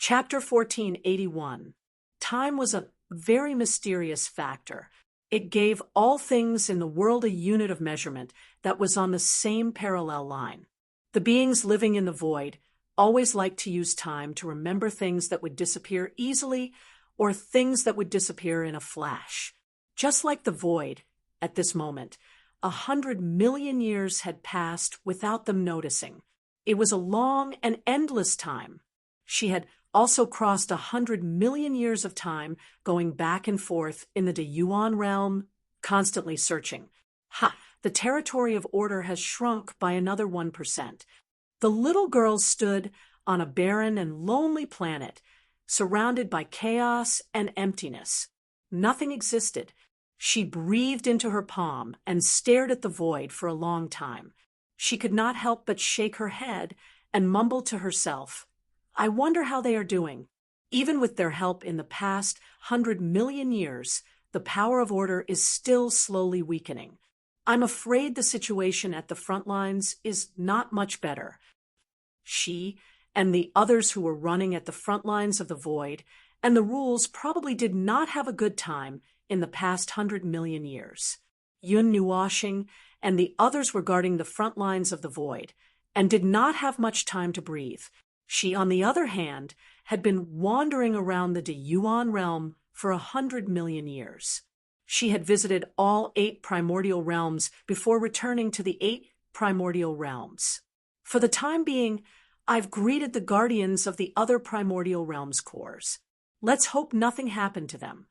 Chapter 1481. Time was a very mysterious factor. It gave all things in the world a unit of measurement that was on the same parallel line. The beings living in the void always liked to use time to remember things that would disappear easily or things that would disappear in a flash. Just like the void, at this moment, 100 million years had passed without them noticing. It was a long and endless time. She had also crossed 100 million years of time, going back and forth in the Yuan realm, constantly searching. The territory of order has shrunk by another 1%. The little girl stood on a barren and lonely planet, surrounded by chaos and emptiness. Nothing existed. She breathed into her palm and stared at the void for a long time. She could not help but shake her head and mumble to herself, "I wonder how they are doing." Even with their help in the past 100 million years, the power of order is still slowly weakening. I'm afraid the situation at the front lines is not much better. She and the others who were running at the front lines of the void and the rules probably did not have a good time in the past 100 million years. Yun Nuashing and the others were guarding the front lines of the void and did not have much time to breathe. She, on the other hand, had been wandering around the Yuan realm for 100 million years. She had visited all 8 primordial realms before returning to the 8 primordial realms. For the time being, I've greeted the guardians of the other primordial realms cores. Let's hope nothing happened to them.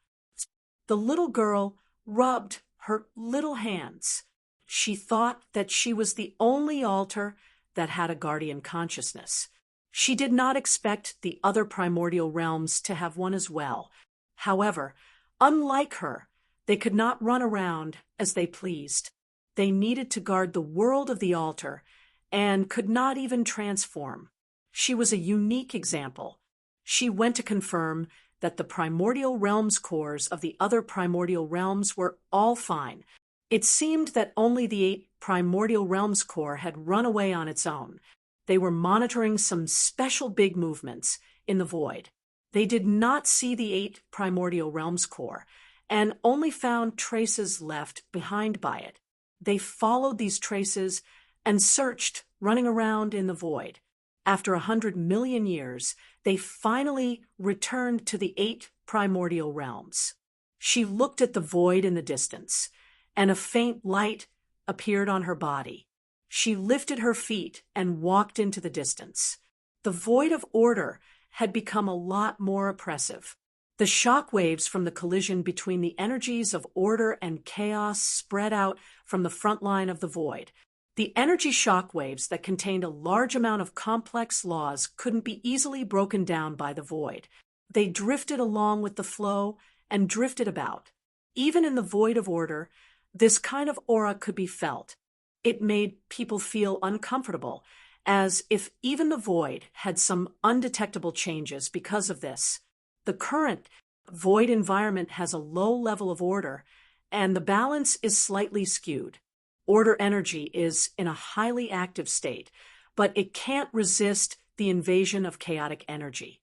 The little girl rubbed her little hands. She thought that she was the only altar that had a guardian consciousness. She did not expect the other primordial realms to have one as well. However, unlike her, they could not run around as they pleased. They needed to guard the world of the altar and could not even transform. She was a unique example. She went to confirm that the primordial realms cores of the other primordial realms were all fine. It seemed that only the 8 primordial realms core had run away on its own. They were monitoring some special big movements in the void. They did not see the 8 primordial realms core and only found traces left behind by it. They followed these traces and searched, running around in the void. After 100 million years, they finally returned to the 8 primordial realms. She looked at the void in the distance, and a faint light appeared on her body. She lifted her feet and walked into the distance. The void of order had become a lot more oppressive. The shock waves from the collision between the energies of order and chaos spread out from the front line of the void. The energy shock waves that contained a large amount of complex laws couldn't be easily broken down by the void. They drifted along with the flow and drifted about. Even in the void of order, this kind of aura could be felt. It made people feel uncomfortable, as if even the void had some undetectable changes because of this. The current void environment has a low level of order, and the balance is slightly skewed. Order energy is in a highly active state, but it can't resist the invasion of chaotic energy.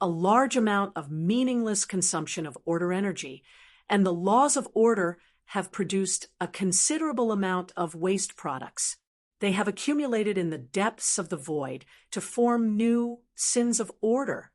A large amount of meaningless consumption of order energy, and the laws of order have produced a considerable amount of waste products. They have accumulated in the depths of the void to form new sins of order.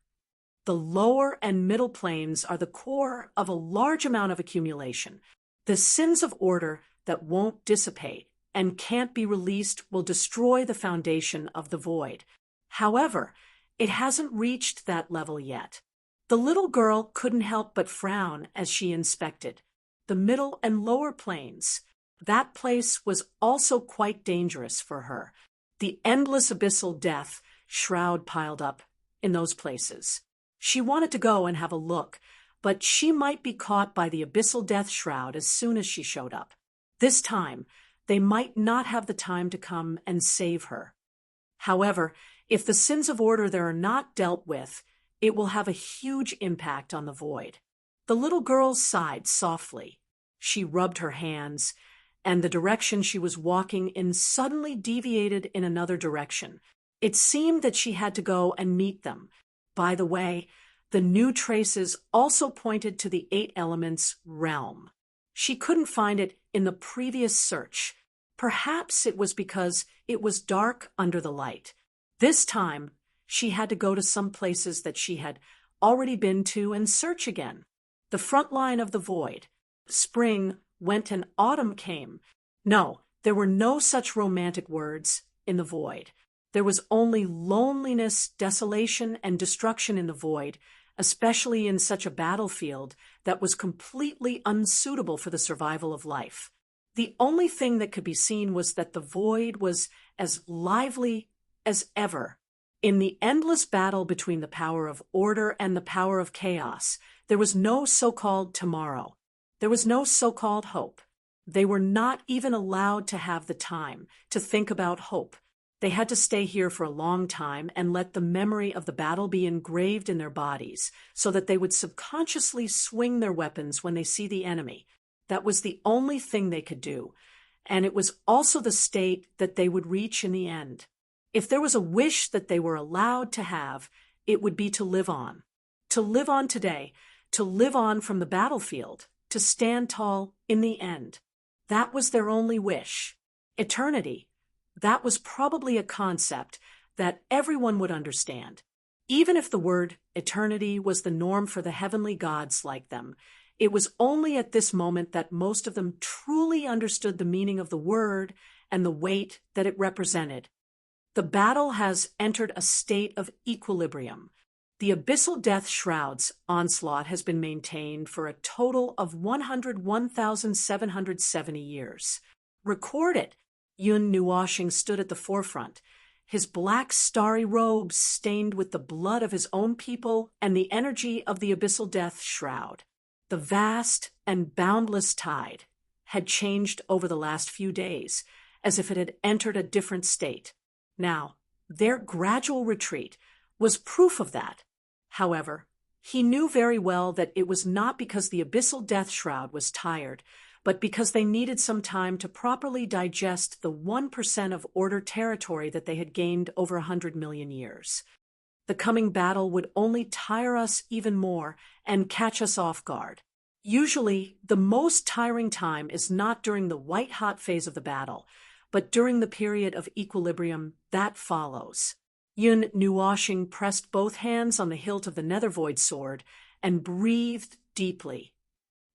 The lower and middle planes are the core of a large amount of accumulation. The sins of order that won't dissipate and can't be released will destroy the foundation of the void. However, it hasn't reached that level yet. The little girl couldn't help but frown as she inspected the middle and lower planes. That place was also quite dangerous for her. The endless abyssal death shroud piled up in those places. She wanted to go and have a look, but she might be caught by the abyssal death shroud as soon as she showed up. This time, they might not have the time to come and save her. However, if the sins of order there are not dealt with, it will have a huge impact on the void. The little girl sighed softly. She rubbed her hands, and the direction she was walking in suddenly deviated in another direction. It seemed that she had to go and meet them, By the way, the new traces also pointed to the 8 elements realm. She couldn't find it in the previous search. Perhaps it was because it was dark under the light. This time, she had to go to some places that she had already been to and search again. The front line of the void. Spring went and autumn came. No, there were no such romantic words in the void. There was only loneliness, desolation, and destruction in the void, especially in such a battlefield that was completely unsuitable for the survival of life. The only thing that could be seen was that the void was as lively as ever. In the endless battle between the power of order and the power of chaos, there was no so-called tomorrow. There was no so-called hope. They were not even allowed to have the time to think about hope. They had to stay here for a long time and let the memory of the battle be engraved in their bodies so that they would subconsciously swing their weapons when they see the enemy. That was the only thing they could do, and it was also the state that they would reach in the end. If there was a wish that they were allowed to have, it would be to live on. To live on today, to live on from the battlefield, to stand tall in the end. That was their only wish. Eternity. That was probably a concept that everyone would understand. Even if the word eternity was the norm for the heavenly gods like them, it was only at this moment that most of them truly understood the meaning of the word and the weight that it represented. The battle has entered a state of equilibrium. The abyssal death shroud's onslaught has been maintained for a total of 101,770 years. Recorded. Yun Nuoshing stood at the forefront, his black starry robes stained with the blood of his own people and the energy of the abyssal death shroud. The vast and boundless tide had changed over the last few days, as if it had entered a different state. Now, their gradual retreat was proof of that. However, he knew very well that it was not because the abyssal death shroud was tired, but because they needed some time to properly digest the 1% of order territory that they had gained over 100 million years. The coming battle would only tire us even more and catch us off guard. Usually, the most tiring time is not during the white-hot phase of the battle, but during the period of equilibrium that follows. Yun Nuoshing pressed both hands on the hilt of the Nethervoid sword and breathed deeply.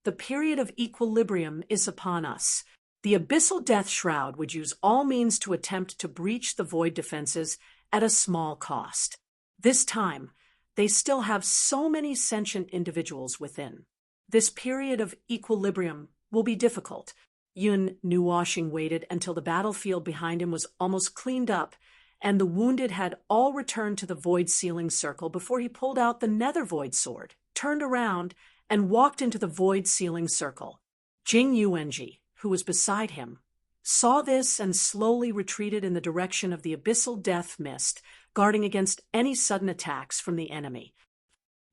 The period of equilibrium is upon us. The abyssal death shroud would use all means to attempt to breach the void defenses at a small cost. This time, they still have so many sentient individuals within. This period of equilibrium will be difficult. Yun Nuoshing waited until the battlefield behind him was almost cleaned up and the wounded had all returned to the void sealing circle before he pulled out the Nethervoid sword, turned around, and walked into the void sealing circle. Jing Yuanji, who was beside him, saw this and slowly retreated in the direction of the abyssal death mist, guarding against any sudden attacks from the enemy.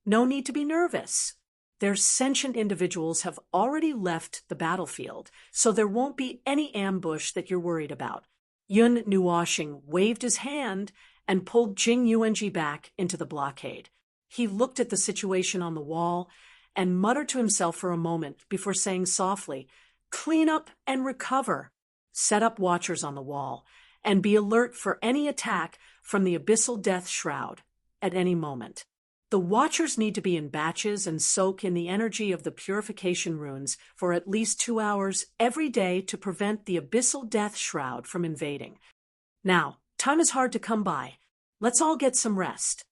No need to be nervous. Their sentient individuals have already left the battlefield, so there won't be any ambush that you're worried about. Yun Nuoshing waved his hand and pulled Jing Yuanji back into the blockade. He looked at the situation on the wall and muttered to himself for a moment before saying softly, "Clean up and recover. Set up watchers on the wall and be alert for any attack from the abyssal death shroud at any moment." The watchers need to be in batches and soak in the energy of the purification runes for at least 2 hours every day to prevent the abyssal death shroud from invading. Now, time is hard to come by. Let's all get some rest.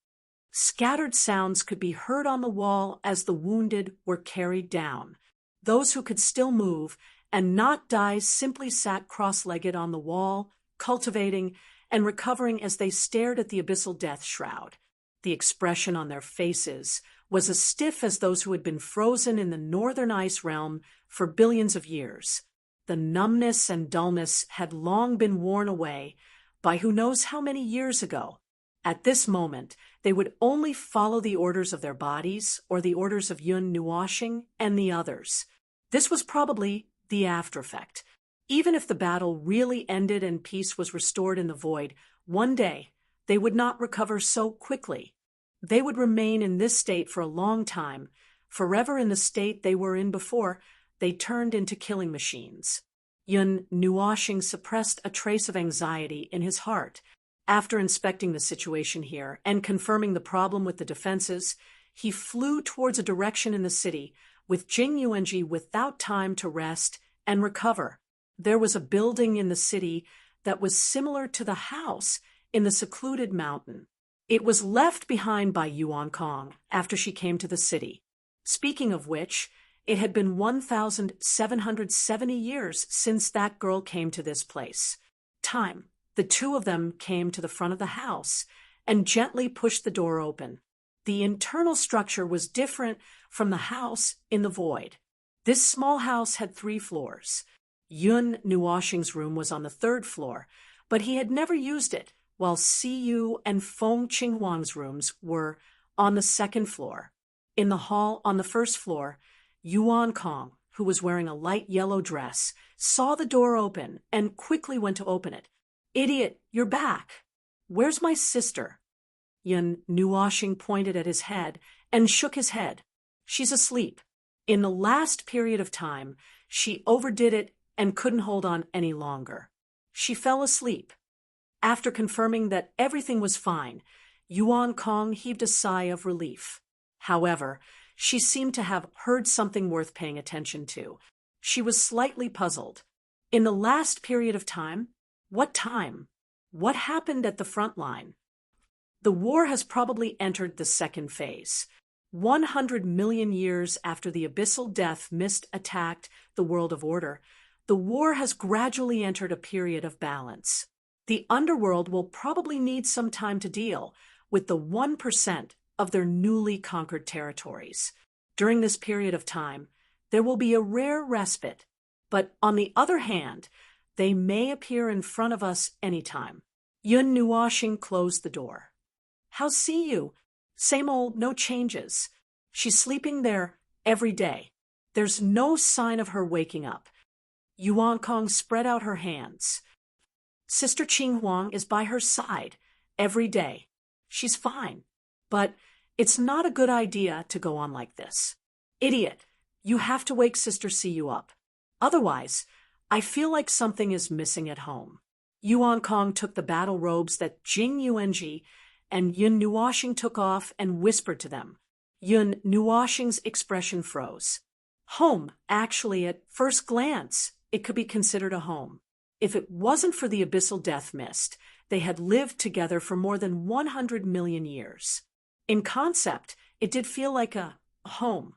Scattered sounds could be heard on the wall as the wounded were carried down. Those who could still move and not die simply sat cross-legged on the wall, cultivating and recovering as they stared at the abyssal death shroud. The expression on their faces was as stiff as those who had been frozen in the northern ice realm for billions of years. The numbness and dullness had long been worn away by who knows how many years ago. At this moment, they would only follow the orders of their bodies or the orders of Yun Nuoshing and the others. This was probably the after effect. Even if the battle really ended and peace was restored in the void, one day they would not recover so quickly. They would remain in this state for a long time, forever in the state they were in before they turned into killing machines. Yun Nuoxing suppressed a trace of anxiety in his heart. After inspecting the situation here and confirming the problem with the defenses, he flew towards a direction in the city with Jing Yuanji without time to rest and recover. There was a building in the city that was similar to the house in the secluded mountain. It was left behind by Yuan Kong after she came to the city. Speaking of which, it had been 1,770 years since that girl came to this place. Time. The two of them came to the front of the house and gently pushed the door open. The internal structure was different from the house in the void. This small house had 3 floors. Yun Nuoxing's room was on the 3rd floor, but he had never used it, while Siyu and Feng Qinghuang's rooms were on the 2nd floor. In the hall on the 1st floor, Yuan Kong, who was wearing a light yellow dress, saw the door open and quickly went to open it. "Idiot, you're back. Where's my sister?" Yun Nuoxing pointed at his head and shook his head. "She's asleep. In the last period of time, she overdid it and couldn't hold on any longer. She fell asleep." After confirming that everything was fine, Yuan Kong heaved a sigh of relief. However, she seemed to have heard something worth paying attention to. She was slightly puzzled. In the last period of time? What time? What happened at the front line? The war has probably entered the 2nd phase. 100 million years after the abyssal death mist attacked the world of order, the war has gradually entered a period of balance. The underworld will probably need some time to deal with the 1% of their newly conquered territories. During this period of time, there will be a rare respite, but on the other hand, they may appear in front of us anytime. Yun Nuoxing closed the door. "How's Siyu?" "Same old, no changes. She's sleeping there every day. There's no sign of her waking up." Yuan Kong spread out her hands. "Sister Qinghuang is by her side every day. She's fine. But it's not a good idea to go on like this. Idiot, you have to wake Sister Siyu up. Otherwise, I feel like something is missing at home." Yuan Kong took the battle robes that Jing Yuanji and Yun Nuoxing took off and whispered to them. Yun Nuoxing's expression froze. Home, actually, at first glance, it could be considered a home. If it wasn't for the abyssal death mist, they had lived together for more than 100 million years. In concept, it did feel like a home.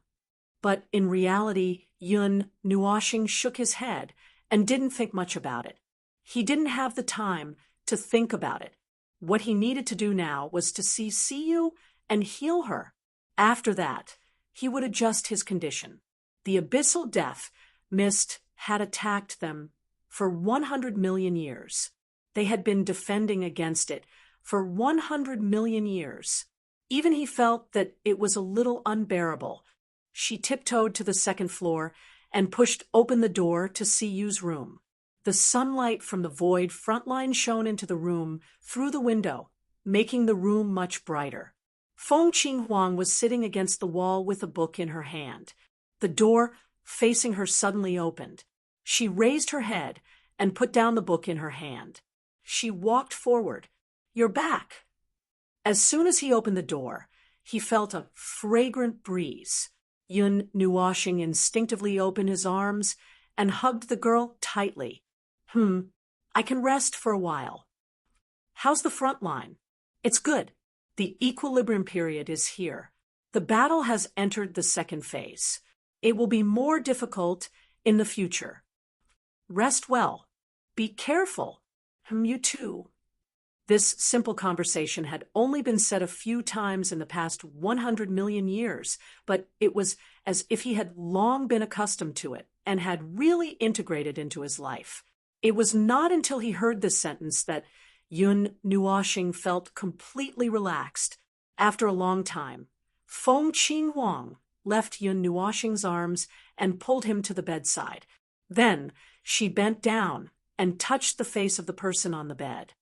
But in reality, Yun Nuoxing shook his head and didn't think much about it. He didn't have the time to think about it. What he needed to do now was to see Siyu and heal her. After that, he would adjust his condition. The abyssal death mist had attacked them for 100 million years. They had been defending against it for 100 million years. Even he felt that it was a little unbearable. She tiptoed to the 2nd floor and pushed open the door to Siyu's room. The sunlight from the void front line shone into the room through the window, making the room much brighter. Feng Qinghuang was sitting against the wall with a book in her hand. The door facing her suddenly opened. She raised her head and put down the book in her hand. She walked forward. "You're back." As soon as he opened the door, he felt a fragrant breeze. Yun Nuoxing instinctively opened his arms and hugged the girl tightly. I can rest for a while." "How's the front line?" "It's good. The equilibrium period is here. The battle has entered the 2nd phase. It will be more difficult in the future. Rest well. Be careful. You too." This simple conversation had only been said a few times in the past 100 million years, but it was as if he had long been accustomed to it and had really integrated into his life. It was not until he heard this sentence that Yun Nuoxing felt completely relaxed. After a long time, Feng Qinghuang left Yun Nuoxing's arms and pulled him to the bedside. Then she bent down and touched the face of the person on the bed.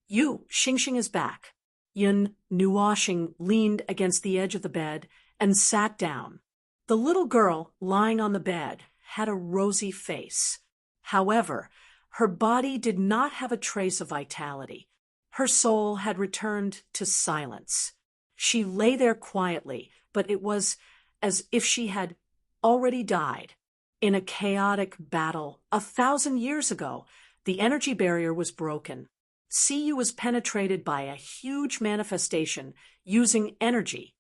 "You, Xingxing is back." Yun Nuoshing leaned against the edge of the bed and sat down. The little girl lying on the bed had a rosy face. However, her body did not have a trace of vitality. Her soul had returned to silence. She lay there quietly, but it was as if she had already died. In a chaotic battle 1,000 years ago, the energy barrier was broken. Siyu was penetrated by a huge manifestation using energy.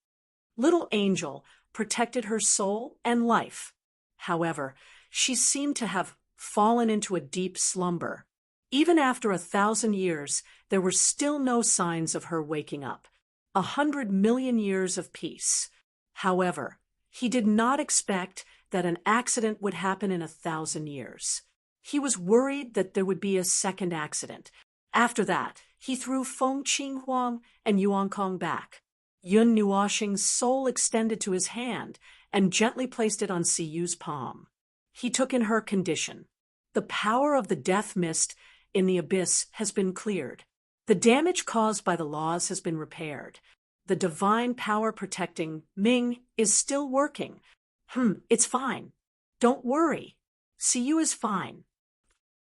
Little Angel protected her soul and life. However, she seemed to have fallen into a deep slumber. Even after 1,000 years, there were still no signs of her waking up. 100 million years of peace. However, he did not expect that an accident would happen in 1,000 years. He was worried that there would be a second accident. After that, he threw Feng Qinghuang and Yuan Kong back. Yun Nuoshing's soul extended to his hand and gently placed it on Siyu's palm. He took in her condition. The power of the death mist in the abyss has been cleared. The damage caused by the laws has been repaired. The divine power protecting Ming is still working. It's fine. Don't worry. Siyu is fine.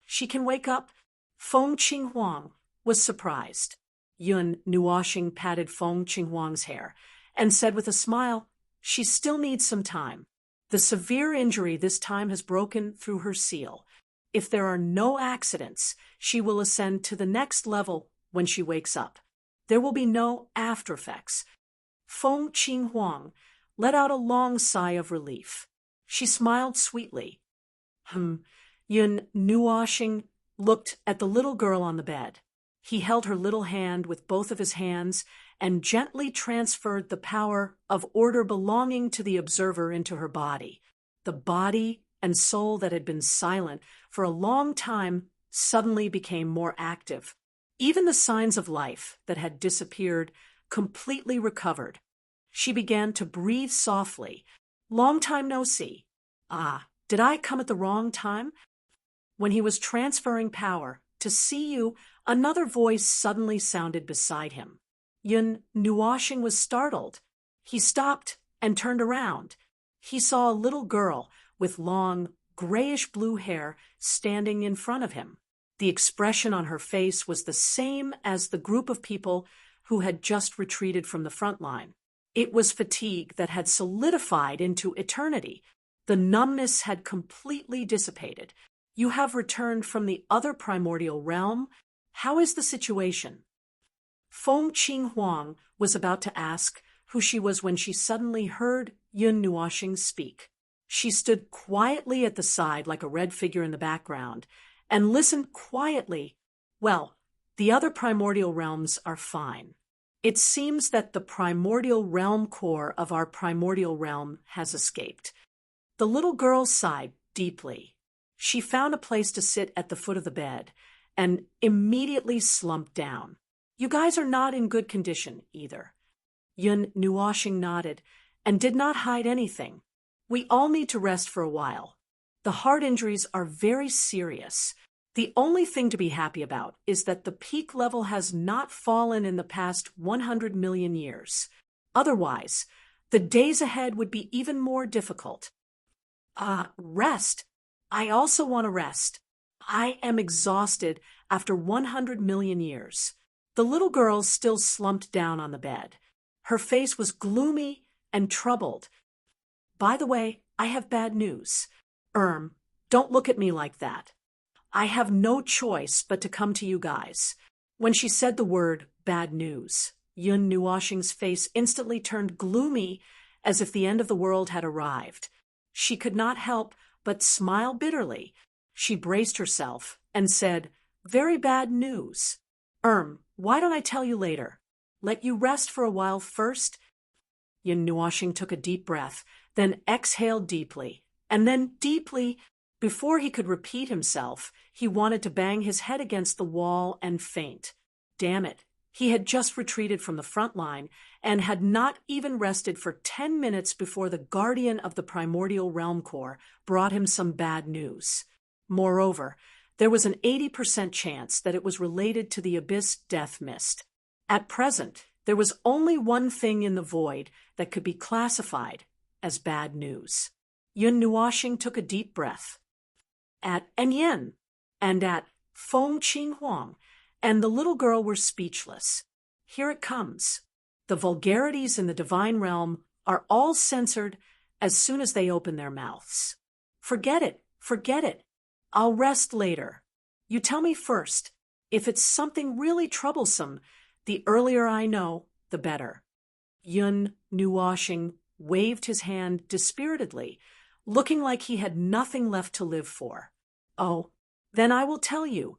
She can wake up. Feng Qinghuang was surprised. Yun Nuoshing patted Feng Qinghuang's hair and said with a smile, "She still needs some time. The severe injury this time has broken through her seal. If there are no accidents, she will ascend to the next level when she wakes up. There will be no after effects." Feng Qinghuang let out a long sigh of relief. She smiled sweetly. Yun Nuoshing looked at the little girl on the bed. He held her little hand with both of his hands and gently transferred the power of order belonging to the observer into her body. The body and soul that had been silent for a long time suddenly became more active. Even the signs of life that had disappeared completely recovered. She began to breathe softly. "Long time no see. Did I come at the wrong time?" When he was transferring power to Siyu, another voice suddenly sounded beside him. Yun Nuoshing was startled. He stopped and turned around. He saw a little girl with long, grayish-blue hair standing in front of him. The expression on her face was the same as the group of people who had just retreated from the front line. It was fatigue that had solidified into eternity. The numbness had completely dissipated. "You have returned from the other primordial realm. How is the situation?" Feng Qinghuang was about to ask who she was when she suddenly heard Yun Nuoshing speak. She stood quietly at the side like a red figure in the background and listened quietly. "Well, the other primordial realms are fine. It seems that the primordial realm core of our primordial realm has escaped." The little girl sighed deeply. She found a place to sit at the foot of the bed and immediately slumped down. "You guys are not in good condition either." Yun Nuoshing nodded and did not hide anything. "We all need to rest for a while. The heart injuries are very serious. The only thing to be happy about is that the peak level has not fallen in the past 100 million years. Otherwise, the days ahead would be even more difficult." Rest. I also want to rest. I am exhausted after 100 million years. The little girl still slumped down on the bed. Her face was gloomy and troubled. "By the way, I have bad news." Don't look at me like that. I have no choice but to come to you guys." When she said the word bad news, Yun Nuoshing's face instantly turned gloomy as if the end of the world had arrived. She could not help but smile bitterly. She braced herself and said, "Very bad news. Why don't I tell you later? Let you rest for a while first?" Yun Nuoshing took a deep breath, then exhaled deeply, and then deeply. Before he could repeat himself, he wanted to bang his head against the wall and faint. Damn it. He had just retreated from the front line and had not even rested for 10 minutes before the guardian of the primordial realm core brought him some bad news. Moreover, there was an 80% chance that it was related to the abyss death mist. At present, There was only one thing in the void that could be classified as bad news. Yun Nuoxing took a deep breath. At Enyen and at Feng Qinghuang and the little girl were speechless. Here it comes. The vulgarities in the divine realm are all censored as soon as they open their mouths. Forget it, forget it. I'll rest later. You tell me first. If it's something really troublesome, the earlier I know, the better. Yun Nuoxing waved his hand dispiritedly, looking like he had nothing left to live for. Oh, then I will tell you.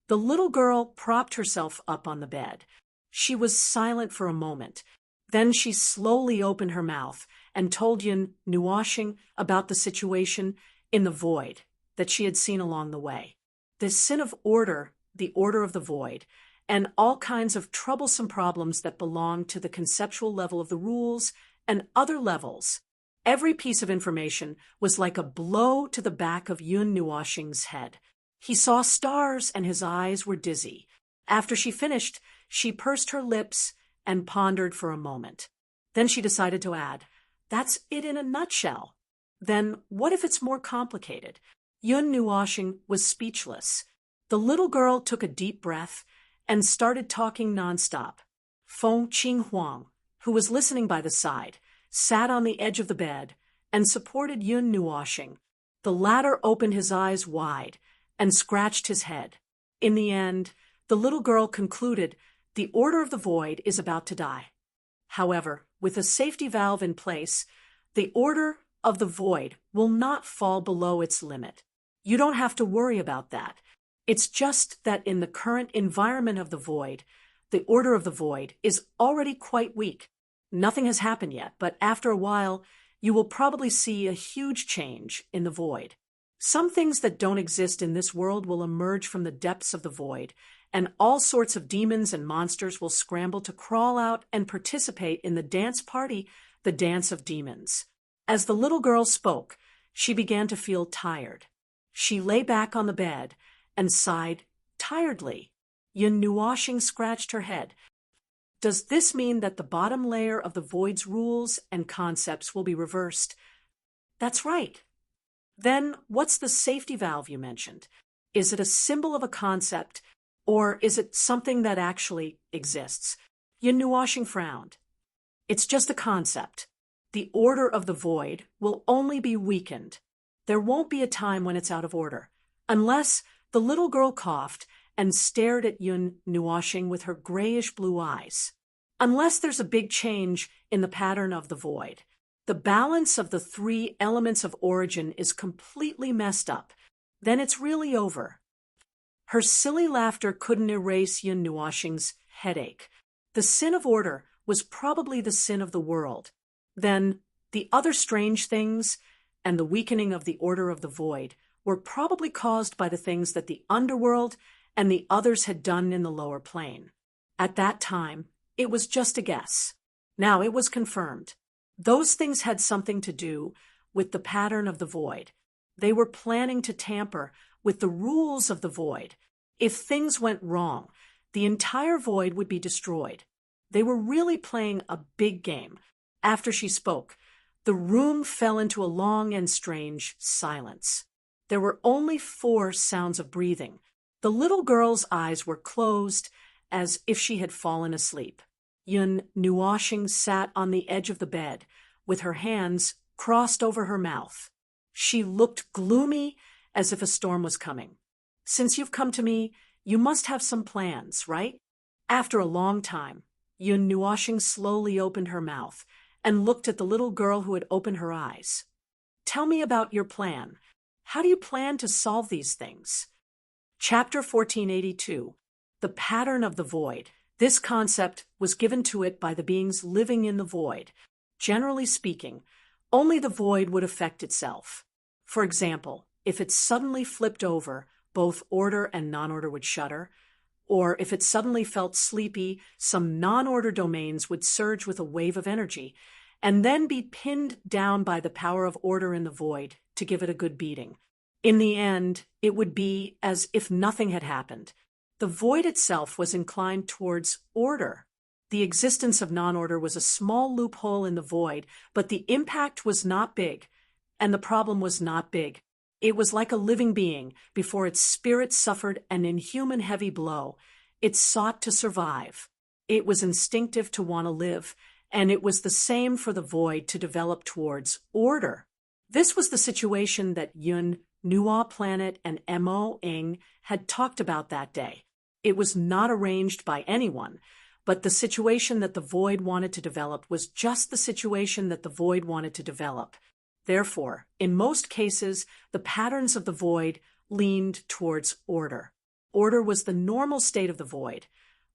The little girl propped herself up on the bed. She was silent for a moment. Then she slowly opened her mouth and told Yun Nuoxing about the situation in the void that she had seen along the way. The sin of order, the order of the void, and all kinds of troublesome problems that belong to the conceptual level of the rules and other levels. Every piece of information was like a blow to the back of Yun Nuoxing's head. He saw stars and his eyes were dizzy. After she finished, she pursed her lips and pondered for a moment. Then she decided to add, "That's it in a nutshell." Then what if it's more complicated? Yun Nuoxing was speechless. The little girl took a deep breath and started talking nonstop. Feng Qinghuang, who was listening by the side, sat on the edge of the bed and supported Yun Nuoxing. The latter opened his eyes wide and scratched his head. In the end, the little girl concluded the order of the void is about to die. However, with a safety valve in place, the order of the void will not fall below its limit. You don't have to worry about that. It's just that in the current environment of the void, the order of the void is already quite weak. Nothing has happened yet, but after a while, you will probably see a huge change in the void. Some things that don't exist in this world will emerge from the depths of the void, and all sorts of demons and monsters will scramble to crawl out and participate in the dance party, the dance of demons. As the little girl spoke, she began to feel tired. She lay back on the bed and sighed tiredly. Yun Nuoxing scratched her head. Does this mean that the bottom layer of the void's rules and concepts will be reversed? That's right. Then what's the safety valve you mentioned? Is it a symbol of a concept, or is it something that actually exists? Yun Nuoxing frowned. It's just a concept. The order of the void will only be weakened. There won't be a time when it's out of order, unless the little girl coughed and stared at Yun Nuoxing with her grayish-blue eyes. Unless there's a big change in the pattern of the void, the balance of the three elements of origin is completely messed up. Then it's really over. Her silly laughter couldn't erase Yun Nuoxing's headache. The sin of order was probably the sin of the world. Then the other strange things and the weakening of the order of the void were probably caused by the things that the underworld and the others had done in the lower plane. At that time, it was just a guess. Now it was confirmed. Those things had something to do with the pattern of the void. They were planning to tamper with the rules of the void. If things went wrong, the entire void would be destroyed. They were really playing a big game. After she spoke, the room fell into a long and strange silence. There were only 4 sounds of breathing. The little girl's eyes were closed as if she had fallen asleep. Yun Nuoxing sat on the edge of the bed with her hands crossed over her mouth. She looked gloomy as if a storm was coming. Since you've come to me, you must have some plans, right? After a long time, Yun Nuoxing slowly opened her mouth and looked at the little girl who had opened her eyes. Tell me about your plan. How do you plan to solve these things? Chapter 1482, The Pattern of the Void. This concept was given to it by the beings living in the void. Generally speaking, only the void would affect itself. For example, if it suddenly flipped over, both order and non-order would shudder, or if it suddenly felt sleepy, some non-order domains would surge with a wave of energy, and then be pinned down by the power of order in the void to give it a good beating. In the end, it would be as if nothing had happened. The void itself was inclined towards order. The existence of non-order was a small loophole in the void, but the impact was not big, and the problem was not big. It was like a living being before its spirit suffered an inhuman heavy blow. It sought to survive. It was instinctive to want to live, and it was the same for the void to develop towards order. This was the situation that Yun, Nuwa Planet, and Mo Ing had talked about that day. It was not arranged by anyone, but the situation that the void wanted to develop was just the situation that the void wanted to develop. Therefore, in most cases, the patterns of the void leaned towards order. Order was the normal state of the void,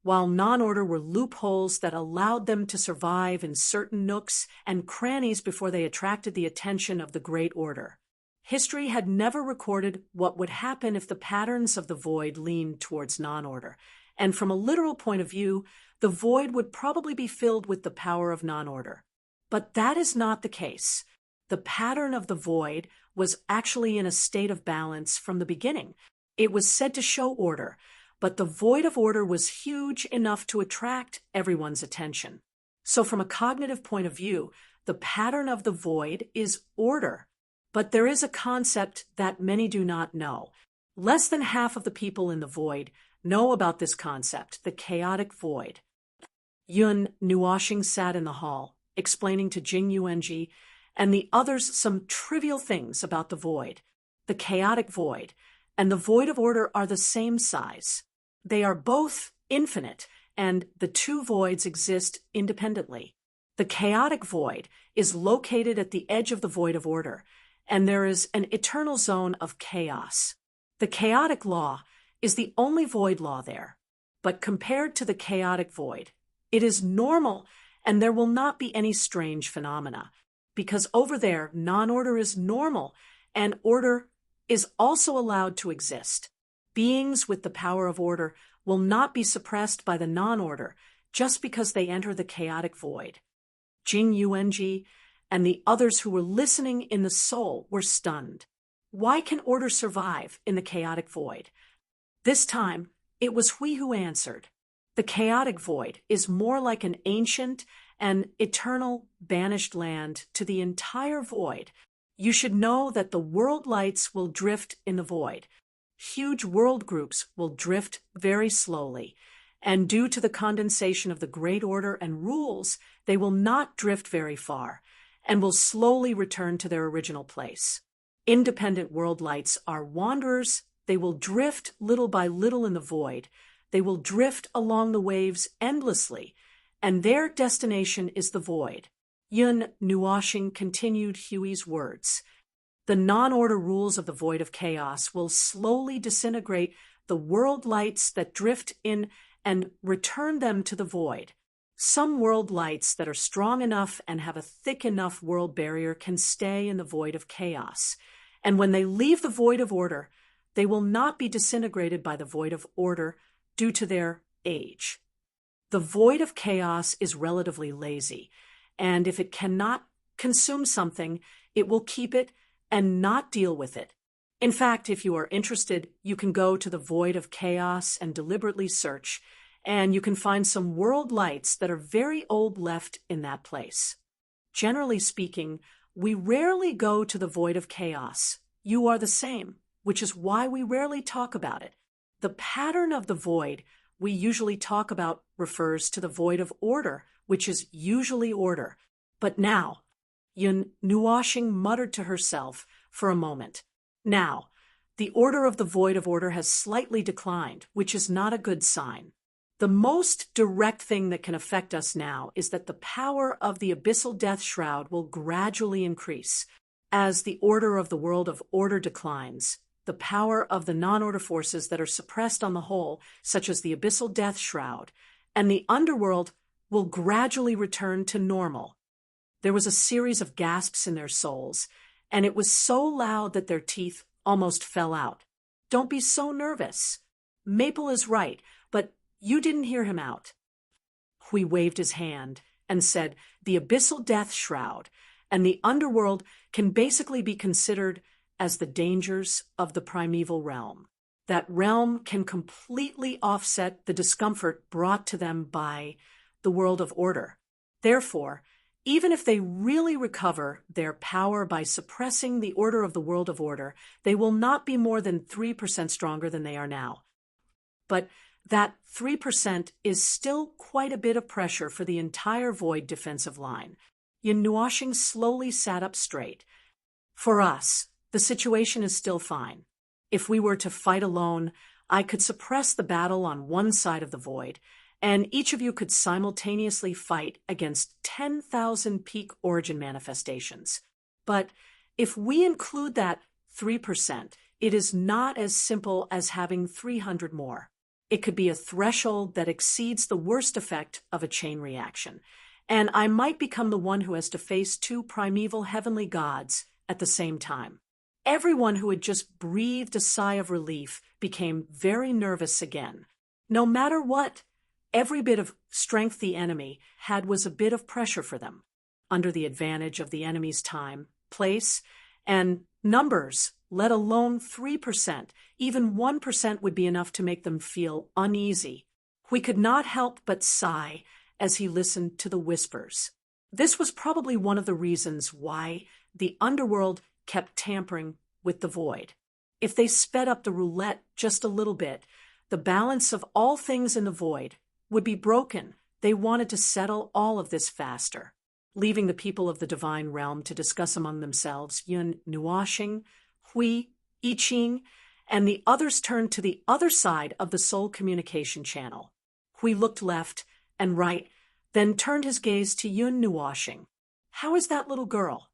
while non-order were loopholes that allowed them to survive in certain nooks and crannies before they attracted the attention of the great order. History had never recorded what would happen if the patterns of the void leaned towards non-order, and from a literal point of view, the void would probably be filled with the power of non-order. But that is not the case. The pattern of the void was actually in a state of balance from the beginning. It was said to show order, but the void of order was huge enough to attract everyone's attention. So from a cognitive point of view, the pattern of the void is order. But there is a concept that many do not know. Less than half of the people in the void know about this concept, the chaotic void. Yun Nuashing sat in the hall, explaining to Jing Yuanji and the others some trivial things about the void. The chaotic void and the void of order are the same size. They are both infinite, and the two voids exist independently. The chaotic void is located at the edge of the void of order, and there is an eternal zone of chaos. The chaotic law is the only void law there, but compared to the chaotic void, it is normal, and there will not be any strange phenomena, because over there, non-order is normal, and order is also allowed to exist. Beings with the power of order will not be suppressed by the non-order just because they enter the chaotic void. Jing Yuanji and the others who were listening in the soul were stunned. Why can order survive in the chaotic void? This time, it was Hui who answered. The chaotic void is more like an ancient and eternal banished land to the entire void. You should know that the world lights will drift in the void. Huge world groups will drift very slowly, and due to the condensation of the great order and rules, they will not drift very far, and will slowly return to their original place. Independent world lights are wanderers. They will drift little by little in the void. They will drift along the waves endlessly, and their destination is the void. Yun Nuashing continued Hui's words. The non-order rules of the void of chaos will slowly disintegrate the world lights that drift in and return them to the void. Some world lights that are strong enough and have a thick enough world barrier can stay in the void of chaos. And when they leave the void of order, they will not be disintegrated by the void of order due to their age. The void of chaos is relatively lazy, and if it cannot consume something, it will keep it and not deal with it. In fact, if you are interested, you can go to the void of chaos and deliberately search, and you can find some world lights that are very old left in that place. Generally speaking, we rarely go to the void of chaos. You are the same, which is why we rarely talk about it. The pattern of the void we usually talk about refers to the void of order, which is usually order. But now, Yun Nuashing muttered to herself for a moment. Now, the order of the void of order has slightly declined, which is not a good sign. The most direct thing that can affect us now is that the power of the abyssal death shroud will gradually increase. As the order of the world of order declines, the power of the non-order forces that are suppressed on the whole, such as the abyssal death shroud, and the underworld will gradually return to normal. There was a series of gasps in their souls, and it was so loud that their teeth almost fell out. Don't be so nervous. Maple is right, but you didn't hear him out. Hui waved his hand and said, the abyssal death shroud and the underworld can basically be considered as the dangers of the primeval realm. That realm can completely offset the discomfort brought to them by the world of order. Therefore, even if they really recover their power by suppressing the order of the world of order, they will not be more than 3% stronger than they are now. But that 3% is still quite a bit of pressure for the entire Void defensive line. Yin Nuoxing slowly sat up straight. For us, the situation is still fine. If we were to fight alone, I could suppress the battle on one side of the Void, and each of you could simultaneously fight against 10,000 peak origin manifestations. But if we include that 3%, it is not as simple as having 300 more. It could be a threshold that exceeds the worst effect of a chain reaction, and I might become the one who has to face two primeval heavenly gods at the same time. Everyone who had just breathed a sigh of relief became very nervous again. No matter what, every bit of strength the enemy had was a bit of pressure for them. Under the advantage of the enemy's time, place, and numbers, let alone 3%, even 1% would be enough to make them feel uneasy. We could not help but sigh as he listened to the whispers. This was probably one of the reasons why the underworld kept tampering with the Void. If they sped up the roulette just a little bit, the balance of all things in the Void would be broken. They wanted to settle all of this faster. Leaving the people of the divine realm to discuss among themselves, Yin Nuoxing, Hui, I Ching, and the others turned to the other side of the soul communication channel. Hui looked left and right, then turned his gaze to Yin Nuoxing. How is that little girl?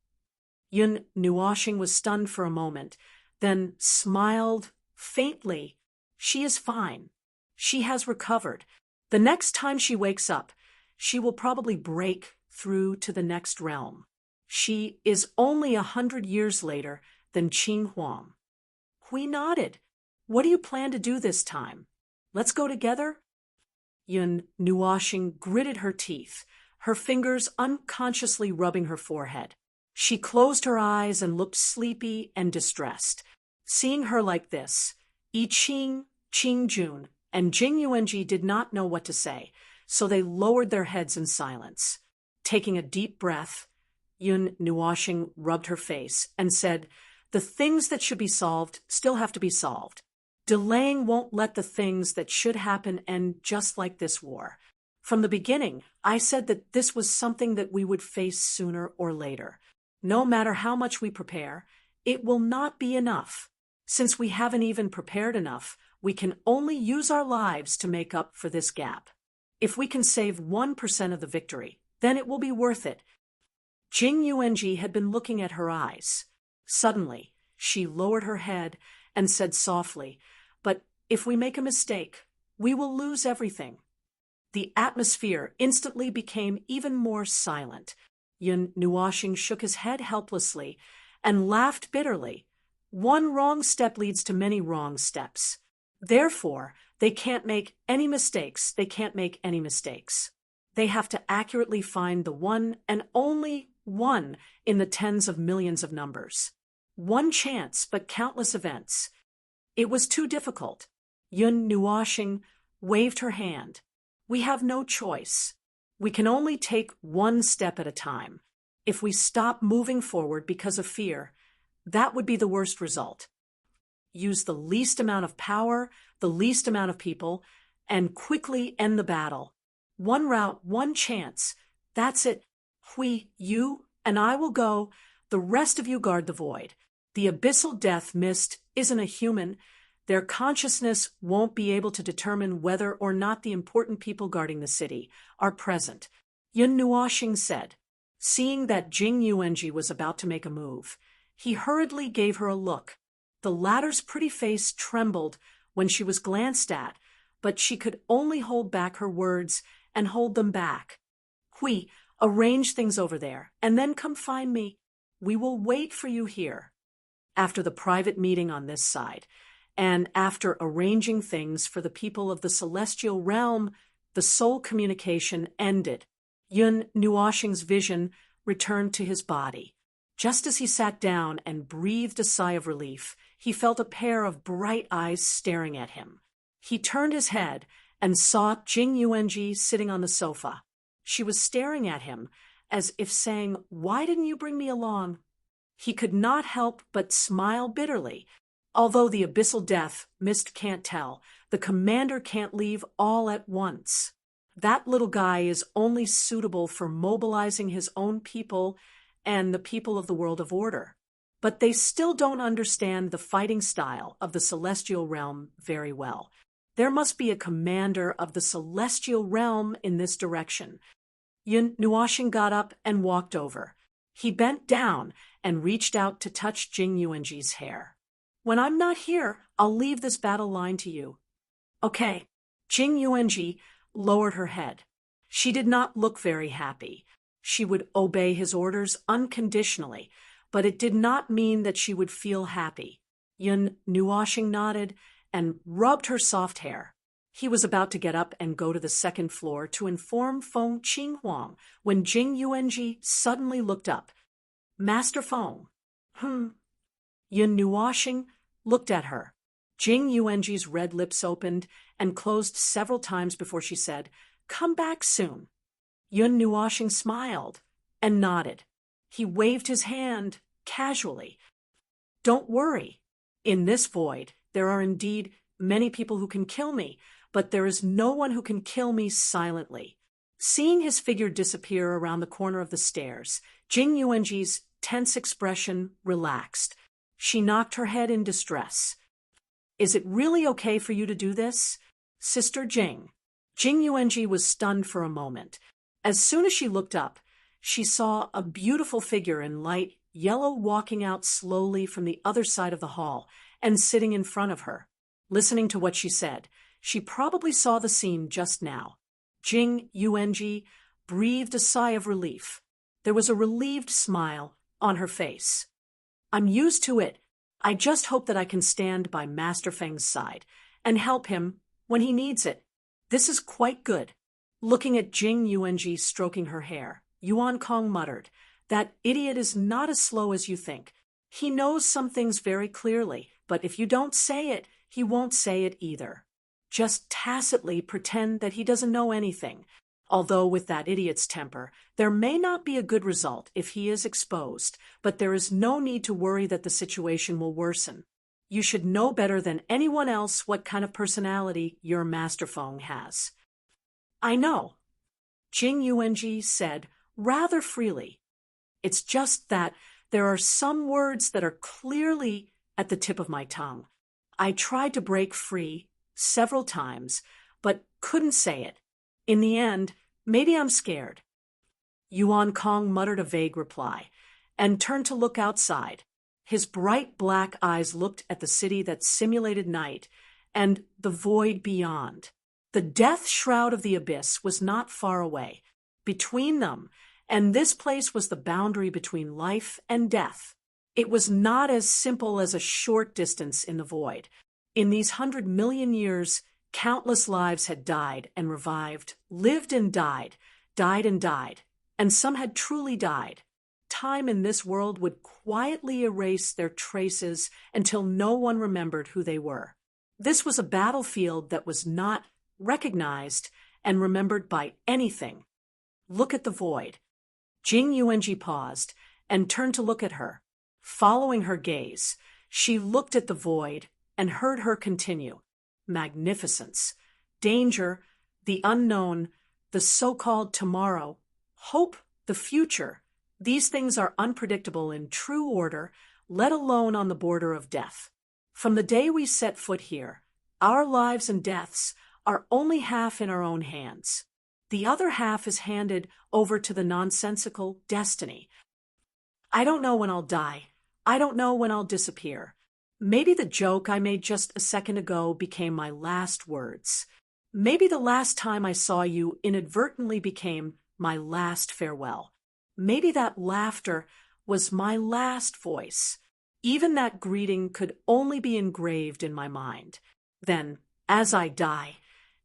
Yin Nuoxing was stunned for a moment, then smiled faintly. She is fine. She has recovered. The next time she wakes up, she will probably break through to the next realm. She is only 100 years later than Qing Huang. Hui nodded. What do you plan to do this time? Let's go together? Yin Nuoxing gritted her teeth, her fingers unconsciously rubbing her forehead. She closed her eyes and looked sleepy and distressed. Seeing her like this, I Ching, Qing Jun, and Jing Yuanji did not know what to say, so they lowered their heads in silence. Taking a deep breath, Yin Nuoxing rubbed her face and said, "The things that should be solved still have to be solved. Delaying won't let the things that should happen end just like this war. From the beginning, I said that this was something that we would face sooner or later. No matter how much we prepare, it will not be enough. Since we haven't even prepared enough, we can only use our lives to make up for this gap. If we can save 1% of the victory, then it will be worth it." Jing Yuanji had been looking at her eyes. Suddenly, she lowered her head and said softly, "But if we make a mistake, we will lose everything." The atmosphere instantly became even more silent. Yin Nuoxing shook his head helplessly and laughed bitterly. One wrong step leads to many wrong steps. Therefore, they can't make any mistakes. They can't make any mistakes. They have to accurately find the one and only one in the tens of millions of numbers. One chance, but countless events. It was too difficult. Yin Nuoxing waved her hand. We have no choice. We can only take one step at a time. If we stop moving forward because of fear, that would be the worst result. Use the least amount of power, the least amount of people, and quickly end the battle. One route, one chance. That's it. Hui, you and I will go. The rest of you guard the Void. The abyssal death mist isn't a human. Their consciousness won't be able to determine whether or not the important people guarding the city are present. Yin Nuoxing said. Seeing that Jing Yuanji was about to make a move, he hurriedly gave her a look. The latter's pretty face trembled when she was glanced at, but she could only hold back her words and hold them back. Hui, arrange things over there, and then come find me. We will wait for you here. After the private meeting on this side, and after arranging things for the people of the celestial realm, the soul communication ended. Yin Nuoxing's vision returned to his body. Just as he sat down and breathed a sigh of relief, he felt a pair of bright eyes staring at him. He turned his head and saw Jing Yuanji sitting on the sofa. She was staring at him, as if saying, "Why didn't you bring me along?" He could not help but smile bitterly. Although the abyssal death, Mist can't tell, the commander can't leave all at once. That little guy is only suitable for mobilizing his own people and the people of the world of order. But they still don't understand the fighting style of the celestial realm very well. There must be a commander of the celestial realm in this direction. Yun Nuashing got up and walked over. He bent down and reached out to touch Jing Yuanji's hair. "When I'm not here, I'll leave this battle line to you." "Okay." Jing Yuanji lowered her head. She did not look very happy. She would obey his orders unconditionally, but it did not mean that she would feel happy. Yun Nuashing nodded and rubbed her soft hair. He was about to get up and go to the second floor to inform Feng Qinghuang when Jing Yuanji suddenly looked up. "Master Feng." Yun Nuashing looked at her. Jing Yuanji's red lips opened and closed several times before she said, "Come back soon." Yun Nuashing smiled and nodded. He waved his hand casually. "Don't worry. In this void, there are indeed many people who can kill me, but there is no one who can kill me silently." Seeing his figure disappear around the corner of the stairs, Jing Yuanji's tense expression relaxed. She knocked her head in distress. "Is it really okay for you to do this, Sister Jing?" Jing Yuanji was stunned for a moment. As soon as she looked up, she saw a beautiful figure in light yellow walking out slowly from the other side of the hall and sitting in front of her. Listening to what she said, she probably saw the scene just now. Jing Yuanji breathed a sigh of relief. There was a relieved smile on her face. "I'm used to it. I just hope that I can stand by Master Feng's side and help him when he needs it. This is quite good." Looking at Jing Yuanji stroking her hair, Yuan Kong muttered, "That idiot is not as slow as you think. He knows some things very clearly, but if you don't say it, he won't say it either. Just tacitly pretend that he doesn't know anything. Although with that idiot's temper, there may not be a good result if he is exposed, but there is no need to worry that the situation will worsen. You should know better than anyone else what kind of personality your Master Feng has." "I know," Jing Yuanji said rather freely. "It's just that there are some words that are clearly at the tip of my tongue. I tried to break free several times, but couldn't say it. In the end, maybe I'm scared." Yuan Kong muttered a vague reply and turned to look outside. His bright black eyes looked at the city that simulated night and the void beyond. The death shroud of the abyss was not far away. Between them and this place was the boundary between life and death. It was not as simple as a short distance in the void. In these 100 million years, countless lives had died and revived, lived and died, died and died, and some had truly died. Time in this world would quietly erase their traces until no one remembered who they were. This was a battlefield that was not recognized and remembered by anything. "Look at the void." Jing Yuanji paused and turned to look at her. Following her gaze, she looked at the void and heard her continue. Magnificence, danger, the unknown, the so-called tomorrow, hope, the future. These things are unpredictable in true order, let alone on the border of death. From the day we set foot here, our lives and deaths are only half in our own hands. The other half is handed over to the nonsensical destiny. I don't know when I'll die. I don't know when I'll disappear. Maybe the joke I made just a second ago became my last words. Maybe the last time I saw you inadvertently became my last farewell. Maybe that laughter was my last voice. Even that greeting could only be engraved in my mind. Then, as I die,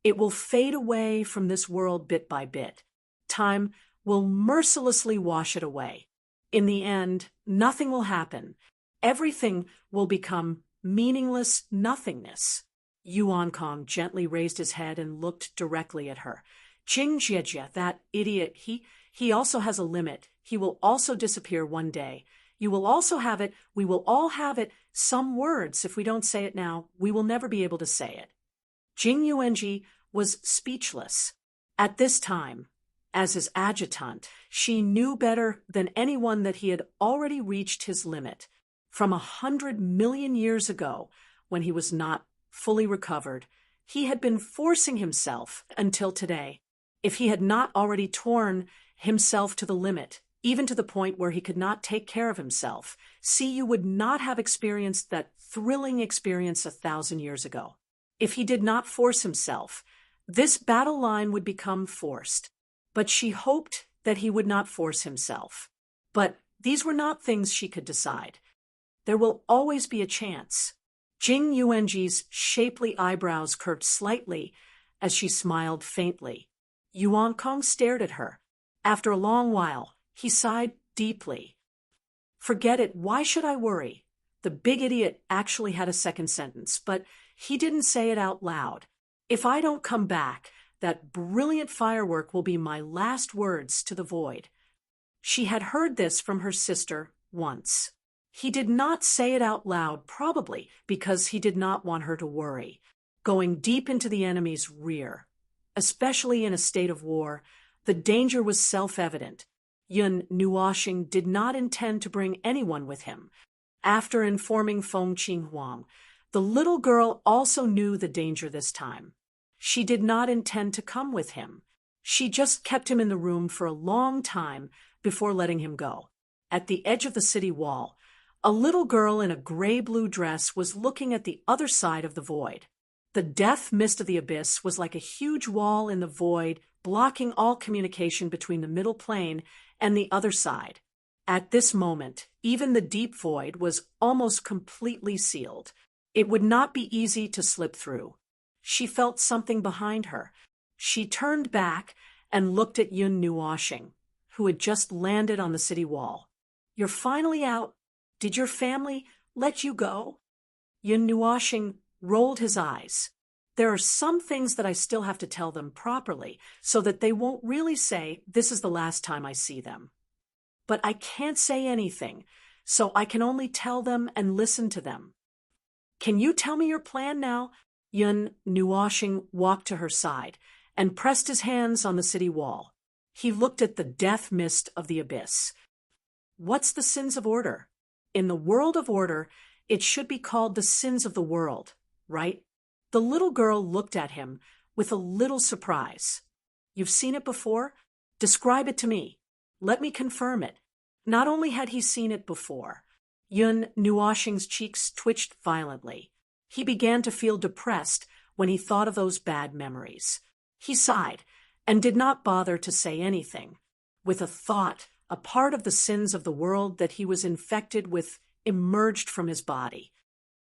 it will fade away from this world bit by bit. Time will mercilessly wash it away. In the end, nothing will happen. Everything will become meaningless nothingness. Yuan Kong gently raised his head and looked directly at her. Jing Jiejie, that idiot, he also has a limit. He will also disappear one day. You will also have it. We will all have it. Some words, if we don't say it now, we will never be able to say it. Jing Yuanji was speechless. At this time, as his adjutant, she knew better than anyone that he had already reached his limit. From 100 million years ago, when he was not fully recovered, he had been forcing himself until today. If he had not already torn himself to the limit, even to the point where he could not take care of himself, you would not have experienced that thrilling experience 1,000 years ago. If he did not force himself, this battle line would become forced. But she hoped that he would not force himself. But these were not things she could decide. There will always be a chance. Jing Yuanji's shapely eyebrows curved slightly as she smiled faintly. Yuan Kong stared at her. After a long while, he sighed deeply. Forget it, why should I worry? The big idiot actually had a second sentence, but he didn't say it out loud. If I don't come back, that brilliant firework will be my last words to the void. She had heard this from her sister once. He did not say it out loud, probably because he did not want her to worry. Going deep into the enemy's rear, especially in a state of war, the danger was self-evident. Yun Nuoxing did not intend to bring anyone with him. After informing Feng Qinghuang, the little girl also knew the danger this time. She did not intend to come with him. She just kept him in the room for a long time before letting him go. At the edge of the city wall, a little girl in a gray-blue dress was looking at the other side of the void. The death mist of the abyss was like a huge wall in the void, blocking all communication between the middle plane and the other side. At this moment, even the deep void was almost completely sealed. It would not be easy to slip through. She felt something behind her. She turned back and looked at Yun Nuoxing, who had just landed on the city wall. You're finally out. Did your family let you go? Yun Nuoxing rolled his eyes. There are some things that I still have to tell them properly so that they won't really say this is the last time I see them. But I can't say anything, so I can only tell them and listen to them. Can you tell me your plan now? Yun Nuoxing walked to her side and pressed his hands on the city wall. He looked at the death mist of the abyss. What's the sins of order? In the world of order, it should be called the sins of the world, right? The little girl looked at him with a little surprise. You've seen it before? Describe it to me. Let me confirm it. Not only had he seen it before, Yun Nuoxing's cheeks twitched violently. He began to feel depressed when he thought of those bad memories. He sighed and did not bother to say anything. With a thought, a part of the sins of the world that he was infected with emerged from his body.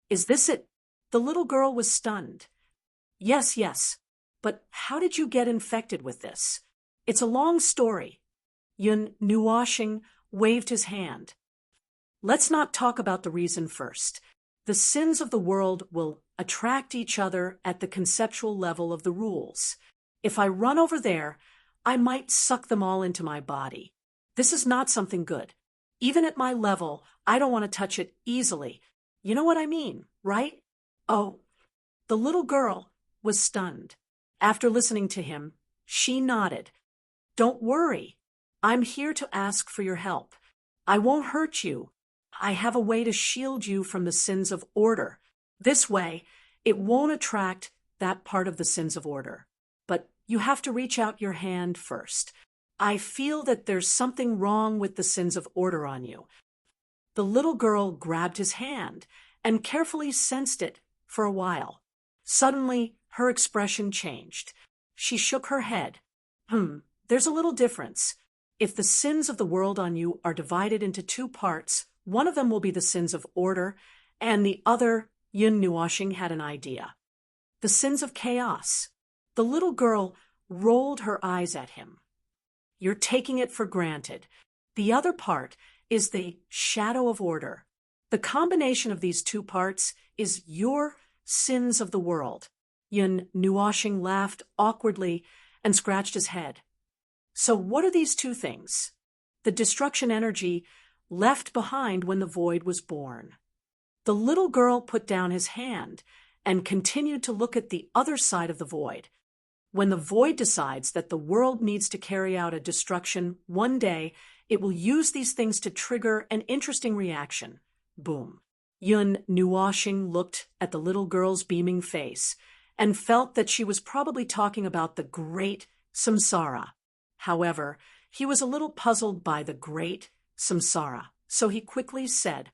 Is this it? The little girl was stunned. Yes. But how did you get infected with this? It's a long story. Yun Nuoxing waved his hand. Let's not talk about the reason first. The sins of the world will attract each other at the conceptual level of the rules. If I run over there, I might suck them all into my body. This is not something good. Even at my level, I don't want to touch it easily. You know what I mean, right? Oh, the little girl was stunned. After listening to him, she nodded. Don't worry. I'm here to ask for your help. I won't hurt you. I have a way to shield you from the sins of order. This way, it won't attract that part of the sins of order. But you have to reach out your hand first. I feel that there's something wrong with the sins of order on you. The little girl grabbed his hand and carefully sensed it for a while. Suddenly, her expression changed. She shook her head. There's a little difference. If the sins of the world on you are divided into two parts, one of them will be the sins of order, and the other, Yun Nuoxing had an idea. The sins of chaos. The little girl rolled her eyes at him. You're taking it for granted. The other part is the shadow of order. The combination of these two parts is your sins of the world. Yun Nuoxing laughed awkwardly and scratched his head. So what are these two things? The destruction energy left behind when the void was born. The little girl put down his hand and continued to look at the other side of the void. When the void decides that the world needs to carry out a destruction one day, it will use these things to trigger an interesting reaction. Boom. Yun Nuoxing looked at the little girl's beaming face and felt that she was probably talking about the great samsara. However, he was a little puzzled by the great samsara, so he quickly said,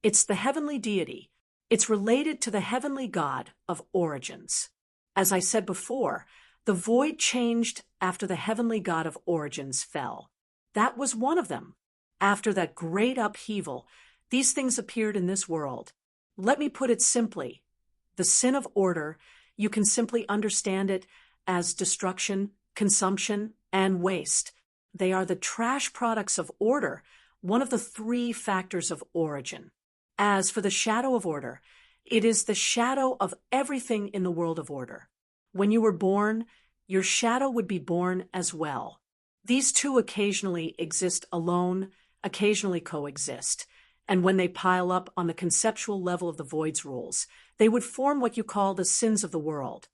"It's the heavenly deity. It's related to the heavenly god of origins. As I said before, the void changed after the heavenly god of origins fell. That was one of them. After that great upheaval, these things appeared in this world. Let me put it simply. The sin of order, you can simply understand it as destruction, consumption, and waste. They are the trash products of order, one of the three factors of origin. As for the shadow of order, it is the shadow of everything in the world of order. When you were born, your shadow would be born as well. These two occasionally exist alone, occasionally coexist, and when they pile up on the conceptual level of the void's rules, they would form what you call the sins of the world.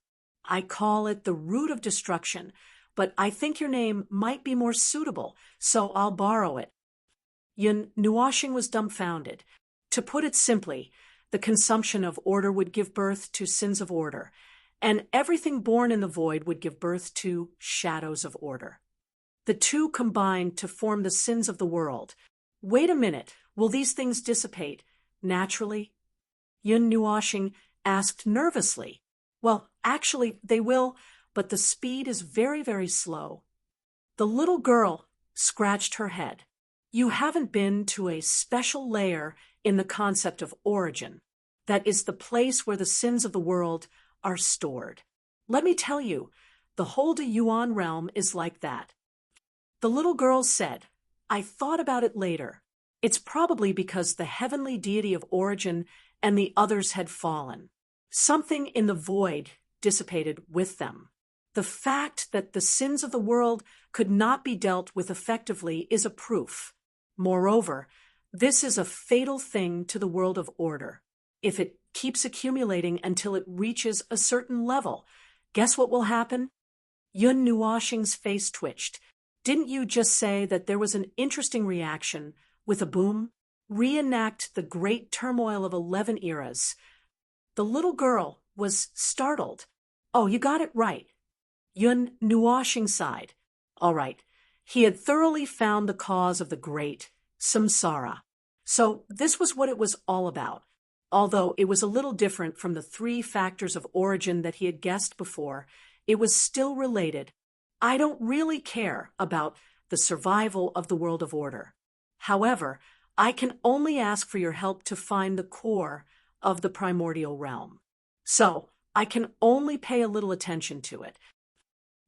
I call it the root of destruction, but I think your name might be more suitable, so I'll borrow it." Yun Nuoxing was dumbfounded. To put it simply, the consumption of order would give birth to sins of order, and everything born in the void would give birth to shadows of order. The two combined to form the sins of the world. Wait a minute, will these things dissipate naturally? Yun Nuoxing asked nervously. Well, actually, they will, but the speed is very, very slow. The little girl scratched her head. You haven't been to a special layer in the concept of origin. That is the place where the sins of the world are stored. Let me tell you, the whole De Yuan realm is like that. The little girl said, "I thought about it later. It's probably because the heavenly deity of origin and the others had fallen. Something in the void dissipated with them. The fact that the sins of the world could not be dealt with effectively is a proof. Moreover, this is a fatal thing to the world of order. If it keeps accumulating until it reaches a certain level, guess what will happen?" Yun Nuoxing's face twitched. "Didn't you just say that there was an interesting reaction with a boom? Reenact the great turmoil of 11 eras." The little girl was startled. "Oh, you got it right." Yun Nuoxing sighed. All right, he had thoroughly found the cause of the great samsara. So this was what it was all about. Although it was a little different from the three factors of origin that he had guessed before, it was still related. I don't really care about the survival of the world of order. However, I can only ask for your help to find the core of the primordial realm. So I can only pay a little attention to it.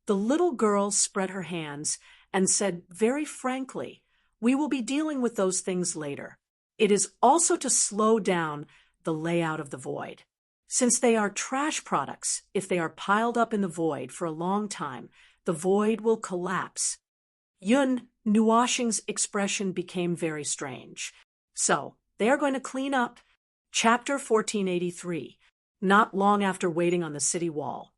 The little girl spread her hands and said very frankly, "We will be dealing with those things later. It is also to slow down the layout of the void. Since they are trash products, if they are piled up in the void for a long time, the void will collapse." Yun Nuoxing's expression became very strange. "So, they are going to clean up." Chapter 1483. Not long after waiting on the city wall,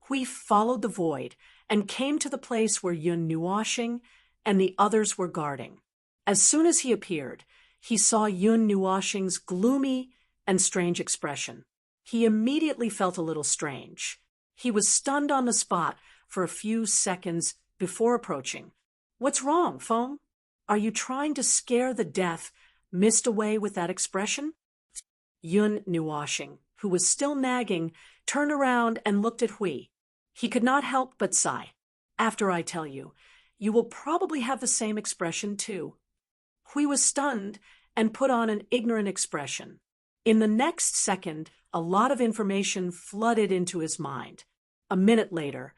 Hui followed the void and came to the place where Yun Nuoxing and the others were guarding. As soon as he appeared, he saw Yun Nuoxing's gloomy and strange expression. He immediately felt a little strange. He was stunned on the spot for a few seconds before approaching. "What's wrong, Feng? Are you trying to scare the death mist away with that expression?" Yun Nuoxing, who was still nagging, turned around and looked at Hui. He could not help but sigh. "After I tell you, you will probably have the same expression too." Hui was stunned and put on an ignorant expression. In the next second, a lot of information flooded into his mind. A minute later,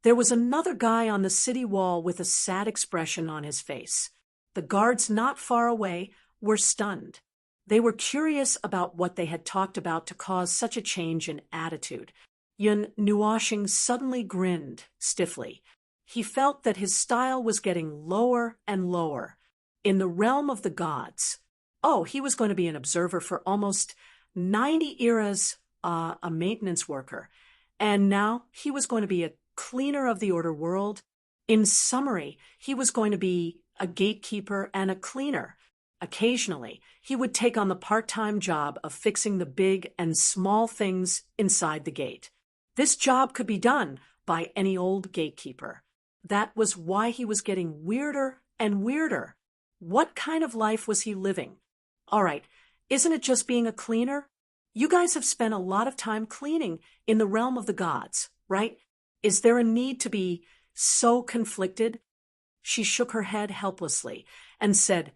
there was another guy on the city wall with a sad expression on his face. The guards not far away were stunned. They were curious about what they had talked about to cause such a change in attitude. Yun Nuoshing suddenly grinned stiffly. He felt that his style was getting lower and lower. In the realm of the gods. Oh, he was going to be an observer for almost 90 eras, a maintenance worker. And now he was going to be a cleaner of the order world. In summary, he was going to be a gatekeeper and a cleaner. Occasionally, he would take on the part-time job of fixing the big and small things inside the gate. This job could be done by any old gatekeeper. That was why he was getting weirder and weirder. What kind of life was he living? All right, isn't it just being a cleaner? You guys have spent a lot of time cleaning in the realm of the gods, right? Is there a need to be so conflicted? She shook her head helplessly and said,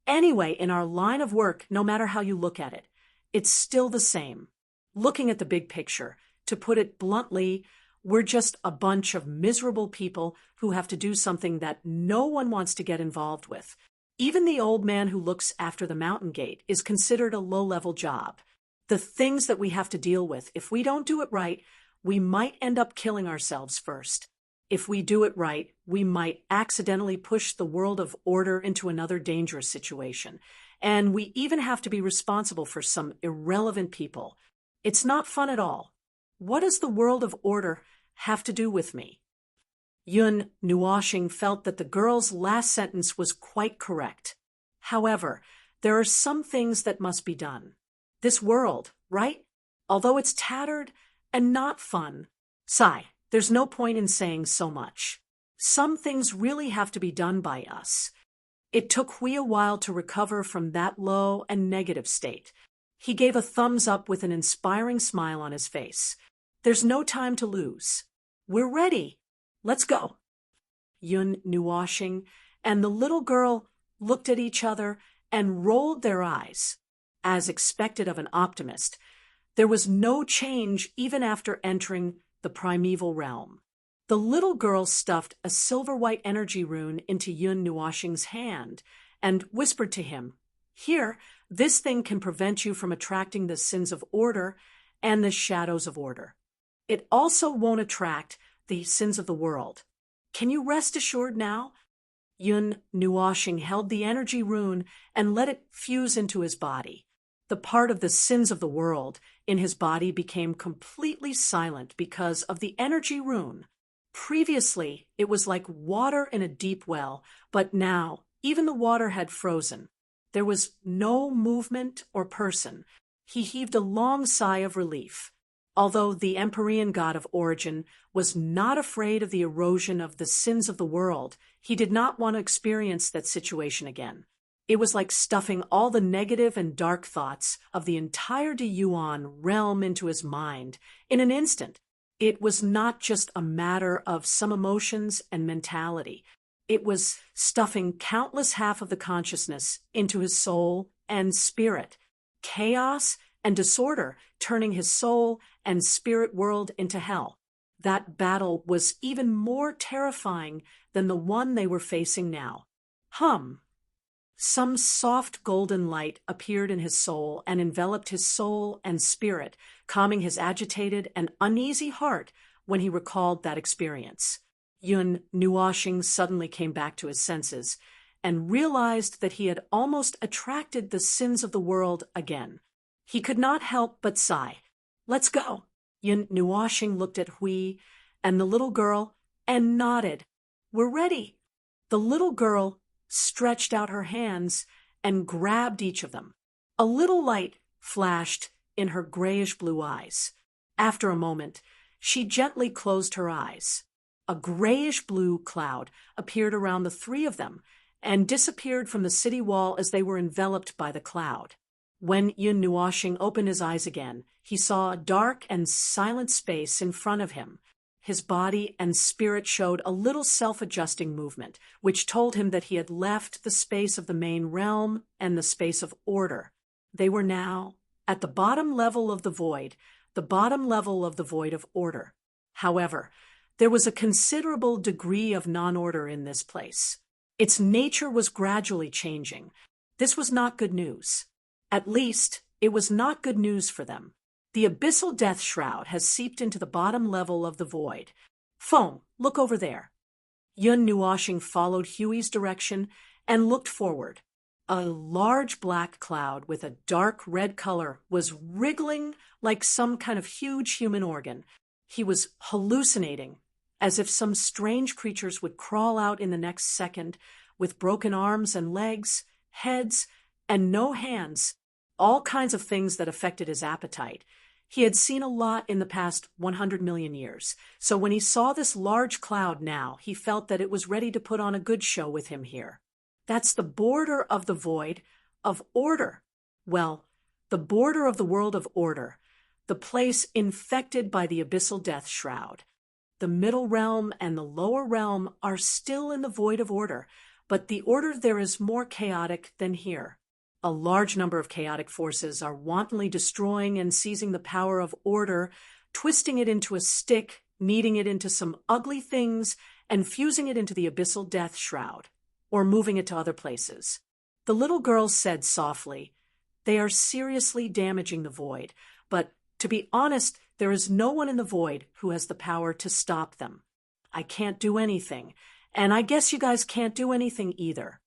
anyway, in our line of work, no matter how you look at it, it's still the same. Looking at the big picture, to put it bluntly, we're just a bunch of miserable people who have to do something that no one wants to get involved with. Even the old man who looks after the mountain gate is considered a low-level job. The things that we have to deal with, if we don't do it right, we might end up killing ourselves first. If we do it right, we might accidentally push the world of order into another dangerous situation. And we even have to be responsible for some irrelevant people. It's not fun at all. What does the world of order have to do with me? Yun Nuoshing felt that the girl's last sentence was quite correct. However, there are some things that must be done. This world, right? Although it's tattered and not fun. Sigh, there's no point in saying so much. Some things really have to be done by us. It took Hui a while to recover from that low and negative state. He gave a thumbs up with an inspiring smile on his face. There's no time to lose. We're ready. Let's go. Yun Nuoshing and the little girl looked at each other and rolled their eyes. As expected of an optimist, there was no change even after entering the primeval realm. The little girl stuffed a silver-white energy rune into Yun Nuoshing's hand and whispered to him, "Here, this thing can prevent you from attracting the sins of order and the shadows of order. It also won't attract the sins of the world. Can you rest assured now?" Yun Nuoshing held the energy rune and let it fuse into his body. The part of the sins of the world in his body became completely silent because of the energy rune. Previously, it was like water in a deep well, but now even the water had frozen. There was no movement or person. He heaved a long sigh of relief. Although the Empyrean god of origin was not afraid of the erosion of the sins of the world, he did not want to experience that situation again. It was like stuffing all the negative and dark thoughts of the entire Deyuan realm into his mind in an instant. It was not just a matter of some emotions and mentality. It was stuffing countless half of the consciousness into his soul and spirit. Chaos and disorder turning his soul and spirit world into hell. That battle was even more terrifying than the one they were facing now. Some soft golden light appeared in his soul and enveloped his soul and spirit, calming his agitated and uneasy heart when he recalled that experience. Yun Nuoshing suddenly came back to his senses and realized that he had almost attracted the sins of the world again. He could not help but sigh. "Let's go." Yun Nuoshing looked at Hui and the little girl and nodded. "We're ready." The little girl stretched out her hands and grabbed each of them. A little light flashed in her grayish-blue eyes. After a moment, she gently closed her eyes. A grayish-blue cloud appeared around the three of them and disappeared from the city wall as they were enveloped by the cloud. When Yun Nuoshing opened his eyes again, he saw a dark and silent space in front of him. His body and spirit showed a little self-adjusting movement, which told him that he had left the space of the main realm and the space of order. They were now at the bottom level of the void of order. However, there was a considerable degree of non-order in this place. Its nature was gradually changing. This was not good news. At least, it was not good news for them. The abyssal death shroud has seeped into the bottom level of the void. Foam, look over there. Yun Nuoshing followed Huey's direction and looked forward. A large black cloud with a dark red color was wriggling like some kind of huge human organ. He was hallucinating, as if some strange creatures would crawl out in the next second, with broken arms and legs, heads, and no hands, all kinds of things that affected his appetite. He had seen a lot in the past 100 million years, so when he saw this large cloud now, he felt that it was ready to put on a good show with him here. That's the border of the void of order. Well, the border of the world of order, the place infected by the abyssal death shroud. The middle realm and the lower realm are still in the void of order, but the order there is more chaotic than here. A large number of chaotic forces are wantonly destroying and seizing the power of order, twisting it into a stick, kneading it into some ugly things, and fusing it into the abyssal death shroud, or moving it to other places. The little girl said softly, "They are seriously damaging the void, but to be honest, there is no one in the void who has the power to stop them. I can't do anything, and I guess you guys can't do anything either."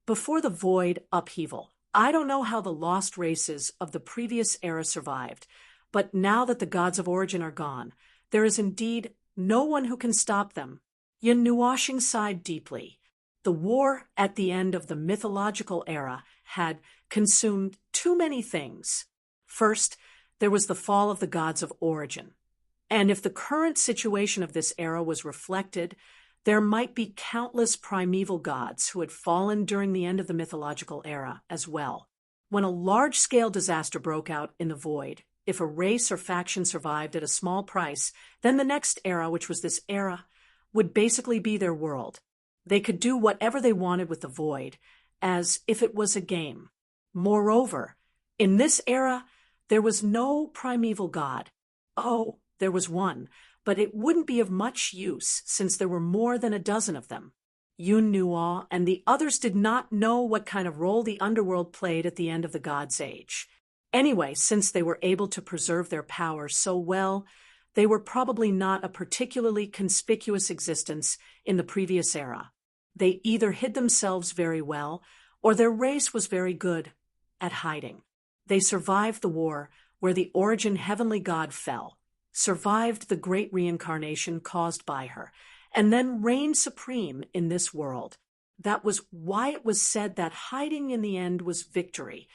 Before the void upheaval, I don't know how the lost races of the previous era survived, but now that the gods of origin are gone, there is indeed no one who can stop them. Yin Nuoshing sighed deeply. The war at the end of the mythological era had consumed too many things. First, there was the fall of the gods of origin. And if the current situation of this era was reflected, there might be countless primeval gods who had fallen during the end of the mythological era as well. When a large-scale disaster broke out in the void, if a race or faction survived at a small price, then the next era, which was this era, would basically be their world. They could do whatever they wanted with the void, as if it was a game. Moreover, in this era, there was no primeval god. Oh, there was one, but it wouldn't be of much use since there were more than a dozen of them. Yun Nuo and the others did not know what kind of role the underworld played at the end of the God's Age. Anyway, since they were able to preserve their power so well, they were probably not a particularly conspicuous existence in the previous era. They either hid themselves very well, or their race was very good at hiding. They survived the war where the origin heavenly god fell, survived the great reincarnation caused by her, and then reigned supreme in this world. That was why it was said that hiding in the end was victory.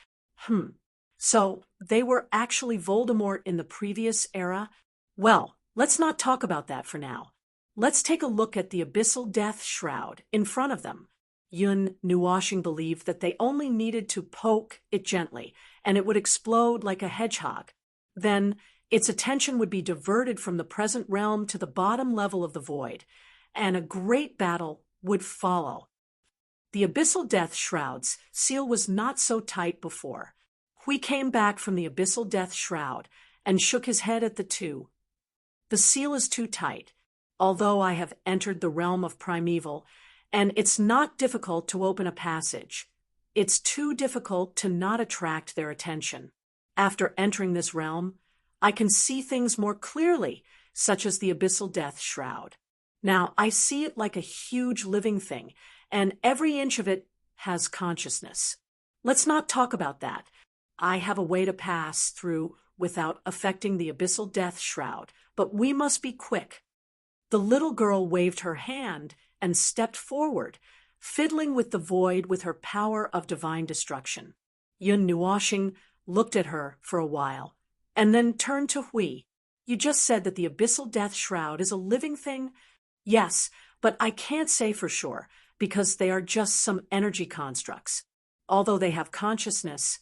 So they were actually Voldemort in the previous era? Well, let's not talk about that for now. Let's take a look at the abyssal death shroud in front of them. Yun Nuoshing believed that they only needed to poke it gently, and it would explode like a hedgehog. Then its attention would be diverted from the present realm to the bottom level of the void, and a great battle would follow. The abyssal death shroud's seal was not so tight before. Hui came back from the abyssal death shroud and shook his head at the two. The seal is too tight, although I have entered the realm of primeval, and it's not difficult to open a passage. It's too difficult to not attract their attention. After entering this realm, I can see things more clearly, such as the abyssal death shroud. Now, I see it like a huge living thing, and every inch of it has consciousness. Let's not talk about that. I have a way to pass through without affecting the abyssal death shroud, but we must be quick. The little girl waved her hand and stepped forward, fiddling with the void with her power of divine destruction. Yun Nuoshing looked at her for a while, and then turned to Hui. "You just said that the abyssal death shroud is a living thing?" "Yes, but I can't say for sure, because they are just some energy constructs. Although they have consciousness,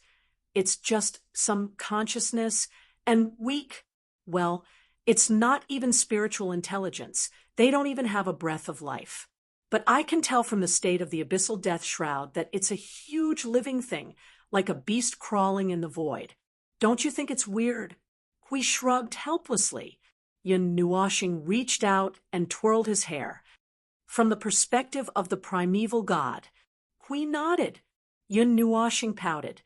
it's just some consciousness, and weak. Well, it's not even spiritual intelligence. They don't even have a breath of life. But I can tell from the state of the abyssal death shroud that it's a huge living thing, like a beast crawling in the void. Don't you think it's weird?" Hui shrugged helplessly. Yun Nuoshing reached out and twirled his hair. From the perspective of the primeval god, Hui nodded. Yun Nuoshing pouted.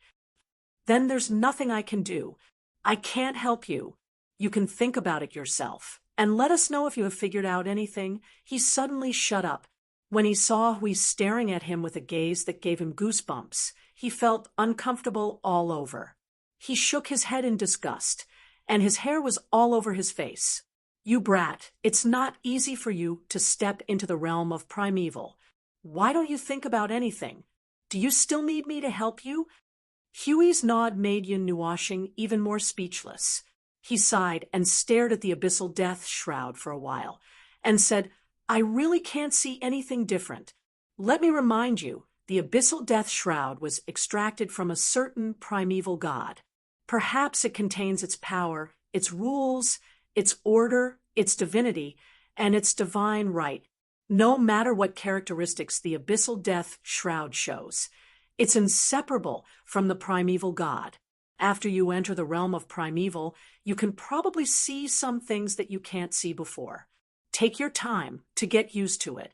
"Then there's nothing I can do. I can't help you. You can think about it yourself. And let us know if you have figured out anything. He suddenly shut up. When he saw Hui staring at him with a gaze that gave him goosebumps, he felt uncomfortable all over. He shook his head in disgust, and his hair was all over his face. You brat, it's not easy for you to step into the realm of primeval. Why don't you think about anything? Do you still need me to help you? Huey's nod made Yun Nuoshing even more speechless. He sighed and stared at the abyssal death shroud for a while, and said, I really can't see anything different. Let me remind you, the abyssal death shroud was extracted from a certain primeval god. Perhaps it contains its power, its rules, its order, its divinity, and its divine right. No matter what characteristics the abyssal death shroud shows, it's inseparable from the primeval god. After you enter the realm of primeval, you can probably see some things that you can't see before. Take your time to get used to it.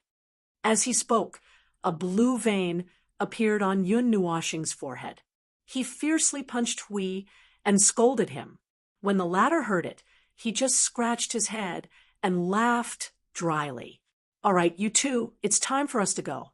As he spoke, a blue vein appeared on Yun Nuoshing's forehead. He fiercely punched Hui and scolded him. When the latter heard it, he just scratched his head and laughed dryly. All right, you two, it's time for us to go.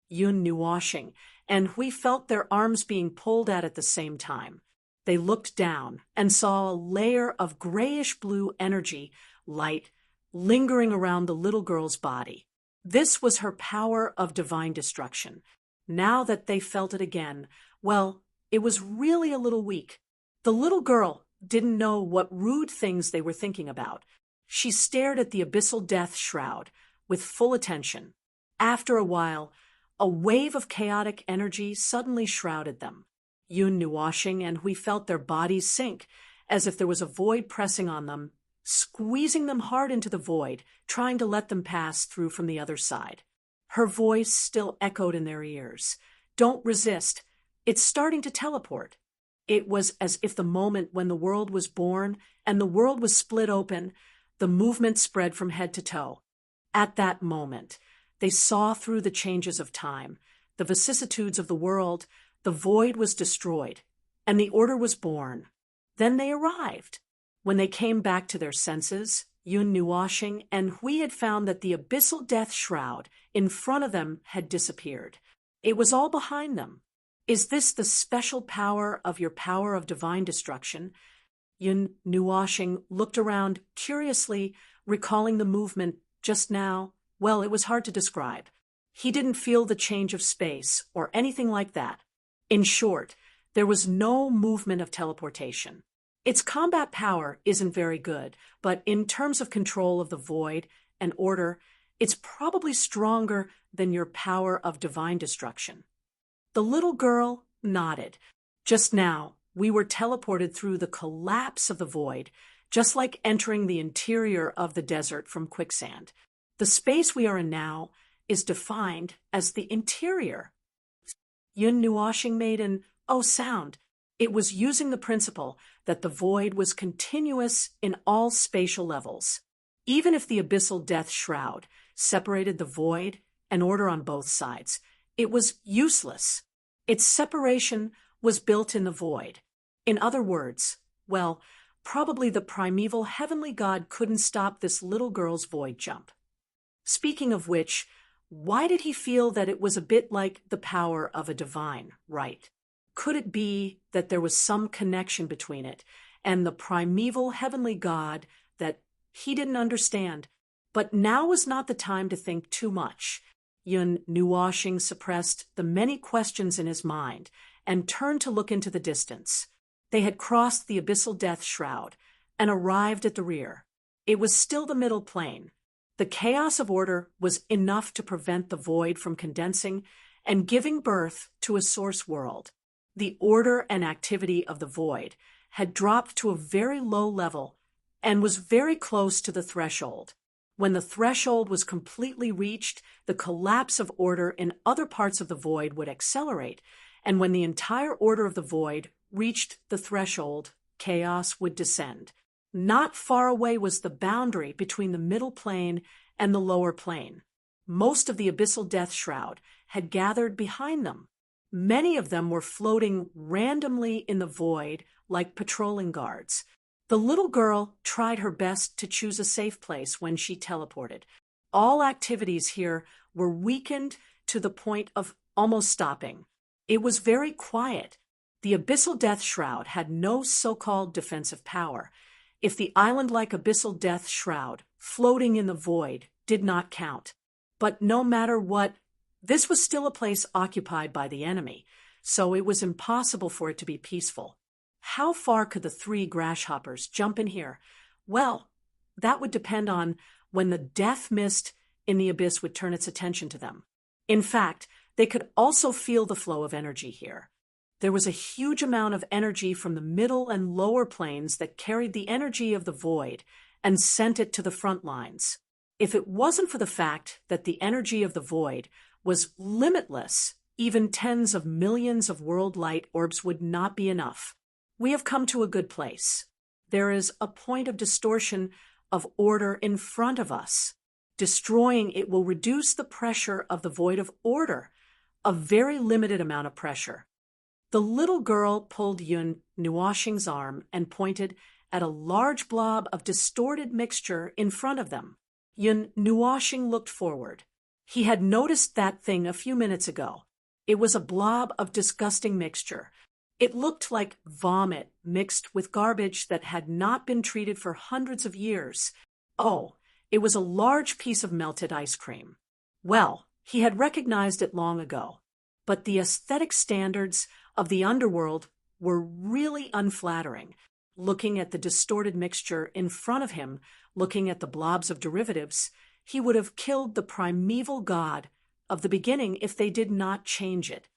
Yun Nuoshing and Hui felt their arms being pulled at the same time. They looked down and saw a layer of grayish-blue energy, light, lingering around the little girl's body. This was her power of divine destruction. Now that they felt it again, well, it was really a little weak. The little girl didn't know what rude things they were thinking about. She stared at the abyssal death shroud with full attention. After a while, a wave of chaotic energy suddenly shrouded them. Yun Nuoshing and Hui felt their bodies sink, as if there was a void pressing on them, squeezing them hard into the void, trying to let them pass through from the other side. Her voice still echoed in their ears. Don't resist. It's starting to teleport. It was as if the moment when the world was born and the world was split open, the movement spread from head to toe. At that moment, they saw through the changes of time, the vicissitudes of the world. The void was destroyed, and the order was born. Then they arrived. When they came back to their senses, Yun Nuoshing and Hui had found that the abyssal death shroud in front of them had disappeared. It was all behind them. Is this the special power of your power of divine destruction? Yun Nuoshing looked around curiously, recalling the movement just now. Well, it was hard to describe. He didn't feel the change of space or anything like that. In short, there was no movement of teleportation. Its combat power isn't very good, but in terms of control of the void and order, it's probably stronger than your power of divine destruction. The little girl nodded. Just now, we were teleported through the collapse of the void, just like entering the interior of the desert from quicksand. The space we are in now is defined as the interior. Yun Nuoshing made an "oh" sound. It was using the principle that the void was continuous in all spatial levels. Even if the abyssal death shroud separated the void and order on both sides, it was useless. Its separation was built in the void. In other words, well, probably the primeval heavenly god couldn't stop this little girl's void jump. Speaking of which, why did he feel that it was a bit like the power of a divine right? Could it be that there was some connection between it and the primeval heavenly god that he didn't understand? But now was not the time to think too much. Yun Nuoshing suppressed the many questions in his mind and turned to look into the distance. They had crossed the abyssal death shroud and arrived at the rear. It was still the middle plane. The chaos of order was enough to prevent the void from condensing and giving birth to a source world. The order and activity of the void had dropped to a very low level and was very close to the threshold. When the threshold was completely reached, the collapse of order in other parts of the void would accelerate, and when the entire order of the void reached the threshold, chaos would descend. Not far away was the boundary between the middle plane and the lower plane. Most of the abyssal death shroud had gathered behind them. Many of them were floating randomly in the void like patrolling guards. The little girl tried her best to choose a safe place when she teleported. All activities here were weakened to the point of almost stopping. It was very quiet. The abyssal death shroud had no so-called defensive power. If the island-like abyssal death shroud, floating in the void, did not count. But no matter what, this was still a place occupied by the enemy, so it was impossible for it to be peaceful. How far could the three grasshoppers jump in here? Well, that would depend on when the death mist in the abyss would turn its attention to them. In fact, they could also feel the flow of energy here. There was a huge amount of energy from the middle and lower planes that carried the energy of the void and sent it to the front lines. If it wasn't for the fact that the energy of the void was limitless, even tens of millions of world light orbs would not be enough. We have come to a good place. There is a point of distortion of order in front of us. Destroying it will reduce the pressure of the void of order, a very limited amount of pressure. The little girl pulled Yun Nuoxing's arm and pointed at a large blob of distorted mixture in front of them. Yun Nuoxing looked forward. He had noticed that thing a few minutes ago. It was a blob of disgusting mixture. It looked like vomit mixed with garbage that had not been treated for hundreds of years. Oh, it was a large piece of melted ice cream. Well, he had recognized it long ago. But the aesthetic standards of the underworld were really unflattering. Looking at the distorted mixture in front of him, looking at the blobs of derivatives, he would have killed the primeval god of the beginning if they did not change it.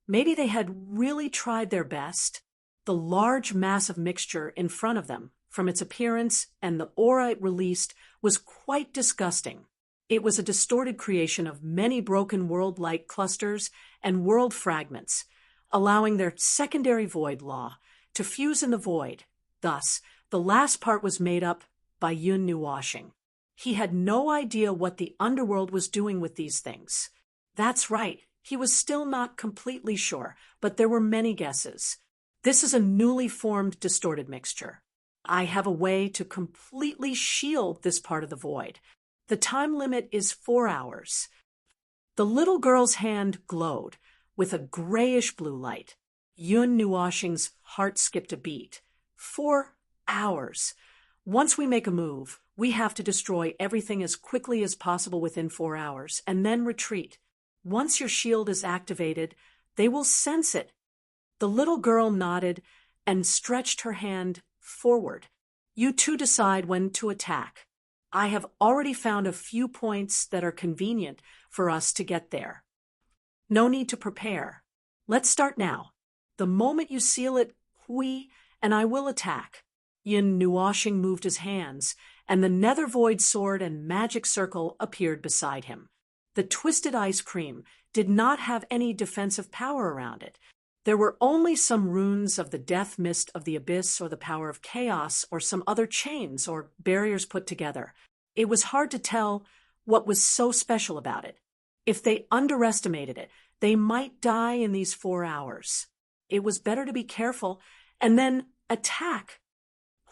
Maybe they had really tried their best. The large mass of mixture in front of them, from its appearance and the aura it released, was quite disgusting. It was a distorted creation of many broken world-like clusters and world fragments, allowing their secondary void law to fuse in the void. Thus, the last part was made up by Yun Nuoxing. He had no idea what the underworld was doing with these things. That's right, he was still not completely sure, but there were many guesses. This is a newly formed distorted mixture. I have a way to completely shield this part of the void. The time limit is 4 hours. The little girl's hand glowed with a grayish blue light. Yun Nuoxing's heart skipped a beat. 4 hours. Once we make a move, we have to destroy everything as quickly as possible within 4 hours, and then retreat. Once your shield is activated, they will sense it. The little girl nodded and stretched her hand forward. You two decide when to attack. I have already found a few points that are convenient for us to get there. No need to prepare. Let's start now. The moment you seal it, Hui and I will attack. Yun Nuoxing moved his hands, and the nether void sword and magic circle appeared beside him. The twisted ice cream did not have any defensive power around it. There were only some runes of the death mist of the abyss or the power of chaos or some other chains or barriers put together. It was hard to tell what was so special about it. If they underestimated it, they might die in these 4 hours. It was better to be careful and then attack.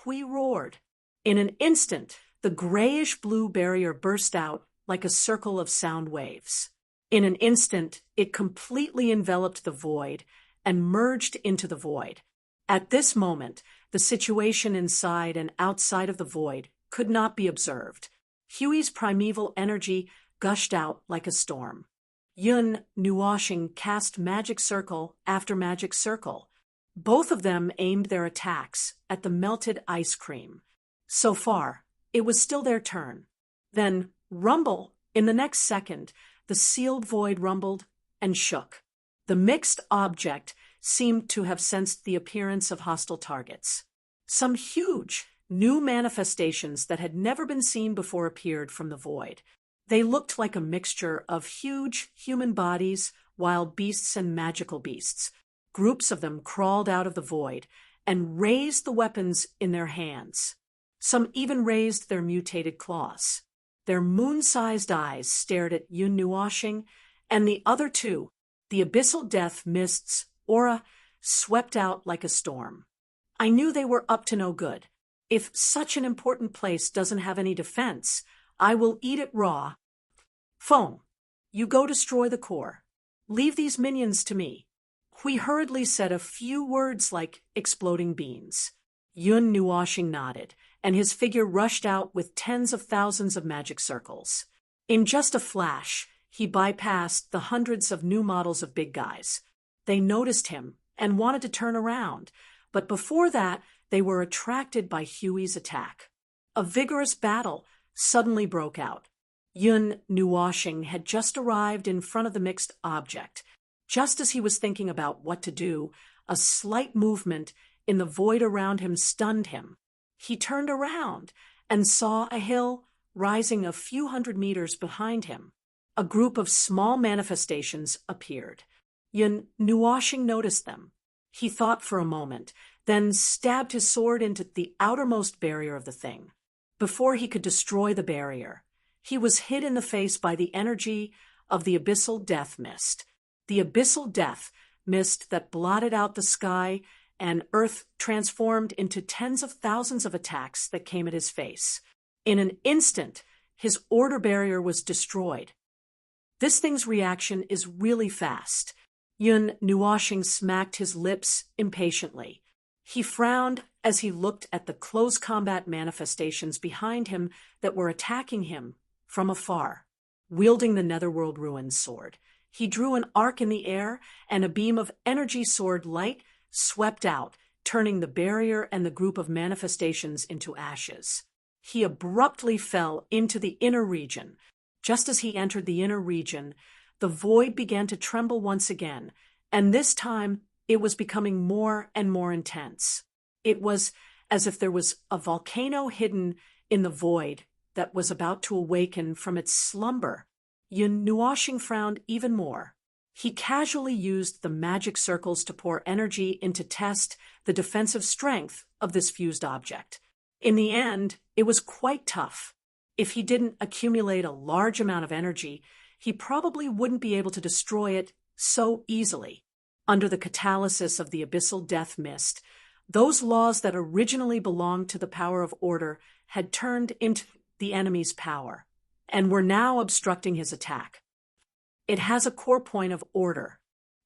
Hui roared. In an instant, the grayish-blue barrier burst out like a circle of sound waves. In an instant, it completely enveloped the void and merged into the void. At this moment, the situation inside and outside of the void could not be observed. Hui's primeval energy gushed out like a storm. Yun Nuoxing cast magic circle after magic circle. Both of them aimed their attacks at the melted ice cream. So far, it was still their turn. Then, rumble! In the next second, the sealed void rumbled and shook. The mixed object seemed to have sensed the appearance of hostile targets. Some huge, new manifestations that had never been seen before appeared from the void. They looked like a mixture of huge human bodies, wild beasts, and magical beasts. Groups of them crawled out of the void and raised the weapons in their hands. Some even raised their mutated claws. Their moon-sized eyes stared at Yun Nuoxing and the other two, The abyssal death mist's aura swept out like a storm. I knew they were up to no good. If such an important place doesn't have any defense, I will eat it raw. Foam, you go destroy the core. Leave these minions to me. Hui hurriedly said a few words like exploding beans. Yun Nuoshing nodded, and his figure rushed out with tens of thousands of magic circles. In just a flash, he bypassed the hundreds of new models of big guys. They noticed him and wanted to turn around, but before that, they were attracted by Huey's attack. A vigorous battle suddenly broke out. Yun Nuoshing had just arrived in front of the mixed object. Just as he was thinking about what to do, a slight movement in the void around him stunned him. He turned around and saw a hill rising a few hundred meters behind him. A group of small manifestations appeared. Yun Nuoshing noticed them. He thought for a moment, then stabbed his sword into the outermost barrier of the thing. Before he could destroy the barrier, he was hit in the face by the energy of the abyssal death mist. The abyssal death mist that blotted out the sky and earth transformed into tens of thousands of attacks that came at his face. In an instant, his order barrier was destroyed. This thing's reaction is really fast. Yun Nuoshing smacked his lips impatiently. He frowned as he looked at the close combat manifestations behind him that were attacking him from afar. Wielding the Netherworld Ruins sword, he drew an arc in the air, and a beam of energy sword light swept out, turning the barrier and the group of manifestations into ashes. He abruptly fell into the inner region. Just as he entered the inner region, the void began to tremble once again, and this time it was becoming more and more intense. It was as if there was a volcano hidden in the void that was about to awaken from its slumber. Yun Nuoshing frowned even more. He casually used the magic circles to pour energy in to test the defensive strength of this fused object. In the end, it was quite tough. If he didn't accumulate a large amount of energy, he probably wouldn't be able to destroy it so easily. Under the catalysis of the abyssal death mist, those laws that originally belonged to the power of order had turned into the enemy's power, and were now obstructing his attack. It has a core point of order.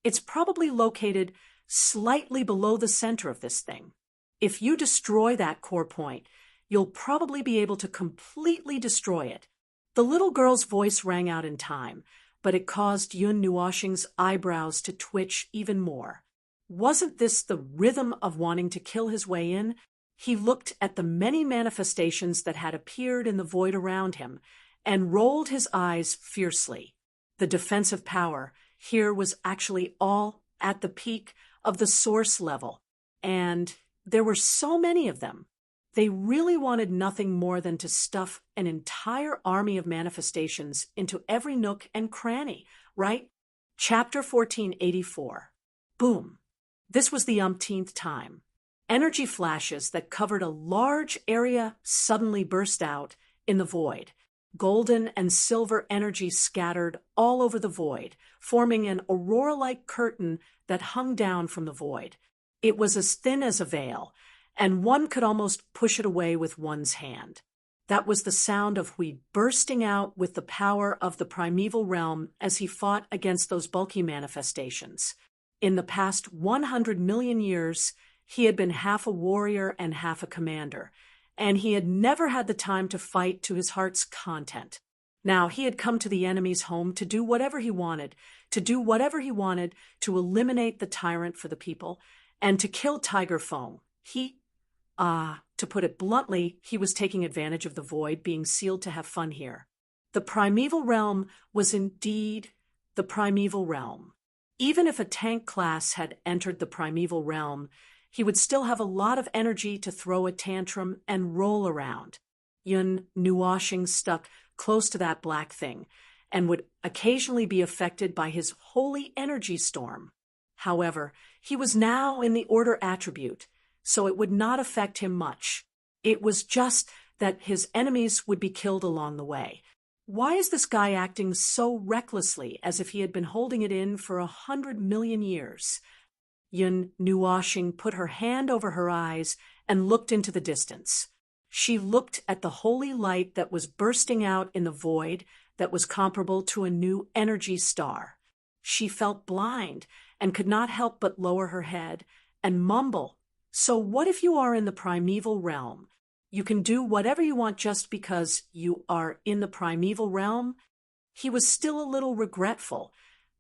It's probably located slightly below the center of this thing. If you destroy that core point, you'll probably be able to completely destroy it. The little girl's voice rang out in time, but it caused Yun Nuoshing's eyebrows to twitch even more. Wasn't this the rhythm of wanting to kill his way in? He looked at the many manifestations that had appeared in the void around him and rolled his eyes fiercely. The defensive power here was actually all at the peak of the source level, and there were so many of them. They really wanted nothing more than to stuff an entire army of manifestations into every nook and cranny, right? Chapter 1484. Boom. This was the umpteenth time. Energy flashes that covered a large area suddenly burst out in the void. Golden and silver energy scattered all over the void, forming an aurora-like curtain that hung down from the void. It was as thin as a veil, and one could almost push it away with one's hand. That was the sound of Hui bursting out with the power of the primeval realm as he fought against those bulky manifestations. In the past 100 million years, he had been half a warrior and half a commander, and he had never had the time to fight to his heart's content. Now he had come to the enemy's home to do whatever he wanted, to eliminate the tyrant for the people, and to kill Tiger Fong. To put it bluntly, he was taking advantage of the void being sealed to have fun here. The primeval realm was indeed the primeval realm. Even if a tank class had entered the primeval realm, he would still have a lot of energy to throw a tantrum and roll around. Yun Nuoshing stuck close to that black thing and would occasionally be affected by his holy energy storm. However, he was now in the order attribute, so it would not affect him much. It was just that his enemies would be killed along the way. Why is this guy acting so recklessly, as if he had been holding it in for 100 million years? Yun Nuoxing put her hand over her eyes and looked into the distance. She looked at the holy light that was bursting out in the void that was comparable to a new energy star. She felt blind and could not help but lower her head and mumble, "So what if you are in the primeval realm? You can do whatever you want just because you are in the primeval realm?" He was still a little regretful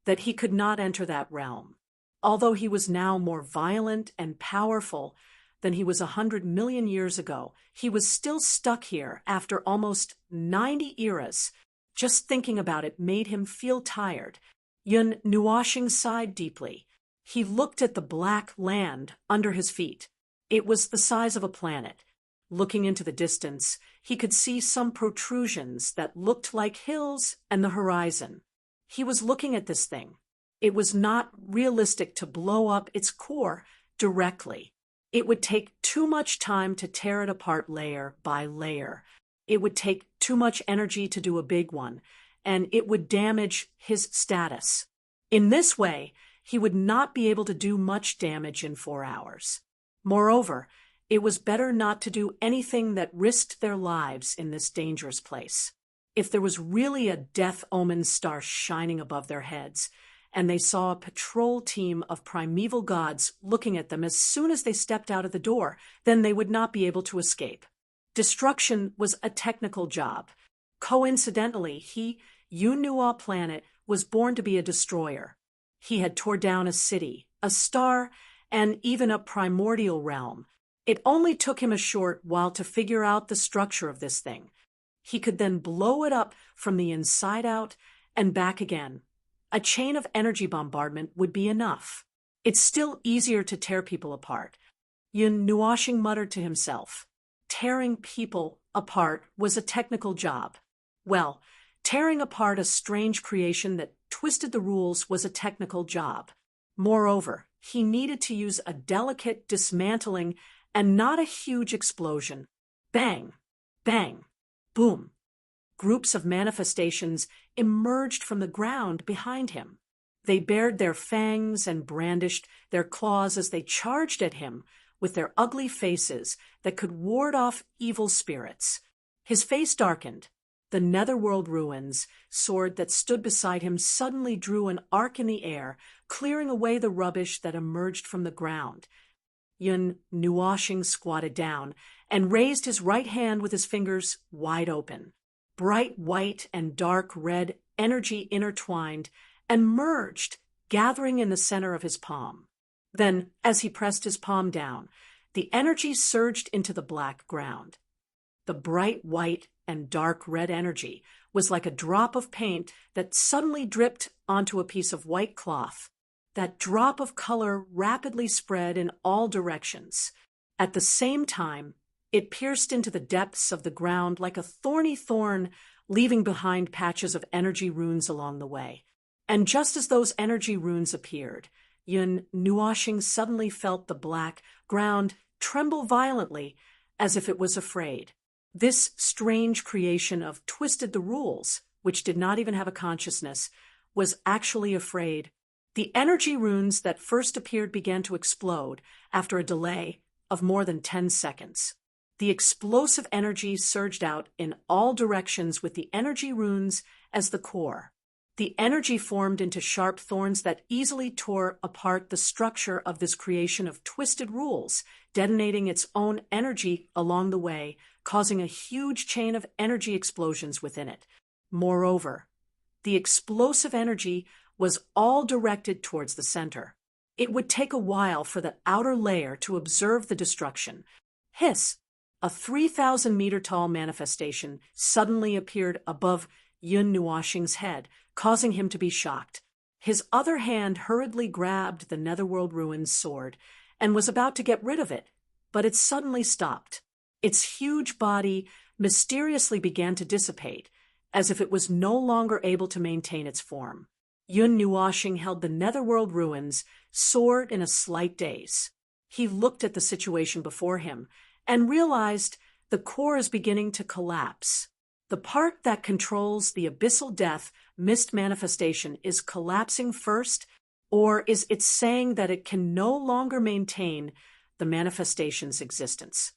that he could not enter that realm. Although he was now more violent and powerful than he was 100 million years ago, he was still stuck here after almost 90 eras. Just thinking about it made him feel tired. Yun Nuoxing sighed deeply. He looked at the black land under his feet. It was the size of a planet. Looking into the distance, he could see some protrusions that looked like hills and the horizon. He was looking at this thing. It was not realistic to blow up its core directly. It would take too much time to tear it apart layer by layer. It would take too much energy to do a big one, and it would damage his status. In this way, he would not be able to do much damage in 4 hours. Moreover, it was better not to do anything that risked their lives in this dangerous place. If there was really a death-omened star shining above their heads, and they saw a patrol team of primeval gods looking at them as soon as they stepped out of the door, then they would not be able to escape. Destruction was a technical job. Coincidentally, Yun Nuo planet, was born to be a destroyer. He had torn down a city, a star, and even a primordial realm. It only took him a short while to figure out the structure of this thing. He could then blow it up from the inside out and back again. A chain of energy bombardment would be enough. It's still easier to tear people apart. Yun Nuoxing muttered to himself. Tearing people apart was a technical job. Well, tearing apart a strange creation that twisted the rules was a technical job. Moreover, he needed to use a delicate dismantling and not a huge explosion. Bang! Bang! Boom! Groups of manifestations emerged from the ground behind him. They bared their fangs and brandished their claws as they charged at him with their ugly faces that could ward off evil spirits. His face darkened. The netherworld ruins sword that stood beside him suddenly drew an arc in the air, clearing away the rubbish that emerged from the ground. Yun Nuoxing squatted down and raised his right hand with his fingers wide open. Bright white and dark red energy intertwined and merged, gathering in the center of his palm. Then, as he pressed his palm down, the energy surged into the black ground. The bright white and dark red energy was like a drop of paint that suddenly dripped onto a piece of white cloth. That drop of color rapidly spread in all directions. At the same time, it pierced into the depths of the ground like a thorny thorn, leaving behind patches of energy runes along the way. And just as those energy runes appeared, Yun Nuoxing suddenly felt the black ground tremble violently, as if it was afraid. This strange creation of twisted the rules, which did not even have a consciousness, was actually afraid. The energy runes that first appeared began to explode after a delay of more than 10 seconds. The explosive energy surged out in all directions with the energy runes as the core. The energy formed into sharp thorns that easily tore apart the structure of this creation of twisted rules, detonating its own energy along the way, causing a huge chain of energy explosions within it. Moreover, the explosive energy was all directed towards the center. It would take a while for the outer layer to observe the destruction. Hiss! A 3,000-meter-tall manifestation suddenly appeared above Yun Nuoxing's head, causing him to be shocked. His other hand hurriedly grabbed the netherworld ruins sword and was about to get rid of it, but it suddenly stopped. Its huge body mysteriously began to dissipate, as if it was no longer able to maintain its form. Yun Nuoxing held the netherworld ruins sword in a slight daze. He looked at the situation before him and realized the core is beginning to collapse. The part that controls the abyssal death mist manifestation is collapsing first, or is it saying that it can no longer maintain the manifestation's existence?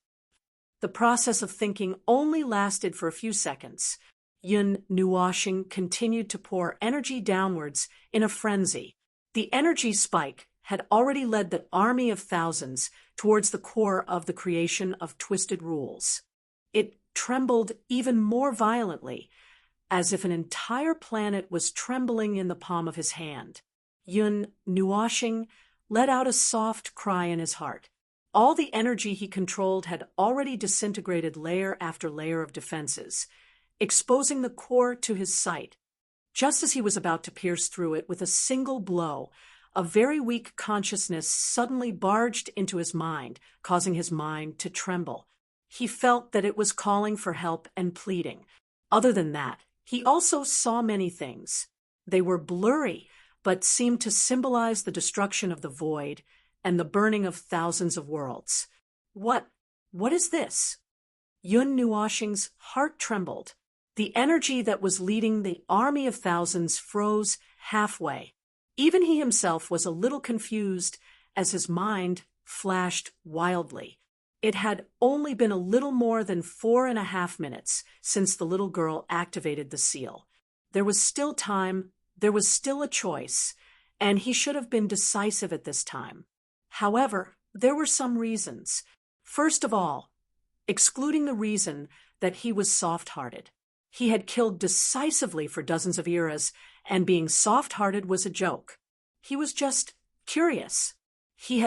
The process of thinking only lasted for a few seconds. Yun Nuoshing continued to pour energy downwards in a frenzy. The energy spike had already led the army of thousands towards the core of the creation of twisted rules. It trembled even more violently, as if an entire planet was trembling in the palm of his hand. Yun Nuoshing let out a soft cry in his heart. All the energy he controlled had already disintegrated layer after layer of defenses, exposing the core to his sight. Just as he was about to pierce through it with a single blow, a very weak consciousness suddenly barged into his mind, causing his mind to tremble. He felt that it was calling for help and pleading. Other than that, he also saw many things. They were blurry, but seemed to symbolize the destruction of the void and the burning of thousands of worlds. What is this? Yun Nuoshing's heart trembled. The energy that was leading the army of thousands froze halfway. Even he himself was a little confused as his mind flashed wildly. It had only been a little more than 4.5 minutes since the little girl activated the seal. There was still time, there was still a choice, and he should have been decisive at this time. However, there were some reasons. First of all, excluding the reason that he was soft-hearted. He had killed decisively for dozens of eras, and being soft-hearted was a joke. He was just curious. They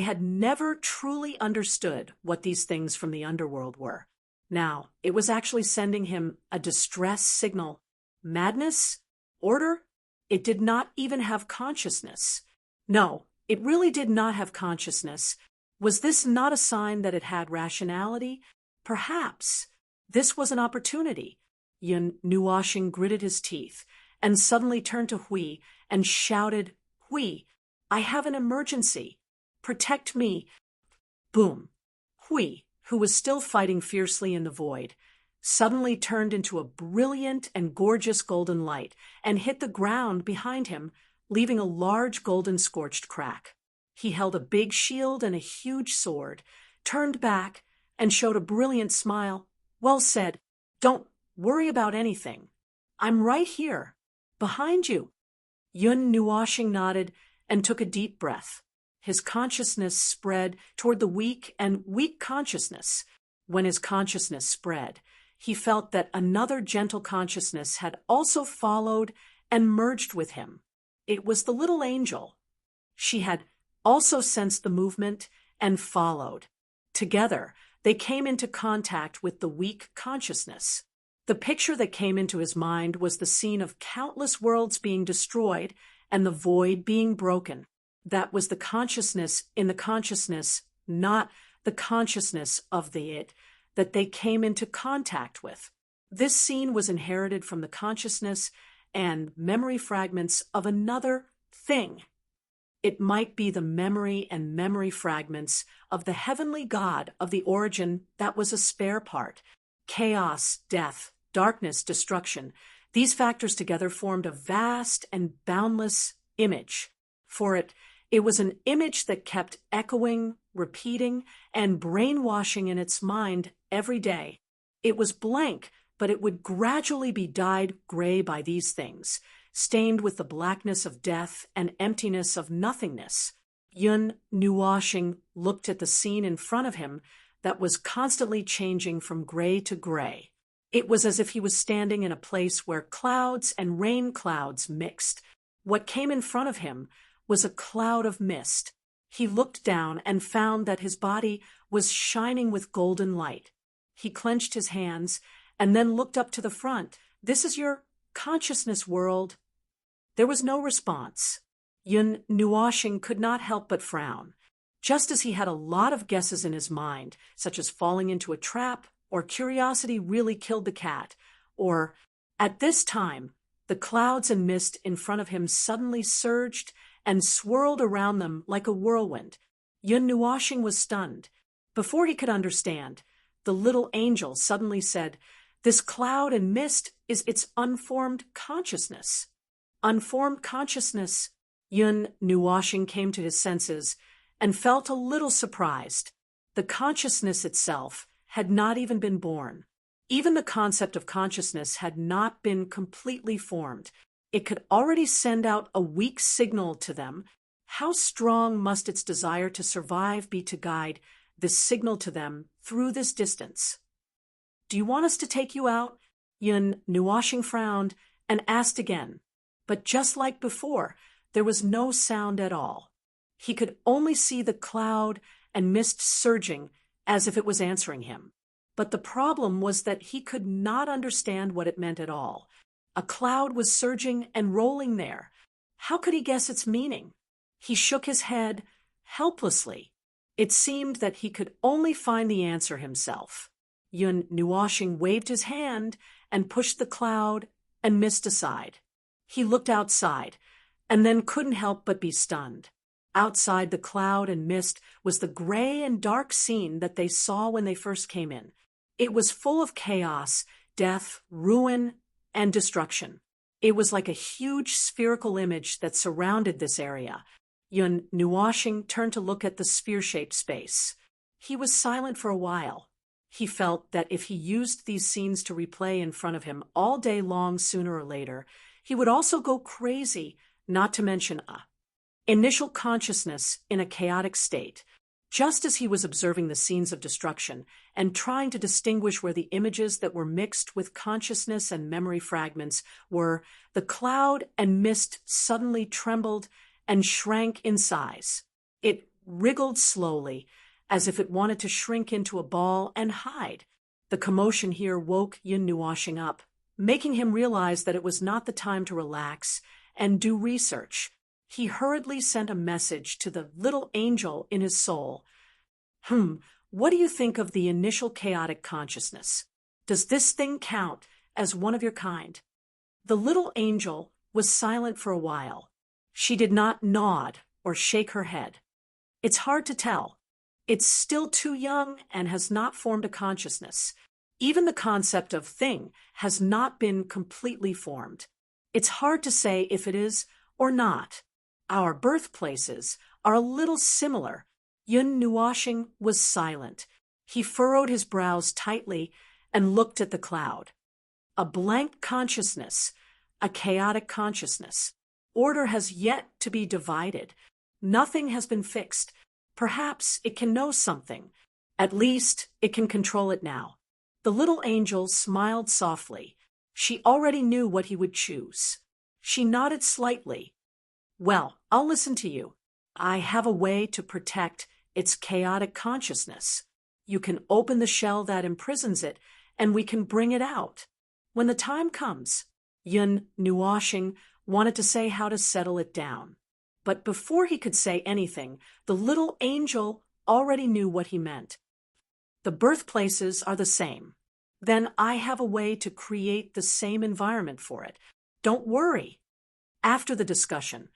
had never truly understood what these things from the underworld were. Now, it was actually sending him a distress signal. Madness? Order? It did not even have consciousness. No, it really did not have consciousness. Was this not a sign that it had rationality? Perhaps. This was an opportunity. Yun Nuoshing gritted his teeth and suddenly turned to Hui and shouted, "Hui, I have an emergency. Protect me." Boom. Hui, who was still fighting fiercely in the void, suddenly turned into a brilliant and gorgeous golden light and hit the ground behind him, leaving a large golden scorched crack. He held a big shield and a huge sword, turned back, and showed a brilliant smile. "Well said. Don't worry about anything. I'm right here, behind you." Yun Nuoshing nodded and took a deep breath. His consciousness spread toward the weak consciousness. When his consciousness spread, he felt that another gentle consciousness had also followed and merged with him. It was the little angel. She had also sensed the movement and followed. Together, they came into contact with the weak consciousness. The picture that came into his mind was the scene of countless worlds being destroyed and the void being broken. That was the consciousness in the consciousness, not the consciousness of the it that they came into contact with. This scene was inherited from the consciousness and memory fragments of another thing. It might be the memory and memory fragments of the heavenly God of the origin that was a spare part. Chaos, death, darkness, destruction. These factors together formed a vast and boundless image. For it was an image that kept echoing, repeating, and brainwashing in its mind every day. It was blank, but it would gradually be dyed gray by these things, stained with the blackness of death and emptiness of nothingness. Yun Nuoshing looked at the scene in front of him that was constantly changing from gray to gray. It was as if he was standing in a place where clouds and rain clouds mixed. What came in front of him was a cloud of mist. He looked down and found that his body was shining with golden light. He clenched his hands and then looked up to the front. "This is your consciousness world." There was no response. Yun Nuoshing could not help but frown. Just as he had a lot of guesses in his mind, such as falling into a trap, or curiosity really killed the cat, or, at this time, the clouds and mist in front of him suddenly surged and swirled around them like a whirlwind. Yun Nuoshing was stunned. Before he could understand, the little angel suddenly said, This cloud and mist is its unformed consciousness. Unformed consciousness. Yun Nuwashing came to his senses and felt a little surprised. The consciousness itself had not even been born. Even the concept of consciousness had not been completely formed. It could already send out a weak signal to them. How strong must its desire to survive be to guide this signal to them through this distance? Do you want us to take you out? Yun Nuwashing frowned and asked again. But just like before, there was no sound at all. He could only see the cloud and mist surging as if it was answering him. But the problem was that he could not understand what it meant at all. A cloud was surging and rolling there. How could he guess its meaning? He shook his head helplessly. It seemed that he could only find the answer himself. Yun Nuwashing waved his hand and pushed the cloud and mist aside. He looked outside and then couldn't help but be stunned. Outside the cloud and mist was the gray and dark scene that they saw when they first came in. It was full of chaos, death, ruin, and destruction. It was like a huge spherical image that surrounded this area. Yun Nuwashing turned to look at the sphere-shaped space. He was silent for a while. He felt that if he used these scenes to replay in front of him all day long, sooner or later, he would also go crazy, not to mention initial consciousness in a chaotic state. Just as he was observing the scenes of destruction and trying to distinguish where the images that were mixed with consciousness and memory fragments were, the cloud and mist suddenly trembled and shrank in size. It wriggled slowly, as if it wanted to shrink into a ball and hide. The commotion here woke Yun Nuwashing up, making him realize that it was not the time to relax and do research. He hurriedly sent a message to the little angel in his soul. What do you think of the initial chaotic consciousness? Does this thing count as one of your kind? The little angel was silent for a while. She did not nod or shake her head. It's hard to tell. It's still too young and has not formed a consciousness. Even the concept of thing has not been completely formed. It's hard to say if it is or not. Our birthplaces are a little similar. Yun Nuwashing was silent. He furrowed his brows tightly and looked at the cloud. A blank consciousness, a chaotic consciousness. Order has yet to be divided. Nothing has been fixed. Perhaps it can know something. At least it can control it now. The little angel smiled softly. She already knew what he would choose. She nodded slightly. Well, I'll listen to you. I have a way to protect its chaotic consciousness. You can open the shell that imprisons it, and we can bring it out. When the time comes, Yun Nuwashing wanted to say how to settle it down. But before he could say anything, the little angel already knew what he meant. The birthplaces are the same. Then I have a way to create the same environment for it. Don't worry. After the discussion,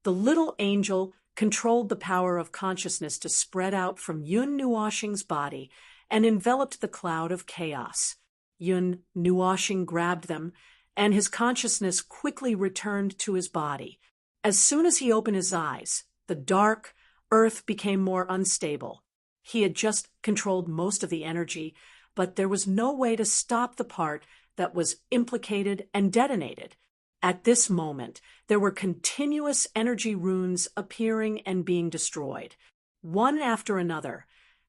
the little angel controlled the power of consciousness to spread out from Yun Nuwashing's body and enveloped the cloud of chaos. Yun Nuwashing grabbed them, and his consciousness quickly returned to his body. As soon as he opened his eyes, the dark earth became more unstable. He had just controlled most of the energy, but there was no way to stop the part that was implicated and detonated. At this moment, there were continuous energy runes appearing and being destroyed. One after another,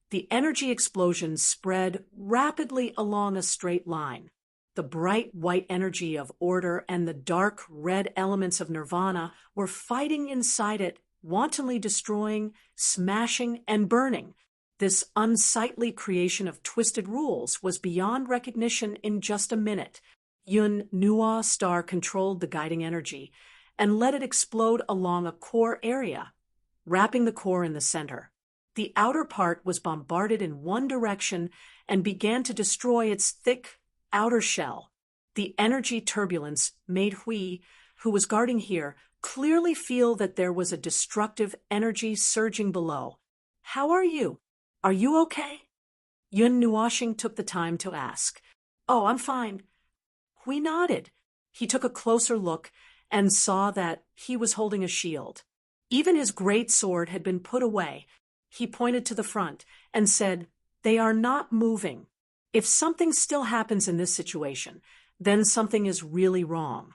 the energy explosions spread rapidly along a straight line. The bright white energy of order and the dark red elements of nirvana were fighting inside it, wantonly destroying, smashing, and burning. This unsightly creation of twisted rules was beyond recognition in just a minute. Yun Nuwa star controlled the guiding energy and let it explode along a core area, wrapping the core in the center. The outer part was bombarded in one direction and began to destroy its thick outer shell. The energy turbulence made Hui, who was guarding here, clearly feel that there was a destructive energy surging below. How are you? Are you okay? Yun Nuwashing took the time to ask. Oh, I'm fine. We nodded. He took a closer look and saw that he was holding a shield. Even his great sword had been put away. He pointed to the front and said, "They are not moving. If something still happens in this situation, then something is really wrong."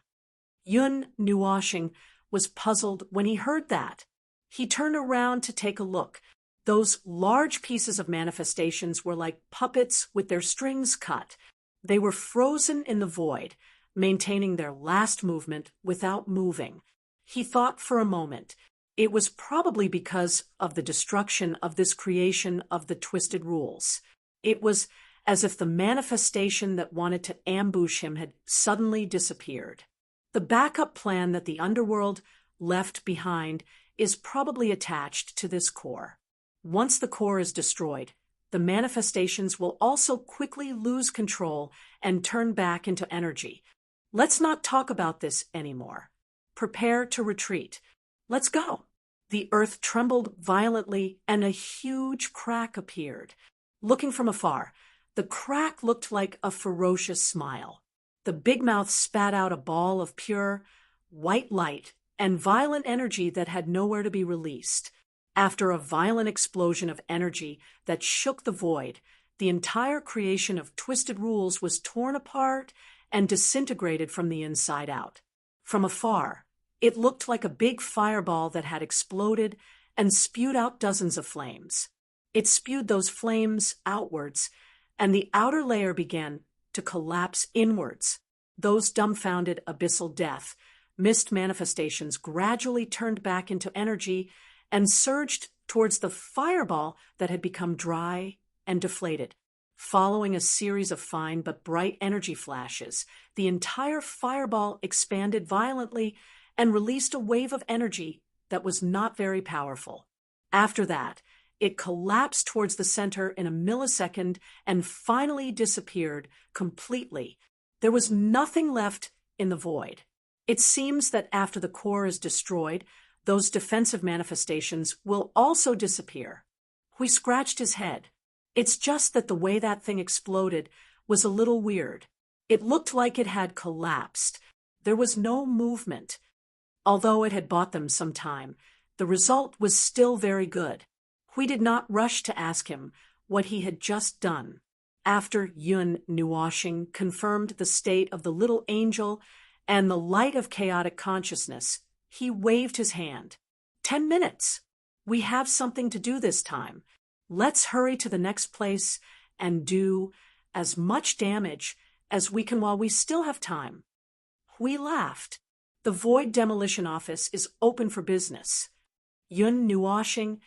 Yun Nuoshing was puzzled when he heard that. He turned around to take a look. Those large pieces of manifestations were like puppets with their strings cut. They were frozen in the void, maintaining their last movement without moving. He thought for a moment. It was probably because of the destruction of this creation of the twisted rules. It was as if the manifestation that wanted to ambush him had suddenly disappeared. The backup plan that the underworld left behind is probably attached to this core. Once the core is destroyed, the manifestations will also quickly lose control and turn back into energy. Let's not talk about this anymore. Prepare to retreat. Let's go. The earth trembled violently and a huge crack appeared. Looking from afar, the crack looked like a ferocious smile. The big mouth spat out a ball of pure, white light and violent energy that had nowhere to be released. After a violent explosion of energy that shook the void, the entire creation of twisted rules was torn apart and disintegrated from the inside out. From afar, it looked like a big fireball that had exploded and spewed out dozens of flames. It spewed those flames outwards, and the outer layer began to collapse inwards. Those dumbfounded abyssal death, mist manifestations gradually turned back into energy and surged towards the fireball that had become dry and deflated. Following a series of fine but bright energy flashes, the entire fireball expanded violently and released a wave of energy that was not very powerful. After that, it collapsed towards the center in a millisecond and finally disappeared completely. There was nothing left in the void. It seems that after the core is destroyed, those defensive manifestations will also disappear. We scratched his head. It's just that the way that thing exploded was a little weird. It looked like it had collapsed. There was no movement. Although it had bought them some time, the result was still very good. We did not rush to ask him what he had just done. After Yun Nuoshing confirmed the state of the little angel and the light of chaotic consciousness, he waved his hand. 10 minutes. We have something to do this time. Let's hurry to the next place and do as much damage as we can while we still have time. We laughed. The Void Demolition Office is open for business. Yun Nuoshing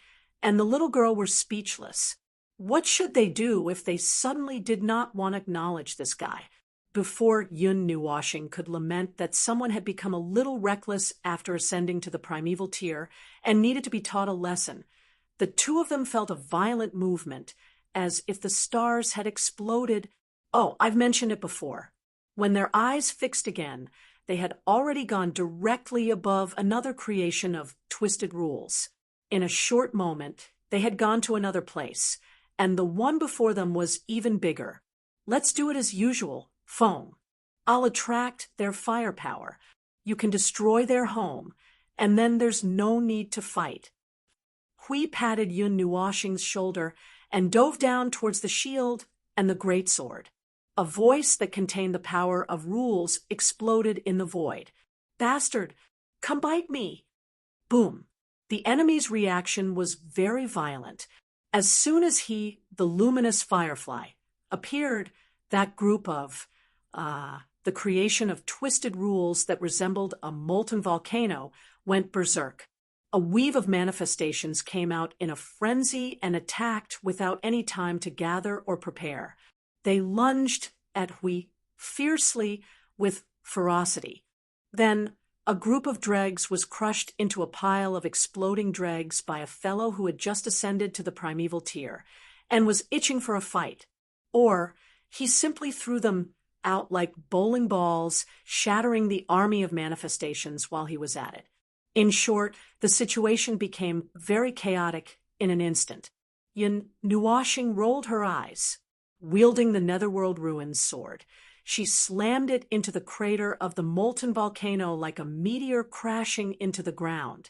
and the little girl were speechless. What should they do if they suddenly did not want to acknowledge this guy? Before Yun Nuoshing could lament that someone had become a little reckless after ascending to the primeval tier and needed to be taught a lesson, the two of them felt a violent movement, as if the stars had exploded. Oh, I've mentioned it before. When their eyes fixed again, they had already gone directly above another creation of twisted rules. In a short moment, they had gone to another place, and the one before them was even bigger. Let's do it as usual. Foam. I'll attract their firepower. You can destroy their home, and then there's no need to fight. Hui patted Yun Nuoshing's shoulder and dove down towards the shield and the greatsword. A voice that contained the power of rules exploded in the void. "Bastard, come bite me!" Boom. The enemy's reaction was very violent. As soon as he, the luminous firefly, appeared, that group of, the creation of twisted rules that resembled a molten volcano went berserk. A weave of manifestations came out in a frenzy and attacked without any time to gather or prepare. They lunged at Hui fiercely with ferocity. Then a group of dregs was crushed into a pile of exploding dregs by a fellow who had just ascended to the primeval tier and was itching for a fight. Or he simply threw them out like bowling balls, shattering the army of manifestations while he was at it. In short, the situation became very chaotic in an instant. Yun Nuoshing rolled her eyes. Wielding the Netherworld Ruins sword, she slammed it into the crater of the molten volcano like a meteor crashing into the ground.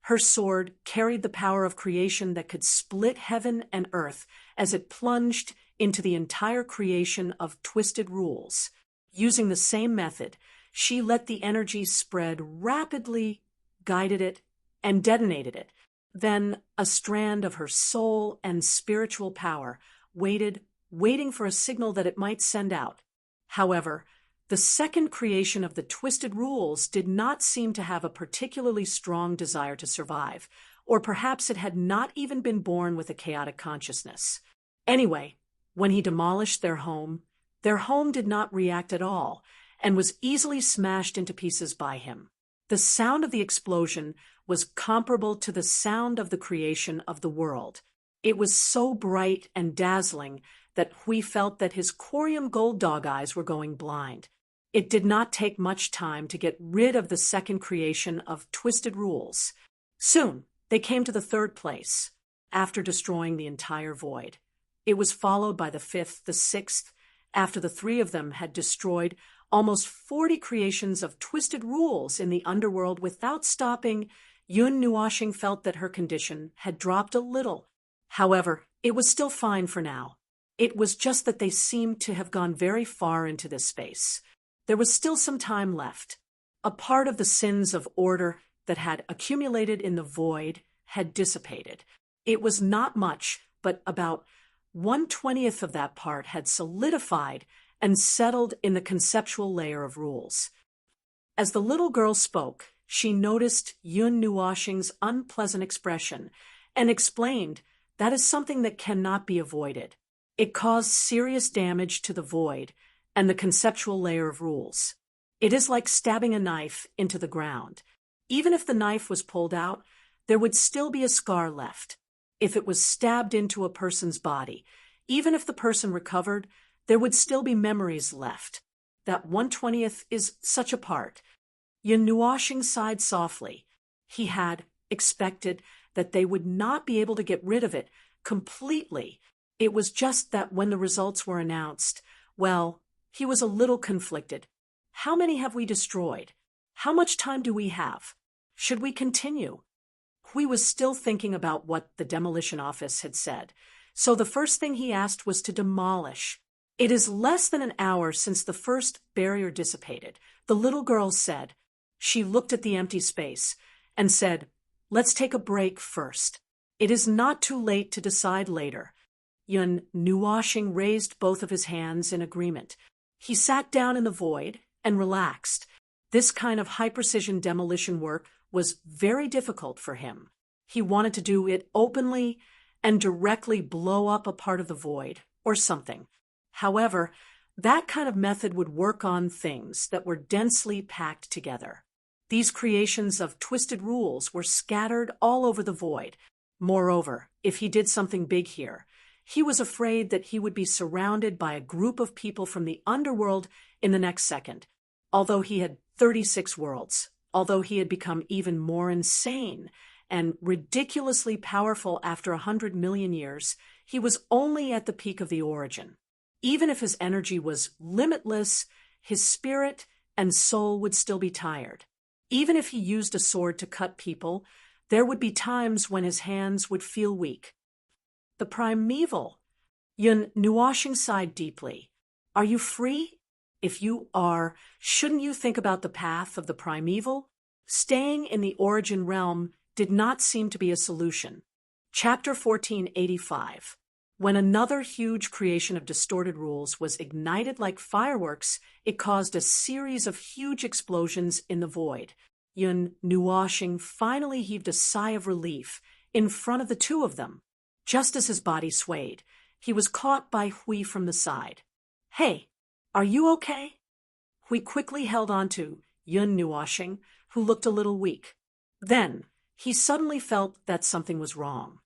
Her sword carried the power of creation that could split heaven and earth as it plunged into the entire creation of Twisted Rules. Using the same method, she let the energy spread rapidly, guided it, and detonated it. Then a strand of her soul and spiritual power waiting for a signal that it might send out. However, the second creation of the Twisted Rules did not seem to have a particularly strong desire to survive, or perhaps it had not even been born with a chaotic consciousness. Anyway, when he demolished their home did not react at all, and was easily smashed into pieces by him. The sound of the explosion was comparable to the sound of the creation of the world. It was so bright and dazzling that Hui felt that his corium gold dog eyes were going blind. It did not take much time to get rid of the second creation of Twisted Rules. Soon, they came to the third place, after destroying the entire void. It was followed by the fifth, the sixth, after the three of them had destroyed almost 40 creations of Twisted Rules in the underworld without stopping. Yun Nuoxing felt that her condition had dropped a little. However, it was still fine for now. It was just that they seemed to have gone very far into this space. There was still some time left. A part of the sins of order that had accumulated in the void had dissipated. It was not much, but about 1/20th of that part had solidified and settled in the conceptual layer of rules. As the little girl spoke, she noticed Yun Nuoxing's unpleasant expression and explained that is something that cannot be avoided. It caused serious damage to the void and the conceptual layer of rules. It is like stabbing a knife into the ground. Even if the knife was pulled out, there would still be a scar left. If it was stabbed into a person's body, even if the person recovered, there would still be memories left. That 1/20th is such a part. Yun Nuoxing sighed softly. He had expected that they would not be able to get rid of it completely. It was just that when the results were announced, well, he was a little conflicted. How many have we destroyed? How much time do we have? Should we continue? Hui was still thinking about what the demolition office had said, so the first thing he asked was to demolish. It is less than an hour since the first barrier dissipated, the little girl said. She looked at the empty space and said, "Let's take a break first. It is not too late to decide later." Yun Nuoxing raised both of his hands in agreement. He sat down in the void and relaxed. This kind of high-precision demolition work was very difficult for him. He wanted to do it openly and directly blow up a part of the void or something. However, that kind of method would work on things that were densely packed together. These creations of Twisted Rules were scattered all over the void. Moreover, if he did something big here, he was afraid that he would be surrounded by a group of people from the underworld in the next second. Although he had 36 worlds, although he had become even more insane and ridiculously powerful after 100 million years, he was only at the peak of the origin. Even if his energy was limitless, his spirit and soul would still be tired. Even if he used a sword to cut people, there would be times when his hands would feel weak. The primeval. Yun Nuoxing sighed deeply. Are you free? If you are, shouldn't you think about the path of the primeval? Staying in the origin realm did not seem to be a solution. Chapter 1485. When another huge creation of distorted rules was ignited like fireworks, it caused a series of huge explosions in the void. Yun Nuoxing finally heaved a sigh of relief in front of the two of them. Just as his body swayed, he was caught by Hui from the side. "Hey, are you okay?" Hui quickly held on to Yun Nuoxing, who looked a little weak. Then, he suddenly felt that something was wrong.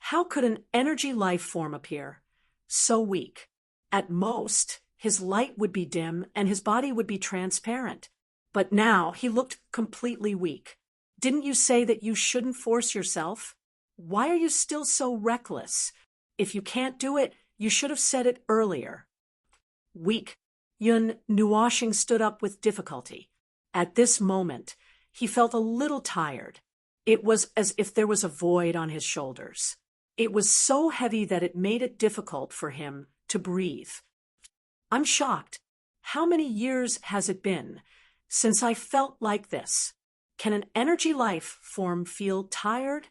How could an energy life form appear so weak? At most, his light would be dim and his body would be transparent. But now he looked completely weak. Didn't you say that you shouldn't force yourself? Why are you still so reckless? If you can't do it, You should have said it earlier. Weak. Yun Nuoshing stood up with difficulty. At this moment, he felt a little tired. It was as if there was a void on his shoulders. It was so heavy that it made it difficult for him to breathe. I'm shocked. How many years has it been since I felt like this? Can an energy life form feel tired?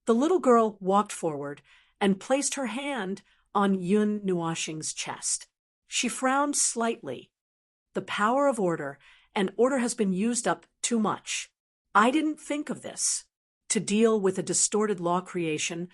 The little girl walked forward and placed her hand on Yun Nuoshing's chest. She frowned slightly. The power of order, and order has been used up too much. I didn't think of this. To deal with a distorted law creation,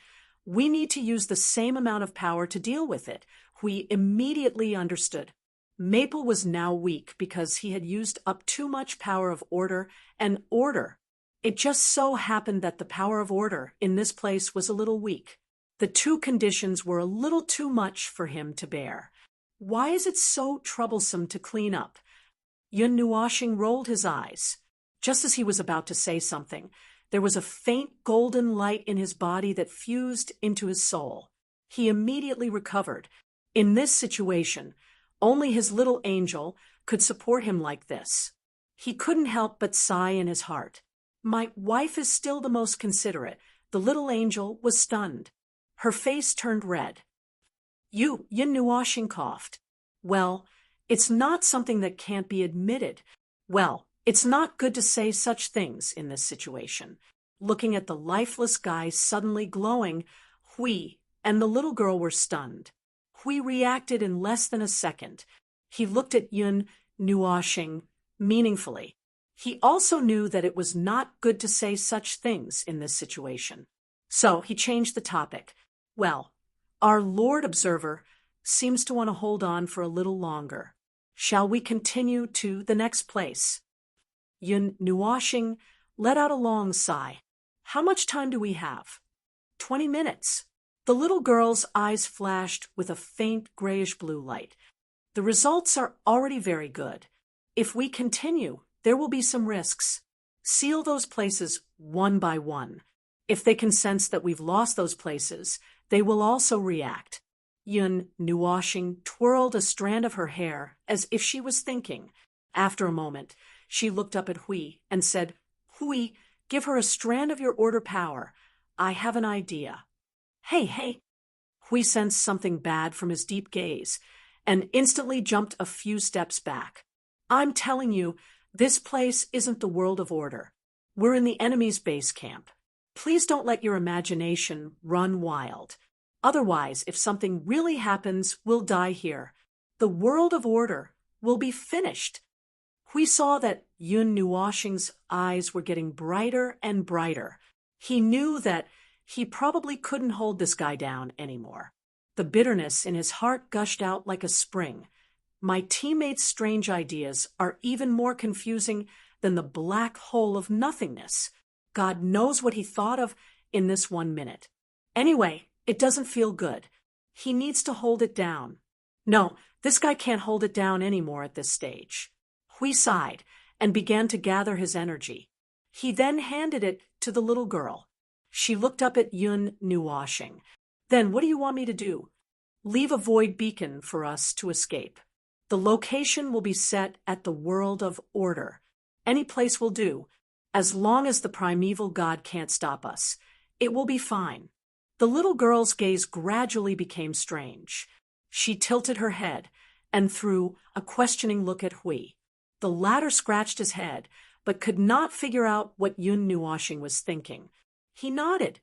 we need to use the same amount of power to deal with it. We immediately understood. Maple was now weak because he had used up too much power of order and order. It just so happened that the power of order in this place was a little weak. The two conditions were a little too much for him to bear. Why is it so troublesome to clean up? Yun Nuoshing rolled his eyes. Just as he was about to say something, there was a faint golden light in his body that fused into his soul. He immediately recovered. In this situation, only his little angel could support him like this. He couldn't help but sigh in his heart. My wife is still the most considerate. The little angel was stunned. Her face turned red. Yun Nuoshing coughed. Well, it's not something that can't be admitted. Well, it's not good to say such things in this situation. Looking at the lifeless guy suddenly glowing, Hui and the little girl were stunned. Hui reacted in less than a second. He looked at Yun Nuoshing meaningfully. He also knew that it was not good to say such things in this situation. So he changed the topic. Well, our Lord Observer seems to want to hold on for a little longer. Shall we continue to the next place? Yun Nuoshing let out a long sigh. How much time do we have? 20 minutes. The little girl's eyes flashed with a faint grayish-blue light. The results are already very good. If we continue, there will be some risks. Seal those places one by one. If they can sense that we've lost those places, they will also react. Yun Nuoshing twirled a strand of her hair as if she was thinking. After a moment, she looked up at Hui and said, Hui, give her a strand of your order power. I have an idea. Hey. Hui sensed something bad from his deep gaze and instantly jumped a few steps back. I'm telling you, this place isn't the world of order. We're in the enemy's base camp. Please don't let your imagination run wild. Otherwise, if something really happens, we'll die here. The world of order will be finished. We saw that Yun Nuoshing's eyes were getting brighter and brighter. He knew that he probably couldn't hold this guy down anymore. The bitterness in his heart gushed out like a spring. My teammates' strange ideas are even more confusing than the black hole of nothingness. God knows what he thought of in this 1 minute. Anyway, it doesn't feel good. He needs to hold it down. No, this guy can't hold it down anymore at this stage. Hui sighed and began to gather his energy. He then handed it to the little girl. She looked up at Yun Nuoshing. Then what do you want me to do? Leave a void beacon for us to escape. The location will be set at the world of order. Any place will do. As long as the primeval god can't stop us, it will be fine. The little girl's gaze gradually became strange. She tilted her head and threw a questioning look at Hui. The latter scratched his head, but could not figure out what Yun Nuoshing was thinking. He nodded.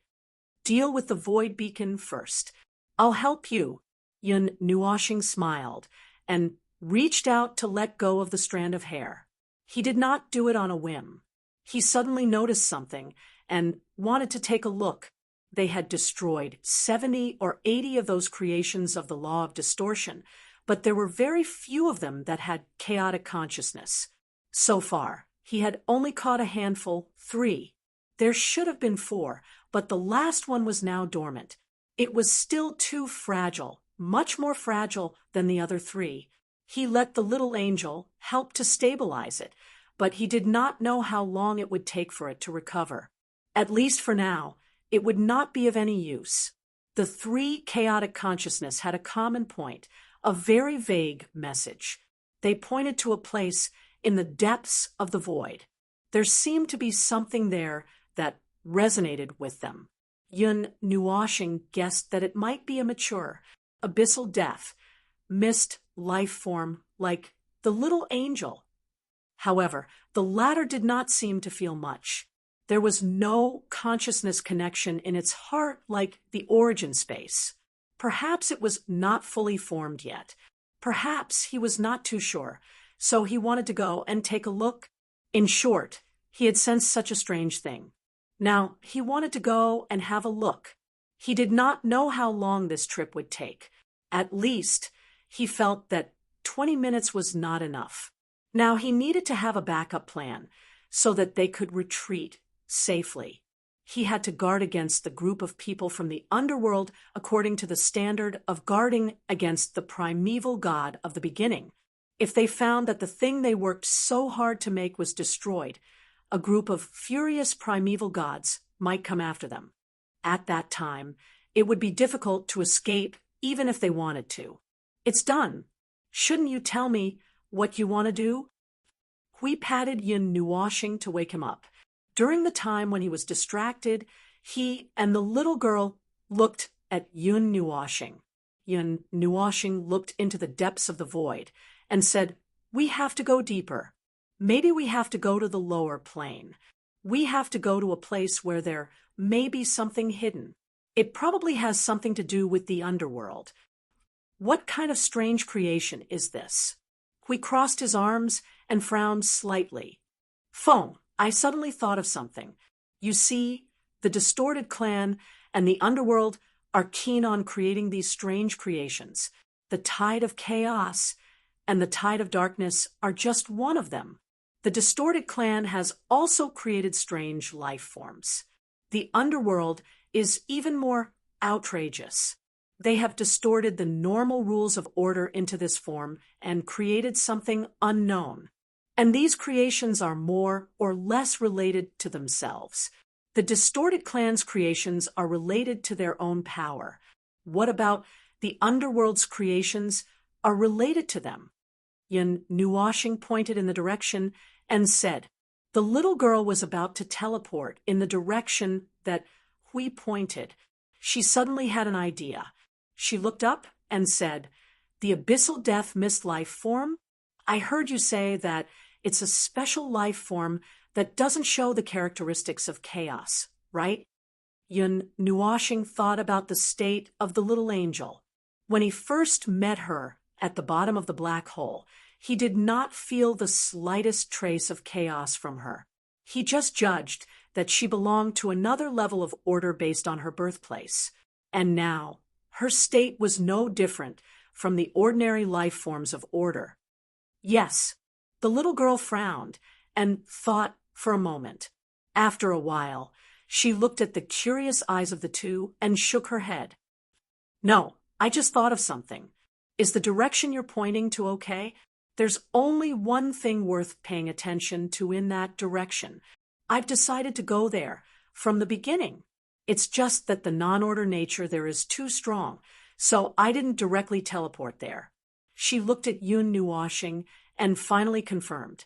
Deal with the void beacon first. I'll help you. Yun Nuoshing smiled and reached out to let go of the strand of hair. He did not do it on a whim. He suddenly noticed something and wanted to take a look. They had destroyed 70 or 80 of those creations of the law of distortion, but there were very few of them that had chaotic consciousness. So far, he had only caught a handful, 3. There should have been 4, but the last one was now dormant. It was still too fragile, much more fragile than the other 3. He let the little angel help to stabilize it, but he did not know how long it would take for it to recover. At least for now, it would not be of any use. The three chaotic consciousness had a common point, a very vague message. They pointed to a place in the depths of the void. There seemed to be something there that resonated with them. Yun Nuoshing guessed that it might be a mature, abyssal death, mist life form like the little angel. However, the latter did not seem to feel much. There was no consciousness connection in its heart like the origin space. Perhaps it was not fully formed yet. Perhaps he was not too sure, so he wanted to go and take a look. In short, he had sensed such a strange thing. Now, he wanted to go and have a look. He did not know how long this trip would take. At least, he felt that 20 minutes was not enough. Now, he needed to have a backup plan so that they could retreat safely. He had to guard against the group of people from the underworld according to the standard of guarding against the primeval god of the beginning. If they found that the thing they worked so hard to make was destroyed, a group of furious primeval gods might come after them. At that time, it would be difficult to escape even if they wanted to. It's done. Shouldn't you tell me what you want to do? Hui patted Yin Nuoshing to wake him up. During the time when he was distracted, he and the little girl looked at Yun Nuoshing. Yun Nuoshing looked into the depths of the void and said, "We have to go deeper. Maybe we have to go to the lower plane. We have to go to a place where there may be something hidden. It probably has something to do with the underworld. What kind of strange creation is this?" Hui crossed his arms and frowned slightly. "Feng, I suddenly thought of something. You see, the distorted clan and the underworld are keen on creating these strange creations. The tide of chaos and the tide of darkness are just one of them. The distorted clan has also created strange life forms. The underworld is even more outrageous. They have distorted the normal rules of order into this form and created something unknown. And these creations are more or less related to themselves. The distorted clan's creations are related to their own power. What about the underworld's creations are related to them?" Yin Nuoshing pointed in the direction and said, the little girl was about to teleport in the direction that Hui pointed. She suddenly had an idea. She looked up and said, "The abyssal death mist life form? I heard you say that it's a special life form that doesn't show the characteristics of chaos, right?" Yun Nuoshing thought about the state of the little angel. When he first met her at the bottom of the black hole, he did not feel the slightest trace of chaos from her. He just judged that she belonged to another level of order based on her birthplace. And now, her state was no different from the ordinary life forms of order. Yes, the little girl frowned and thought for a moment. After a while, she looked at the curious eyes of the two and shook her head. "No, I just thought of something. Is the direction you're pointing to okay? There's only one thing worth paying attention to in that direction. I've decided to go there from the beginning. It's just that the non-order nature there is too strong, so I didn't directly teleport there." She looked at Yun Nuoshing and finally confirmed.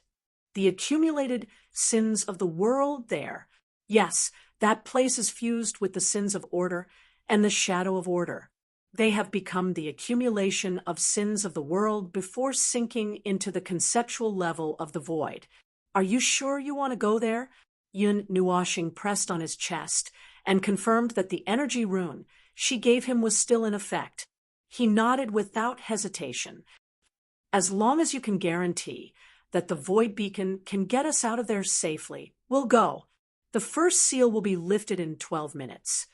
"The accumulated sins of the world there. Yes, that place is fused with the sins of order and the shadow of order. They have become the accumulation of sins of the world before sinking into the conceptual level of the void. Are you sure you want to go there?" Yun Nuoshing pressed on his chest and confirmed that the energy rune she gave him was still in effect. He nodded without hesitation. "As long as you can guarantee that the void beacon can get us out of there safely, we'll go. The first seal will be lifted in 12 minutes.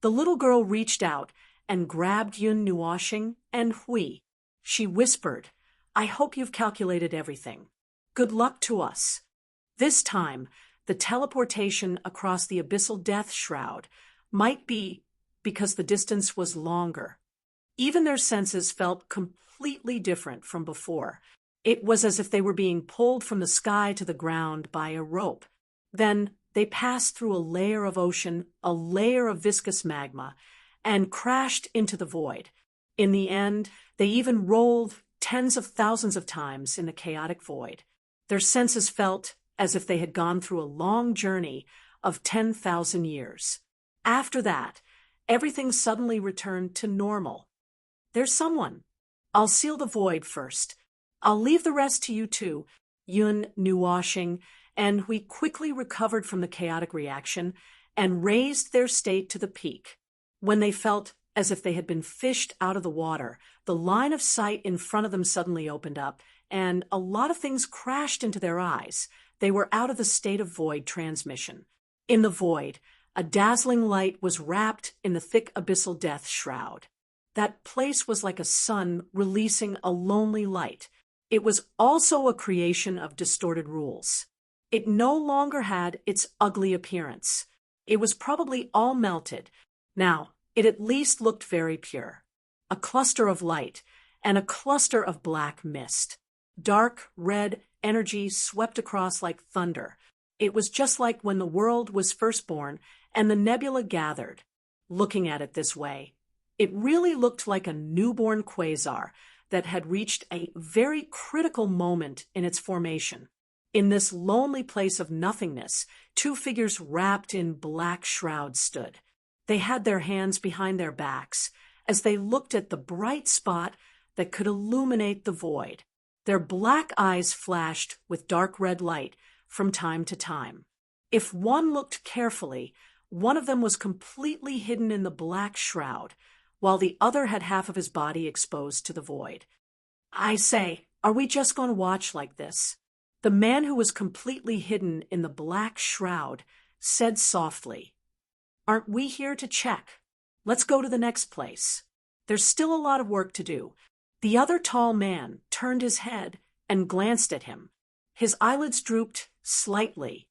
The little girl reached out and grabbed Yun Nuoshing and Hui. She whispered, "I hope you've calculated everything. Good luck to us." This time, the teleportation across the abyssal death shroud might be because the distance was longer. Even their senses felt completely different from before. It was as if they were being pulled from the sky to the ground by a rope. Then they passed through a layer of ocean, a layer of viscous magma, and crashed into the void. In the end, they even rolled tens of thousands of times in the chaotic void. Their senses felt as if they had gone through a long journey of 10,000 years. After that, everything suddenly returned to normal. There's someone. I'll seal the void first. I'll leave the rest to you two, Yun knew washing, and we quickly recovered from the chaotic reaction and raised their state to the peak. When they felt as if they had been fished out of the water, the line of sight in front of them suddenly opened up, and a lot of things crashed into their eyes. They were out of the state of void transmission. In the void, a dazzling light was wrapped in the thick abyssal death shroud. That place was like a sun releasing a lonely light. It was also a creation of distorted rules. It no longer had its ugly appearance. It was probably all melted. Now, it at least looked very pure. A cluster of light and a cluster of black mist. Dark, red energy swept across like thunder. It was just like when the world was first born and the nebula gathered. Looking at it this way, it really looked like a newborn quasar that had reached a very critical moment in its formation. In this lonely place of nothingness, two figures wrapped in black shrouds stood. They had their hands behind their backs as they looked at the bright spot that could illuminate the void. Their black eyes flashed with dark red light from time to time. If one looked carefully, one of them was completely hidden in the black shroud, while the other had half of his body exposed to the void. I say, are we just going to watch like this? The man who was completely hidden in the black shroud said softly, Aren't we here to check? Let's go to the next place. There's still a lot of work to do. The other tall man turned his head and glanced at him. His eyelids drooped slightly.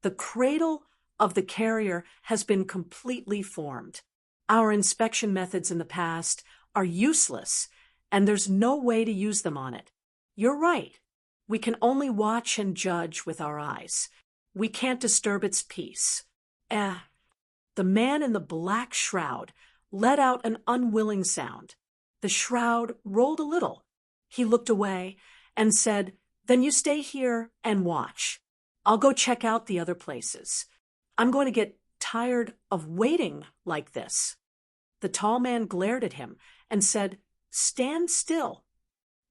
The cradle of the carrier has been completely formed. Our inspection methods in the past are useless, and there's no way to use them on it. You're right. We can only watch and judge with our eyes. We can't disturb its peace. The man in the black shroud let out an unwilling sound. The shroud rolled a little. He looked away and said, Then you stay here and watch. I'll go check out the other places. I'm going to get tired of waiting like this. The tall man glared at him and said, Stand still.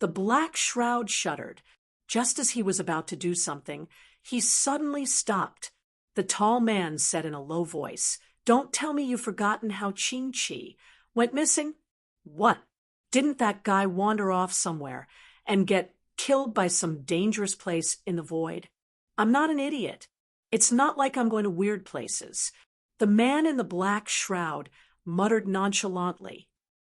The black shroud shuddered. Just as he was about to do something, he suddenly stopped. The tall man said in a low voice, Don't tell me you've forgotten how Qing-Chi went missing? What? Didn't that guy wander off somewhere and get killed by some dangerous place in the void? I'm not an idiot. It's not like I'm going to weird places. The man in the black shroud muttered nonchalantly,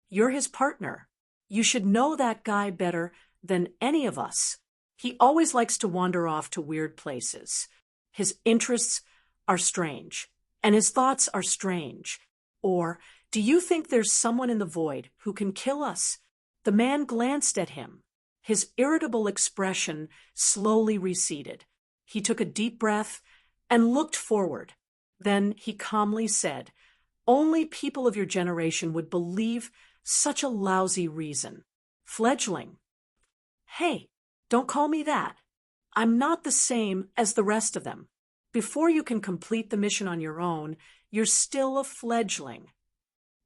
You're his partner. You should know that guy better than any of us. He always likes to wander off to weird places. His interests are strange, and his thoughts are strange. Or, do you think there's someone in the void who can kill us? The man glanced at him. His irritable expression slowly receded. He took a deep breath and looked forward. Then he calmly said, Only people of your generation would believe such a lousy reason. Fledgling. Hey, don't call me that. I'm not the same as the rest of them. Before you can complete the mission on your own, you're still a fledgling.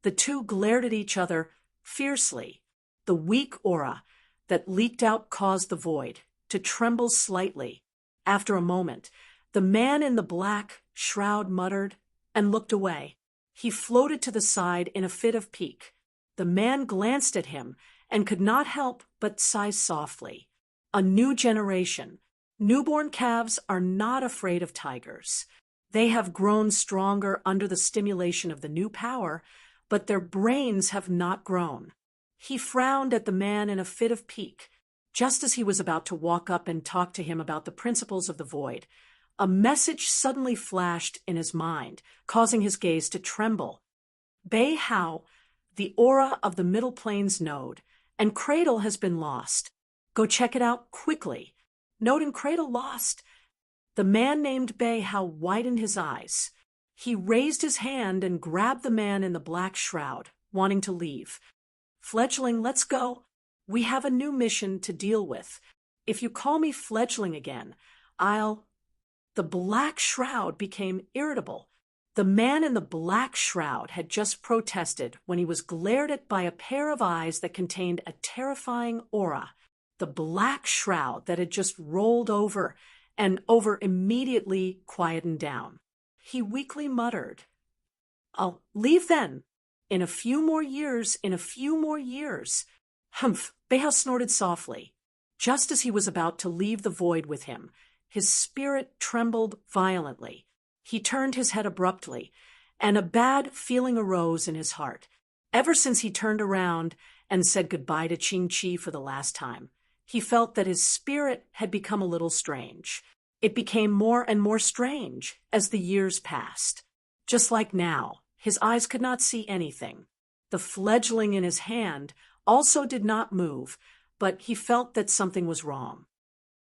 The two glared at each other fiercely. The weak aura that leaked out caused the void to tremble slightly. After a moment, the man in the black shroud muttered and looked away. He floated to the side in a fit of pique. The man glanced at him and could not help but sigh softly. A new generation. Newborn calves are not afraid of tigers. They have grown stronger under the stimulation of the new power, but their brains have not grown. He frowned at the man in a fit of pique. Just as he was about to walk up and talk to him about the principles of the void, a message suddenly flashed in his mind, causing his gaze to tremble. Bei Hao, the aura of the Middle Plains node, and Cradle has been lost. Go check it out quickly. Node and Cradle lost. The man named Bei Hao widened his eyes. He raised his hand and grabbed the man in the black shroud, wanting to leave. "Fledgling, let's go. We have a new mission to deal with. If you call me Fledgling again, I'll—" The black shroud became irritable. The man in the black shroud had just protested when he was glared at by a pair of eyes that contained a terrifying aura. The black shroud that had just rolled over and over immediately quietened down. He weakly muttered, "I'll leave then. In a few more years, in a few more years." Humph! Beha snorted softly. Just as he was about to leave the void with him, his spirit trembled violently. He turned his head abruptly, and a bad feeling arose in his heart. Ever since he turned around and said goodbye to Ching Chi for the last time, he felt that his spirit had become a little strange. It became more and more strange as the years passed. Just like now, his eyes could not see anything. The fledgling in his hand also did not move, but he felt that something was wrong.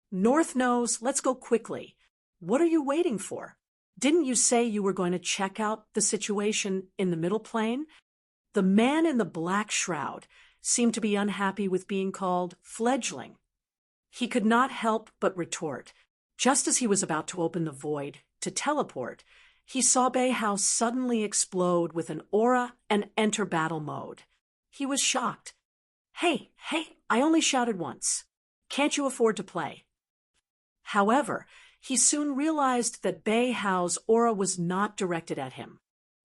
"North knows, let's go quickly. What are you waiting for? Didn't you say you were going to check out the situation in the middle plane?" The man in the black shroud seemed to be unhappy with being called fledgling. He could not help but retort. Just as he was about to open the void to teleport, he saw Beihao suddenly explode with an aura and enter battle mode. He was shocked. Hey, I only shouted once. Can't you afford to play?" However, he soon realized that Beihao's aura was not directed at him.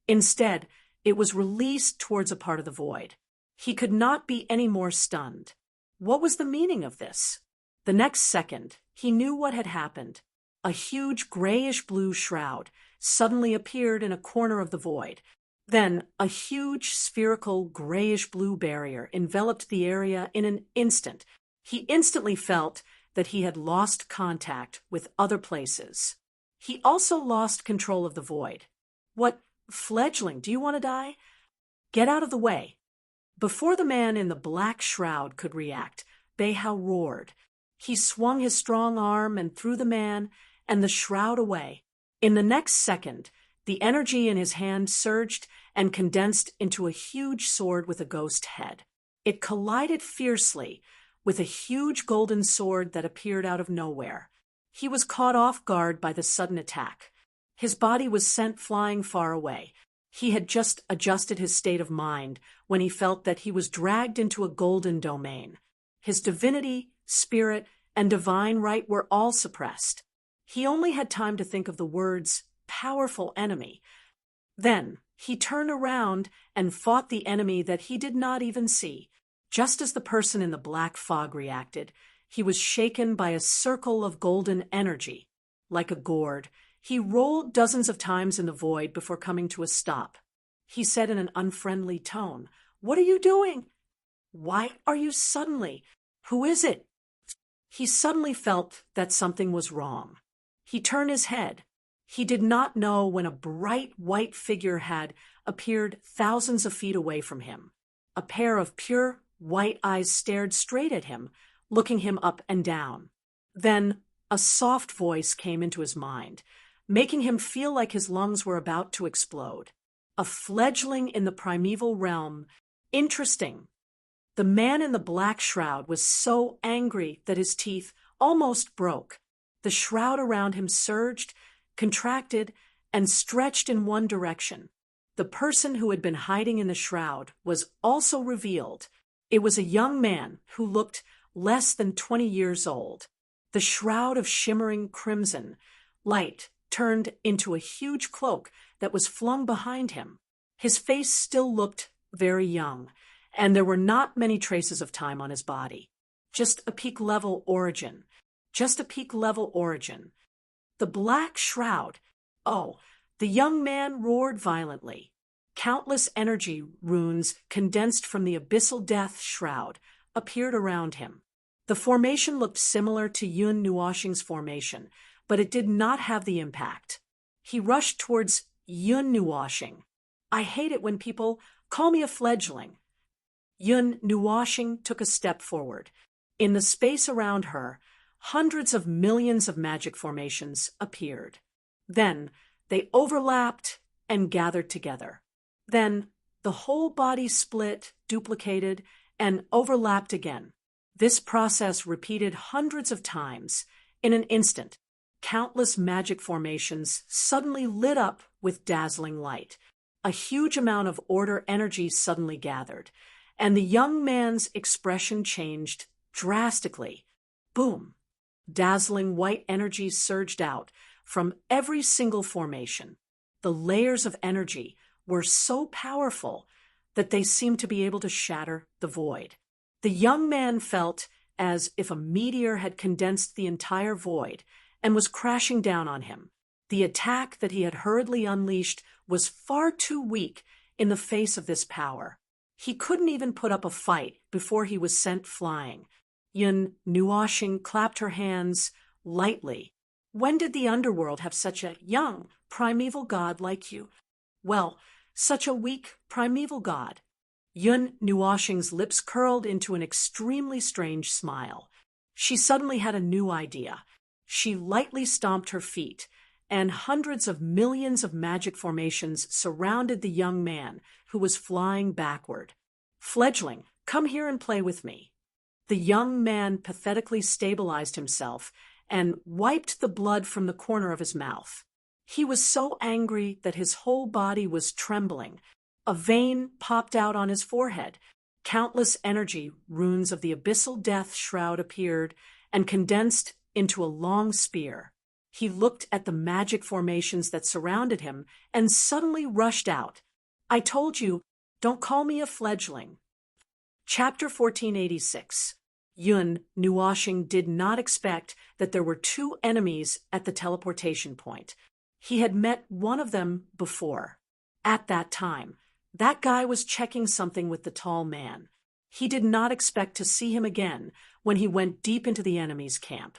Instead, it was released towards a part of the void. He could not be any more stunned. What was the meaning of this? The next second, he knew what had happened. A huge grayish-blue shroud suddenly appeared in a corner of the void. Then, a huge spherical grayish-blue barrier enveloped the area in an instant. He instantly felt that he had lost contact with other places. He also lost control of the void. "What, fledgling, do you want to die? Get out of the way." Before the man in the black shroud could react, Beihao roared. He swung his strong arm and threw the man and the shroud away. In the next second, the energy in his hand surged and condensed into a huge sword with a ghost head. It collided fiercely with a huge golden sword that appeared out of nowhere. He was caught off guard by the sudden attack. His body was sent flying far away. He had just adjusted his state of mind when he felt that he was dragged into a golden domain. His divinity, spirit, and divine right were all suppressed. He only had time to think of the words, "powerful enemy." Then he turned around and fought the enemy that he did not even see. Just as the person in the black fog reacted, he was shaken by a circle of golden energy. Like a gourd, he rolled dozens of times in the void before coming to a stop. He said in an unfriendly tone, "What are you doing? Why are you suddenly? Who is it?" He suddenly felt that something was wrong. He turned his head. He did not know when a bright white figure had appeared thousands of feet away from him. A pair of pure white eyes stared straight at him, looking him up and down. Then a soft voice came into his mind, making him feel like his lungs were about to explode. A fledgling in the primeval realm. Interesting. The man in the black shroud was so angry that his teeth almost broke. The shroud around him surged, contracted, and stretched in one direction. The person who had been hiding in the shroud was also revealed. It was a young man who looked less than 20 years old. The shroud of shimmering crimson light turned into a huge cloak that was flung behind him. His face still looked very young, and there were not many traces of time on his body. Just a peak-level origin. Just a peak-level origin. The black shroud. Oh, the young man roared violently. Countless energy runes condensed from the abyssal death shroud appeared around him. The formation looked similar to Yun Nuoxing's formation, but it did not have the impact. He rushed towards Yun Nuoxing. "I hate it when people call me a fledgling." Yun Nuoxing took a step forward. In the space around her, hundreds of millions of magic formations appeared. Then they overlapped and gathered together. Then, the whole body split, duplicated, and overlapped again. This process repeated hundreds of times. In an instant, countless magic formations suddenly lit up with dazzling light. A huge amount of order energy suddenly gathered, and the young man's expression changed drastically. Boom! Dazzling white energy surged out from every single formation. The layers of energy were so powerful that they seemed to be able to shatter the void. The young man felt as if a meteor had condensed the entire void and was crashing down on him. The attack that he had hurriedly unleashed was far too weak in the face of this power. He couldn't even put up a fight before he was sent flying. Yun Nuoxing clapped her hands lightly. When did the underworld have such a young, primeval god like you? Well, such a weak, primeval god. Yun Nuoxing's lips curled into an extremely strange smile. She suddenly had a new idea. She lightly stomped her feet, and hundreds of millions of magic formations surrounded the young man who was flying backward. Fledgling, come here and play with me. The young man pathetically stabilized himself and wiped the blood from the corner of his mouth. He was so angry that his whole body was trembling. A vein popped out on his forehead. Countless energy runes of the abyssal death shroud appeared and condensed into a long spear. He looked at the magic formations that surrounded him and suddenly rushed out. I told you, don't call me a fledgling. Chapter 1486. Yun Nuoxing did not expect that there were two enemies at the teleportation point. He had met one of them before. At that time, that guy was checking something with the tall man. He did not expect to see him again when he went deep into the enemy's camp.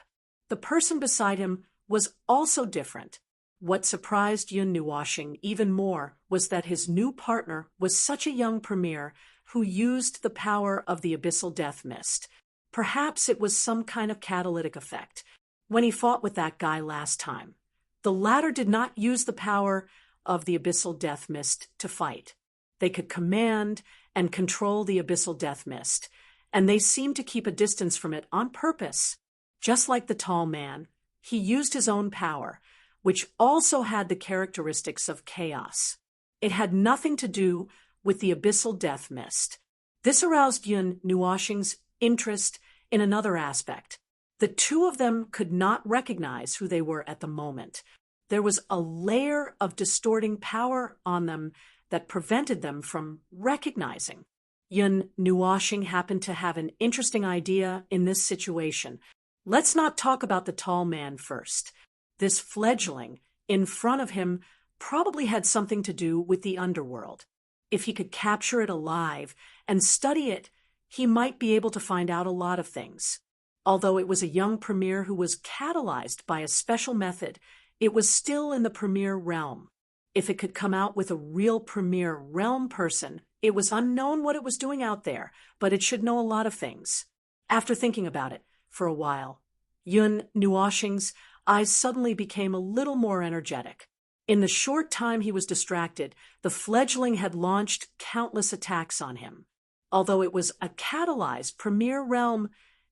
The person beside him was also different. What surprised Yun Nuoxing even more was that his new partner was such a young premier who used the power of the abyssal death mist. Perhaps it was some kind of catalytic effect. When he fought with that guy last time, the latter did not use the power of the abyssal death mist to fight. They could command and control the abyssal death mist, and they seemed to keep a distance from it on purpose. Just like the tall man, he used his own power, which also had the characteristics of chaos. It had nothing to do with the abyssal death mist. This aroused Yun Nuoxing's interest in another aspect. The two of them could not recognize who they were at the moment. There was a layer of distorting power on them that prevented them from recognizing. Yun Nuoxing happened to have an interesting idea in this situation. Let's not talk about the tall man first. This fledgling in front of him probably had something to do with the underworld. If he could capture it alive and study it, he might be able to find out a lot of things. Although it was a young premier who was catalyzed by a special method, it was still in the premier realm. If it could come out with a real premier realm person, it was unknown what it was doing out there, but it should know a lot of things. After thinking about it for a while, Yun Nuoxing's eyes suddenly became a little more energetic. In the short time he was distracted, the fledgling had launched countless attacks on him. Although it was a catalyzed premier realm,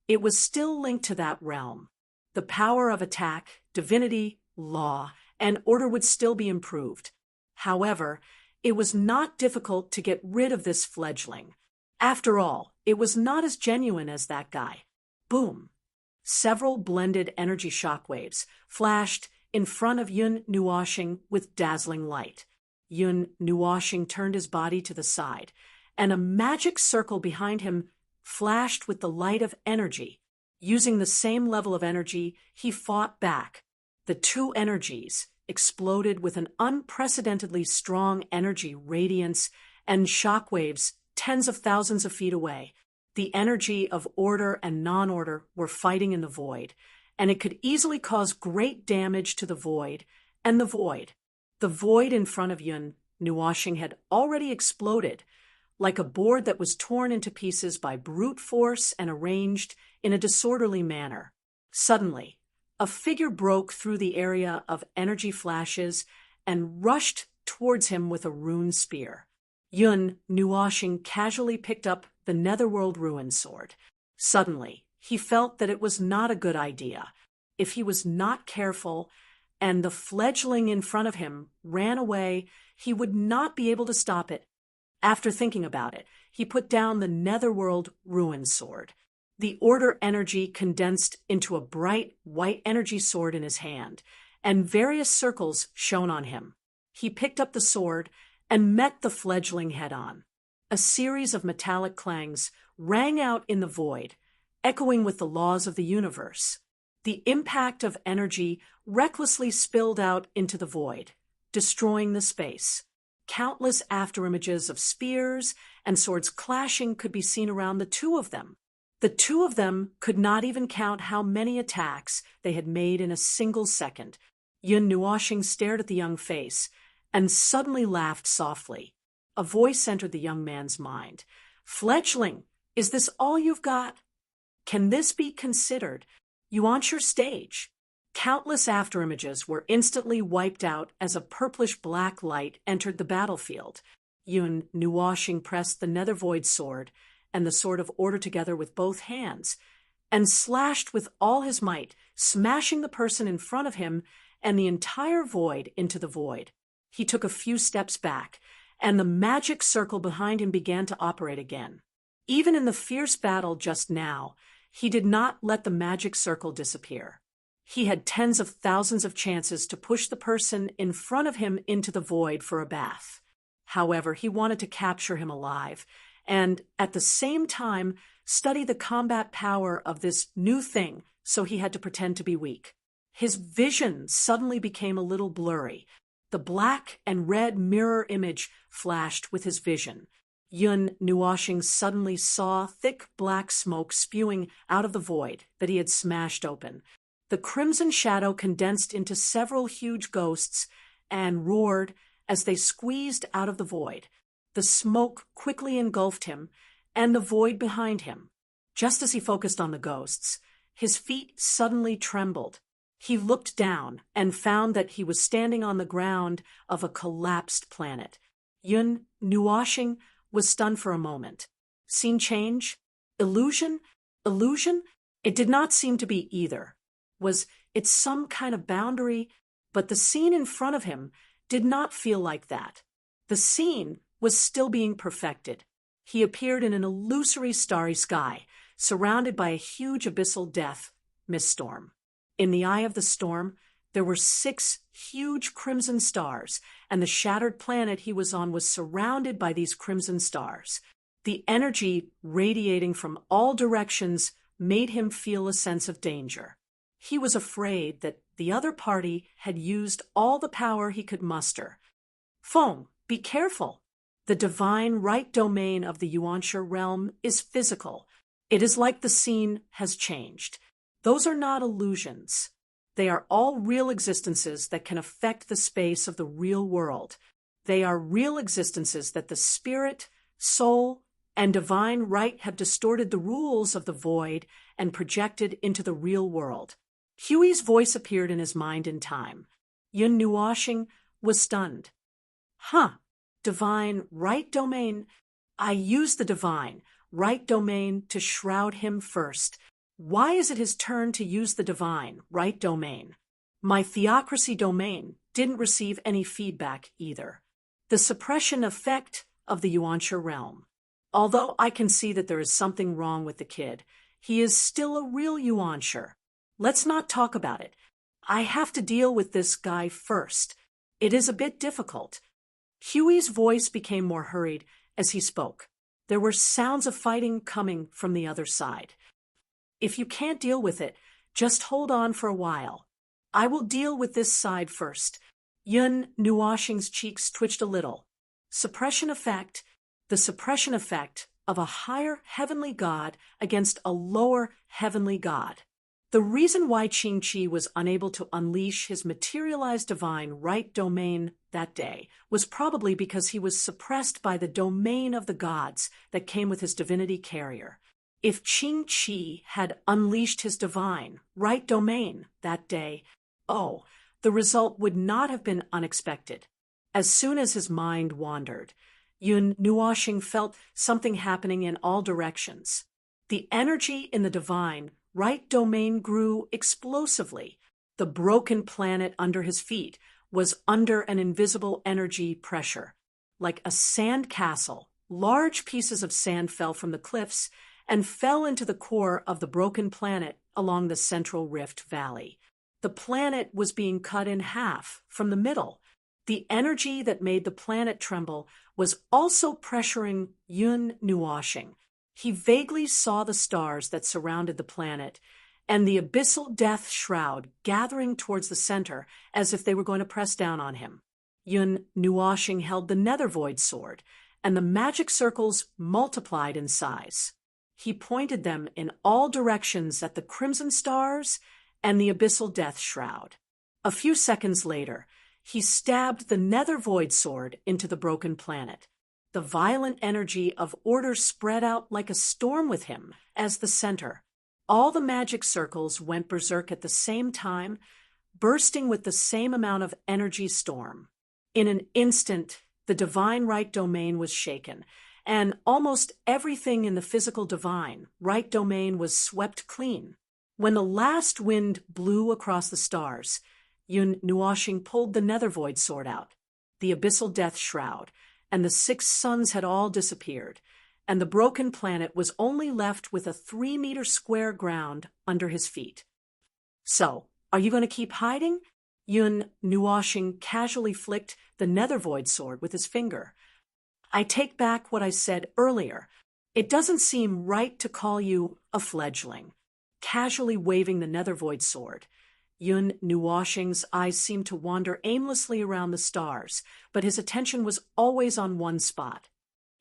it was still linked to that realm. The power of attack, divinity, law, and order would still be improved. However, it was not difficult to get rid of this fledgling. After all, it was not as genuine as that guy. Boom! Several blended energy shockwaves flashed in front of Yun Nuoxing with dazzling light. Yun Nuoxing turned his body to the side, and a magic circle behind him flashed with the light of energy. Using the same level of energy, he fought back. The two energies exploded with an unprecedentedly strong energy radiance and shockwaves tens of thousands of feet away. The energy of order and non-order were fighting in the void, and it could easily cause great damage to the void and the void. The void in front of Yun Nuoxing had already exploded, like a board that was torn into pieces by brute force and arranged in a disorderly manner. Suddenly, a figure broke through the area of energy flashes and rushed towards him with a rune spear. Yun Nuoshing casually picked up the Netherworld Ruin Sword. Suddenly, he felt that it was not a good idea. If he was not careful, and the fledgling in front of him ran away, he would not be able to stop it. After thinking about it, he put down the Netherworld Ruin Sword. The order energy condensed into a bright white energy sword in his hand, and various circles shone on him. He picked up the sword and met the fledgling head-on. A series of metallic clangs rang out in the void, echoing with the laws of the universe. The impact of energy recklessly spilled out into the void, destroying the space. Countless afterimages of spears and swords clashing could be seen around the two of them. The two of them could not even count how many attacks they had made in a single second. Yun Nuoshing stared at the young face and suddenly laughed softly. A voice entered the young man's mind. "Fledgling, is this all you've got? Can this be considered Yuanshi stage?" Countless afterimages were instantly wiped out as a purplish-black light entered the battlefield. Yun Nuoshing pressed the Nethervoid sword and the Sword of Order together with both hands, and slashed with all his might, smashing the person in front of him and the entire void into the void. He took a few steps back, and the magic circle behind him began to operate again. Even in the fierce battle just now, he did not let the magic circle disappear. He had tens of thousands of chances to push the person in front of him into the void for a bath. However, he wanted to capture him alive, and at the same time study the combat power of this new thing, so he had to pretend to be weak. His vision suddenly became a little blurry. The black and red mirror image flashed with his vision. Yun Nuoshing suddenly saw thick black smoke spewing out of the void that he had smashed open. The crimson shadow condensed into several huge ghosts and roared as they squeezed out of the void. The smoke quickly engulfed him and the void behind him. Just as he focused on the ghosts, his feet suddenly trembled. He looked down and found that he was standing on the ground of a collapsed planet. Yun Nuoshing was stunned for a moment. Scene change? Illusion? Illusion? It did not seem to be either. Was it some kind of boundary? But the scene in front of him did not feel like that. The scene was still being perfected. He appeared in an illusory starry sky, surrounded by a huge abyssal death mist storm. In the eye of the storm, there were 6 huge crimson stars, and the shattered planet he was on was surrounded by these crimson stars. The energy radiating from all directions made him feel a sense of danger. He was afraid that the other party had used all the power he could muster. "Feng, be careful. The divine right domain of the Yuanshi realm is physical. It is like the scene has changed. Those are not illusions. They are all real existences that can affect the space of the real world. They are real existences that the spirit, soul, and divine right have distorted the rules of the void and projected into the real world." Huey's voice appeared in his mind in time. Yun Nuoshing was stunned. Divine right domain. I used the divine right domain to shroud him first. Why is it his turn to use the divine right domain? My theocracy domain didn't receive any feedback either. The suppression effect of the Yuanshi realm. Although I can see that there is something wrong with the kid, he is still a real Yuanshi. Let's not talk about it. I have to deal with this guy first. It is a bit difficult. Huey's voice became more hurried as he spoke. There were sounds of fighting coming from the other side. If you can't deal with it, just hold on for a while. I will deal with this side first. Yun Nuoshing's cheeks twitched a little. Suppression effect, the suppression effect of a higher heavenly god against a lower heavenly god. The reason why Qing-Chi was unable to unleash his materialized divine right domain that day was probably because he was suppressed by the domain of the gods that came with his divinity carrier. If Qing-Chi had unleashed his divine right domain that day, the result would not have been unexpected. As soon as his mind wandered, Yun Nuoxing felt something happening in all directions. The energy in the divine right domain grew explosively. The broken planet under his feet was under an invisible energy pressure. Like a sand castle, large pieces of sand fell from the cliffs and fell into the core of the broken planet along the central rift valley. The planet was being cut in half from the middle. The energy that made the planet tremble was also pressuring Yun Nuoxing. He vaguely saw the stars that surrounded the planet and the abyssal death shroud gathering towards the center as if they were going to press down on him. Yun Nuoxing held the nether void sword, and the magic circles multiplied in size. He pointed them in all directions at the crimson stars and the abyssal death shroud. A few seconds later, he stabbed the nether void sword into the broken planet. The violent energy of order spread out like a storm with him as the center. All the magic circles went berserk at the same time, bursting with the same amount of energy storm. In an instant, the divine right domain was shaken, and almost everything in the physical divine right domain was swept clean. When the last wind blew across the stars, Yun Nuoxing pulled the nether void sword out. The abyssal death shroud and the 6 suns had all disappeared, and the broken planet was only left with a 3-meter square ground under his feet. So, are you going to keep hiding? Yun Nuoxing casually flicked the nether void sword with his finger. I take back what I said earlier. It doesn't seem right to call you a fledgling. Casually waving the nether void sword, Yun Nuoxing's eyes seemed to wander aimlessly around the stars, but his attention was always on one spot.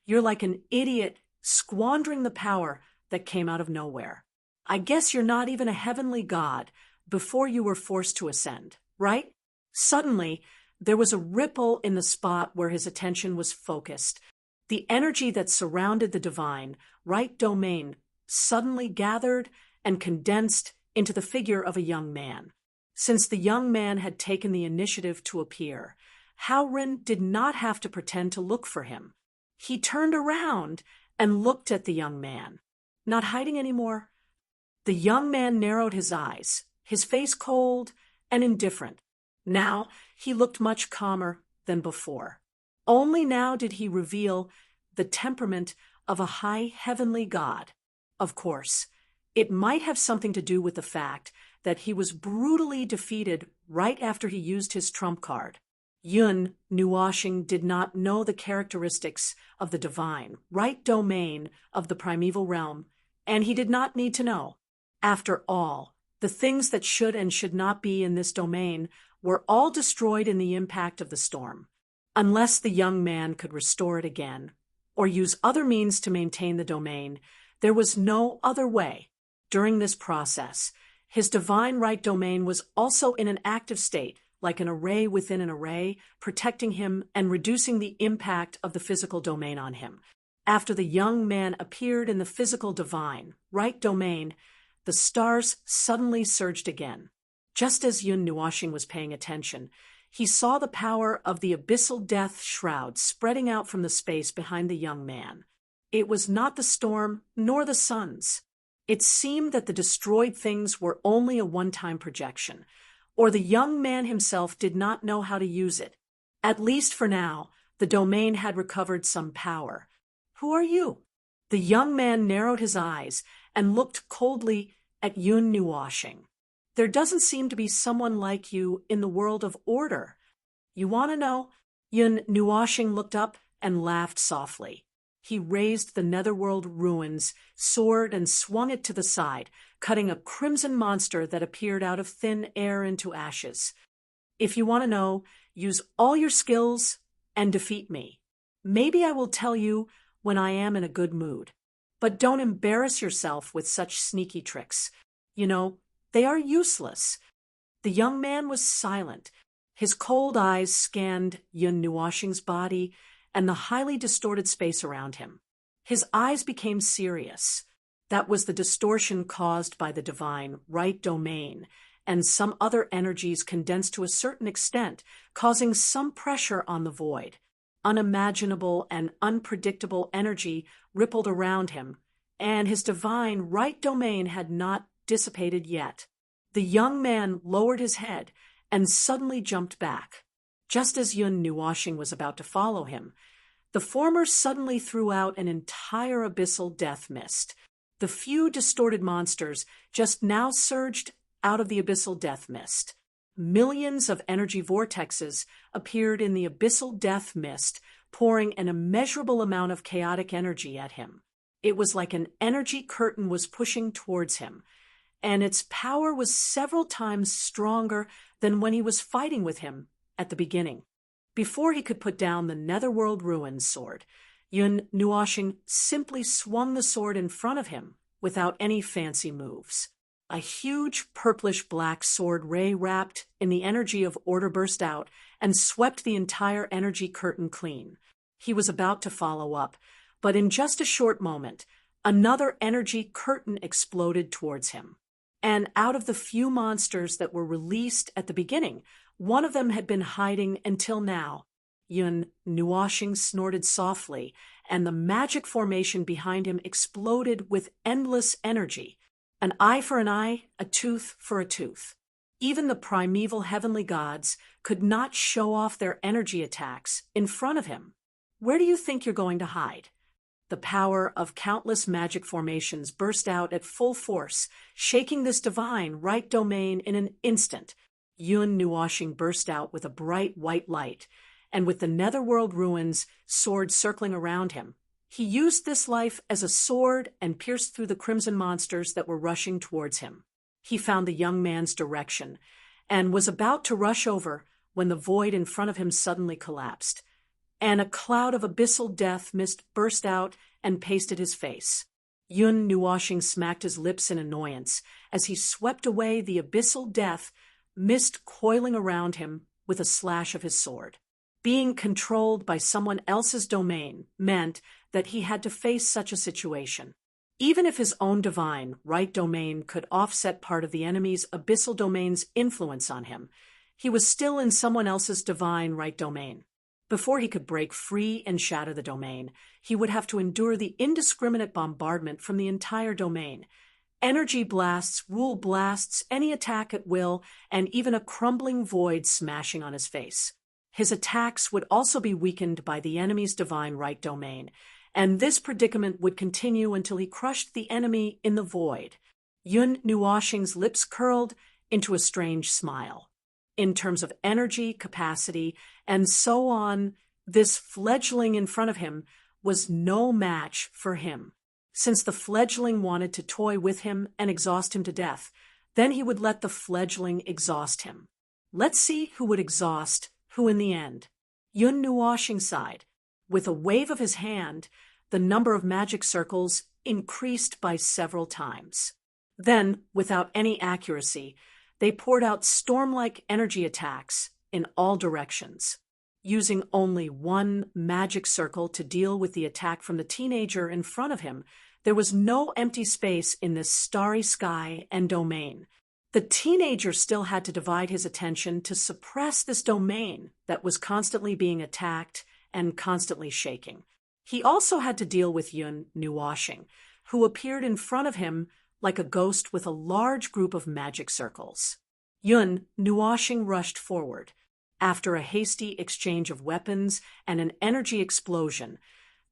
You're like an idiot squandering the power that came out of nowhere. I guess you're not even a heavenly god before you were forced to ascend, right? Suddenly, there was a ripple in the spot where his attention was focused. The energy that surrounded the divine right domain suddenly gathered and condensed into the figure of a young man. Since the young man had taken the initiative to appear, Howrin did not have to pretend to look for him. He turned around and looked at the young man. Not hiding anymore. The young man narrowed his eyes, his face cold and indifferent. Now he looked much calmer than before. Only now did he reveal the temperament of a high heavenly god. Of course, it might have something to do with the fact that he was brutally defeated right after he used his trump card. Yun Nuoxing did not know the characteristics of the divine right domain of the primeval realm, and he did not need to know. After all, the things that should and should not be in this domain were all destroyed in the impact of the storm. Unless the young man could restore it again, or use other means to maintain the domain, there was no other way. During this process, his divine right domain was also in an active state, like an array within an array, protecting him and reducing the impact of the physical domain on him. After the young man appeared in the physical divine right domain, the stars suddenly surged again. Just as Yun Nuoxing was paying attention, he saw the power of the abyssal death shroud spreading out from the space behind the young man. It was not the storm nor the suns. It seemed that the destroyed things were only a one-time projection, or the young man himself did not know how to use it. At least for now, the domain had recovered some power. Who are you? The young man narrowed his eyes and looked coldly at Yun Nuoxing. There doesn't seem to be someone like you in the world of order. You want to know? Yun Nuoxing looked up and laughed softly. He raised the netherworld ruins, sword, and swung it to the side, cutting a crimson monster that appeared out of thin air into ashes. If you want to know, use all your skills and defeat me. Maybe I will tell you when I am in a good mood. But don't embarrass yourself with such sneaky tricks. You know, they are useless. The young man was silent. His cold eyes scanned Yun Nuoxing's body and the highly distorted space around him. His eyes became serious. That was the distortion caused by the divine right domain and some other energies condensed to a certain extent, causing some pressure on the void. Unimaginable and unpredictable energy rippled around him, and his divine right domain had not dissipated yet. The young man lowered his head and suddenly jumped back. Just as Yun Nuoshing was about to follow him, the former suddenly threw out an entire abyssal death mist. The few distorted monsters just now surged out of the abyssal death mist. Millions of energy vortexes appeared in the abyssal death mist, pouring an immeasurable amount of chaotic energy at him. It was like an energy curtain was pushing towards him, and its power was several times stronger than when he was fighting with him at the beginning. Before he could put down the Netherworld Ruins sword, Yun Nuoshing simply swung the sword in front of him without any fancy moves. A huge purplish-black sword ray wrapped in the energy of order burst out and swept the entire energy curtain clean. He was about to follow up, but in just a short moment, another energy curtain exploded towards him. And out of the few monsters that were released at the beginning, one of them had been hiding until now. Yun Nuoshing snorted softly, and the magic formation behind him exploded with endless energy. An eye for an eye, a tooth for a tooth. Even the primeval heavenly gods could not show off their energy attacks in front of him. Where do you think you're going to hide? The power of countless magic formations burst out at full force, shaking this divine right domain in an instant. Yun Nuoshing burst out with a bright white light, and with the Netherworld Ruins sword circling around him, he used this life as a sword and pierced through the crimson monsters that were rushing towards him. He found the young man's direction and was about to rush over when the void in front of him suddenly collapsed, and a cloud of abyssal death mist burst out and pasted his face. Yun Nuoshing smacked his lips in annoyance as he swept away the abyssal death mist coiling around him with a slash of his sword. Being controlled by someone else's domain meant that he had to face such a situation. Even if his own divine right domain could offset part of the enemy's abyssal domain's influence on him, he was still in someone else's divine right domain. Before he could break free and shatter the domain, he would have to endure the indiscriminate bombardment from the entire domain. Energy blasts, rule blasts, any attack at will, and even a crumbling void smashing on his face. His attacks would also be weakened by the enemy's divine right domain, and this predicament would continue until he crushed the enemy in the void. Yun Nuoshing's lips curled into a strange smile. In terms of energy, capacity, and so on, this fledgling in front of him was no match for him. Since the fledgling wanted to toy with him and exhaust him to death, then he would let the fledgling exhaust him. Let's see who would exhaust who in the end. Yun Nuoshing sighed. With a wave of his hand, the number of magic circles increased by several times. Then, without any accuracy, they poured out storm-like energy attacks in all directions. Using only one magic circle to deal with the attack from the teenager in front of him, there was no empty space in this starry sky and domain. The teenager still had to divide his attention to suppress this domain that was constantly being attacked and constantly shaking. He also had to deal with Yun Nuoshing, who appeared in front of him like a ghost with a large group of magic circles. Yun Nuoshing rushed forward. After a hasty exchange of weapons and an energy explosion,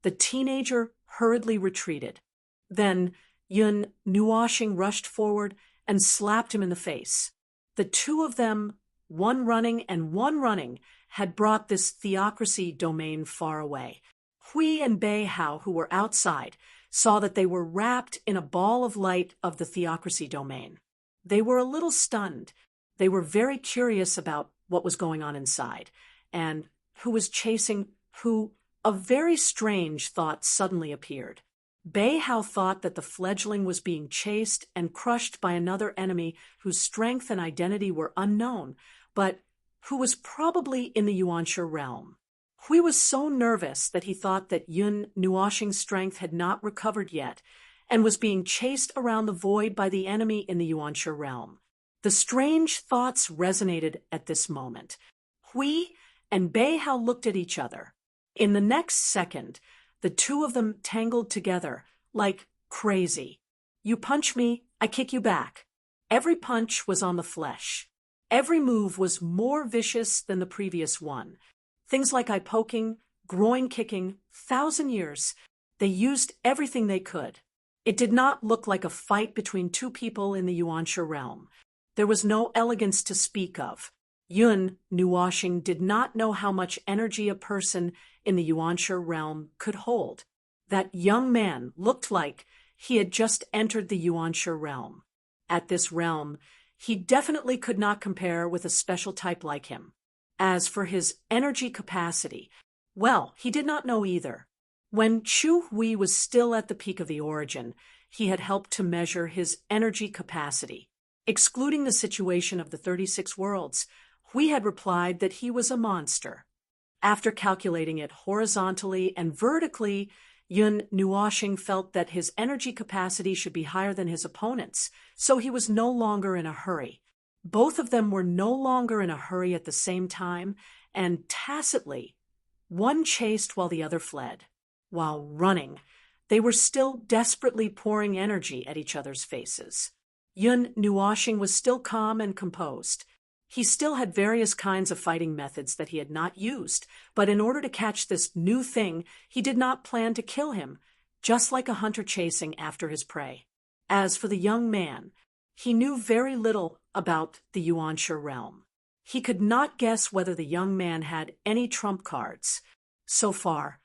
the teenager hurriedly retreated. Then Yun Nuoshing rushed forward and slapped him in the face. The two of them, one running and one running, had brought this theocracy domain far away. Hui and Bei Hao, who were outside, saw that they were wrapped in a ball of light of the theocracy domain. They were a little stunned. They were very curious about what was going on inside, and who was chasing who. A very strange thought suddenly appeared. Bei Hao thought that the fledgling was being chased and crushed by another enemy whose strength and identity were unknown, but who was probably in the Yuanshe realm. Hui was so nervous that he thought that Yun Nuoshing's strength had not recovered yet and was being chased around the void by the enemy in the Yuanshe realm. The strange thoughts resonated at this moment. Hui and Beihao looked at each other. In the next second, the two of them tangled together like crazy. You punch me, I kick you back. Every punch was on the flesh. Every move was more vicious than the previous one. Things like eye poking, groin kicking, 1,000 years. They used everything they could. It did not look like a fight between two people in the Yuansha realm. There was no elegance to speak of. Yun Nuoxing did not know how much energy a person in the Yuansha realm could hold. That young man looked like he had just entered the Yuansha realm. At this realm, he definitely could not compare with a special type like him. As for his energy capacity, well, he did not know either. When Chu Hui was still at the peak of the origin, he had helped to measure his energy capacity. Excluding the situation of the 36 worlds, Hui had replied that he was a monster. After calculating it horizontally and vertically, Yun Nuoxing felt that his energy capacity should be higher than his opponent's, so he was no longer in a hurry. Both of them were no longer in a hurry at the same time, and tacitly, one chased while the other fled. While running, they were still desperately pouring energy at each other's faces. Yun Nuoxing was still calm and composed. He still had various kinds of fighting methods that he had not used, but in order to catch this new thing, he did not plan to kill him, just like a hunter chasing after his prey. As for the young man, he knew very little about the Yuansha realm. He could not guess whether the young man had any trump cards. So far,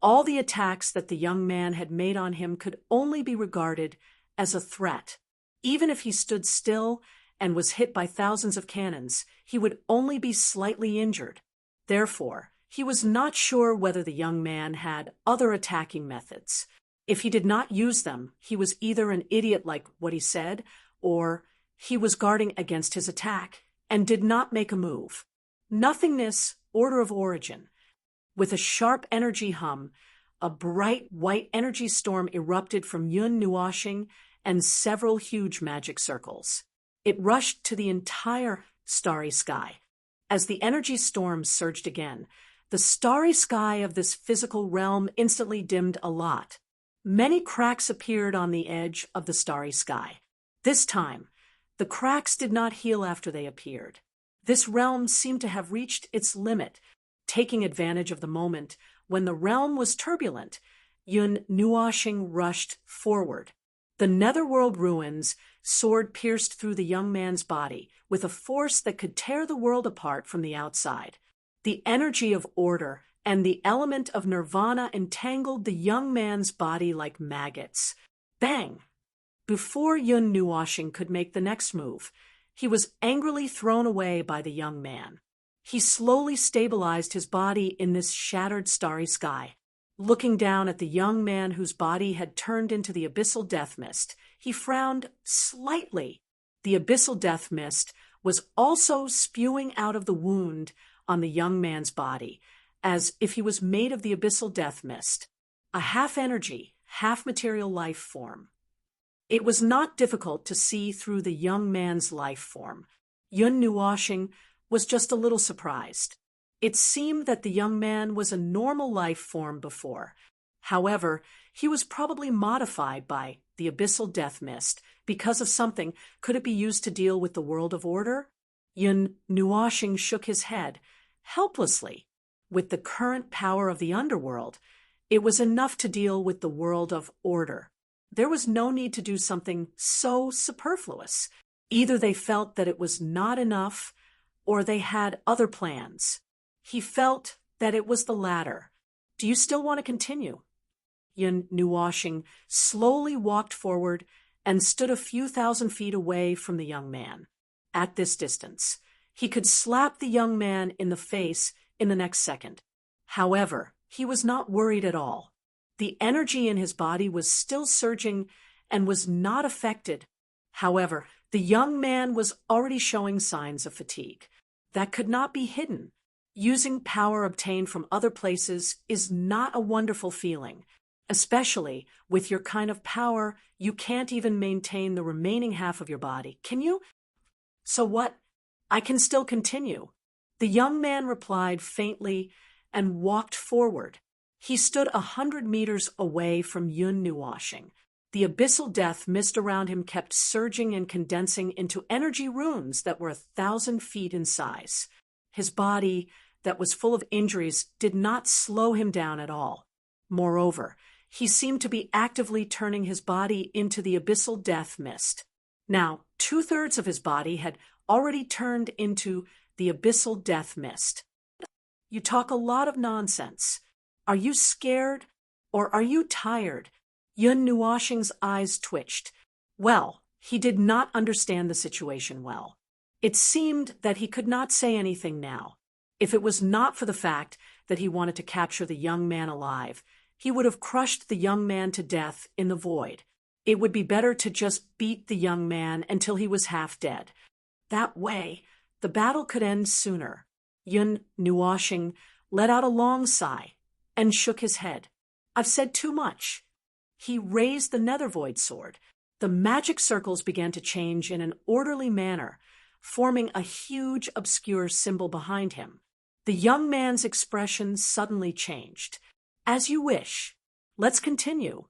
all the attacks that the young man had made on him could only be regarded as a threat. Even if he stood still and was hit by thousands of cannons, he would only be slightly injured. Therefore, he was not sure whether the young man had other attacking methods. If he did not use them, he was either an idiot like what he said, or he was guarding against his attack and did not make a move. Nothingness, order of origin. With a sharp energy hum, a bright white energy storm erupted from Yun Nuoxing and several huge magic circles. It rushed to the entire starry sky. As the energy storm surged again, the starry sky of this physical realm instantly dimmed a lot. Many cracks appeared on the edge of the starry sky. This time, the cracks did not heal after they appeared. This realm seemed to have reached its limit. Taking advantage of the moment when the realm was turbulent, Yun Nuoxing rushed forward. The netherworld ruins, sword pierced through the young man's body with a force that could tear the world apart from the outside. The energy of order and the element of nirvana entangled the young man's body like maggots. Bang! Before Yun Nuoxing could make the next move, he was angrily thrown away by the young man. He slowly stabilized his body in this shattered starry sky. Looking down at the young man whose body had turned into the abyssal death mist, he frowned slightly. The abyssal death mist was also spewing out of the wound on the young man's body, as if he was made of the abyssal death mist, a half-energy, half-material life form. It was not difficult to see through the young man's life form. Yun Nuoxing was just a little surprised. It seemed that the young man was a normal life form before. However, he was probably modified by the abyssal death mist because of something. Could it be used to deal with the world of order? Yun Nuoxing shook his head, helplessly. With the current power of the underworld, it was enough to deal with the world of order. There was no need to do something so superfluous. Either they felt that it was not enough, or they had other plans. He felt that it was the latter. Do you still want to continue? Yun Nuoxing slowly walked forward and stood a few thousand feet away from the young man. At this distance, he could slap the young man in the face in the next second. However, he was not worried at all. The energy in his body was still surging and was not affected. However, the young man was already showing signs of fatigue. That could not be hidden. Using power obtained from other places is not a wonderful feeling. Especially with your kind of power, you can't even maintain the remaining half of your body. Can you? So what? I can still continue. The young man replied faintly and walked forward. He stood 100 meters away from Yun Nuwashing. The abyssal death mist around him kept surging and condensing into energy runes that were 1,000 feet in size. His body, that was full of injuries, did not slow him down at all. Moreover, he seemed to be actively turning his body into the abyssal death mist. Now, 2/3 of his body had already turned into the abyssal death mist. You talk a lot of nonsense. Are you scared or are you tired? Yun Nuwashing's eyes twitched. Well, he did not understand the situation well. It seemed that he could not say anything now. If it was not for the fact that he wanted to capture the young man alive, he would have crushed the young man to death in the void. It would be better to just beat the young man until he was half dead. That way, the battle could end sooner. Yun Nuwashing let out a long sigh and shook his head. I've said too much. He raised the nether void sword. The magic circles began to change in an orderly manner, forming a huge obscure symbol behind him. The young man's expression suddenly changed. As you wish. Let's continue.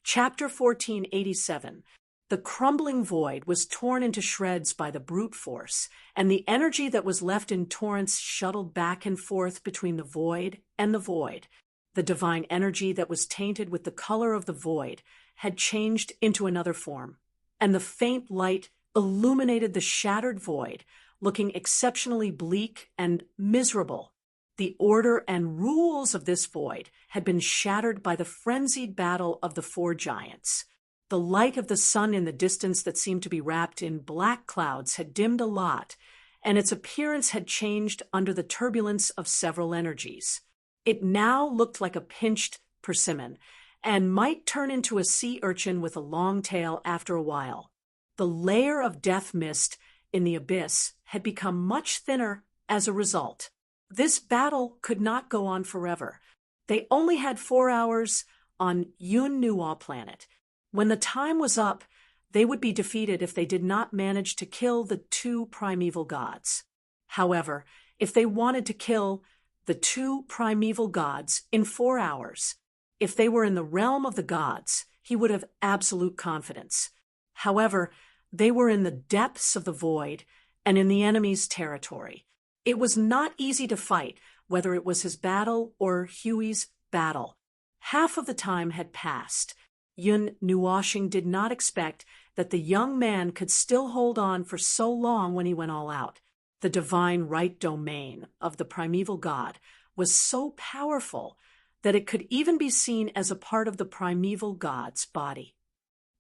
Chapter 1487. The crumbling void was torn into shreds by the brute force, and the energy that was left in torrents shuttled back and forth between the void and the void. The divine energy that was tainted with the color of the void had changed into another form, and the faint light illuminated the shattered void, looking exceptionally bleak and miserable. The order and rules of this void had been shattered by the frenzied battle of the four giants. The light of the sun in the distance that seemed to be wrapped in black clouds had dimmed a lot, and its appearance had changed under the turbulence of several energies. It now looked like a pinched persimmon, and might turn into a sea urchin with a long tail after a while. The layer of death mist in the abyss had become much thinner as a result. This battle could not go on forever. They only had 4 hours on Yun Nuwa planet. When the time was up, they would be defeated if they did not manage to kill the 2 primeval gods. However, if they wanted to kill the 2 primeval gods in 4 hours, if they were in the realm of the gods, he would have absolute confidence. However, they were in the depths of the void and in the enemy's territory. It was not easy to fight, whether it was his battle or Huey's battle. Half of the time had passed. Yun Nuwashing did not expect that the young man could still hold on for so long when he went all out. The divine right domain of the primeval god was so powerful that it could even be seen as a part of the primeval god's body.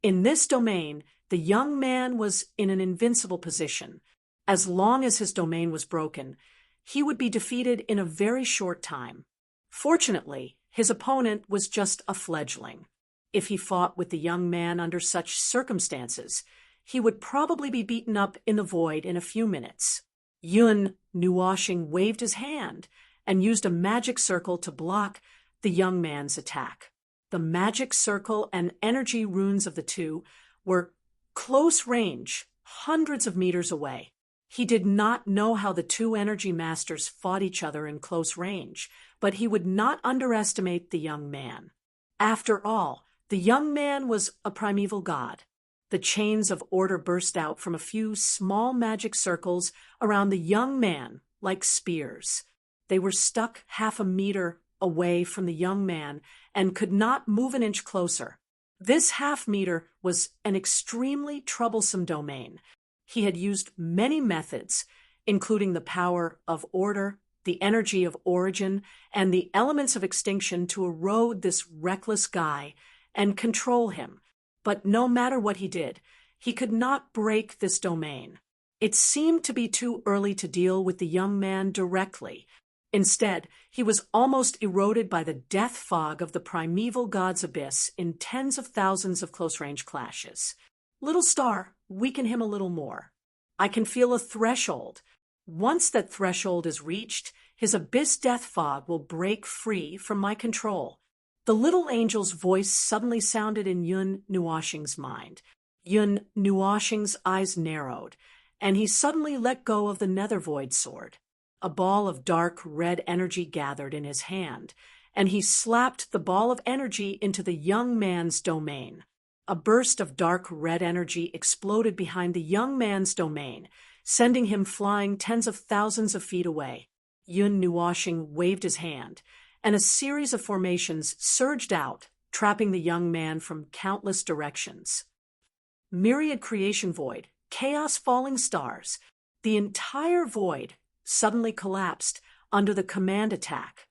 In this domain, the young man was in an invincible position. As long as his domain was broken, he would be defeated in a very short time. Fortunately, his opponent was just a fledgling. If he fought with the young man under such circumstances, he would probably be beaten up in the void in a few minutes. Yun Nuwashing waved his hand and used a magic circle to block the young man's attack. The magic circle and energy runes of the two were close range, hundreds of meters away. He did not know how the 2 energy masters fought each other in close range, but he would not underestimate the young man. After all, the young man was a primeval god. The chains of order burst out from a few small magic circles around the young man like spears. They were stuck 1/2 meter away from the young man and could not move an inch closer. This 1/2 meter was an extremely troublesome domain. He had used many methods, including the power of order, the energy of origin, and the elements of extinction to erode this reckless guy and control him. But no matter what he did, he could not break this domain. It seemed to be too early to deal with the young man directly. Instead, he was almost eroded by the death fog of the primeval god's abyss in tens of thousands of close-range clashes. Little star, weaken him a little more. I can feel a threshold. Once that threshold is reached, his abyss death fog will break free from my control. The little angel's voice suddenly sounded in Yun Nuwashing's mind. Yun Nuwashing's eyes narrowed, and he suddenly let go of the nether void sword. A ball of dark red energy gathered in his hand, and he slapped the ball of energy into the young man's domain. A burst of dark red energy exploded behind the young man's domain, sending him flying tens of thousands of feet away. Yun Nuoxing waved his hand, and a series of formations surged out, trapping the young man from countless directions. Myriad creation void, chaos falling stars. The entire void suddenly collapsed under the command attack.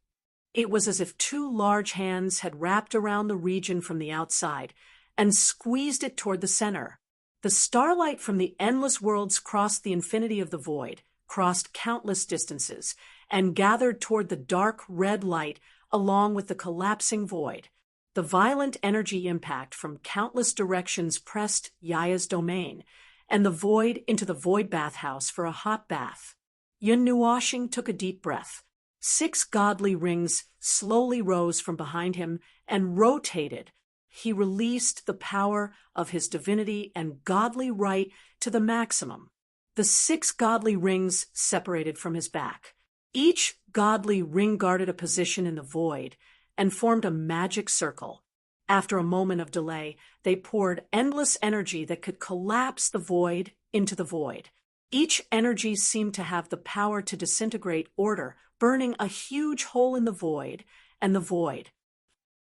It was as if two large hands had wrapped around the region from the outside and squeezed it toward the center. The starlight from the endless worlds crossed the infinity of the void, crossed countless distances, and gathered toward the dark red light along with the collapsing void. The violent energy impact from countless directions pressed Yaya's domain, and the void into the void bathhouse for a hot bath. Yun Nuoxing took a deep breath. 6 godly rings slowly rose from behind him and rotated. He released the power of his divinity and godly right to the maximum. The 6 godly rings separated from his back. Each godly ring guarded a position in the void and formed a magic circle. After a moment of delay, they poured endless energy that could collapse the void into the void. Each energy seemed to have the power to disintegrate order, burning a huge hole in the void, and the void.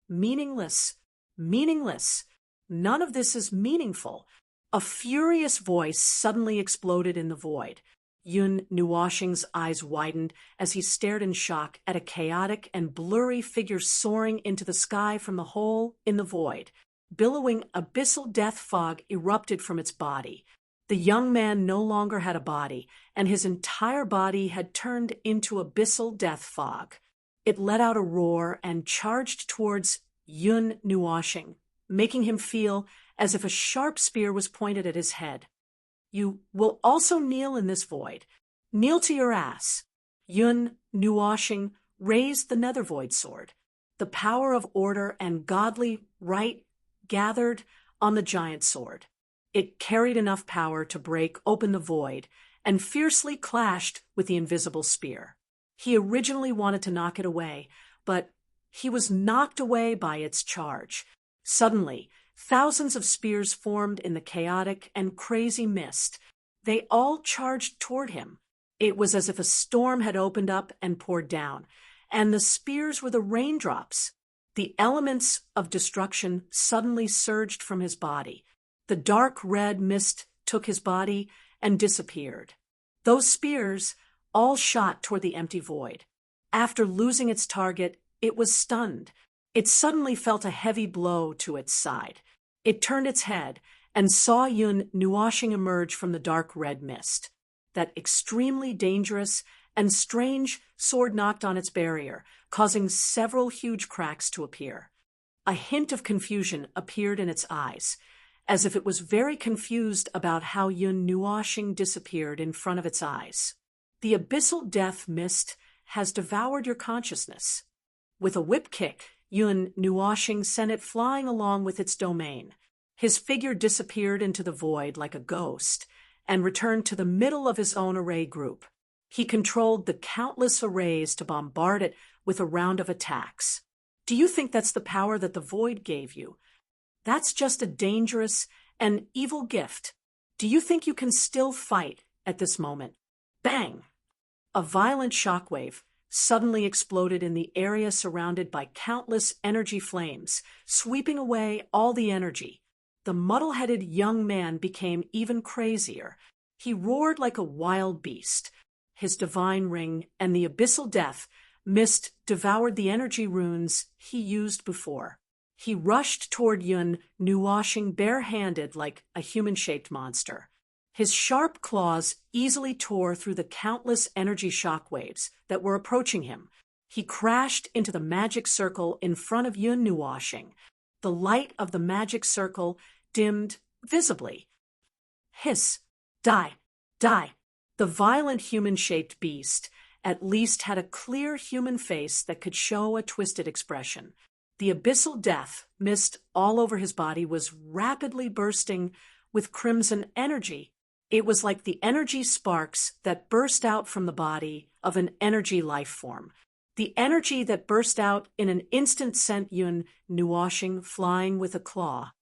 Meaningless. Meaningless. None of this is meaningful. A furious voice suddenly exploded in the void. Yun Nuoxing's eyes widened as he stared in shock at a chaotic and blurry figure soaring into the sky from the hole in the void. Billowing abyssal death fog erupted from its body. The young man no longer had a body, and his entire body had turned into abyssal death fog. It let out a roar and charged towards Yun Nuoxing, making him feel as if a sharp spear was pointed at his head. You will also kneel in this void. Kneel to your ass. Yun Nuoxing raised the nether void sword. The power of order and godly right gathered on the giant sword. It carried enough power to break open the void and fiercely clashed with the invisible spear. He originally wanted to knock it away, but he was knocked away by its charge. Suddenly, thousands of spears formed in the chaotic and crazy mist. They all charged toward him. It was as if a storm had opened up and poured down, and the spears were the raindrops. The elements of destruction suddenly surged from his body. The dark red mist took his body and disappeared. Those spears all shot toward the empty void. After losing its target, it was stunned. It suddenly felt a heavy blow to its side. It turned its head and saw Yun Nuoxing emerge from the dark red mist. That extremely dangerous and strange sword knocked on its barrier, causing several huge cracks to appear. A hint of confusion appeared in its eyes, as if it was very confused about how Yun Nuoxing disappeared in front of its eyes. The abyssal death mist has devoured your consciousness. With a whip kick, Yun Nuoxing sent it flying along with its domain. His figure disappeared into the void like a ghost and returned to the middle of his own array group. He controlled the countless arrays to bombard it with a round of attacks. Do you think that's the power that the void gave you? That's just a dangerous and evil gift. Do you think you can still fight at this moment? Bang! A violent shockwave suddenly exploded in the area surrounded by countless energy flames, sweeping away all the energy. The muddle-headed young man became even crazier. He roared like a wild beast. His divine ring and the abyssal death mist devoured the energy runes he used before. He rushed toward Yun Nuoxing bare-handed like a human-shaped monster. His sharp claws easily tore through the countless energy shockwaves that were approaching him. He crashed into the magic circle in front of Yun Nuoxing. The light of the magic circle dimmed visibly. Hiss! Die! Die! The violent human-shaped beast at least had a clear human face that could show a twisted expression. The abyssal death mist all over his body was rapidly bursting with crimson energy. It was like the energy sparks that burst out from the body of an energy life form. The energy that burst out in an instant sent Yun Nuoshing flying with a claw.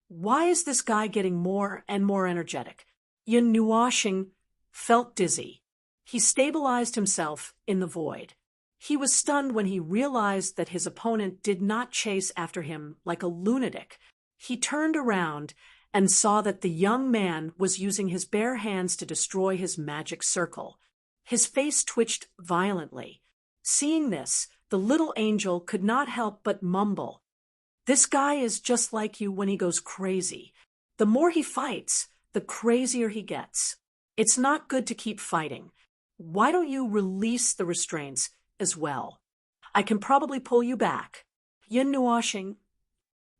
Why is this guy getting more and more energetic? Yun Nuoshing felt dizzy. He stabilized himself in the void. He was stunned when he realized that his opponent did not chase after him like a lunatic. He turned around and saw that the young man was using his bare hands to destroy his magic circle. His face twitched violently. Seeing this, the little angel could not help but mumble, "This guy is just like you when he goes crazy. The more he fights, the crazier he gets. It's not good to keep fighting. Why don't you release the restraints as well? I can probably pull you back." Yun Nuoshing.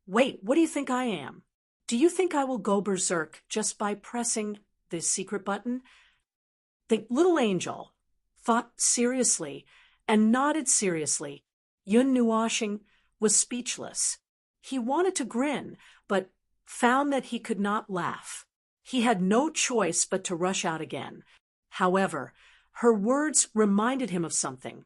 Wait, what do you think I am? Do you think I will go berserk just by pressing the secret button? The little angel thought seriously and nodded seriously. Yun Nuoshing was speechless. He wanted to grin, but found that he could not laugh. He had no choice but to rush out again. However, her words reminded him of something.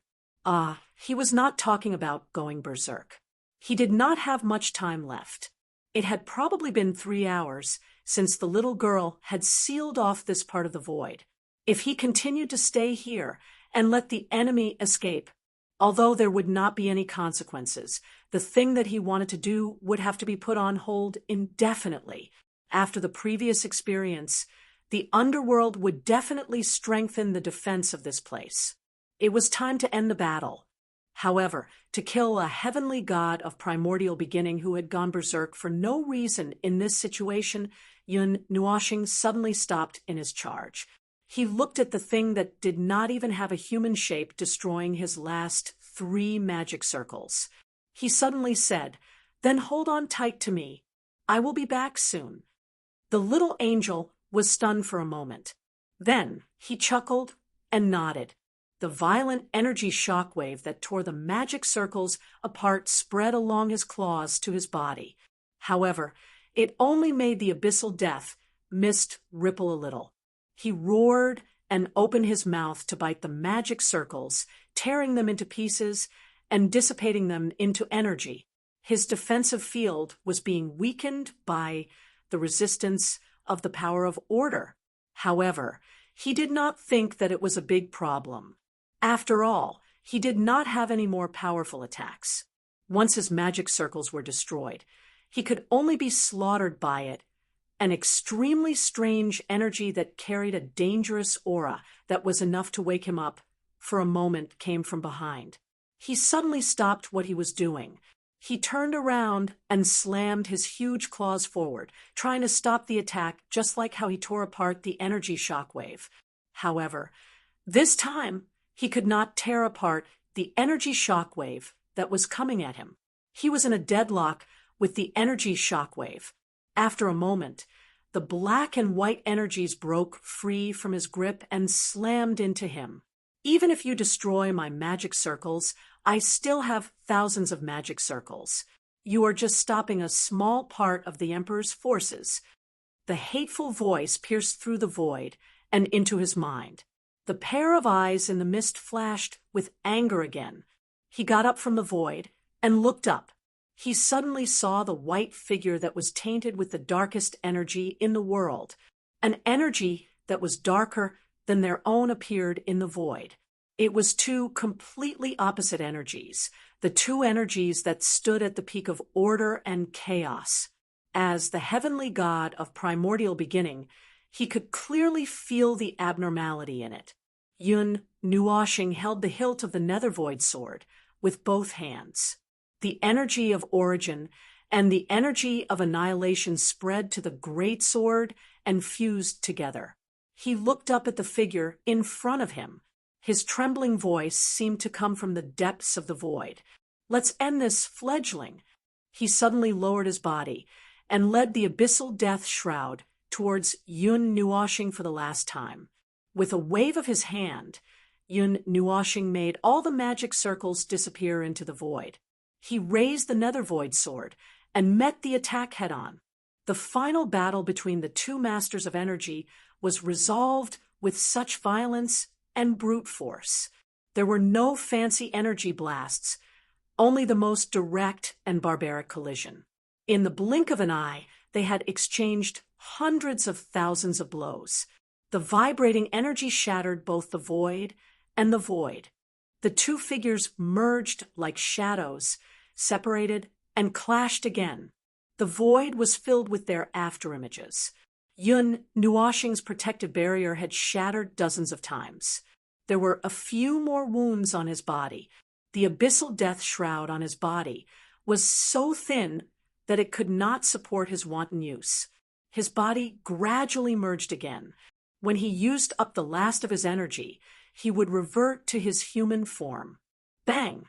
He was not talking about going berserk. He did not have much time left. It had probably been 3 hours since the little girl had sealed off this part of the void. If he continued to stay here and let the enemy escape, although there would not be any consequences, the thing that he wanted to do would have to be put on hold indefinitely. After the previous experience, the underworld would definitely strengthen the defense of this place. It was time to end the battle. However, to kill a heavenly god of primordial beginning who had gone berserk for no reason in this situation, Yun Nuoshing suddenly stopped in his charge. He looked at the thing that did not even have a human shape, destroying his last 3 magic circles. He suddenly said, "Then hold on tight to me. I will be back soon." The little angel was stunned for a moment. Then he chuckled and nodded. The violent energy shockwave that tore the magic circles apart spread along his claws to his body. However, it only made the abyssal death mist ripple a little. He roared and opened his mouth to bite the magic circles, tearing them into pieces and dissipating them into energy. His defensive field was being weakened by the resistance of the power of order. However, he did not think that it was a big problem. After all, he did not have any more powerful attacks. Once his magic circles were destroyed, he could only be slaughtered by it. An extremely strange energy that carried a dangerous aura that was enough to wake him up for a moment came from behind. He suddenly stopped what he was doing. He turned around and slammed his huge claws forward, trying to stop the attack just like how he tore apart the energy shockwave. However, this time, he could not tear apart the energy shockwave that was coming at him. He was in a deadlock with the energy shockwave. After a moment, the black and white energies broke free from his grip and slammed into him. "Even if you destroy my magic circles, I still have thousands of magic circles. You are just stopping a small part of the Emperor's forces." The hateful voice pierced through the void and into his mind. The pair of eyes in the mist flashed with anger again. He got up from the void and looked up. He suddenly saw the white figure that was tainted with the darkest energy in the world. An energy that was darker than their own appeared in the void. It was 2 completely opposite energies, the 2 energies that stood at the peak of order and chaos. As the heavenly god of primordial beginning, he could clearly feel the abnormality in it. Yun Nuoshing held the hilt of the nether void sword with both hands. The energy of origin and the energy of annihilation spread to the great sword and fused together. He looked up at the figure in front of him. His trembling voice seemed to come from the depths of the void. "Let's end this fledgling." He suddenly lowered his body and led the abyssal death shroud towards Yun Nuoshing for the last time. With a wave of his hand, Yun Nuoshing made all the magic circles disappear into the void. He raised the nether void sword and met the attack head-on. The final battle between the two masters of energy was resolved with such violence and brute force. There were no fancy energy blasts, only the most direct and barbaric collision. In the blink of an eye, they had exchanged hundreds of thousands of blows. The vibrating energy shattered both the void and the void. The two figures merged like shadows, separated, and clashed again. The void was filled with their afterimages. Yun Nuoxing's protective barrier had shattered dozens of times. There were a few more wounds on his body. The abyssal death shroud on his body was so thin that it could not support his wanton use. His body gradually merged again. When he used up the last of his energy, he would revert to his human form. Bang!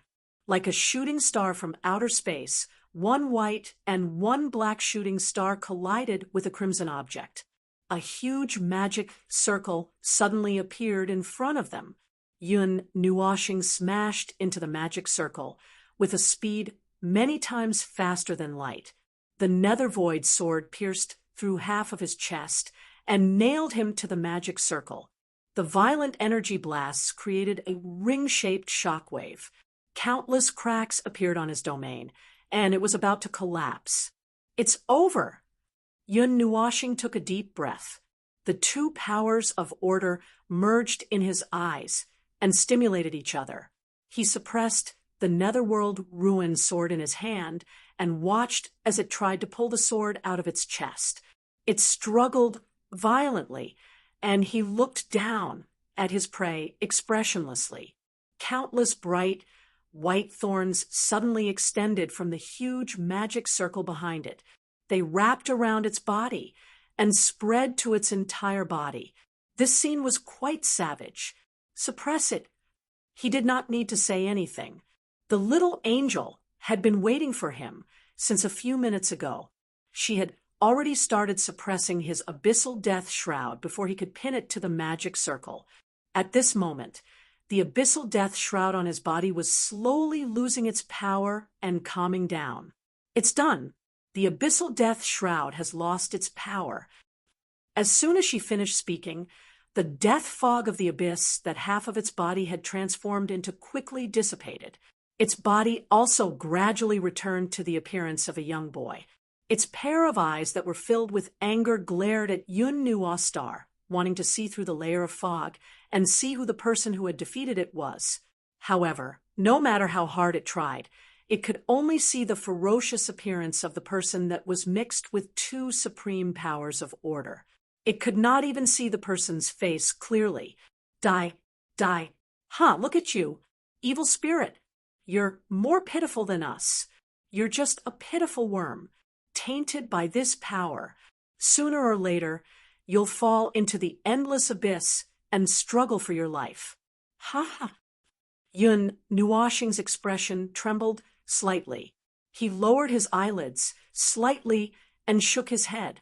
Like a shooting star from outer space, one white and one black shooting star collided with a crimson object. A huge magic circle suddenly appeared in front of them. Yun Nuoxing smashed into the magic circle with a speed many times faster than light. The nether void sword pierced through half of his chest and nailed him to the magic circle. The violent energy blasts created a ring-shaped shockwave. Countless cracks appeared on his domain, and it was about to collapse. It's over! Yun Nuoxing took a deep breath. The two powers of order merged in his eyes and stimulated each other. He suppressed the netherworld ruin sword in his hand and watched as it tried to pull the sword out of its chest. It struggled violently, and he looked down at his prey expressionlessly. Countless bright, white thorns suddenly extended from the huge magic circle behind it. They wrapped around its body and spread to its entire body. This scene was quite savage. Suppress it. He did not need to say anything. The little angel had been waiting for him since a few minutes ago. She had already started suppressing his abyssal death shroud before he could pin it to the magic circle. At this moment, the abyssal death shroud on his body was slowly losing its power and calming down. It's done. The abyssal death shroud has lost its power. As soon as she finished speaking, the death fog of the abyss that half of its body had transformed into quickly dissipated. Its body also gradually returned to the appearance of a young boy. Its pair of eyes that were filled with anger glared at Yun Nuoxing, wanting to see through the layer of fog and see who the person who had defeated it was. However, no matter how hard it tried, it could only see the ferocious appearance of the person that was mixed with two supreme powers of order. It could not even see the person's face clearly. Die. Look at you. Evil spirit. You're more pitiful than us. You're just a pitiful worm, tainted by this power. Sooner or later, you'll fall into the endless abyss and struggle for your life. Ha! Yun Nuoxing's expression trembled slightly. He lowered his eyelids slightly and shook his head.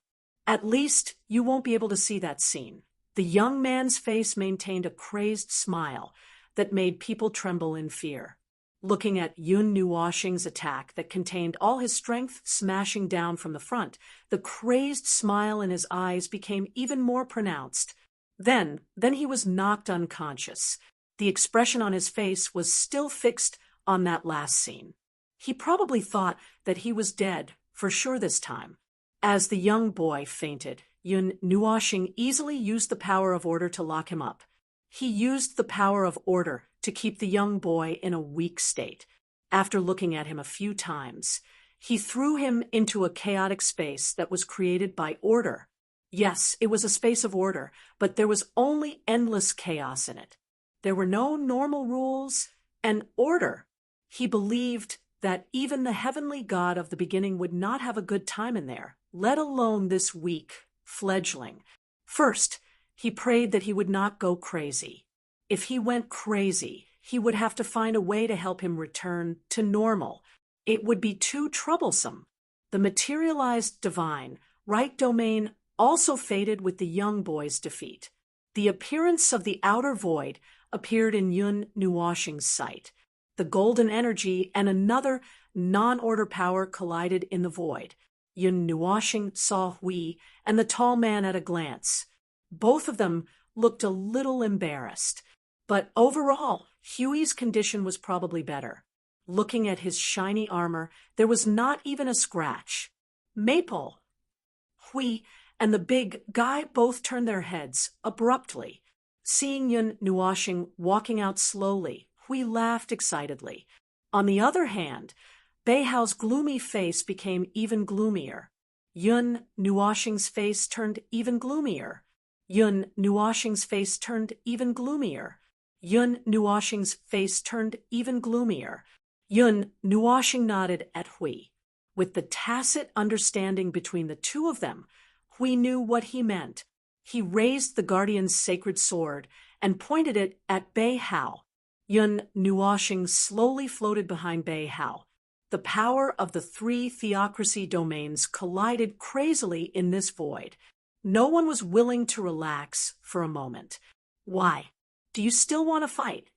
At least you won't be able to see that scene. The young man's face maintained a crazed smile that made people tremble in fear. Looking at Yun Nuoxing's attack that contained all his strength smashing down from the front, the crazed smile in his eyes became even more pronounced. Then he was knocked unconscious. The expression on his face was still fixed on that last scene. He probably thought that he was dead for sure this time. As the young boy fainted, Yun Nuoxing easily used the power of order to lock him up. He used the power of order to keep the young boy in a weak state. After looking at him a few times, he threw him into a chaotic space that was created by order. Yes, it was a space of order, but there was only endless chaos in it. There were no normal rules and order. He believed that even the heavenly God of the beginning would not have a good time in there, let alone this weak fledgling. First, he prayed that he would not go crazy. If he went crazy, he would have to find a way to help him return to normal. It would be too troublesome. The materialized divine, right domain also faded with the young boy's defeat. The appearance of the outer void appeared in Yun Nuoxing's sight. The golden energy and another non-order power collided in the void. Yun Nuoshing saw Hui and the tall man at a glance. Both of them looked a little embarrassed, but overall, Huey's condition was probably better. Looking at his shiny armor, there was not even a scratch. Maple! Hui and the big guy both turned their heads abruptly. Seeing Yun Nuoshing walking out slowly, Hui laughed excitedly. On the other hand, Beihao's gloomy face became even gloomier. Yun Nuoshing's face turned even gloomier. Yun Nuoshing's face turned even gloomier. Yun Nuoshing's face turned even gloomier. Yun Nuoshing nodded at Hui. With the tacit understanding between the two of them, Hui knew what he meant. He raised the guardian's sacred sword and pointed it at Beihao. Yun Nuoshing slowly floated behind Beihao. The power of the three theocracy domains collided crazily in this void. No one was willing to relax for a moment. Why? Do you still want to fight?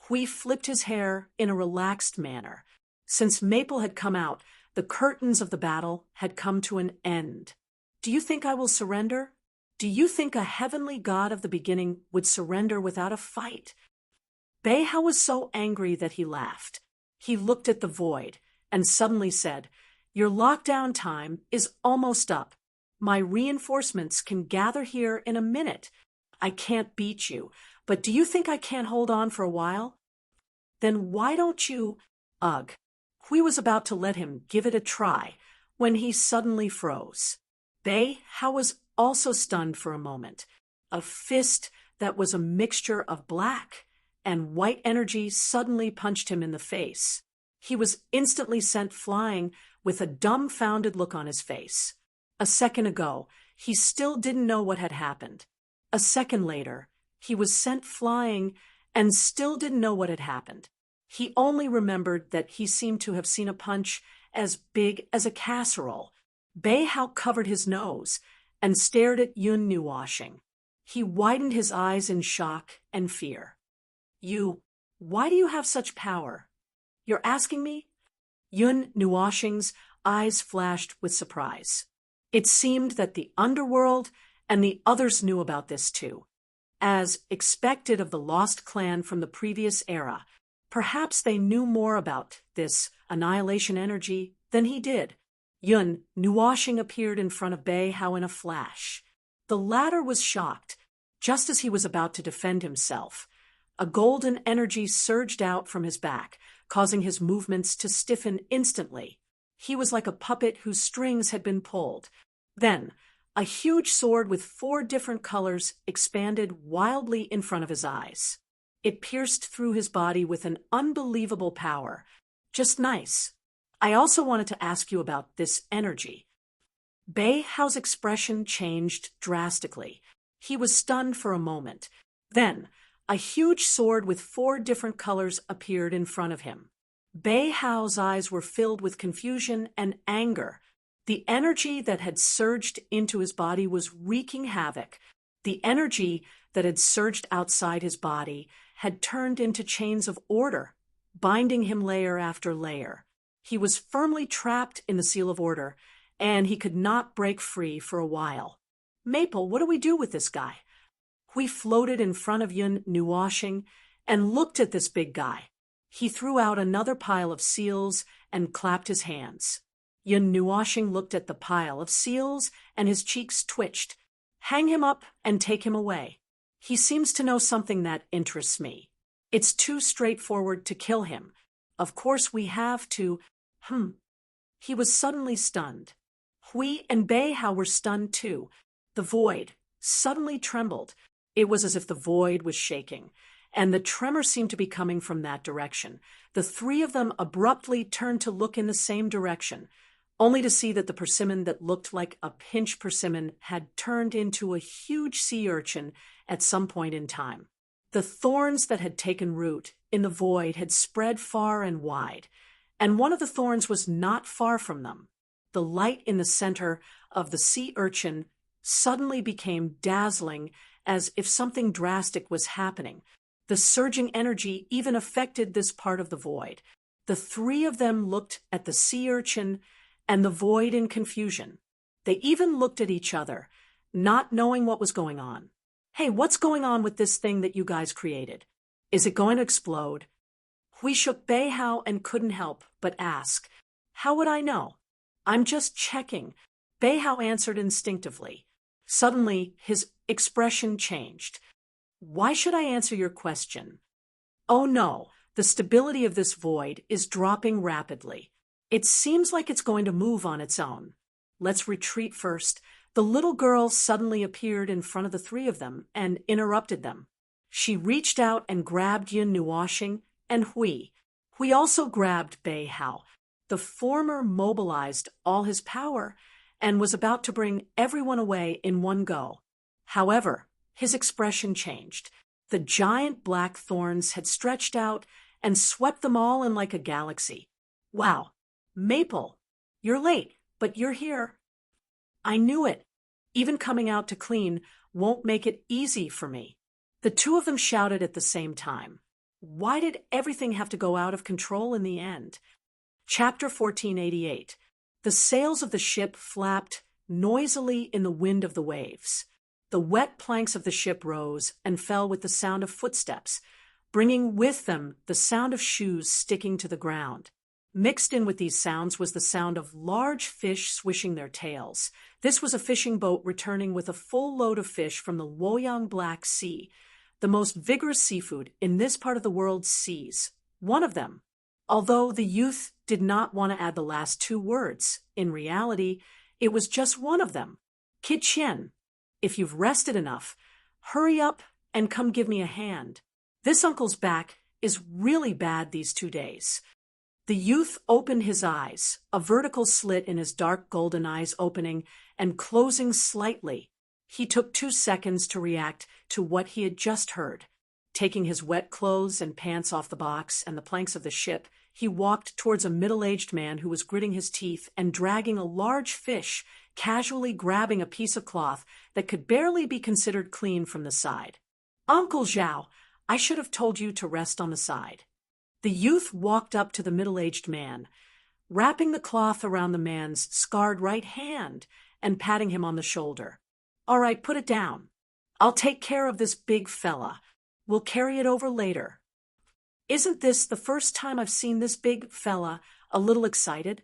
Hui flipped his hair in a relaxed manner. Since Maple had come out, the curtains of the battle had come to an end. Do you think I will surrender? Do you think a heavenly god of the beginning would surrender without a fight? Beihao was so angry that he laughed. He looked at the void and suddenly said, "Your lockdown time is almost up. My reinforcements can gather here in a minute. I can't beat you, but do you think I can't hold on for a while? Then why don't you—" Ugh. Hui was about to let him give it a try when he suddenly froze. Beihao was also stunned for a moment. A fist that was a mixture of black and white energy suddenly punched him in the face. He was instantly sent flying with a dumbfounded look on his face. A second ago, he still didn't know what had happened. A second later, he was sent flying and still didn't know what had happened. He only remembered that he seemed to have seen a punch as big as a casserole. Beihao covered his nose and stared at Yun Nuoshing. He widened his eyes in shock and fear. Why do you have such power? You're asking me? Yun Nuoshing's eyes flashed with surprise. It seemed that the underworld and the others knew about this too. As expected of the lost clan from the previous era, perhaps they knew more about this annihilation energy than he did. Yun Nuoshing appeared in front of Beihao in a flash. The latter was shocked. Just as he was about to defend himself, a golden energy surged out from his back, causing his movements to stiffen instantly. He was like a puppet whose strings had been pulled. Then, a huge sword with 4 different colors expanded wildly in front of his eyes. It pierced through his body with an unbelievable power. Just nice. I also wanted to ask you about this energy. Beihao's expression changed drastically. He was stunned for a moment. Then, a huge sword with 4 different colors appeared in front of him. Beihao's eyes were filled with confusion and anger. The energy that had surged into his body was wreaking havoc. The energy that had surged outside his body had turned into chains of order, binding him layer after layer. He was firmly trapped in the seal of order, and he could not break free for a while. Maple, what do we do with this guy? Hui floated in front of Yun Nuoshing and looked at this big guy. He threw out another pile of seals and clapped his hands. Yun Nuoshing looked at the pile of seals and his cheeks twitched. Hang him up and take him away. He seems to know something that interests me. It's too straightforward to kill him. Of course we have to— He was suddenly stunned. Hui and Beihao were stunned too. The void suddenly trembled. It was as if the void was shaking, and the tremor seemed to be coming from that direction. The 3 of them abruptly turned to look in the same direction, only to see that the persimmon that looked like a pinch persimmon had turned into a huge sea urchin at some point in time. The thorns that had taken root in the void had spread far and wide, and one of the thorns was not far from them. The light in the center of the sea urchin suddenly became dazzling, as if something drastic was happening. The surging energy even affected this part of the void. The 3 of them looked at the sea urchin and the void in confusion. They even looked at each other, not knowing what was going on. Hey, what's going on with this thing that you guys created? Is it going to explode? We shook Beihao and couldn't help but ask, how would I know? I'm just checking, Beihao answered instinctively. Suddenly, his expression changed. Why should I answer your question? Oh no, the stability of this void is dropping rapidly. It seems like it's going to move on its own. Let's retreat first. The little girl suddenly appeared in front of the three of them and interrupted them. She reached out and grabbed Yin Nuoxing and Hui. Hui also grabbed Beihao. The former mobilized all his power and was about to bring everyone away in one go. However, his expression changed. The giant black thorns had stretched out and swept them all in like a galaxy. Wow, Maple, you're late, but you're here. I knew it. Even coming out to clean won't make it easy for me. The two of them shouted at the same time. Why did everything have to go out of control in the end? Chapter 1488. The sails of the ship flapped noisily in the wind of the waves. The wet planks of the ship rose and fell with the sound of footsteps, bringing with them the sound of shoes sticking to the ground. Mixed in with these sounds was the sound of large fish swishing their tails. This was a fishing boat returning with a full load of fish from the Luoyang Black Sea, the most vigorous seafood in this part of the world's seas. One of them. Although the youth did not want to add the last two words, in reality, it was just one of them. Kid Qian, if you've rested enough, hurry up and come give me a hand. This uncle's back is really bad these 2 days. The youth opened his eyes, a vertical slit in his dark golden eyes opening and closing slightly. He took 2 seconds to react to what he had just heard. Taking his wet clothes and pants off the box and the planks of the ship, he walked towards a middle-aged man who was gritting his teeth and dragging a large fish, casually grabbing a piece of cloth that could barely be considered clean from the side. Uncle Zhao, I should have told you to rest on the side. The youth walked up to the middle-aged man, wrapping the cloth around the man's scarred right hand and patting him on the shoulder. All right, put it down. I'll take care of this big fella. We'll carry it over later. Isn't this the first time I've seen this big fella a little excited?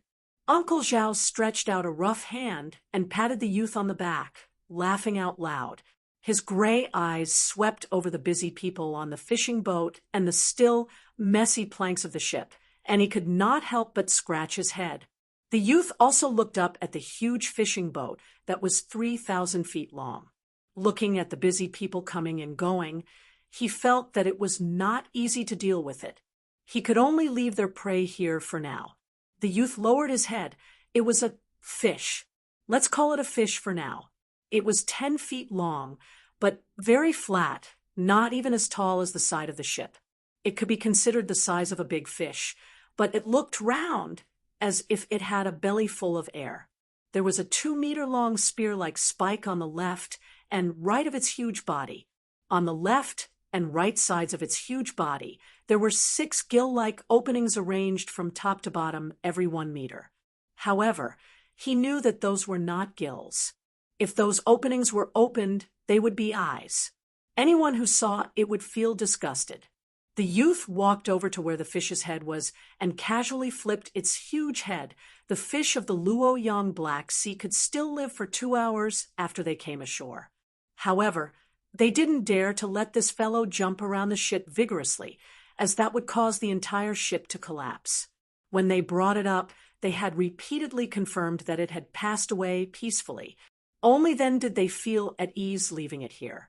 Uncle Zhao stretched out a rough hand and patted the youth on the back, laughing out loud. His gray eyes swept over the busy people on the fishing boat and the still, messy planks of the ship, and he could not help but scratch his head. The youth also looked up at the huge fishing boat that was 3,000 feet long. Looking at the busy people coming and going, he felt that it was not easy to deal with it. He could only leave their prey here for now. The youth lowered his head. It was a fish. Let's call it a fish for now. It was 10 feet long, but very flat, not even as tall as the side of the ship. It could be considered the size of a big fish, but it looked round, as if it had a belly full of air. There was a 2-meter-long spear-like spike on the left and right of its huge body. On the left and right sides of its huge body, there were 6 gill-like openings arranged from top to bottom every 1 meter. However, he knew that those were not gills. If those openings were opened, they would be eyes. Anyone who saw it would feel disgusted. The youth walked over to where the fish's head was and casually flipped its huge head. The fish of the Luoyang Black Sea could still live for 2 hours after they came ashore. However, they didn't dare to let this fellow jump around the ship vigorously, as that would cause the entire ship to collapse. When they brought it up, they had repeatedly confirmed that it had passed away peacefully. Only then did they feel at ease leaving it here.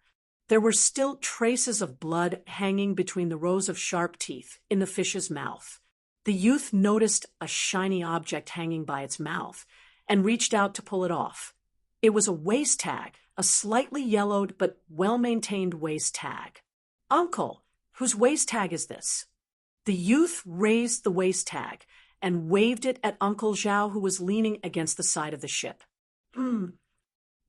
There were still traces of blood hanging between the rows of sharp teeth in the fish's mouth. The youth noticed a shiny object hanging by its mouth and reached out to pull it off. It was a waist tag, a slightly yellowed but well-maintained waist tag. Uncle, whose waist tag is this? The youth raised the waist tag and waved it at Uncle Zhao, who was leaning against the side of the ship.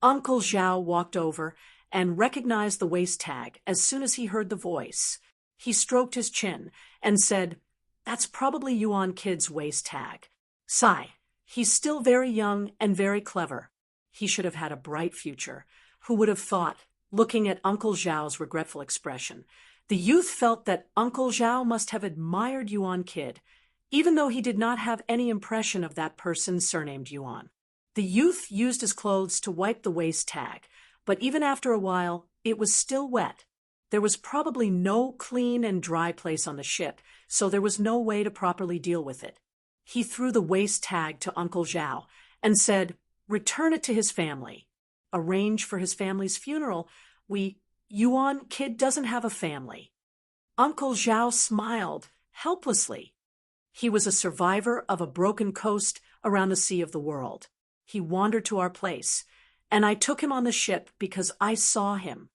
Uncle Zhao walked over and recognized the waist tag as soon as he heard the voice. He stroked his chin and said, "That's probably Yuan Kid's waist tag. Sai, He's still very young and very clever. He should have had a bright future. Who would have thought, looking at Uncle Zhao's regretful expression? The youth felt that Uncle Zhao must have admired Yuan Kid, even though he did not have any impression of that person surnamed Yuan. The youth used his clothes to wipe the waist tag, but even after a while, it was still wet. There was probably no clean and dry place on the ship, so there was no way to properly deal with it. He threw the waist tag to Uncle Zhao and said, "Return it to his family. Arrange for his family's funeral. Yuan Kid doesn't have a family." Uncle Zhao smiled helplessly. He was a survivor of a broken coast around the Sea of the World. He wandered to our place, and I took him on the ship because I saw him.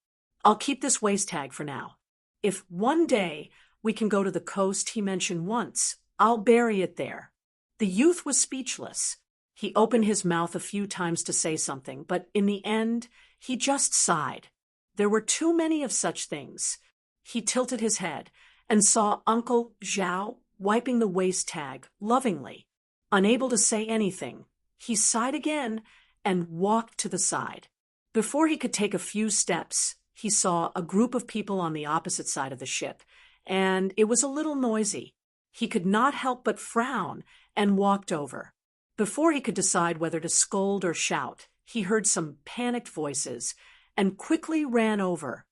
I'll keep this waist tag for now. If one day we can go to the coast he mentioned once, I'll bury it there. The youth was speechless. He opened his mouth a few times to say something, but in the end, he just sighed. There were too many of such things. He tilted his head and saw Uncle Zhao wiping the waist tag lovingly. Unable to say anything, he sighed again and walked to the side. Before he could take a few steps, he saw a group of people on the opposite side of the ship, and it was a little noisy. He could not help but frown and walked over. Before he could decide whether to scold or shout, he heard some panicked voices and quickly ran over.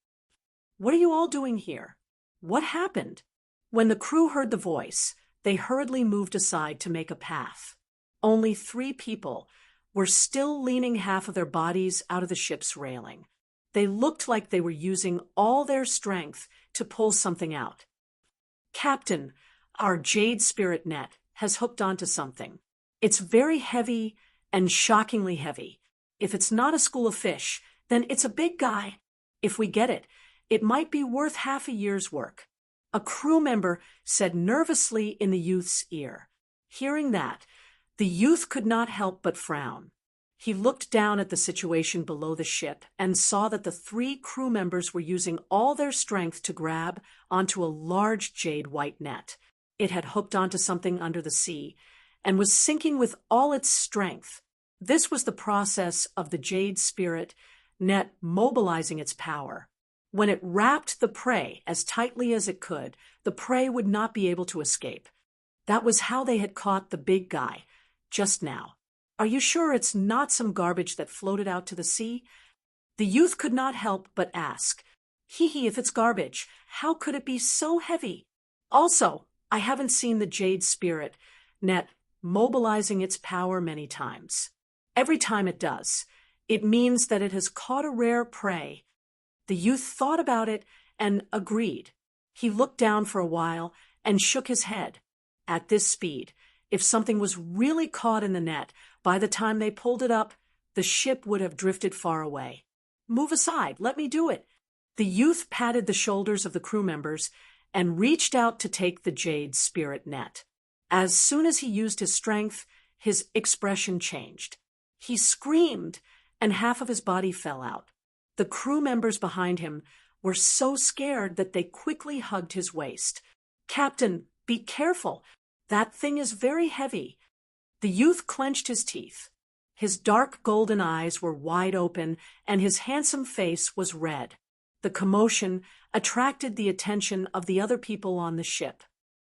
"What are you all doing here? What happened?" When the crew heard the voice, they hurriedly moved aside to make a path. Only 3 people were still leaning half of their bodies out of the ship's railing. They looked like they were using all their strength to pull something out. "Captain, our jade spirit net has hooked onto something. It's very heavy and shockingly heavy. If it's not a school of fish, then it's a big guy. If we get it, it might be worth half a year's work," a crew member said nervously in the youth's ear. Hearing that, the youth could not help but frown. He looked down at the situation below the ship and saw that the 3 crew members were using all their strength to grab onto a large jade white net. It had hooked onto something under the sea and was sinking with all its strength. This was the process of the jade spirit net mobilizing its power. When it wrapped the prey as tightly as it could, the prey would not be able to escape. That was how they had caught the big guy just now. "Are you sure it's not some garbage that floated out to the sea?" The youth could not help but ask. "Hee, if it's garbage, how could it be so heavy? Also, I haven't seen the jade spirit net mobilizing its power many times. Every time it does, it means that it has caught a rare prey." The youth thought about it and agreed. He looked down for a while and shook his head. At this speed, if something was really caught in the net, by the time they pulled it up, the ship would have drifted far away. "Move aside, let me do it." The youth patted the shoulders of the crew members and reached out to take the jade spirit net. As soon as he used his strength, his expression changed. He screamed, and half of his body fell out. The crew members behind him were so scared that they quickly hugged his waist. "Captain, be careful. That thing is very heavy." The youth clenched his teeth. His dark golden eyes were wide open, and his handsome face was red. The commotion attracted the attention of the other people on the ship.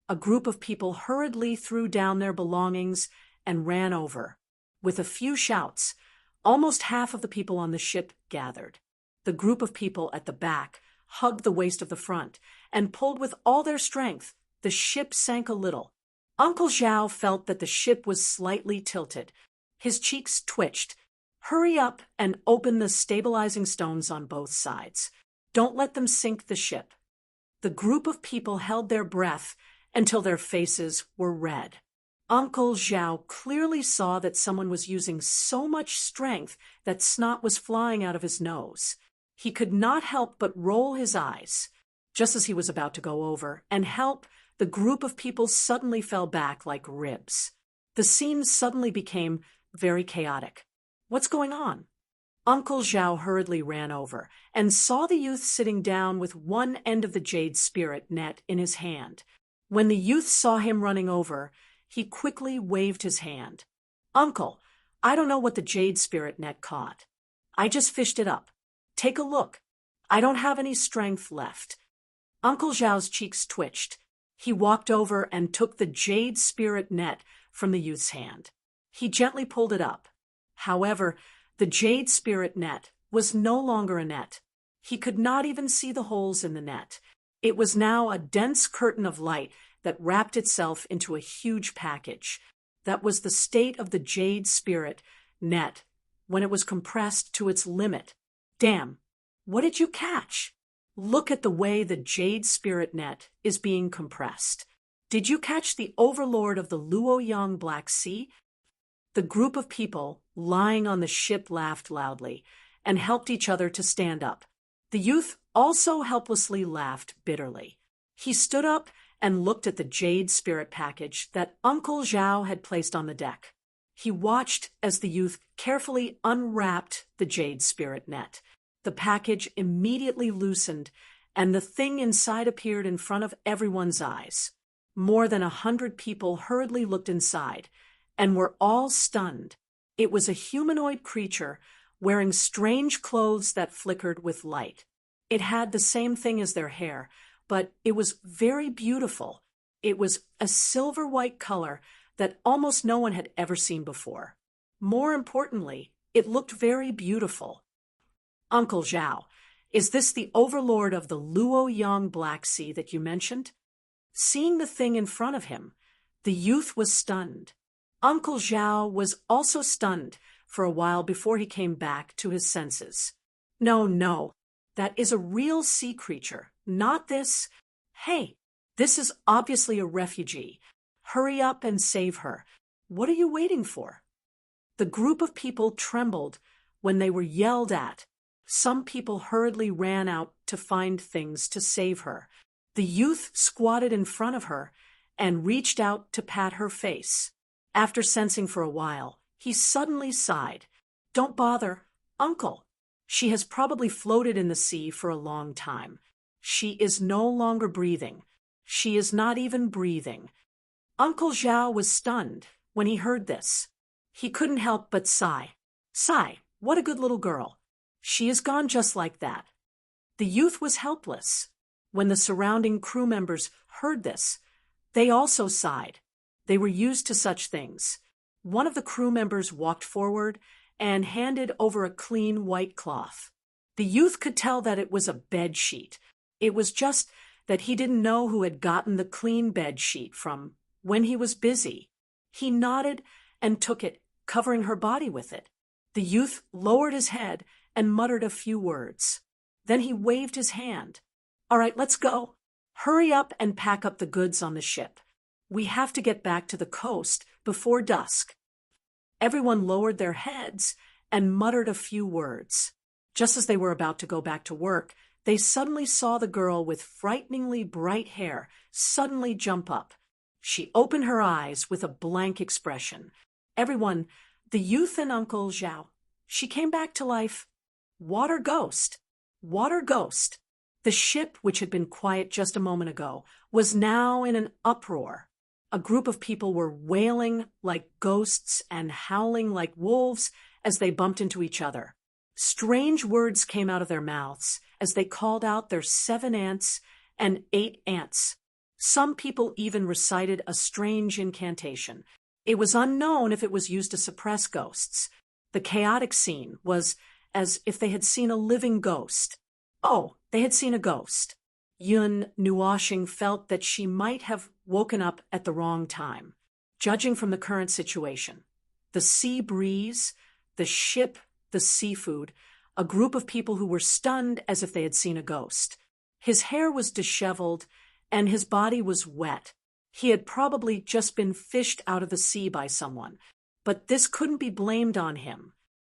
A group of people hurriedly threw down their belongings and ran over. With a few shouts, almost half of the people on the ship gathered. The group of people at the back hugged the waist of the front and pulled with all their strength. The ship sank a little. Uncle Zhao felt that the ship was slightly tilted. His cheeks twitched. "Hurry up and open the stabilizing stones on both sides. Don't let them sink the ship." The group of people held their breath until their faces were red. Uncle Zhao clearly saw that someone was using so much strength that snot was flying out of his nose. He could not help but roll his eyes. Just as he was about to go over and help, the group of people suddenly fell back like ribs. The scene suddenly became very chaotic. "What's going on?" Uncle Zhao hurriedly ran over and saw the youth sitting down with one end of the jade spirit net in his hand. When the youth saw him running over, he quickly waved his hand. Uncle, I don't know what the jade spirit net caught. I just fished it up. Take a look. I don't have any strength left. Uncle Zhao's cheeks twitched. He walked over and took the jade spirit net from the youth's hand. He gently pulled it up. However, the jade spirit net was no longer a net. He could not even see the holes in the net. It was now a dense curtain of light that wrapped itself into a huge package. That was the state of the jade spirit net when it was compressed to its limit. Damn, what did you catch? Look at the way the jade spirit net is being compressed. Did you catch the overlord of the Luoyang Black Sea? The group of people lying on the ship laughed loudly and helped each other to stand up. The youth also helplessly laughed bitterly. He stood up and looked at the jade spirit package that Uncle Zhao had placed on the deck. He watched as the youth carefully unwrapped the jade spirit net. The package immediately loosened, and the thing inside appeared in front of everyone's eyes. More than 100 people hurriedly looked inside, and were all stunned. It was a humanoid creature wearing strange clothes that flickered with light. It had the same thing as their hair, but it was very beautiful. It was a silver-white color that almost no one had ever seen before. More importantly, it looked very beautiful. Uncle Zhao, is this the overlord of the Luoyang Black Sea that you mentioned? Seeing the thing in front of him, the youth was stunned. Uncle Zhao was also stunned for a while before he came back to his senses. No, that is a real sea creature, not this. Hey, this is obviously a refugee. Hurry up and save her. What are you waiting for? The group of people trembled when they were yelled at. Some people hurriedly ran out to find things to save her. The youth squatted in front of her and reached out to pat her face. After sensing for a while, he suddenly sighed. Don't bother, Uncle. She has probably floated in the sea for a long time. She is no longer breathing. She is not even breathing. Uncle Zhao was stunned when he heard this. He couldn't help but sigh. Sigh, what a good little girl. She is gone just like that. The youth was helpless. When the surrounding crew members heard this, they also sighed. They were used to such things. One of the crew members walked forward and handed over a clean white cloth. The youth could tell that it was a bed sheet. It was just that he didn't know who had gotten the clean bed sheet from when he was busy. He nodded and took it, covering her body with it. The youth lowered his head and muttered a few words. Then he waved his hand. All right, let's go. Hurry up and pack up the goods on the ship. We have to get back to the coast before dusk. Everyone lowered their heads and muttered a few words. Just as they were about to go back to work, they suddenly saw the girl with frighteningly bright hair suddenly jump up. She opened her eyes with a blank expression. Everyone, the youth and Uncle Zhao, she came back to life. Water ghost. Water ghost. The ship, which had been quiet just a moment ago, was now in an uproar. A group of people were wailing like ghosts and howling like wolves as they bumped into each other. Strange words came out of their mouths as they called out their 7 aunts and 8 aunts. Some people even recited a strange incantation. It was unknown if it was used to suppress ghosts. The chaotic scene was as if they had seen a living ghost. Oh, they had seen a ghost. Yun Nuoshing felt that she might have woken up at the wrong time. Judging from the current situation, the sea breeze, the ship, the seafood, a group of people who were stunned as if they had seen a ghost. His hair was disheveled, and his body was wet. He had probably just been fished out of the sea by someone, but this couldn't be blamed on him.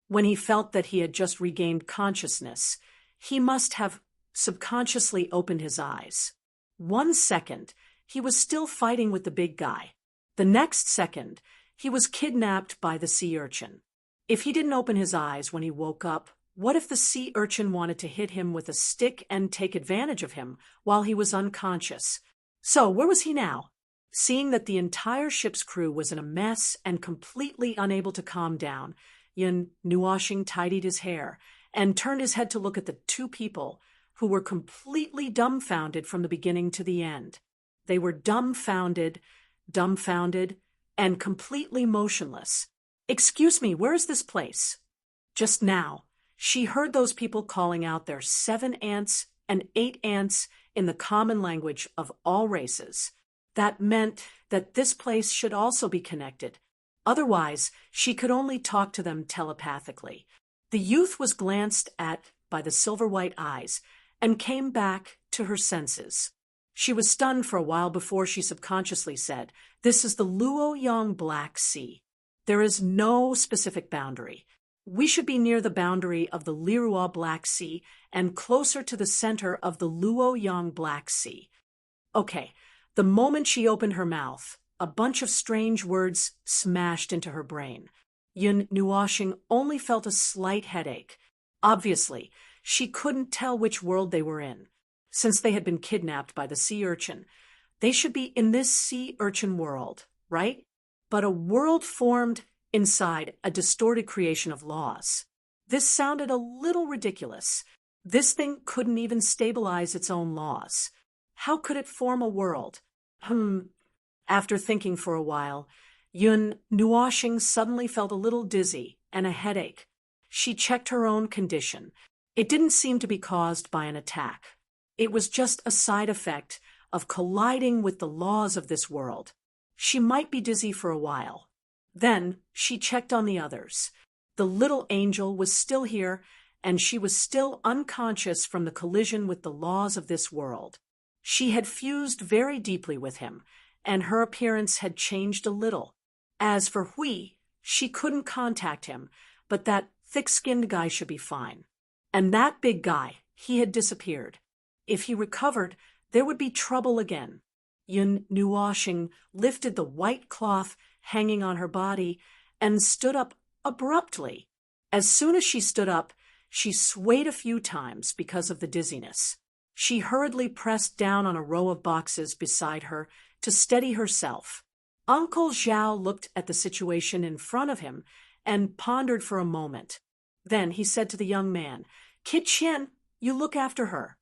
When he felt that he had just regained consciousness, he must have subconsciously opened his eyes. 1 second, he was still fighting with the big guy. The next second, he was kidnapped by the sea urchin. If he didn't open his eyes when he woke up, what if the sea urchin wanted to hit him with a stick and take advantage of him while he was unconscious? So, where was he now? Seeing that the entire ship's crew was in a mess and completely unable to calm down, Yun Nuoshing tidied his hair and turned his head to look at the two people who were completely dumbfounded from the beginning to the end. They were dumbfounded, and completely motionless. "Excuse me, where is this place?" Just now, she heard those people calling out their 7 aunts and 8 aunts in the common language of all races. That meant that this place should also be connected. Otherwise, she could only talk to them telepathically. The youth was glanced at by the silver-white eyes and came back to her senses. She was stunned for a while before she subconsciously said, "This is the Luoyang Black Sea. There is no specific boundary. We should be near the boundary of the Lirua Black Sea and closer to the center of the Luoyang Black Sea." Okay, the moment she opened her mouth, a bunch of strange words smashed into her brain. Yun Nuoshing only felt a slight headache. Obviously, she couldn't tell which world they were in. Since they had been kidnapped by the sea urchin, they should be in this sea urchin world, right? But a world formed inside a distorted creation of laws. This sounded a little ridiculous. This thing couldn't even stabilize its own laws. How could it form a world? After thinking for a while, Yun Nuoshing suddenly felt a little dizzy and a headache. She checked her own condition. It didn't seem to be caused by an attack. It was just a side effect of colliding with the laws of this world. She might be dizzy for a while. Then she checked on the others. The little angel was still here, and she was still unconscious from the collision with the laws of this world. She had fused very deeply with him, and her appearance had changed a little. As for Hui, she couldn't contact him, but that thick-skinned guy should be fine. And that big guy, he had disappeared. If he recovered, there would be trouble again. Yun Nuoshing lifted the white cloth hanging on her body and stood up abruptly. As soon as she stood up, she swayed a few times because of the dizziness. She hurriedly pressed down on a row of boxes beside her to steady herself. Uncle Zhao looked at the situation in front of him and pondered for a moment. Then he said to the young man, "Kid Qian, you look after her.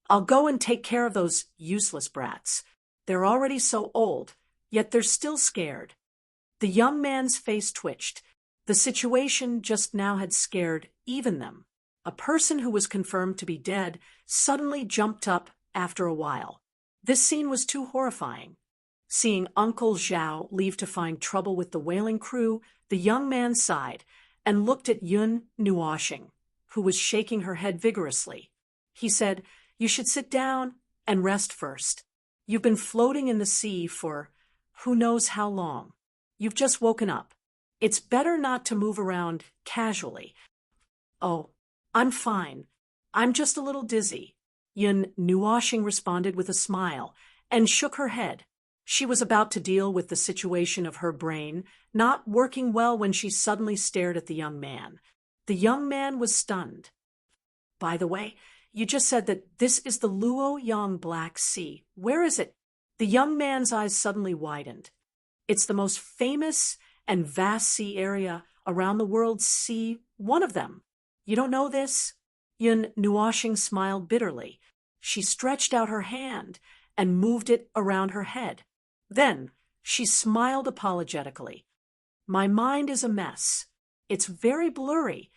I'll go and take care of those useless brats. They're already so old, yet they're still scared." The young man's face twitched. The situation just now had scared even them. A person who was confirmed to be dead suddenly jumped up after a while. This scene was too horrifying. Seeing Uncle Zhao leave to find trouble with the whaling crew, the young man sighed and looked at Yun Nuoshing, who was shaking her head vigorously. He said, "You should sit down and rest first. You've been floating in the sea for who knows how long. You've just woken up. It's better not to move around casually." "Oh, I'm fine. I'm just a little dizzy." Yun Nuoshing responded with a smile and shook her head. She was about to deal with the situation of her brain not working well when she suddenly stared at the young man. The young man was stunned. "By the way, you just said that this is the Luoyang Black Sea. Where is it?" The young man's eyes suddenly widened. "It's the most famous and vast sea area around the world's sea, one of them. You don't know this?" Yun Nuoshing smiled bitterly. She stretched out her hand and moved it around her head. Then she smiled apologetically. "My mind is a mess. It's very blurry.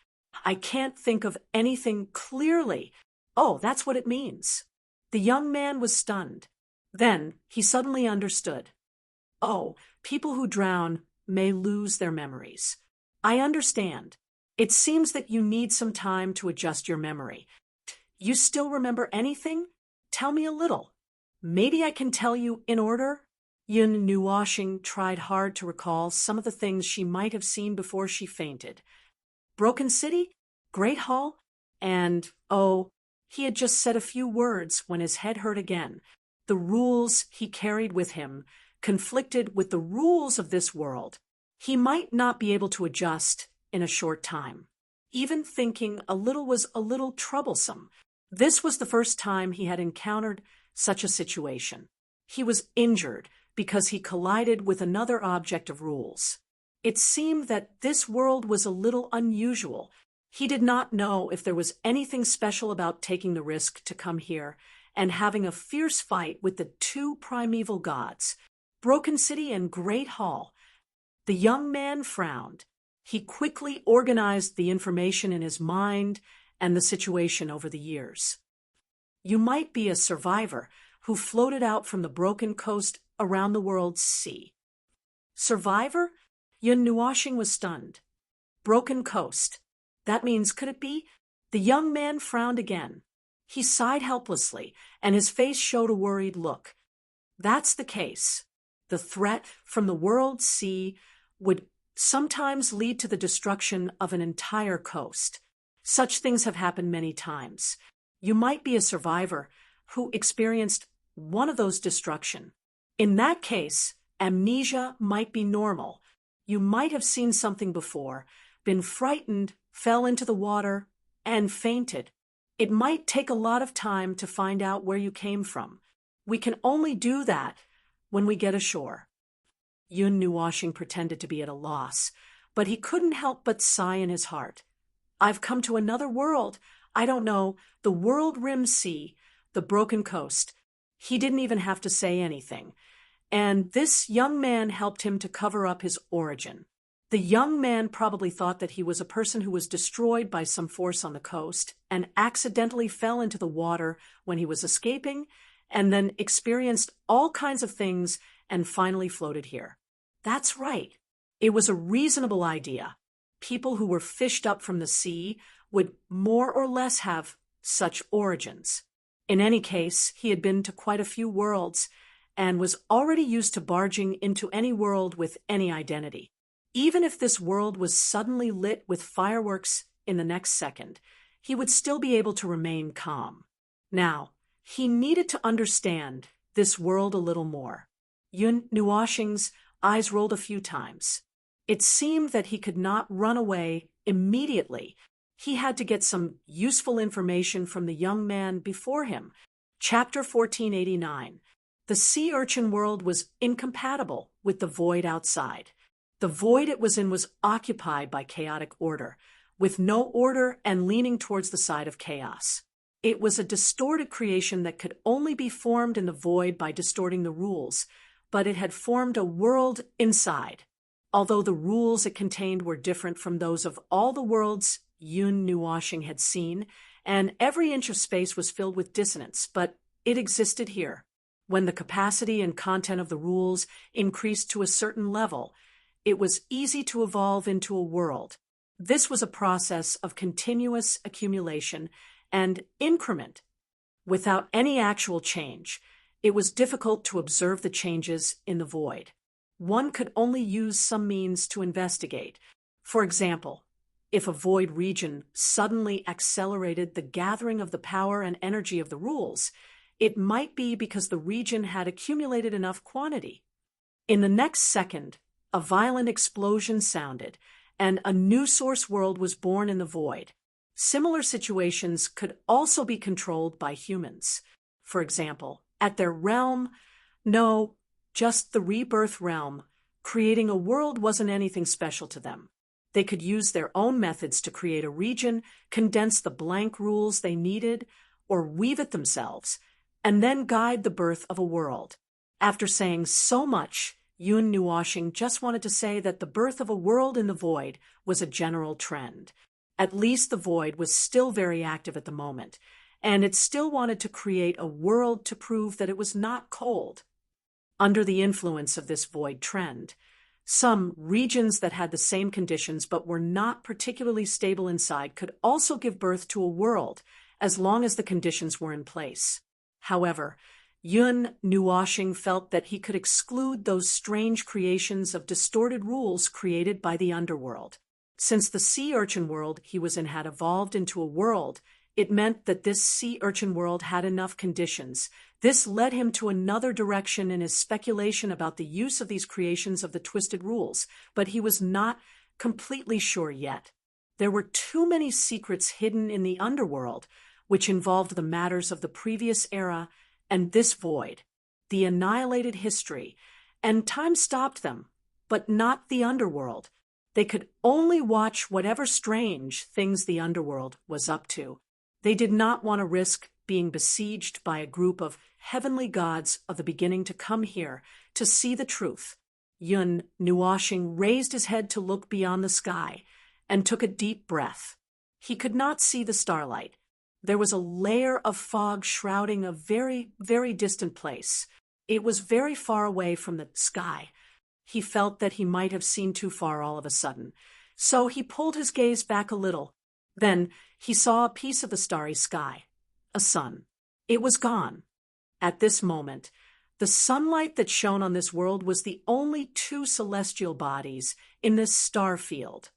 I can't think of anything clearly. Oh, that's what it means." The young man was stunned. Then he suddenly understood. "Oh, people who drown may lose their memories. I understand. It seems that you need some time to adjust your memory. You still remember anything? Tell me a little. Maybe I can tell you in order." Yun Nuoshing tried hard to recall some of the things she might have seen before she fainted. Broken City? Great Hall? And, oh, he had just said a few words when his head hurt again. The rules he carried with him conflicted with the rules of this world. He might not be able to adjust in a short time. Even thinking a little was a little troublesome. This was the first time he had encountered such a situation. He was injured, because he collided with another object of rules. It seemed that this world was a little unusual. He did not know if there was anything special about taking the risk to come here and having a fierce fight with the two primeval gods, Broken City and Great Hall. The young man frowned. He quickly organized the information in his mind and the situation over the years. You might be a survivor who floated out from the broken coast around the world's sea. Survivor? Yun Nuashing was stunned. Broken coast. That means, could it be? The young man frowned again. He sighed helplessly, and his face showed a worried look. That's the case. The threat from the world's sea would sometimes lead to the destruction of an entire coast. Such things have happened many times. You might be a survivor who experienced one of those destruction. In that case, amnesia might be normal. You might have seen something before, been frightened, fell into the water, and fainted. It might take a lot of time to find out where you came from. We can only do that when we get ashore. Yun Nuashing pretended to be at a loss, but he couldn't help but sigh in his heart. I've come to another world. I don't know, the world-rimmed sea, the broken coast. He didn't even have to say anything. And this young man helped him to cover up his origin. The young man probably thought that he was a person who was destroyed by some force on the coast and accidentally fell into the water when he was escaping and then experienced all kinds of things and finally floated here. That's right. It was a reasonable idea. People who were fished up from the sea would more or less have such origins. In any case, he had been to quite a few worlds and was already used to barging into any world with any identity. Even if this world was suddenly lit with fireworks in the next second, he would still be able to remain calm. Now, he needed to understand this world a little more. Yun Nuashing's eyes rolled a few times. It seemed that he could not run away immediately. He had to get some useful information from the young man before him. Chapter 1489. The sea urchin world was incompatible with the void outside. The void it was in was occupied by chaotic order, with no order and leaning towards the side of chaos. It was a distorted creation that could only be formed in the void by distorting the rules, but it had formed a world inside. Although the rules it contained were different from those of all the worlds Yun Nuashing had seen, and every inch of space was filled with dissonance, but it existed here. When the capacity and content of the rules increased to a certain level, it was easy to evolve into a world. This was a process of continuous accumulation and increment. Without any actual change, it was difficult to observe the changes in the void. One could only use some means to investigate. For example, if a void region suddenly accelerated the gathering of the power and energy of the rules, it might be because the region had accumulated enough quantity. In the next second, a violent explosion sounded, and a new source world was born in the void. Similar situations could also be controlled by humans. For example, at their realm, just the rebirth realm, creating a world wasn't anything special to them. They could use their own methods to create a region, condense the blank rules they needed, or weave it themselves, and then guide the birth of a world. After saying so much, Yun Nuashing just wanted to say that the birth of a world in the void was a general trend. At least the void was still very active at the moment, and it still wanted to create a world to prove that it was not cold. Under the influence of this void trend, some regions that had the same conditions but were not particularly stable inside could also give birth to a world, as long as the conditions were in place. However, Yun Nuashing felt that he could exclude those strange creations of distorted rules created by the underworld. Since the sea urchin world he was in had evolved into a world, it meant that this sea urchin world had enough conditions. This led him to another direction in his speculation about the use of these creations of the twisted rules, but he was not completely sure yet. There were too many secrets hidden in the underworld, which involved the matters of the previous era and this void, the annihilated history, and time stopped them, but not the underworld. They could only watch whatever strange things the underworld was up to. They did not want to risk being besieged by a group of heavenly gods of the beginning to come here to see the truth. Yun Nuashing raised his head to look beyond the sky and took a deep breath. He could not see the starlight. There was a layer of fog shrouding a very, very distant place. It was very far away from the sky. He felt that he might have seen too far all of a sudden, so he pulled his gaze back a little. Then he saw a piece of the starry sky, a sun. It was gone. At this moment, the sunlight that shone on this world was the only two celestial bodies in this star field.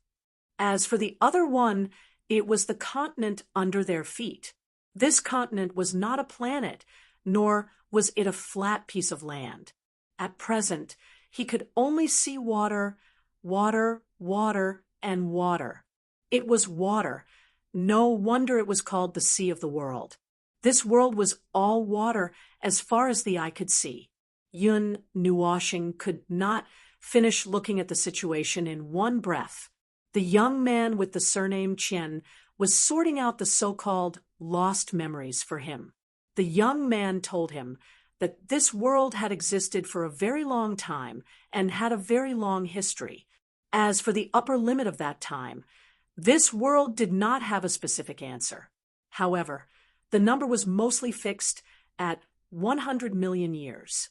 As for the other one, it was the continent under their feet. This continent was not a planet, nor was it a flat piece of land. At present, he could only see water, water, water, and water. It was water. No wonder it was called the Sea of the World. This world was all water as far as the eye could see. Yun Nuashing could not finish looking at the situation in one breath. The young man with the surname Chen was sorting out the so-called lost memories for him. The young man told him that this world had existed for a very long time and had a very long history. As for the upper limit of that time, this world did not have a specific answer. However, the number was mostly fixed at 100 million years.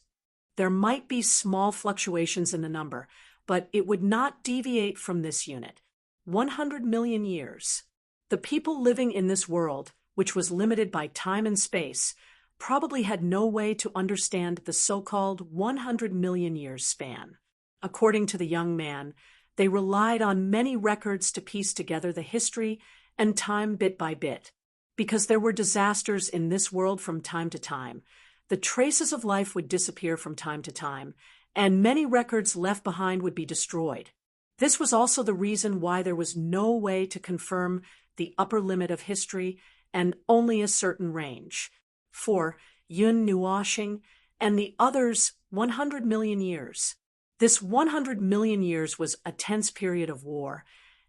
There might be small fluctuations in the number, but it would not deviate from this unit. 100 million years. The people living in this world, which was limited by time and space, probably had no way to understand the so-called 100 million years span. According to the young man, they relied on many records to piece together the history and time bit by bit. Because there were disasters in this world from time to time, the traces of life would disappear from time to time, and many records left behind would be destroyed. This was also the reason why there was no way to confirm the upper limit of history and only a certain range. For Yun Nuashing and the others, 100 million years. This 100 million years was a tense period of war,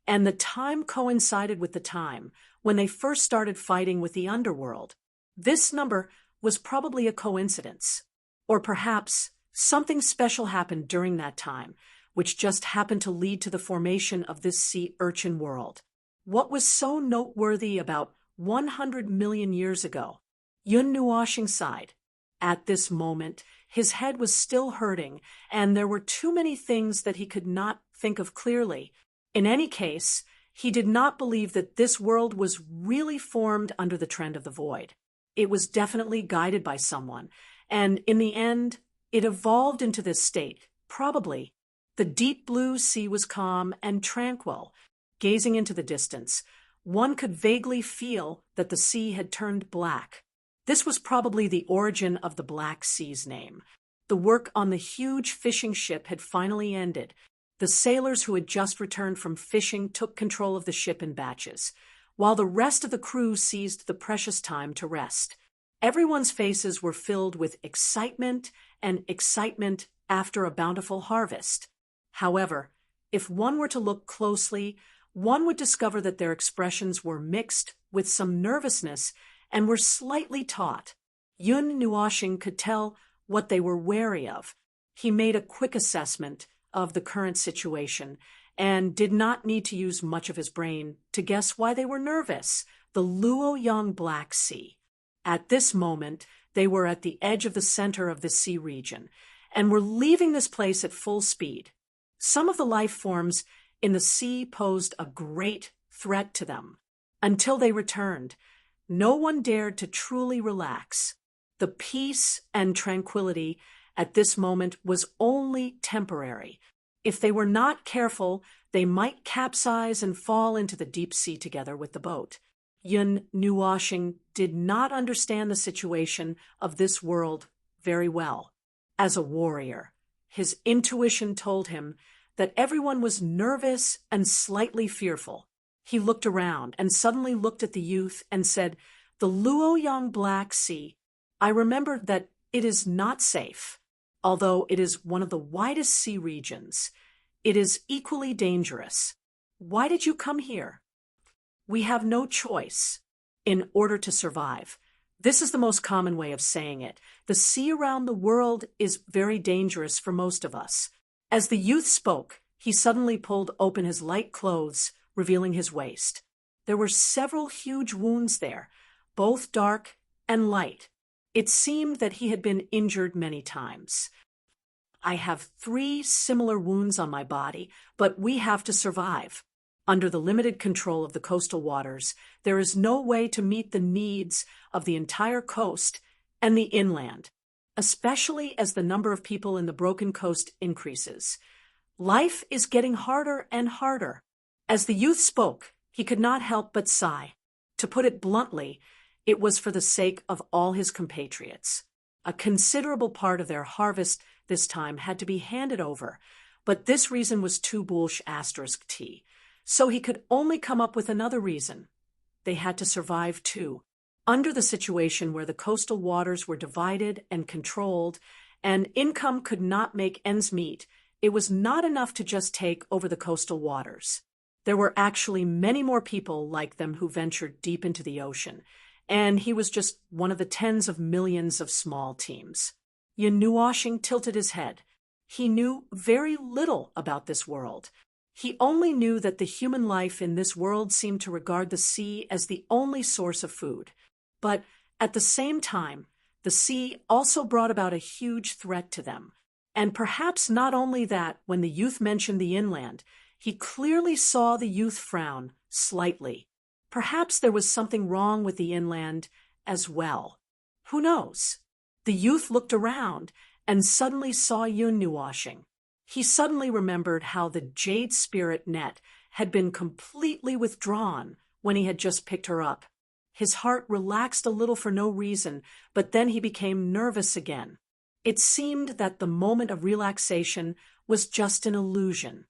and the time coincided with the time when they first started fighting with the underworld. This number was probably a coincidence, or perhaps something special happened during that time, which just happened to lead to the formation of this sea urchin world. What was so noteworthy about 100 million years ago? Yun Nuashing sighed. At this moment, his head was still hurting, and there were too many things that he could not think of clearly. In any case, he did not believe that this world was really formed under the trend of the void. It was definitely guided by someone, and in the end, it evolved into this state, probably. The deep blue sea was calm and tranquil. Gazing into the distance, one could vaguely feel that the sea had turned black. This was probably the origin of the Black Sea's name. The work on the huge fishing ship had finally ended. The sailors who had just returned from fishing took control of the ship in batches, while the rest of the crew seized the precious time to rest. Everyone's faces were filled with excitement and excitement after a bountiful harvest. However, if one were to look closely, one would discover that their expressions were mixed with some nervousness and were slightly taut. Yun Nuashing could tell what they were wary of. He made a quick assessment of the current situation and did not need to use much of his brain to guess why they were nervous. The Luoyang Black Sea. At this moment, they were at the edge of the center of the sea region and were leaving this place at full speed. Some of the life forms in the sea posed a great threat to them. Until they returned, no one dared to truly relax. The peace and tranquility at this moment was only temporary. If they were not careful, they might capsize and fall into the deep sea together with the boat. Yun Nuashing did not understand the situation of this world very well. As a warrior, his intuition told him that everyone was nervous and slightly fearful. He looked around and suddenly looked at the youth and said, "The Luoyang Black Sea. I remember that it is not safe." Although it is one of the widest sea regions, it is equally dangerous. Why did you come here? We have no choice in order to survive. This is the most common way of saying it. The sea around the world is very dangerous for most of us. As the youth spoke, he suddenly pulled open his light clothes, revealing his waist. There were several huge wounds there, both dark and light. It seemed that he had been injured many times. I have 3 similar wounds on my body, but we have to survive. Under the limited control of the coastal waters, there is no way to meet the needs of the entire coast and the inland, especially as the number of people in the broken coast increases. Life is getting harder and harder. As the youth spoke, he could not help but sigh. To put it bluntly, it was for the sake of all his compatriots. A considerable part of their harvest this time had to be handed over, but this reason was too bullish *T. So he could only come up with another reason. They had to survive too. Under the situation where the coastal waters were divided and controlled, and income could not make ends meet, it was not enough to just take over the coastal waters. There were actually many more people like them who ventured deep into the ocean, and he was just one of the tens of millions of small teams. Yunnuashing tilted his head. He knew very little about this world. He only knew that the human life in this world seemed to regard the sea as the only source of food. But at the same time, the sea also brought about a huge threat to them. And perhaps not only that, when the youth mentioned the inland, he clearly saw the youth frown slightly. Perhaps there was something wrong with the inland as well. Who knows? The youth looked around and suddenly saw Yunnuashing. He suddenly remembered how the jade spirit net had been completely withdrawn when he had just picked her up. His heart relaxed a little for no reason, but then he became nervous again. It seemed that the moment of relaxation was just an illusion.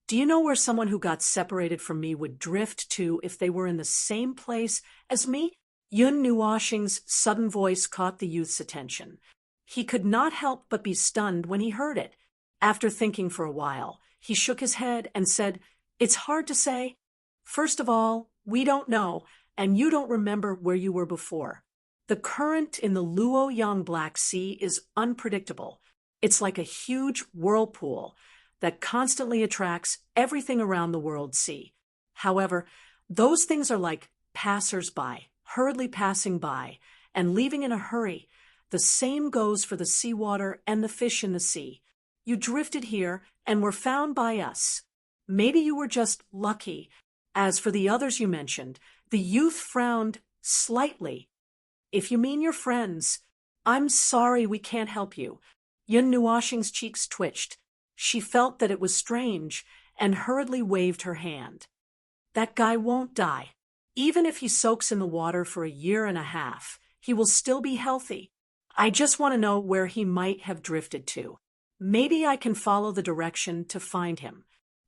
Do you know where someone who got separated from me would drift to if they were in the same place as me? Yunnuashing's sudden voice caught the youth's attention. He could not help but be stunned when he heard it. After thinking for a while, he shook his head and said, "It's hard to say. First of all, we don't know, and you don't remember where you were before. The current in the Luoyang Black Sea is unpredictable. It's like a huge whirlpool that constantly attracts everything around the world sea. However, those things are like passers-by, hurriedly passing by and leaving in a hurry. The same goes for the seawater and the fish in the sea. You drifted here and were found by us. Maybe you were just lucky. As for the others you mentioned," the youth frowned slightly. "If you mean your friends, I'm sorry we can't help you." Yunnuashing's cheeks twitched. She felt that it was strange and hurriedly waved her hand. "That guy won't die. Even if he soaks in the water for a year and a half, he will still be healthy. I just want to know where he might have drifted to. Maybe I can follow the direction to find him."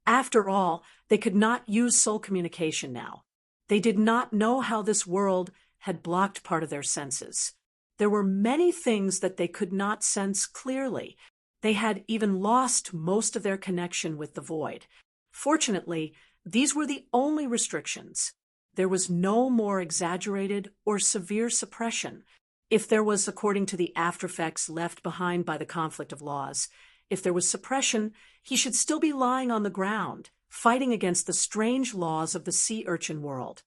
After all, they could not use soul communication now. They did not know how this world had blocked part of their senses. There were many things that they could not sense clearly. They had even lost most of their connection with the void. Fortunately, these were the only restrictions. There was no more exaggerated or severe suppression. If there was, according to the aftereffects left behind by the conflict of laws, if there was suppression, he should still be lying on the ground, fighting against the strange laws of the sea urchin world.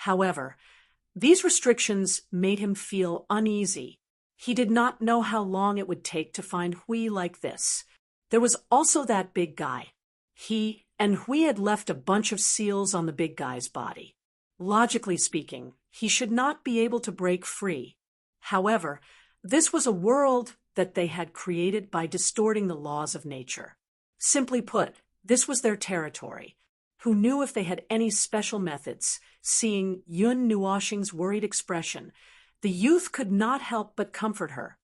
However, these restrictions made him feel uneasy. He did not know how long it would take to find Hui like this. There was also that big guy. He and Hui had left a bunch of seals on the big guy's body. Logically speaking, he should not be able to break free. However, this was a world that they had created by distorting the laws of nature. Simply put, this was their territory. Who knew if they had any special methods? Seeing Yunnuashing's worried expression, the youth could not help but comfort her.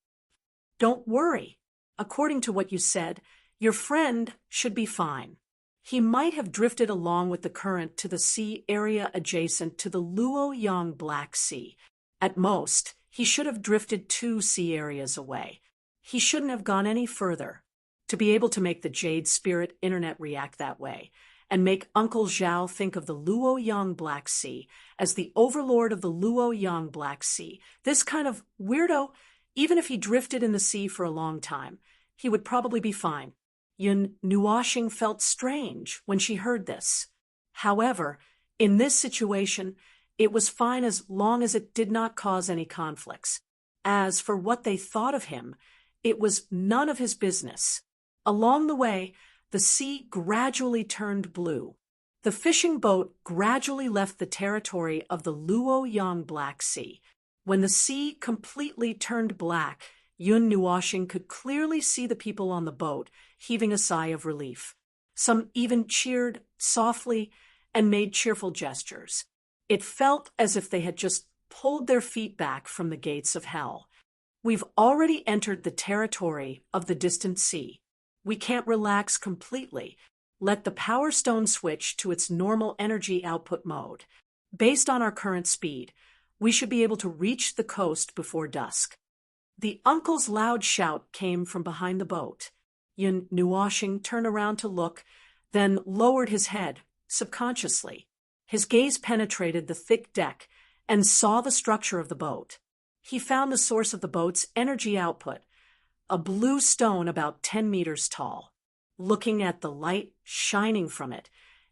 "Don't worry. According to what you said, your friend should be fine. He might have drifted along with the current to the sea area adjacent to the Luoyang Black Sea. At most, he should have drifted 2 sea areas away. He shouldn't have gone any further. To be able to make the Jade Spirit internet react that way, and make Uncle Zhao think of the Luoyang Black Sea as the overlord of the Luoyang Black Sea, this kind of weirdo, even if he drifted in the sea for a long time, he would probably be fine. Yun Nuoxing felt strange when she heard this. However, in this situation, it was fine as long as it did not cause any conflicts. As for what they thought of him, it was none of his business. Along the way, the sea gradually turned blue. The fishing boat gradually left the territory of the Luoyang Black Sea. When the sea completely turned black, Yun Nuoxing could clearly see the people on the boat heaving a sigh of relief. Some even cheered softly and made cheerful gestures. It felt as if they had just pulled their feet back from the gates of hell. We've already entered the territory of the distant sea. We can't relax completely. Let the Power Stone switch to its normal energy output mode. Based on our current speed, we should be able to reach the coast before dusk. The uncle's loud shout came from behind the boat. Yun Nuoxing turned around to look, then lowered his head, subconsciously. His gaze penetrated the thick deck and saw the structure of the boat. He found the source of the boat's energy output, a blue stone about 10 meters tall. Looking at the light shining from it,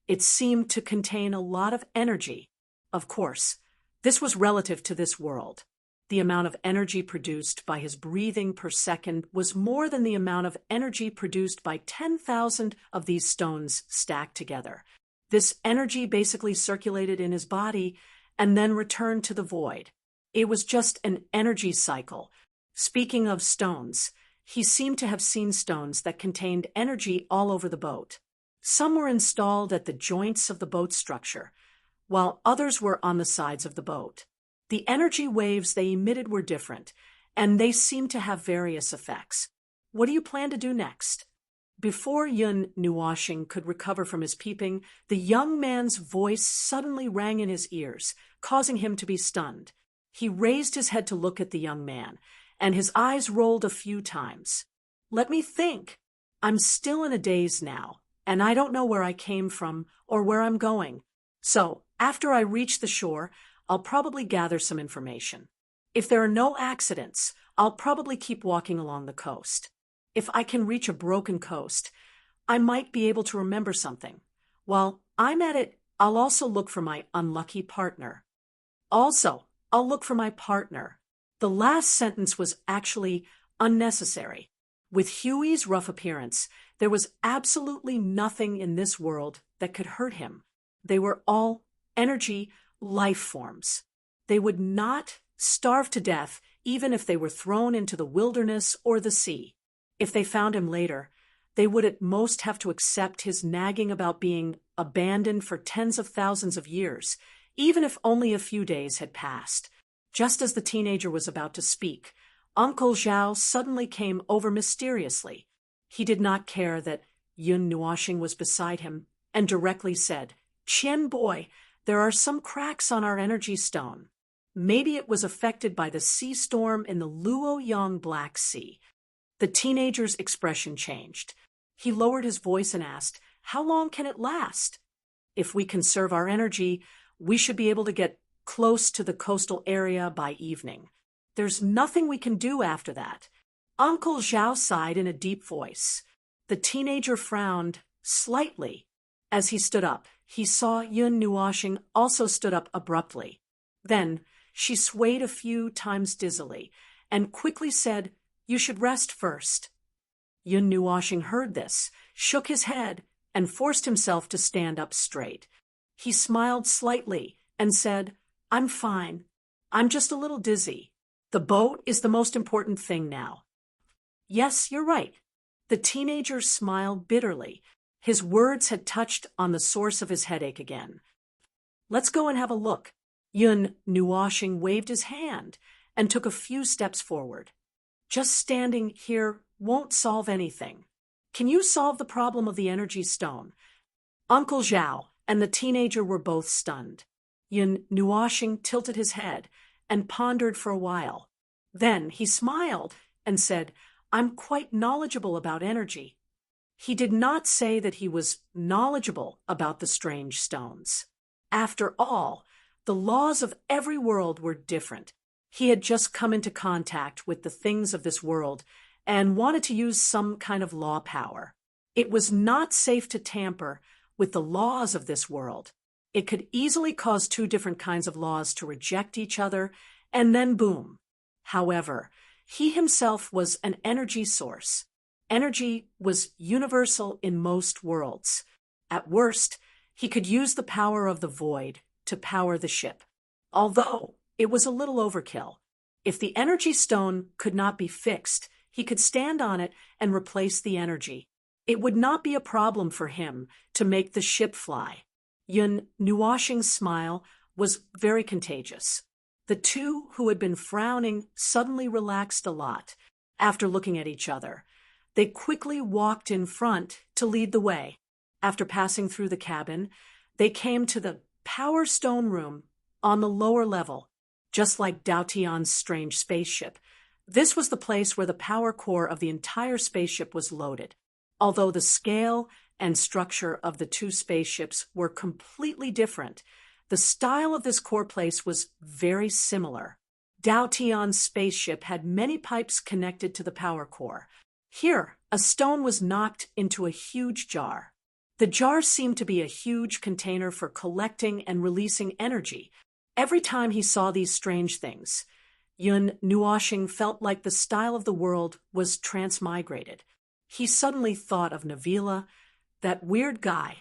it seemed to contain a lot of energy. Of course, this was relative to this world. The amount of energy produced by his breathing per second was more than the amount of energy produced by 10,000 of these stones stacked together. This energy basically circulated in his body and then returned to the void. It was just an energy cycle. Speaking of stones, he seemed to have seen stones that contained energy all over the boat. Some were installed at the joints of the boat structure, while others were on the sides of the boat. The energy waves they emitted were different, and they seemed to have various effects. What do you plan to do next? Before Yun Nuoxing could recover from his peeping, the young man's voice suddenly rang in his ears, causing him to be stunned. He raised his head to look at the young man, and his eyes rolled a few times. Let me think. I'm still in a daze now, and I don't know where I came from or where I'm going. So, after I reach the shore, I'll probably gather some information. If there are no accidents, I'll probably keep walking along the coast. If I can reach a broken coast, I might be able to remember something. While I'm at it, I'll also look for my unlucky partner. I'll look for my partner. The last sentence was actually unnecessary. With Huey's rough appearance, there was absolutely nothing in this world that could hurt him. They were all energy life forms. They would not starve to death even if they were thrown into the wilderness or the sea. If they found him later, they would at most have to accept his nagging about being abandoned for tens of thousands of years, even if only a few days had passed. Just as the teenager was about to speak, Uncle Zhao suddenly came over mysteriously. He did not care that Yun Nuoxing was beside him and directly said, "Qian boy, there are some cracks on our energy stone. Maybe it was affected by the sea storm in the Luoyang Black Sea." The teenager's expression changed. He lowered his voice and asked, "How long can it last?" "If we conserve our energy, we should be able to get close to the coastal area by evening. There's nothing we can do after that." Uncle Zhao sighed in a deep voice. The teenager frowned slightly. As he stood up, he saw Yun Nuoxing also stood up abruptly. Then she swayed a few times dizzily and quickly said, "You should rest first." Yun Nuoxing heard this, shook his head, and forced himself to stand up straight. He smiled slightly and said, "I'm fine. I'm just a little dizzy. The boat is the most important thing now." "Yes, you're right." The teenager smiled bitterly. His words had touched on the source of his headache again. "Let's go and have a look." Yun Nuoxing waved his hand and took a few steps forward. "Just standing here won't solve anything. Can you solve the problem of the energy stone?" Uncle Zhao and the teenager were both stunned. Yun Nuoxing tilted his head and pondered for a while. Then he smiled and said, I'm quite knowledgeable about energy. He did not say that he was knowledgeable about the strange stones. After all, the laws of every world were different. He had just come into contact with the things of this world and wanted to use some kind of law power. It was not safe to tamper with the laws of this world. It could easily cause two different kinds of laws to reject each other, and then boom. However, he himself was an energy source. Energy was universal in most worlds. At worst, he could use the power of the void to power the ship. Although it was a little overkill. If the energy stone could not be fixed, he could stand on it and replace the energy. It would not be a problem for him to make the ship fly. Yun Nuoshing's smile was very contagious. The two who had been frowning suddenly relaxed a lot after looking at each other. They quickly walked in front to lead the way. After passing through the cabin, they came to the Power Stone Room on the lower level, just like Dao Tian's strange spaceship. This was the place where the power core of the entire spaceship was loaded. Although the scale and structure of the two spaceships were completely different, the style of this core place was very similar. Dao Tian's spaceship had many pipes connected to the power core. Here, a stone was knocked into a huge jar. The jar seemed to be a huge container for collecting and releasing energy. Every time he saw these strange things, Yun Nuoshing felt like the style of the world was transmigrated. He suddenly thought of Navila, that weird guy,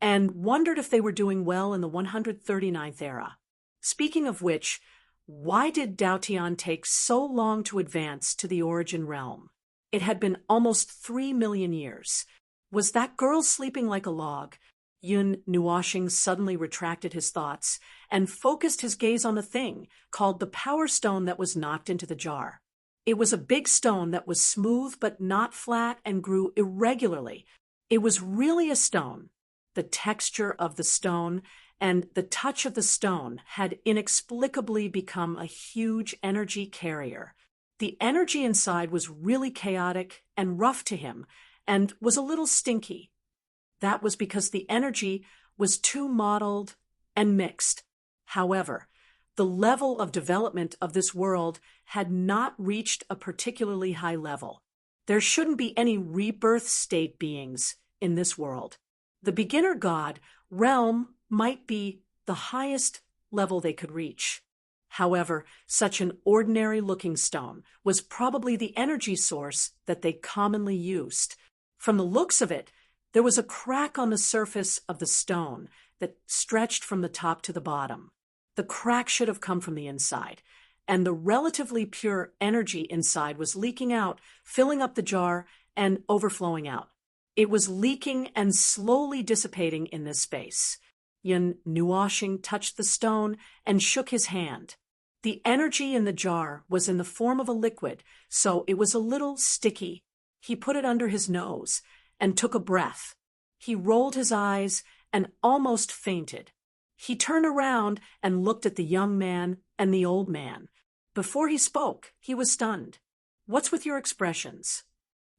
and wondered if they were doing well in the 139th era. Speaking of which, why did Dao Tian take so long to advance to the origin realm? It had been almost 3 million years. Was that girl sleeping like a log? Yun Nuoshing suddenly retracted his thoughts and focused his gaze on a thing called the power stone that was knocked into the jar. It was a big stone that was smooth but not flat and grew irregularly. It was really a stone. The texture of the stone and the touch of the stone had inexplicably become a huge energy carrier. The energy inside was really chaotic and rough to him, and was a little stinky. That was because the energy was too mottled and mixed. However, the level of development of this world had not reached a particularly high level. There shouldn't be any rebirth state beings in this world. The beginner god realm might be the highest level they could reach. However, such an ordinary-looking stone was probably the energy source that they commonly used. From the looks of it, there was a crack on the surface of the stone that stretched from the top to the bottom. The crack should have come from the inside, and the relatively pure energy inside was leaking out, filling up the jar, and overflowing out. It was leaking and slowly dissipating in this space. Yun Nuoshing touched the stone and shook his hand. The energy in the jar was in the form of a liquid, so it was a little sticky. He put it under his nose and took a breath. He rolled his eyes and almost fainted. He turned around and looked at the young man and the old man. Before he spoke, he was stunned. "What's with your expressions?"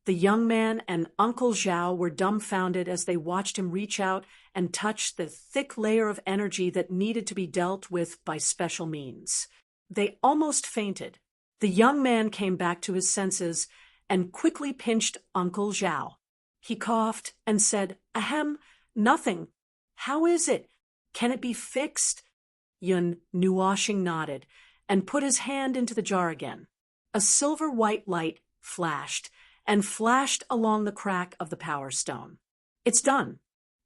The young man and Uncle Zhao were dumbfounded as they watched him reach out and touch the thick layer of energy that needed to be dealt with by special means. They almost fainted. The young man came back to his senses and quickly pinched Uncle Zhao. He coughed and said, "Ahem, nothing. How is it? Can it be fixed?" Yun Nuoshing nodded and put his hand into the jar again. A silver-white light flashed along the crack of the power stone. "It's done.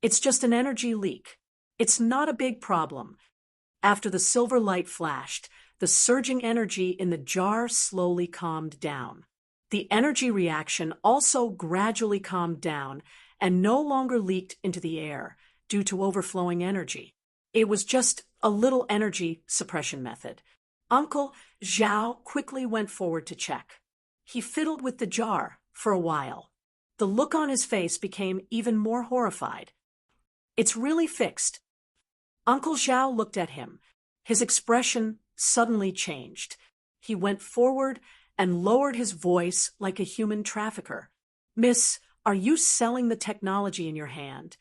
It's just an energy leak. It's not a big problem." After the silver light flashed, the surging energy in the jar slowly calmed down. The energy reaction also gradually calmed down and no longer leaked into the air due to overflowing energy. It was just a little energy suppression method. Uncle Zhao quickly went forward to check. He fiddled with the jar for a while. The look on his face became even more horrified. "It's really fixed." Uncle Zhao looked at him. His expression suddenly changed. He went forward and lowered his voice like a human trafficker. "Miss, are you selling the technology in your hand?"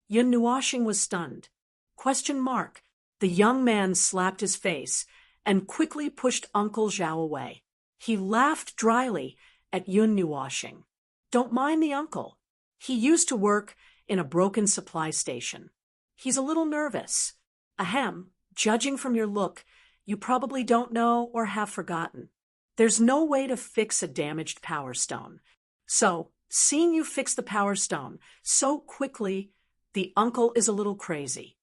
Yun Nuoshing was stunned. Question mark. The young man slapped his face and quickly pushed Uncle Zhao away. He laughed dryly at Yun Nuoshing. "Don't mind the uncle. He used to work in a broken supply station. He's a little nervous. Ahem, judging from your look, you probably don't know or have forgotten. There's no way to fix a damaged power stone. So, seeing you fix the power stone so quickly, the uncle is a little crazy."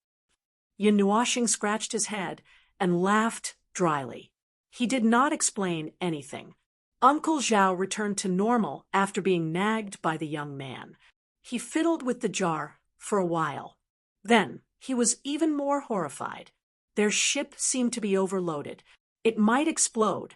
Yin Nuoshing scratched his head and laughed dryly. He did not explain anything. Uncle Zhao returned to normal after being nagged by the young man. He fiddled with the jar for a while. Then, he was even more horrified. Their ship seemed to be overloaded. It might explode.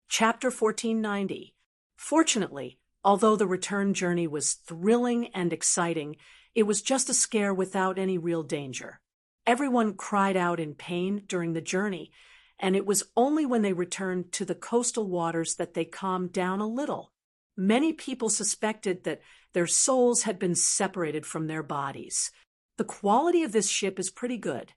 Chapter 1490. Fortunately, although the return journey was thrilling and exciting, it was just a scare without any real danger. Everyone cried out in pain during the journey, and it was only when they returned to the coastal waters that they calmed down a little. Many people suspected that their souls had been separated from their bodies. The quality of this ship is pretty good.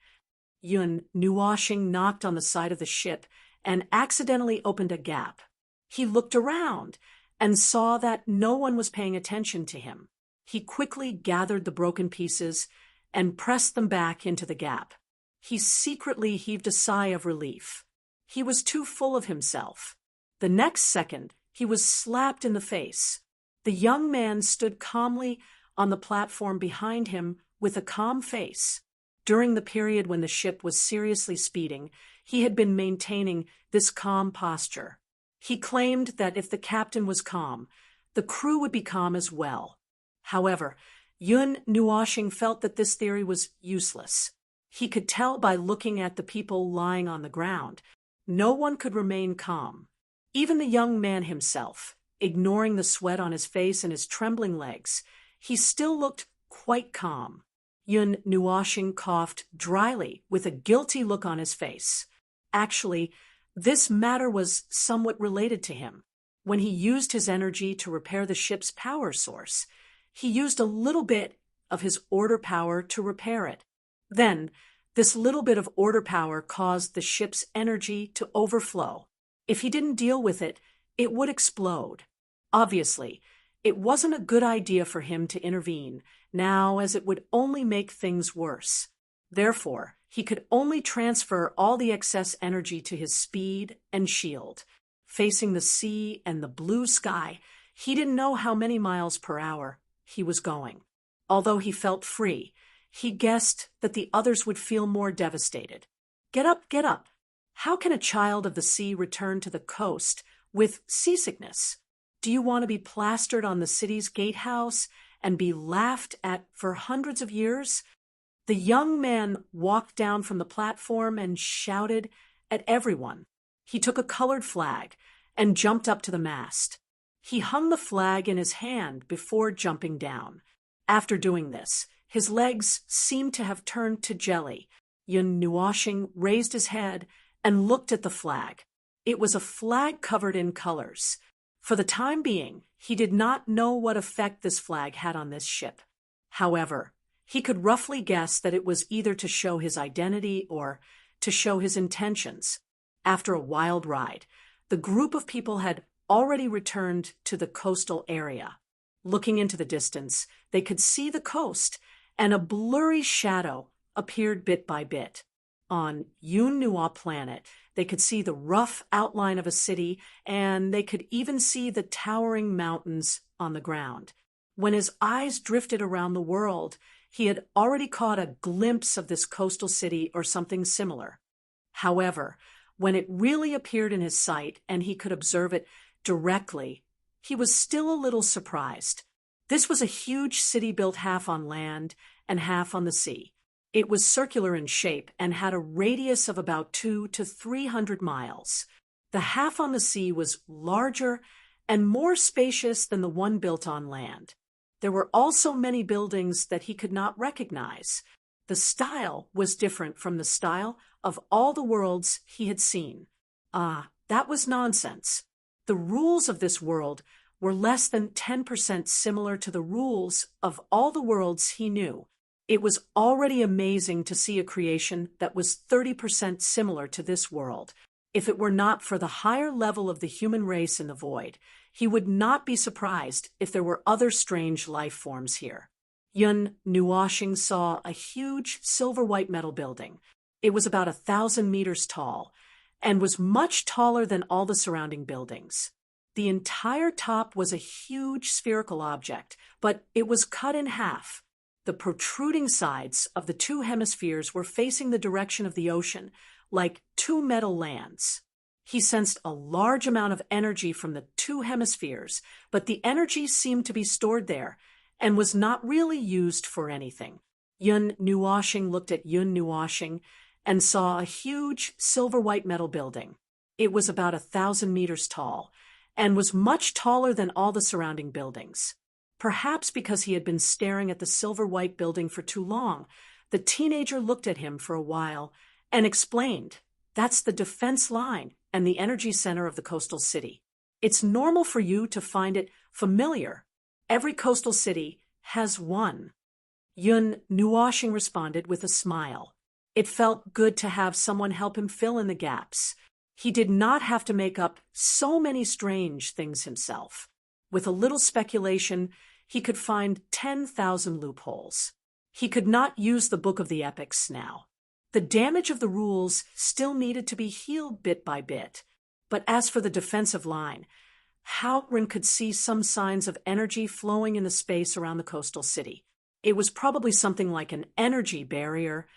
Yun Nuoshing knocked on the side of the ship and accidentally opened a gap. He looked around and saw that no one was paying attention to him. He quickly gathered the broken pieces and pressed them back into the gap. He secretly heaved a sigh of relief. He was too full of himself. The next second, he was slapped in the face. The young man stood calmly on the platform behind him with a calm face. During the period when the ship was seriously speeding, he had been maintaining this calm posture. He claimed that if the captain was calm, the crew would be calm as well. However, Yun Nuoshing felt that this theory was useless. He could tell by looking at the people lying on the ground. No one could remain calm. Even the young man himself, ignoring the sweat on his face and his trembling legs, he still looked quite calm. Yun Nuoshing coughed dryly with a guilty look on his face. Actually, this matter was somewhat related to him. When he used his energy to repair the ship's power source, he used a little bit of his order power to repair it. Then, this little bit of order power caused the ship's energy to overflow. If he didn't deal with it, it would explode. Obviously, it wasn't a good idea for him to intervene now, as it would only make things worse. Therefore, he could only transfer all the excess energy to his speed and shield. Facing the sea and the blue sky, he didn't know how many miles per hour he was going. Although he felt free, he guessed that the others would feel more devastated. Get up, get up. How can a child of the sea return to the coast with seasickness? Do you want to be plastered on the city's gatehouse and be laughed at for hundreds of years? The young man walked down from the platform and shouted at everyone. He took a colored flag and jumped up to the mast. He hung the flag in his hand before jumping down. After doing this, his legs seemed to have turned to jelly. Yun Nuoshing raised his head and looked at the flag. It was a flag covered in colors. For the time being, he did not know what effect this flag had on this ship. However, he could roughly guess that it was either to show his identity or to show his intentions. After a wild ride, the group of people had already returned to the coastal area. Looking into the distance, they could see the coast, and a blurry shadow appeared bit by bit. On Yun Nua planet, they could see the rough outline of a city, and they could even see the towering mountains on the ground. When his eyes drifted around the world, he had already caught a glimpse of this coastal city or something similar. However, when it really appeared in his sight and he could observe it directly, he was still a little surprised. This was a huge city built half on land and half on the sea. It was circular in shape and had a radius of about 200 to 300 miles. The half on the sea was larger and more spacious than the one built on land. There were also many buildings that he could not recognize. The style was different from the style of all the worlds he had seen. That was nonsense. The rules of this world were less than 10% similar to the rules of all the worlds he knew. It was already amazing to see a creation that was 30% similar to this world. If it were not for the higher level of the human race in the void, he would not be surprised if there were other strange life forms here. Yun Nuoxing saw a huge silver-white metal building. It was about 1,000 meters tall and was much taller than all the surrounding buildings. The entire top was a huge spherical object, but it was cut in half. The protruding sides of the two hemispheres were facing the direction of the ocean, like two metal lands. He sensed a large amount of energy from the two hemispheres, but the energy seemed to be stored there and was not really used for anything. Yun Nuoxing looked at Yun Nuoxing and saw a huge silver-white metal building. It was about 1,000 meters tall and was much taller than all the surrounding buildings. Perhaps because he had been staring at the silver-white building for too long, the teenager looked at him for a while and explained, "That's the defense line and the energy center of the coastal city. It's normal for you to find it familiar. Every coastal city has one." Yun Nuoxing responded with a smile. It felt good to have someone help him fill in the gaps. He did not have to make up so many strange things himself. With a little speculation, he could find 10,000 loopholes. He could not use the Book of the Epics now. The damage of the rules still needed to be healed bit by bit. But as for the defensive line, Halprin could see some signs of energy flowing in the space around the coastal city. It was probably something like an energy barrier,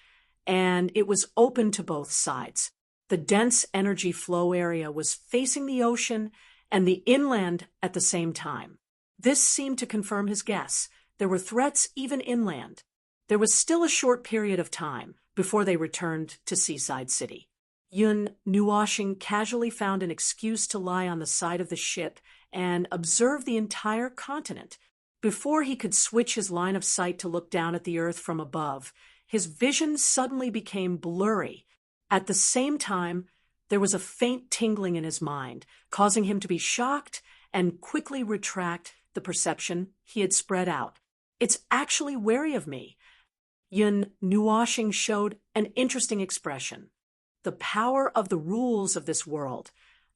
and it was open to both sides. The dense energy flow area was facing the ocean and the inland at the same time. This seemed to confirm his guess. There were threats even inland. There was still a short period of time before they returned to Seaside City. Yun Nuoxing casually found an excuse to lie on the side of the ship and observe the entire continent. Before he could switch his line of sight to look down at the earth from above, his vision suddenly became blurry. At the same time, there was a faint tingling in his mind, causing him to be shocked and quickly retract the perception he had spread out. "It's actually wary of me." Yun Nuoxing showed an interesting expression. The power of the rules of this world,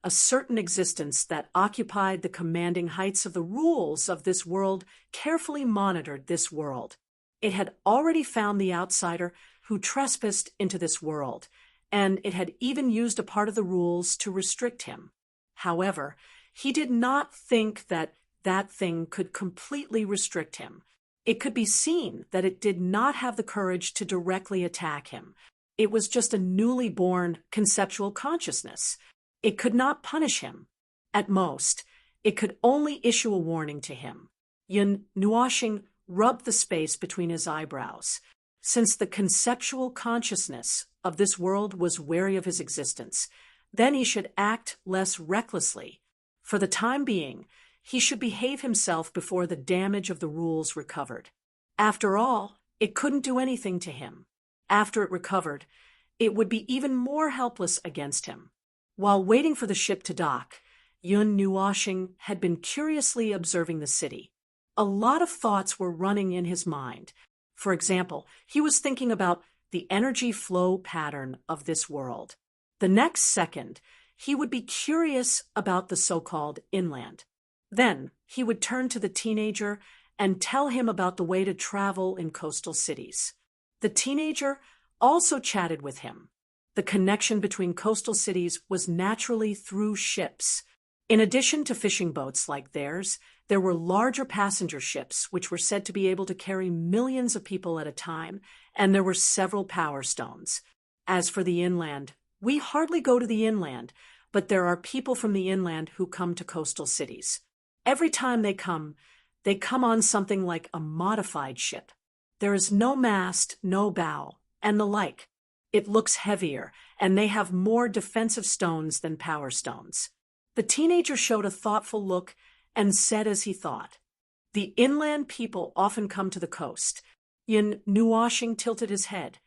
a certain existence that occupied the commanding heights of the rules of this world, carefully monitored this world. It had already found the outsider who trespassed into this world, and it had even used a part of the rules to restrict him. However, he did not think that that thing could completely restrict him. It could be seen that it did not have the courage to directly attack him. It was just a newly born conceptual consciousness. It could not punish him. At most, it could only issue a warning to him. Yun Nuoxing rubbed the space between his eyebrows. Since the conceptual consciousness of this world was wary of his existence, then he should act less recklessly. For the time being, he should behave himself before the damage of the rules recovered. After all, it couldn't do anything to him. After it recovered, it would be even more helpless against him. While waiting for the ship to dock, Yun Nuoxing had been curiously observing the city. A lot of thoughts were running in his mind. For example, he was thinking about the energy flow pattern of this world. The next second, he would be curious about the so-called inland. Then he would turn to the teenager and tell him about the way to travel in coastal cities. The teenager also chatted with him. The connection between coastal cities was naturally through ships. In addition to fishing boats like theirs, there were larger passenger ships which were said to be able to carry millions of people at a time, and there were several power stones. As for the inland, we hardly go to the inland, but there are people from the inland who come to coastal cities. Every time they come on something like a modified ship. There is no mast, no bow, and the like. It looks heavier, and they have more defensive stones than power stones. The teenager showed a thoughtful look and said as he thought, "The inland people often come to the coast." Yun Nuoxing tilted his head.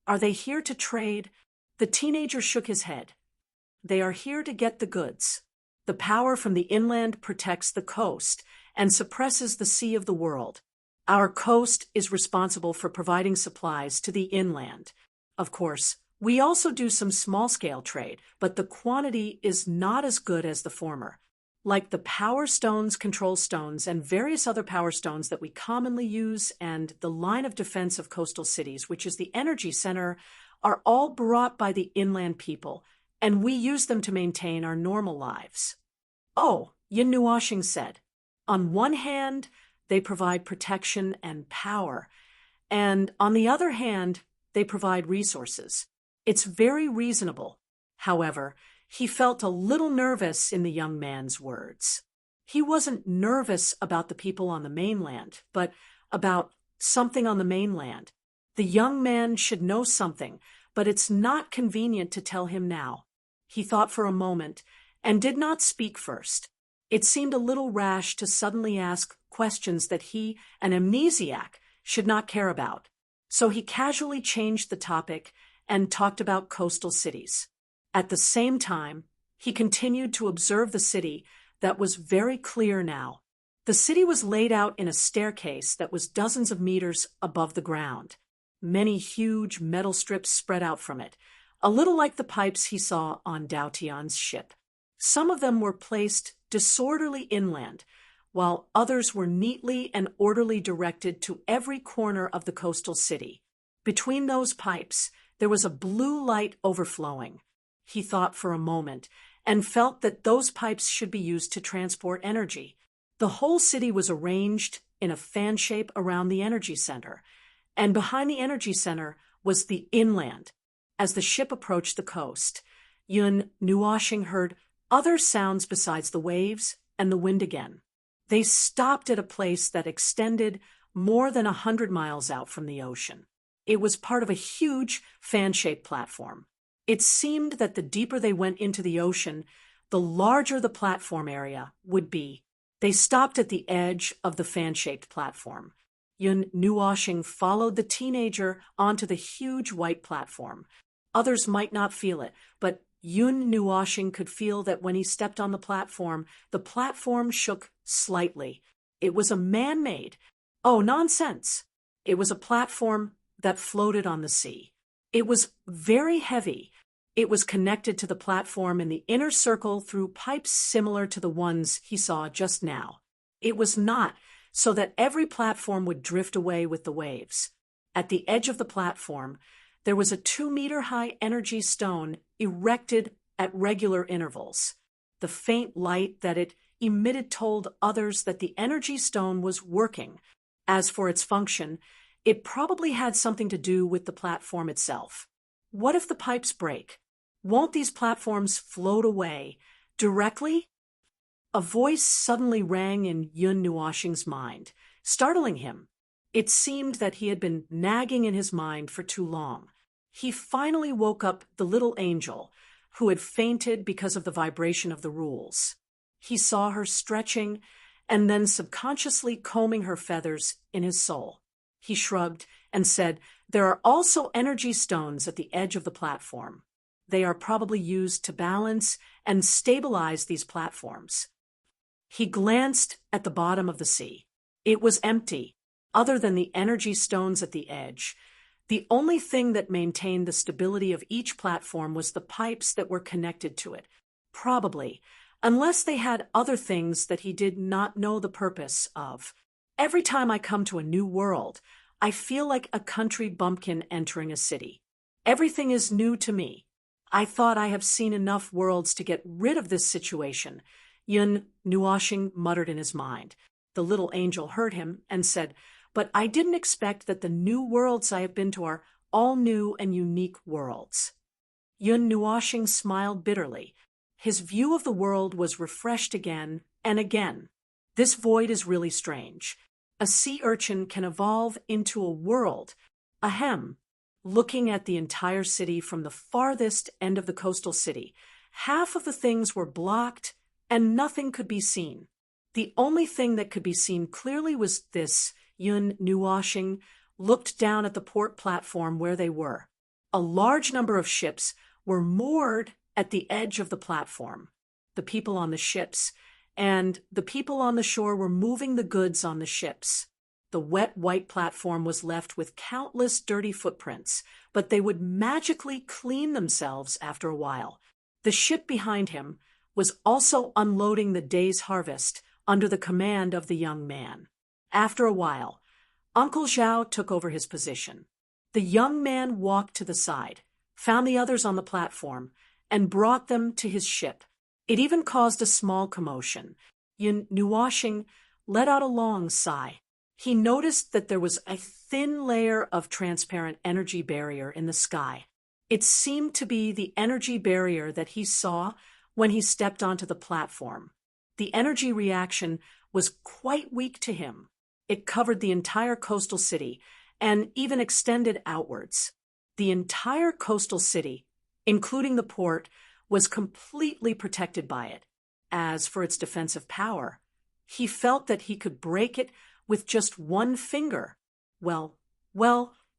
"Are they here to trade?" The teenager shook his head. "They are here to get the goods." The power from the inland protects the coast and suppresses the sea of the world. Our coast is responsible for providing supplies to the inland. Of course, we also do some small-scale trade, but the quantity is not as good as the former. Like the power stones, control stones, and various other power stones that we commonly use, and the line of defense of coastal cities, which is the energy center, are all brought by the inland people, and we use them to maintain our normal lives. Oh, Yin Nuashing said. On one hand, they provide protection and power, and on the other hand, they provide resources. It's very reasonable. However, he felt a little nervous in the young man's words. He wasn't nervous about the people on the mainland, but about something on the mainland. The young man should know something, but it's not convenient to tell him now. He thought for a moment and did not speak first. It seemed a little rash to suddenly ask questions that he, an amnesiac, should not care about. So he casually changed the topic and talked about coastal cities. At the same time, he continued to observe the city that was very clear now. The city was laid out in a staircase that was dozens of meters above the ground. Many huge metal strips spread out from it, a little like the pipes he saw on Dao Tian's ship. Some of them were placed disorderly inland, while others were neatly and orderly directed to every corner of the coastal city. Between those pipes, there was a blue light overflowing. He thought for a moment and felt that those pipes should be used to transport energy. The whole city was arranged in a fan shape around the energy center, and behind the energy center was the inland. As the ship approached the coast, Yun Nuashing heard other sounds besides the waves and the wind again. They stopped at a place that extended more than 100 miles out from the ocean. It was part of a huge fan-shaped platform. It seemed that the deeper they went into the ocean, the larger the platform area would be. They stopped at the edge of the fan-shaped platform. Yun Nuashing followed the teenager onto the huge white platform. Others might not feel it, but Yun Nuashing could feel that when he stepped on the platform shook slightly. It was a man-made. Oh, nonsense! It was a platform that floated on the sea. It was very heavy. It was connected to the platform in the inner circle through pipes similar to the ones he saw just now. It was not so that every platform would drift away with the waves. At the edge of the platform, there was a 2-meter-high energy stone erected at regular intervals. The faint light that it emitted told others that the energy stone was working. As for its function, it probably had something to do with the platform itself. What if the pipes break? Won't these platforms float away directly? A voice suddenly rang in Yun Nuashing's mind, startling him. It seemed that he had been nagging in his mind for too long. He finally woke up the little angel, who had fainted because of the vibration of the rules. He saw her stretching and then subconsciously combing her feathers in his soul. He shrugged and said, "There are also energy stones at the edge of the platform. They are probably used to balance and stabilize these platforms." He glanced at the bottom of the sea. It was empty, other than the energy stones at the edge. The only thing that maintained the stability of each platform was the pipes that were connected to it. Probably, unless they had other things that he did not know the purpose of. Every time I come to a new world, I feel like a country bumpkin entering a city. Everything is new to me. I thought I have seen enough worlds to get rid of this situation, Yun Nuashing muttered in his mind. The little angel heard him and said, "But I didn't expect that the new worlds I have been to are all new and unique worlds." Yun Nuashing smiled bitterly. His view of the world was refreshed again and again. This void is really strange. A sea urchin can evolve into a world. Ahem. Looking at the entire city from the farthest end of the coastal city, half of the things were blocked and nothing could be seen. The only thing that could be seen clearly was this. Yun Nuashing looked down at the port platform where they were. A large number of ships were moored at the edge of the platform. the people on the ships, and the people on the shore were moving the goods on the ships. The wet white platform was left with countless dirty footprints, but they would magically clean themselves after a while. The ship behind him was also unloading the day's harvest under the command of the young man. After a while, Uncle Zhao took over his position. The young man walked to the side, found the others on the platform, and brought them to his ship. It even caused a small commotion. Yin Nuoxing let out a long sigh. He noticed that there was a thin layer of transparent energy barrier in the sky. It seemed to be the energy barrier that he saw when he stepped onto the platform. The energy reaction was quite weak to him. It covered the entire coastal city and even extended outwards. The entire coastal city, including the port, was completely protected by it. As for its defensive power, he felt that he could break it with just one finger. Well,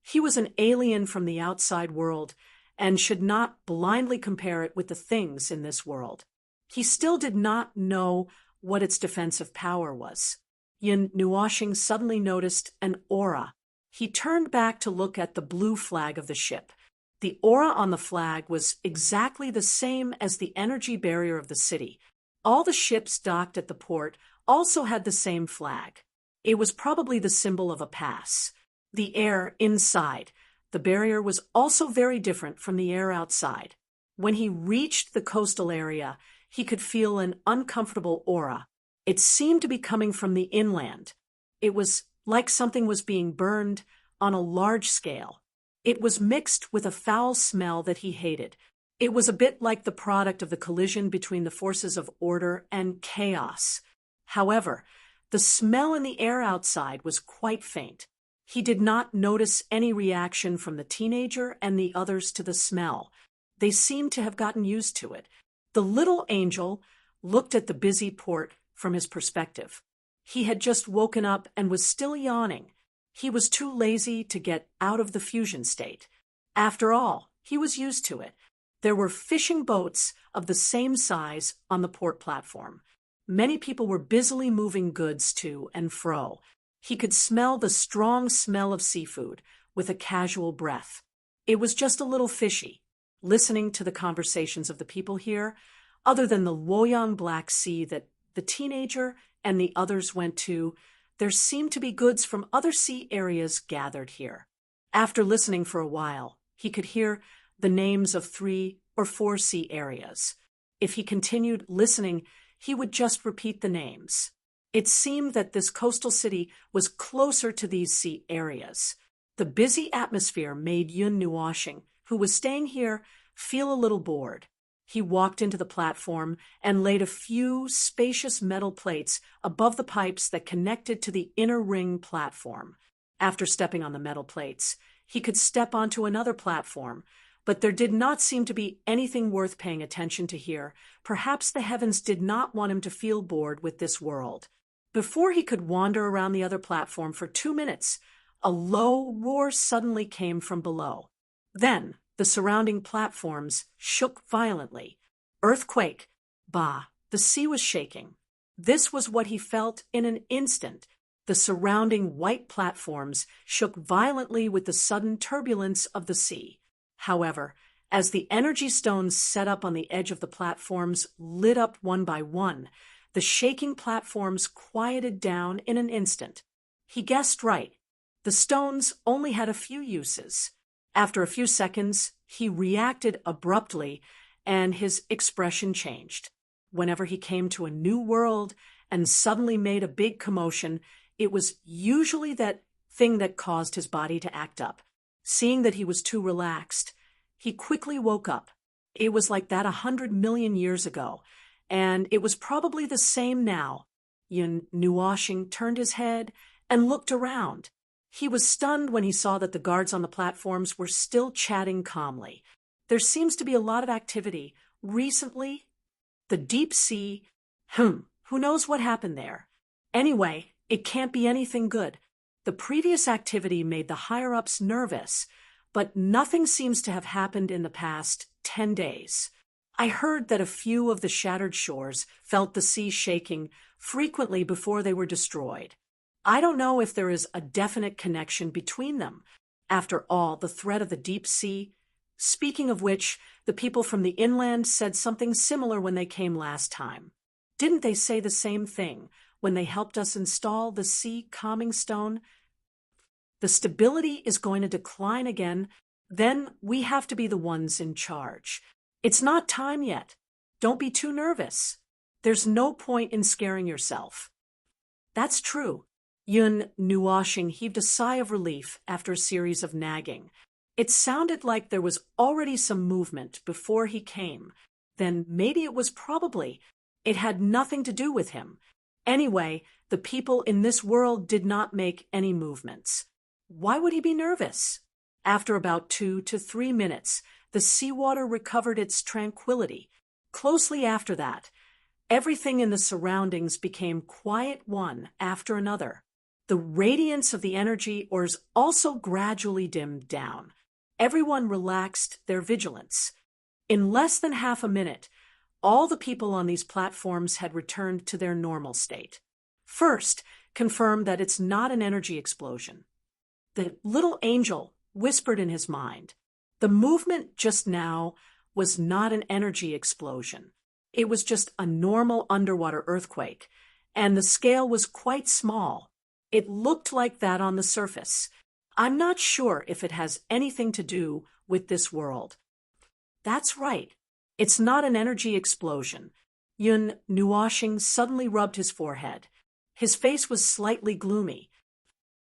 he was an alien from the outside world and should not blindly compare it with the things in this world. He still did not know what its defensive power was. Yin Nuoxing suddenly noticed an aura. He turned back to look at the blue flag of the ship. The aura on the flag was exactly the same as the energy barrier of the city. All the ships docked at the port also had the same flag. It was probably the symbol of a pass. The air inside the barrier was also very different from the air outside. When he reached the coastal area, he could feel an uncomfortable aura. It seemed to be coming from the inland. It was like something was being burned on a large scale. It was mixed with a foul smell that he hated. It was a bit like the product of the collision between the forces of order and chaos. However, the smell in the air outside was quite faint. He did not notice any reaction from the teenager and the others to the smell. They seemed to have gotten used to it. The little angel looked at the busy port from his perspective. He had just woken up and was still yawning. He was too lazy to get out of the fusion state. After all, he was used to it. There were fishing boats of the same size on the port platform. Many people were busily moving goods to and fro. He could smell the strong smell of seafood with a casual breath. It was just a little fishy, listening to the conversations of the people here, other than the Luoyang Black Sea that the teenager and the others went to. There seemed to be goods from other sea areas gathered here. After listening for a while, he could hear the names of 3 or 4 sea areas. If he continued listening, he would just repeat the names. It seemed that this coastal city was closer to these sea areas. The busy atmosphere made Yun Nuoxing, who was staying here, feel a little bored. He walked into the platform and laid a few spacious metal plates above the pipes that connected to the inner ring platform. After stepping on the metal plates, he could step onto another platform, but there did not seem to be anything worth paying attention to here. Perhaps the heavens did not want him to feel bored with this world. Before he could wander around the other platform for 2 minutes, a low roar suddenly came from below. Then, the surrounding platforms shook violently. Earthquake! Bah! The sea was shaking. This was what he felt in an instant. The surrounding white platforms shook violently with the sudden turbulence of the sea. However, as the energy stones set up on the edge of the platforms lit up one by one, the shaking platforms quieted down in an instant. He guessed right. The stones only had a few uses. After a few seconds, he reacted abruptly, and his expression changed. Whenever he came to a new world and suddenly made a big commotion, it was usually that thing that caused his body to act up. Seeing that he was too relaxed, he quickly woke up. It was like that 100 million years ago, and it was probably the same now. Yun Nuoxing turned his head and looked around. He was stunned when he saw that the guards on the platforms were still chatting calmly. There seems to be a lot of activity. Recently, the deep sea, who knows what happened there? Anyway, it can't be anything good. The previous activity made the higher-ups nervous, but nothing seems to have happened in the past 10 days. I heard that a few of the shattered shores felt the sea shaking frequently before they were destroyed. I don't know if there is a definite connection between them. After all, the threat of the deep sea. Speaking of which, the people from the inland said something similar when they came last time. Didn't they say the same thing when they helped us install the sea calming stone? The stability is going to decline again, then we have to be the ones in charge. It's not time yet. Don't be too nervous. There's no point in scaring yourself. That's true. Yun Nuashing heaved a sigh of relief after a series of nagging. It sounded like there was already some movement before he came. Then maybe it had nothing to do with him. Anyway, the people in this world did not make any movements. Why would he be nervous? After about 2 to 3 minutes, the seawater recovered its tranquility. Closely after that, everything in the surroundings became quiet one after another. The radiance of the energy ores also gradually dimmed down. Everyone relaxed their vigilance. In less than half a minute, all the people on these platforms had returned to their normal state. First, confirm that it's not an energy explosion. The little angel whispered in his mind. The movement just now was not an energy explosion. It was just a normal underwater earthquake, and the scale was quite small. It looked like that on the surface. I'm not sure if it has anything to do with this world. That's right. It's not an energy explosion. Yun Nuashing suddenly rubbed his forehead. His face was slightly gloomy.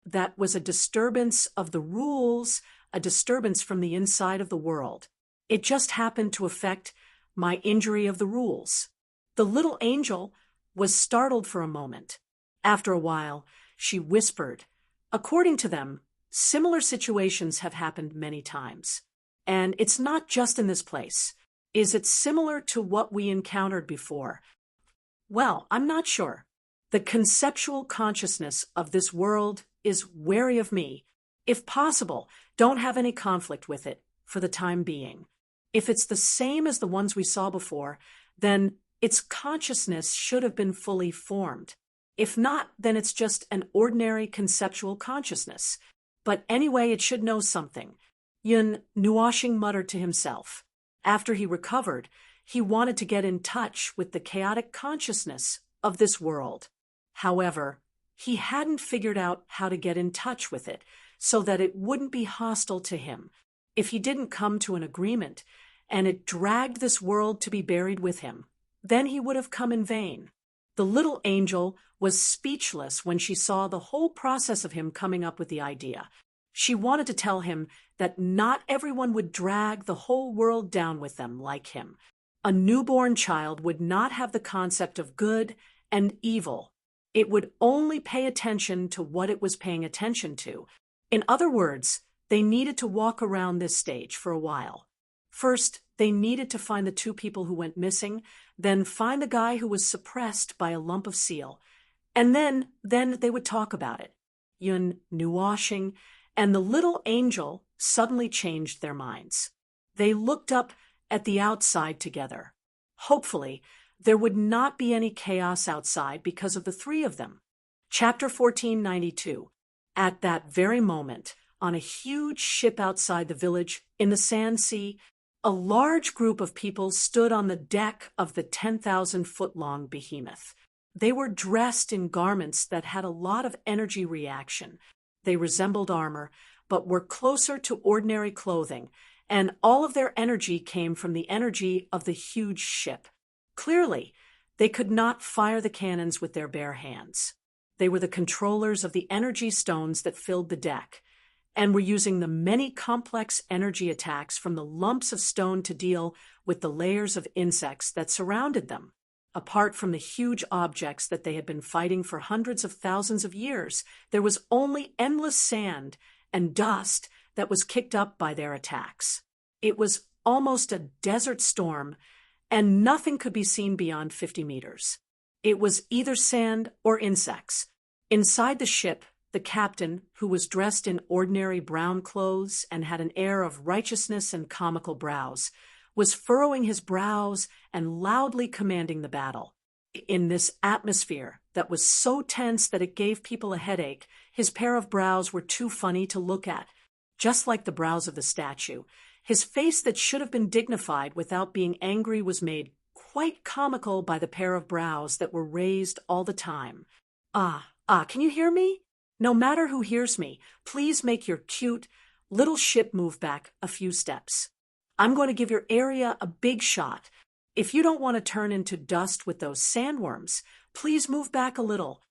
That was a disturbance of the rules, a disturbance from the inside of the world. It just happened to affect my injury of the rules. The little angel was startled for a moment. After a while, she whispered, "According to them, similar situations have happened many times. And it's not just in this place. Is it similar to what we encountered before? Well, I'm not sure. The conceptual consciousness of this world is wary of me. If possible, don't have any conflict with it for the time being. If it's the same as the ones we saw before, then its consciousness should have been fully formed. If not, then it's just an ordinary conceptual consciousness. But anyway, it should know something." Yun Nuashing muttered to himself. After he recovered, he wanted to get in touch with the chaotic consciousness of this world. However, he hadn't figured out how to get in touch with it so that it wouldn't be hostile to him. If he didn't come to an agreement, and it dragged this world to be buried with him, then he would have come in vain. The little angel was speechless when she saw the whole process of him coming up with the idea. She wanted to tell him that not everyone would drag the whole world down with them like him. A newborn child would not have the concept of good and evil. It would only pay attention to what it was paying attention to. In other words, they needed to walk around this stage for a while. First, they needed to find the 2 people who went missing, then find the guy who was suppressed by a lump of seal. And then they would talk about it. Yun Nuashing and the little angel suddenly changed their minds. They looked up at the outside together. Hopefully, there would not be any chaos outside because of the 3 of them. Chapter 1492. At that very moment, on a huge ship outside the village in the Sand Sea, a large group of people stood on the deck of the 10,000-foot-long behemoth. They were dressed in garments that had a lot of energy reaction. They resembled armor, but were closer to ordinary clothing, and all of their energy came from the energy of the huge ship. Clearly, they could not fire the cannons with their bare hands. They were the controllers of the energy stones that filled the deck, and were using the many complex energy attacks from the lumps of stone to deal with the layers of insects that surrounded them. Apart from the huge objects that they had been fighting for hundreds of thousands of years, there was only endless sand and dust that was kicked up by their attacks. It was almost a desert storm, and nothing could be seen beyond 50 meters. It was either sand or insects. Inside the ship, the captain, who was dressed in ordinary brown clothes and had an air of righteousness and comical brows, was furrowing his brows and loudly commanding the battle. In this atmosphere that was so tense that it gave people a headache, his pair of brows were too funny to look at, just like the brows of the statue. His face that should have been dignified without being angry was made quite comical by the pair of brows that were raised all the time. Can you hear me? No matter who hears me, please make your cute little ship move back a few steps. I'm going to give your area a big shot. If you don't want to turn into dust with those sandworms, please move back a little.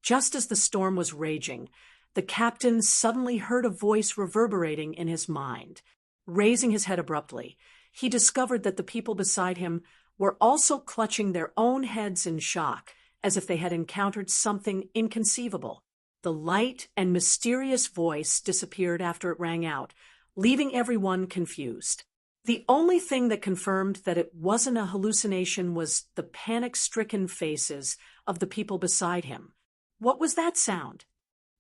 Just as the storm was raging, the captain suddenly heard a voice reverberating in his mind. Raising his head abruptly, he discovered that the people beside him were also clutching their own heads in shock, as if they had encountered something inconceivable. The light and mysterious voice disappeared after it rang out, leaving everyone confused. The only thing that confirmed that it wasn't a hallucination was the panic-stricken faces of the people beside him. What was that sound?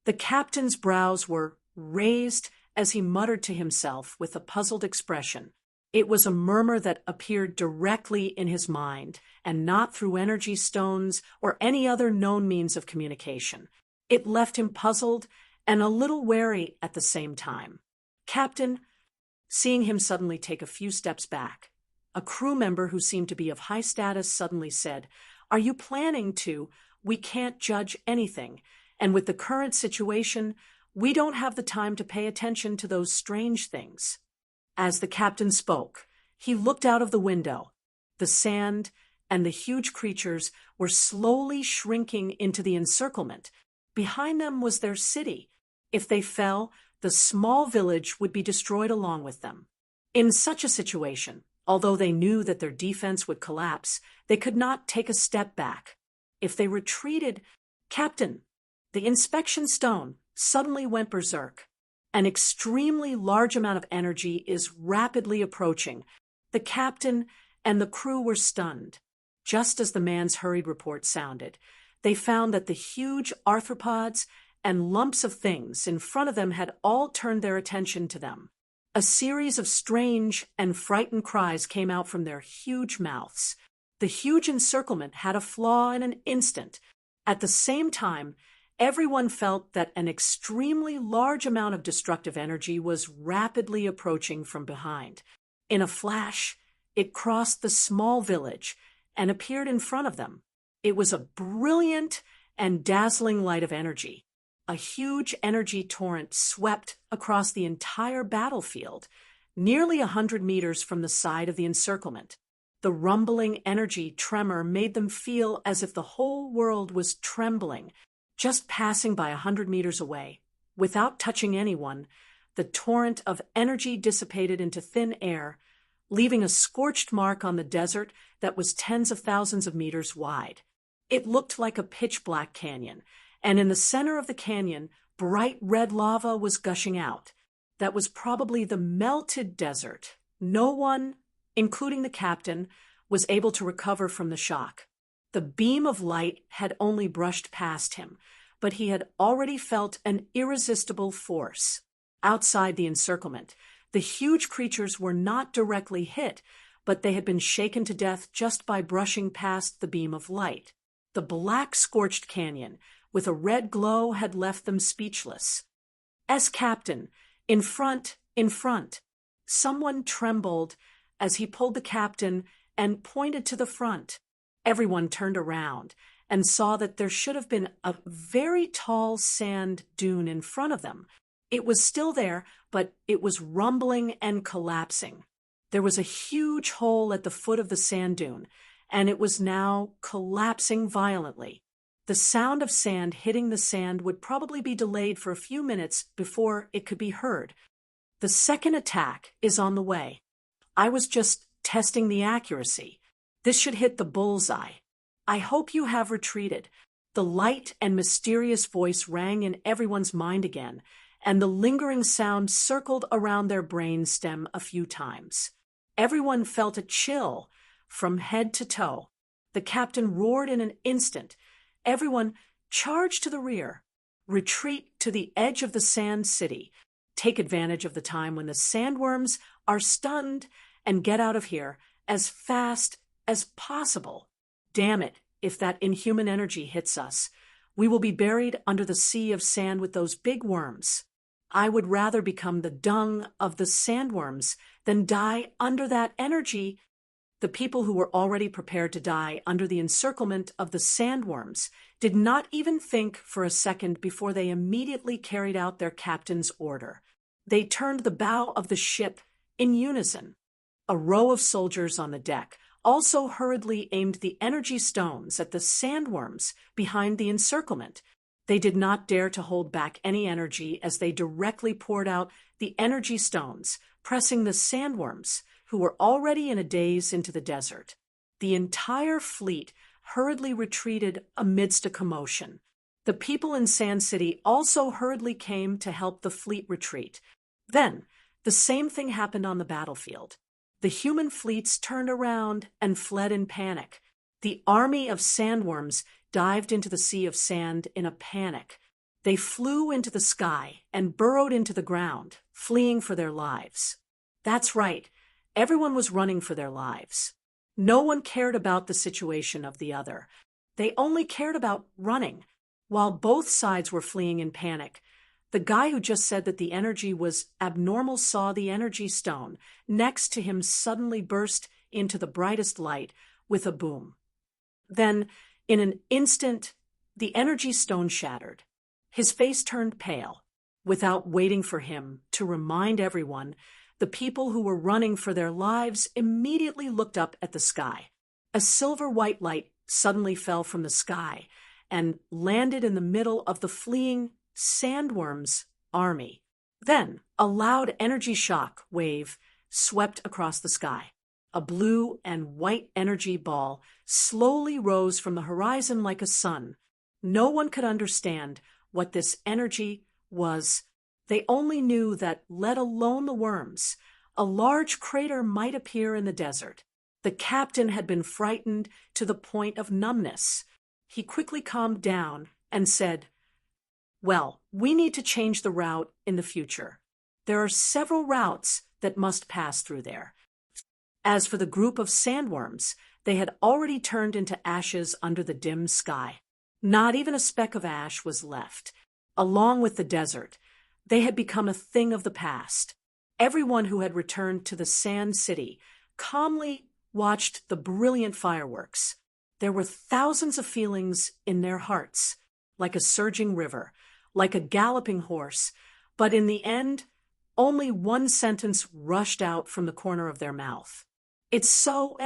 The captain's brows were raised as he muttered to himself with a puzzled expression. It was a murmur that appeared directly in his mind, and not through energy stones or any other known means of communication. It left him puzzled and a little wary at the same time. Captain, seeing him suddenly take a few steps back, a crew member who seemed to be of high status suddenly said, "Are you planning to? We can't judge anything, and with the current situation, we don't have the time to pay attention to those strange things." As the captain spoke, he looked out of the window. The sand and the huge creatures were slowly shrinking into the encirclement. Behind them was their city. If they fell, the small village would be destroyed along with them. In such a situation, although they knew that their defense would collapse, they could not take a step back. If they retreated, Captain, the inspection stone suddenly went berserk. An extremely large amount of energy is rapidly approaching. The captain and the crew were stunned. Just as the man's hurried report sounded, they found that the huge arthropods and lumps of things in front of them had all turned their attention to them. A series of strange and frightened cries came out from their huge mouths. The huge encirclement had a flaw in an instant. At the same time, everyone felt that an extremely large amount of destructive energy was rapidly approaching from behind. In a flash, it crossed the small village and appeared in front of them. It was a brilliant and dazzling light of energy. A huge energy torrent swept across the entire battlefield, nearly 100 meters from the side of the encirclement. The rumbling energy tremor made them feel as if the whole world was trembling. Just passing by 100 meters away, without touching anyone, the torrent of energy dissipated into thin air, leaving a scorched mark on the desert that was tens of thousands of meters wide. It looked like a pitch-black canyon, and in the center of the canyon, bright red lava was gushing out. That was probably the melted desert. No one, including the captain, was able to recover from the shock. The beam of light had only brushed past him, but he had already felt an irresistible force. Outside the encirclement, the huge creatures were not directly hit, but they had been shaken to death just by brushing past the beam of light. The black scorched canyon, with a red glow, had left them speechless. As captain, in front. Someone trembled as he pulled the captain and pointed to the front. Everyone turned around and saw that there should have been a very tall sand dune in front of them. It was still there, but it was rumbling and collapsing. There was a huge hole at the foot of the sand dune, and it was now collapsing violently. The sound of sand hitting the sand would probably be delayed for a few minutes before it could be heard. The second attack is on the way. I was just testing the accuracy. This should hit the bullseye. I hope you have retreated. The light and mysterious voice rang in everyone's mind again, and the lingering sound circled around their brain stem a few times. Everyone felt a chill from head to toe. The captain roared in an instant. Everyone, charge to the rear. Retreat to the edge of the sand city. Take advantage of the time when the sandworms are stunned and get out of here as fast as possible. Damn it, if that inhuman energy hits us, we will be buried under the sea of sand with those big worms. I would rather become the dung of the sandworms than die under that energy. The people who were already prepared to die under the encirclement of the sandworms did not even think for a second before they immediately carried out their captain's order. They turned the bow of the ship in unison. A row of soldiers on the deck also hurriedly aimed the energy stones at the sandworms behind the encirclement. They did not dare to hold back any energy as they directly poured out the energy stones, pressing the sandworms, who were already in a daze, into the desert. The entire fleet hurriedly retreated amidst a commotion. The people in Sand City also hurriedly came to help the fleet retreat. Then, the same thing happened on the battlefield. The human fleets turned around and fled in panic. The army of sandworms dived into the sea of sand in a panic. They flew into the sky and burrowed into the ground, fleeing for their lives. That's right, everyone was running for their lives. No one cared about the situation of the other. They only cared about running. While both sides were fleeing in panic, the guy who just said that the energy was abnormal saw the energy stone next to him suddenly burst into the brightest light with a boom. Then, in an instant, the energy stone shattered. His face turned pale. Without waiting for him to remind everyone, the people who were running for their lives immediately looked up at the sky. A silver-white light suddenly fell from the sky and landed in the middle of the fleeing sandworms' army. Then, a loud energy shock wave swept across the sky. A blue and white energy ball slowly rose from the horizon like a sun. No one could understand what this energy was. They only knew that, let alone the worms, a large crater might appear in the desert. The captain had been frightened to the point of numbness. He quickly calmed down and said, "Well, we need to change the route in the future. There are several routes that must pass through there." As for the group of sandworms, they had already turned into ashes under the dim sky. Not even a speck of ash was left. Along with the desert, they had become a thing of the past. Everyone who had returned to the Sand City calmly watched the brilliant fireworks. There were thousands of feelings in their hearts, like a surging river, like a galloping horse, but in the end, only one sentence rushed out from the corner of their mouth. "It's so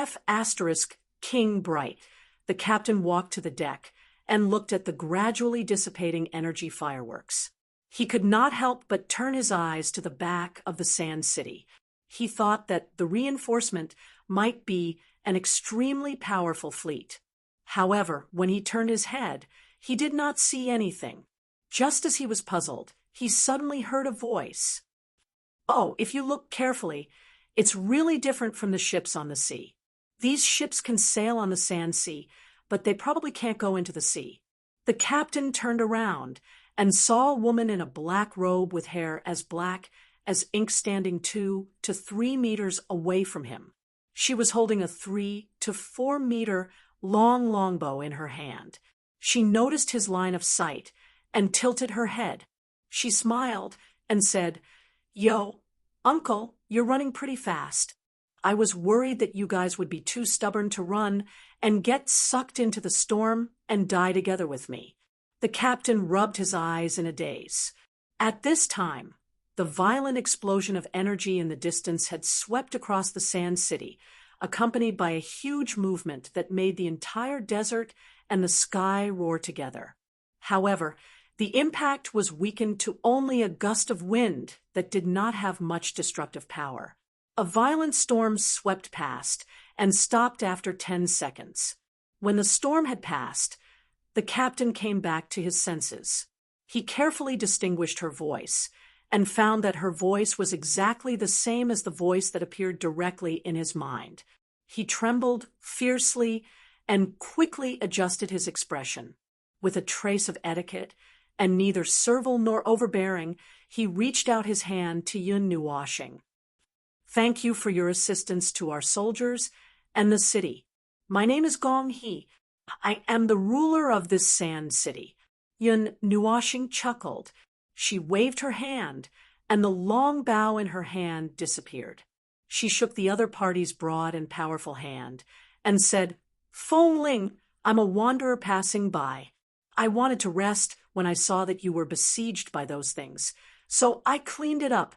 King bright." The captain walked to the deck and looked at the gradually dissipating energy fireworks. He could not help but turn his eyes to the back of the Sand City. He thought that the reinforcement might be an extremely powerful fleet. However, when he turned his head, he did not see anything. Just as he was puzzled, he suddenly heard a voice. "Oh, if you look carefully, it's really different from the ships on the sea. These ships can sail on the Sand Sea, but they probably can't go into the sea." The captain turned around and saw a woman in a black robe with hair as black as ink standing 2 to 3 meters away from him. She was holding a 3 to 4 meter long longbow in her hand. She noticed his line of sight and tilted her head. She smiled and said, "Yo, Uncle, you're running pretty fast. I was worried that you guys would be too stubborn to run and get sucked into the storm and die together with me." The captain rubbed his eyes in a daze. At this time, the violent explosion of energy in the distance had swept across the Sand City, accompanied by a huge movement that made the entire desert and the sky roar together. However, the impact was weakened to only a gust of wind that did not have much destructive power. A violent storm swept past and stopped after 10 seconds. When the storm had passed, the captain came back to his senses. He carefully distinguished her voice and found that her voice was exactly the same as the voice that appeared directly in his mind. He trembled fiercely and quickly adjusted his expression. With a trace of etiquette and neither servile nor overbearing, he reached out his hand to Yun Nuwashing. Thank you for your assistance to our soldiers and the city. My name is Gong He. I am the ruler of this sand city." Yun Nuashing chuckled. She waved her hand, and the long bow in her hand disappeared. She shook the other party's broad and powerful hand and said, "Feng Ling, I'm a wanderer passing by. I wanted to rest when I saw that you were besieged by those things, so I cleaned it up."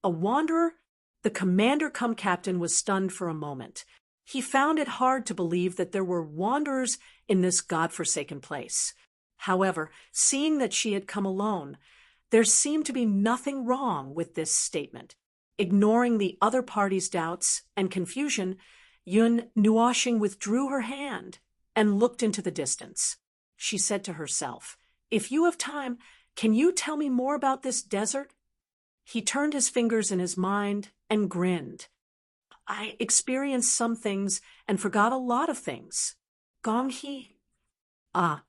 A wanderer? The commander-cum-captain was stunned for a moment. He found it hard to believe that there were wanderers in this godforsaken place. However, seeing that she had come alone, there seemed to be nothing wrong with this statement. Ignoring the other party's doubts and confusion, Yun Nuashing withdrew her hand and looked into the distance. She said to herself, "If you have time, can you tell me more about this desert?" He turned his fingers in his mind and grinned. "I experienced some things and forgot a lot of things. Gong He." Ah,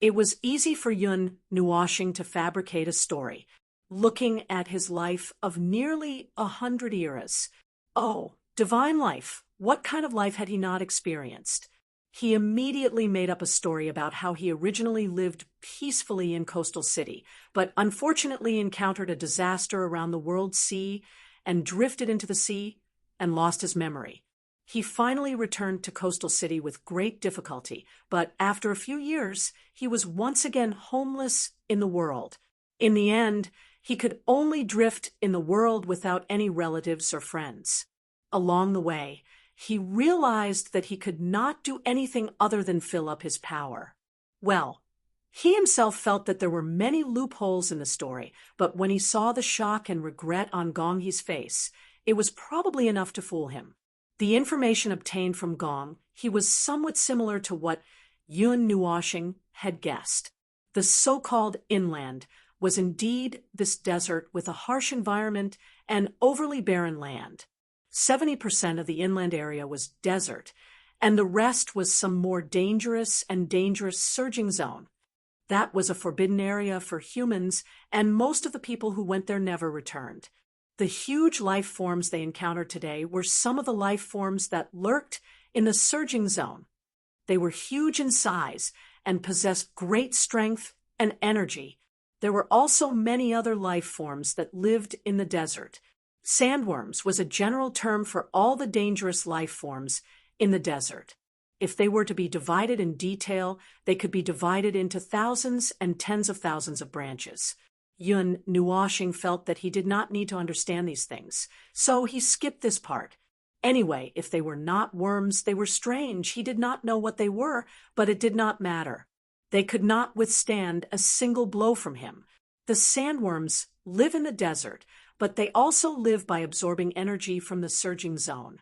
it was easy for Yun Nuashing to fabricate a story, looking at his life of nearly 100 eras. Oh, divine life! What kind of life had he not experienced? He immediately made up a story about how he originally lived peacefully in Coastal City, but unfortunately encountered a disaster around the world sea and drifted into the sea and lost his memory. He finally returned to Coastal City with great difficulty, but after a few years, he was once again homeless in the world. In the end, he could only drift in the world without any relatives or friends. Along the way, he realized that he could not do anything other than fill up his power. Well, he himself felt that there were many loopholes in the story, but when he saw the shock and regret on Gong He's face, it was probably enough to fool him. The information obtained from Gong He was somewhat similar to what Yun Nuashing had guessed. The so-called inland was indeed this desert with a harsh environment and overly barren land. 70% of the inland area was desert, and the rest was some more dangerous surging zone. That was a forbidden area for humans, and most of the people who went there never returned. The huge life forms they encountered today were some of the life forms that lurked in the surging zone. They were huge in size and possessed great strength and energy. There were also many other life forms that lived in the desert. Sandworms was a general term for all the dangerous life forms in the desert. If they were to be divided in detail, they could be divided into thousands and tens of thousands of branches. Yun Nuashing felt that he did not need to understand these things, so he skipped this part. Anyway, if they were not worms, they were strange. He did not know what they were, but it did not matter. They could not withstand a single blow from him. The sandworms live in the desert, but they also live by absorbing energy from the surging zone.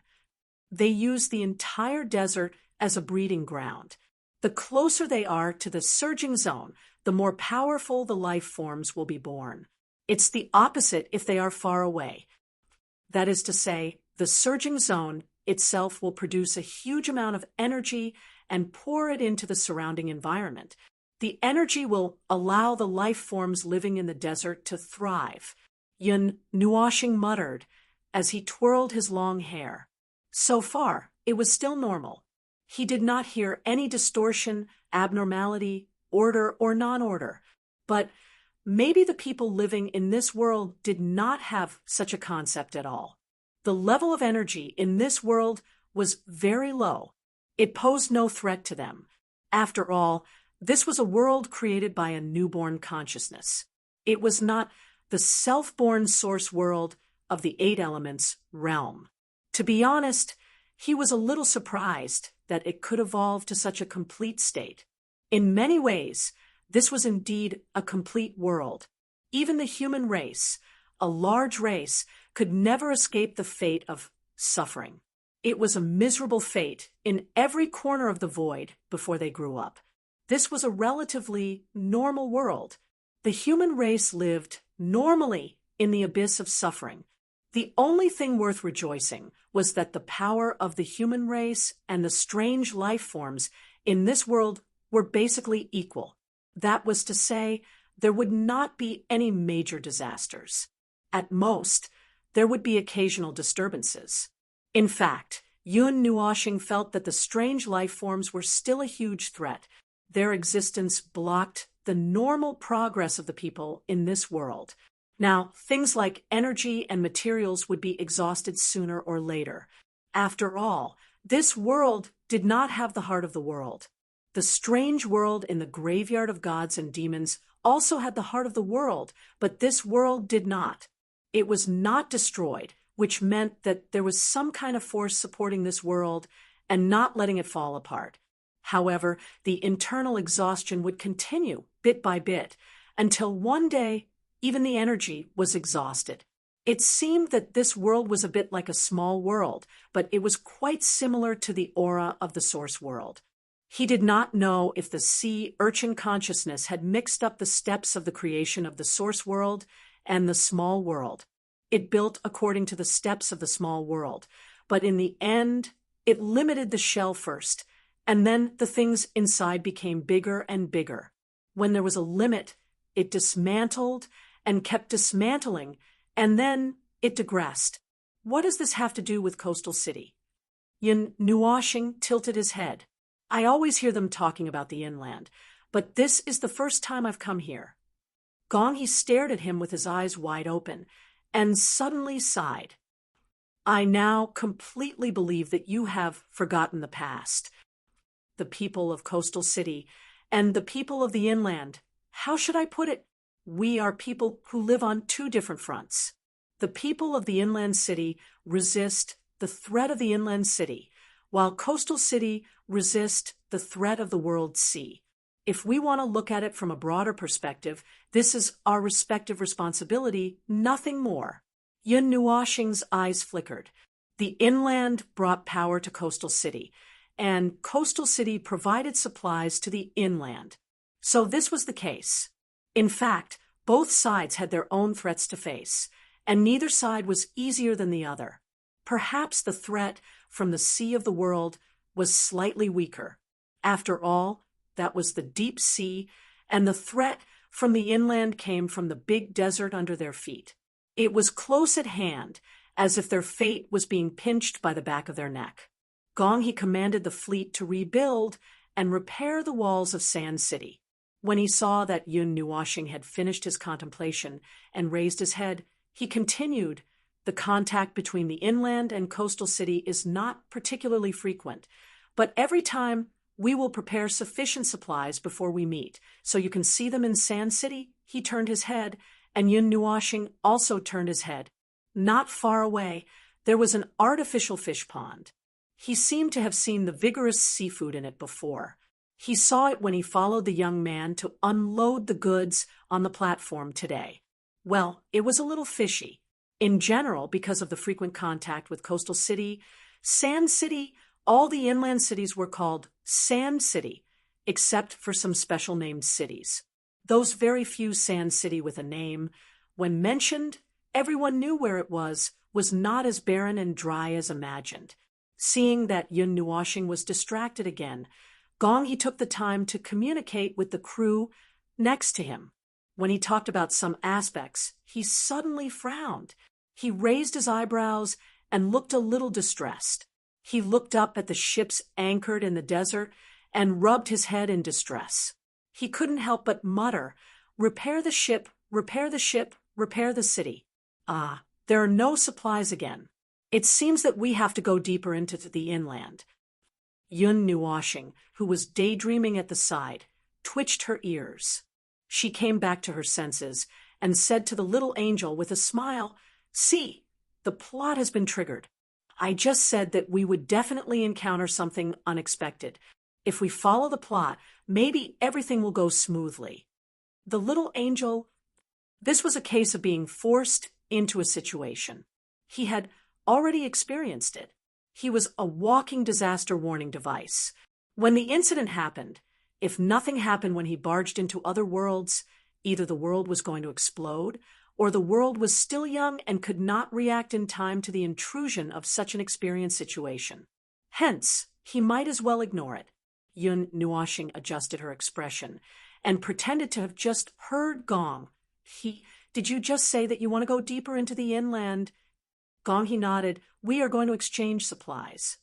They use the entire desert as a breeding ground. The closer they are to the surging zone, the more powerful the life forms will be born. It's the opposite if they are far away. That is to say, the surging zone itself will produce a huge amount of energy and pour it into the surrounding environment. The energy will allow the life forms living in the desert to thrive. Yun Nuashing muttered as he twirled his long hair. So far, it was still normal. He did not hear any distortion, abnormality, order, or non-order. But maybe the people living in this world did not have such a concept at all. The level of energy in this world was very low. It posed no threat to them. After all, this was a world created by a newborn consciousness. It was not the self-born source world of the 8 elements realm. To be honest, he was a little surprised that it could evolve to such a complete state. In many ways, this was indeed a complete world. Even the human race, a large race, could never escape the fate of suffering. It was a miserable fate in every corner of the void before they grew up. This was a relatively normal world. The human race lived normally in the abyss of suffering. The only thing worth rejoicing was that the power of the human race and the strange life forms in this world were basically equal. That was to say, there would not be any major disasters. At most, there would be occasional disturbances. In fact, Yun Nuoxing felt that the strange life forms were still a huge threat. Their existence blocked the normal progress of the people in this world. Now, things like energy and materials would be exhausted sooner or later. After all, this world did not have the heart of the world. The strange world in the graveyard of gods and demons also had the heart of the world, but this world did not. It was not destroyed, which meant that there was some kind of force supporting this world and not letting it fall apart. However, the internal exhaustion would continue bit by bit until one day even the energy was exhausted. It seemed that this world was a bit like a small world, but it was quite similar to the aura of the source world. He did not know if the sea urchin consciousness had mixed up the steps of the creation of the source world and the small world. It built according to the steps of the small world, but in the end, it limited the shell first, and then the things inside became bigger and bigger. When there was a limit, it dismantled and kept dismantling, and then it digressed. What does this have to do with Coastal City? Yun Nuoxing tilted his head. I always hear them talking about the inland, but this is the first time I've come here. Gonghi stared at him with his eyes wide open, and suddenly sighed. I now completely believe that you have forgotten the past. The people of Coastal City and the people of the inland, how should I put it? We are people who live on two different fronts. The people of the inland city resist the threat of the inland city, while Coastal City resist the threat of the world sea. If we want to look at it from a broader perspective, this is our respective responsibility, nothing more. Yun Nuoxing's eyes flickered. The inland brought power to Coastal City, and Coastal City provided supplies to the inland. So this was the case. In fact, both sides had their own threats to face, and neither side was easier than the other. Perhaps the threat from the sea of the world was slightly weaker. After all, that was the deep sea, and the threat from the inland came from the big desert under their feet. It was close at hand, as if their fate was being pinched by the back of their neck. Gonghi commanded the fleet to rebuild and repair the walls of Sand City. When he saw that Yun Nuoxing had finished his contemplation and raised his head, he continued, the contact between the inland and Coastal City is not particularly frequent, but every time we will prepare sufficient supplies before we meet, so you can see them in Sand City. He turned his head, and Yun Nuoxing also turned his head. Not far away, there was an artificial fish pond. He seemed to have seen the vigorous seafood in it before. He saw it when he followed the young man to unload the goods on the platform today. Well, it was a little fishy. In general, because of the frequent contact with Coastal City, Sand City, all the inland cities were called Sand City, except for some special named cities. Those very few Sand City with a name, when mentioned, everyone knew where it was not as barren and dry as imagined. Seeing that Yun Nuoxing was distracted again, Gonghi took the time to communicate with the crew next to him. When he talked about some aspects, he suddenly frowned. He raised his eyebrows and looked a little distressed. He looked up at the ships anchored in the desert and rubbed his head in distress. He couldn't help but mutter, "Repair the ship, repair the ship, repair the city." Ah, there are no supplies again. It seems that we have to go deeper into the inland. Yun Nuoxing, who was daydreaming at the side, twitched her ears. She came back to her senses and said to the little angel with a smile, "See, the plot has been triggered. I just said that we would definitely encounter something unexpected. If we follow the plot, maybe everything will go smoothly." The little angel, this was a case of being forced into a situation. He had already experienced it. He was a walking disaster warning device. When the incident happened, if nothing happened when he barged into other worlds, either the world was going to explode, or the world was still young and could not react in time to the intrusion of such an experienced situation. Hence, he might as well ignore it. Yun Nuoxing adjusted her expression and pretended to have just heard Gong. Did you just say that you want to go deeper into the inland? Gong he nodded. We are going to exchange supplies.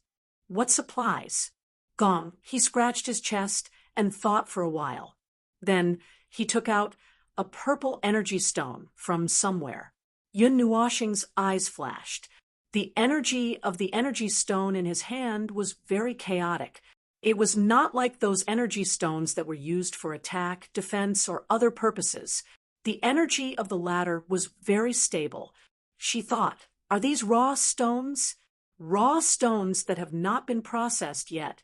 What supplies? Gong, he scratched his chest and thought for a while. Then he took out a purple energy stone from somewhere. Yun Nuoxing's eyes flashed. The energy of the energy stone in his hand was very chaotic. It was not like those energy stones that were used for attack, defense, or other purposes. The energy of the latter was very stable. She thought, are these raw stones? Raw stones that have not been processed yet.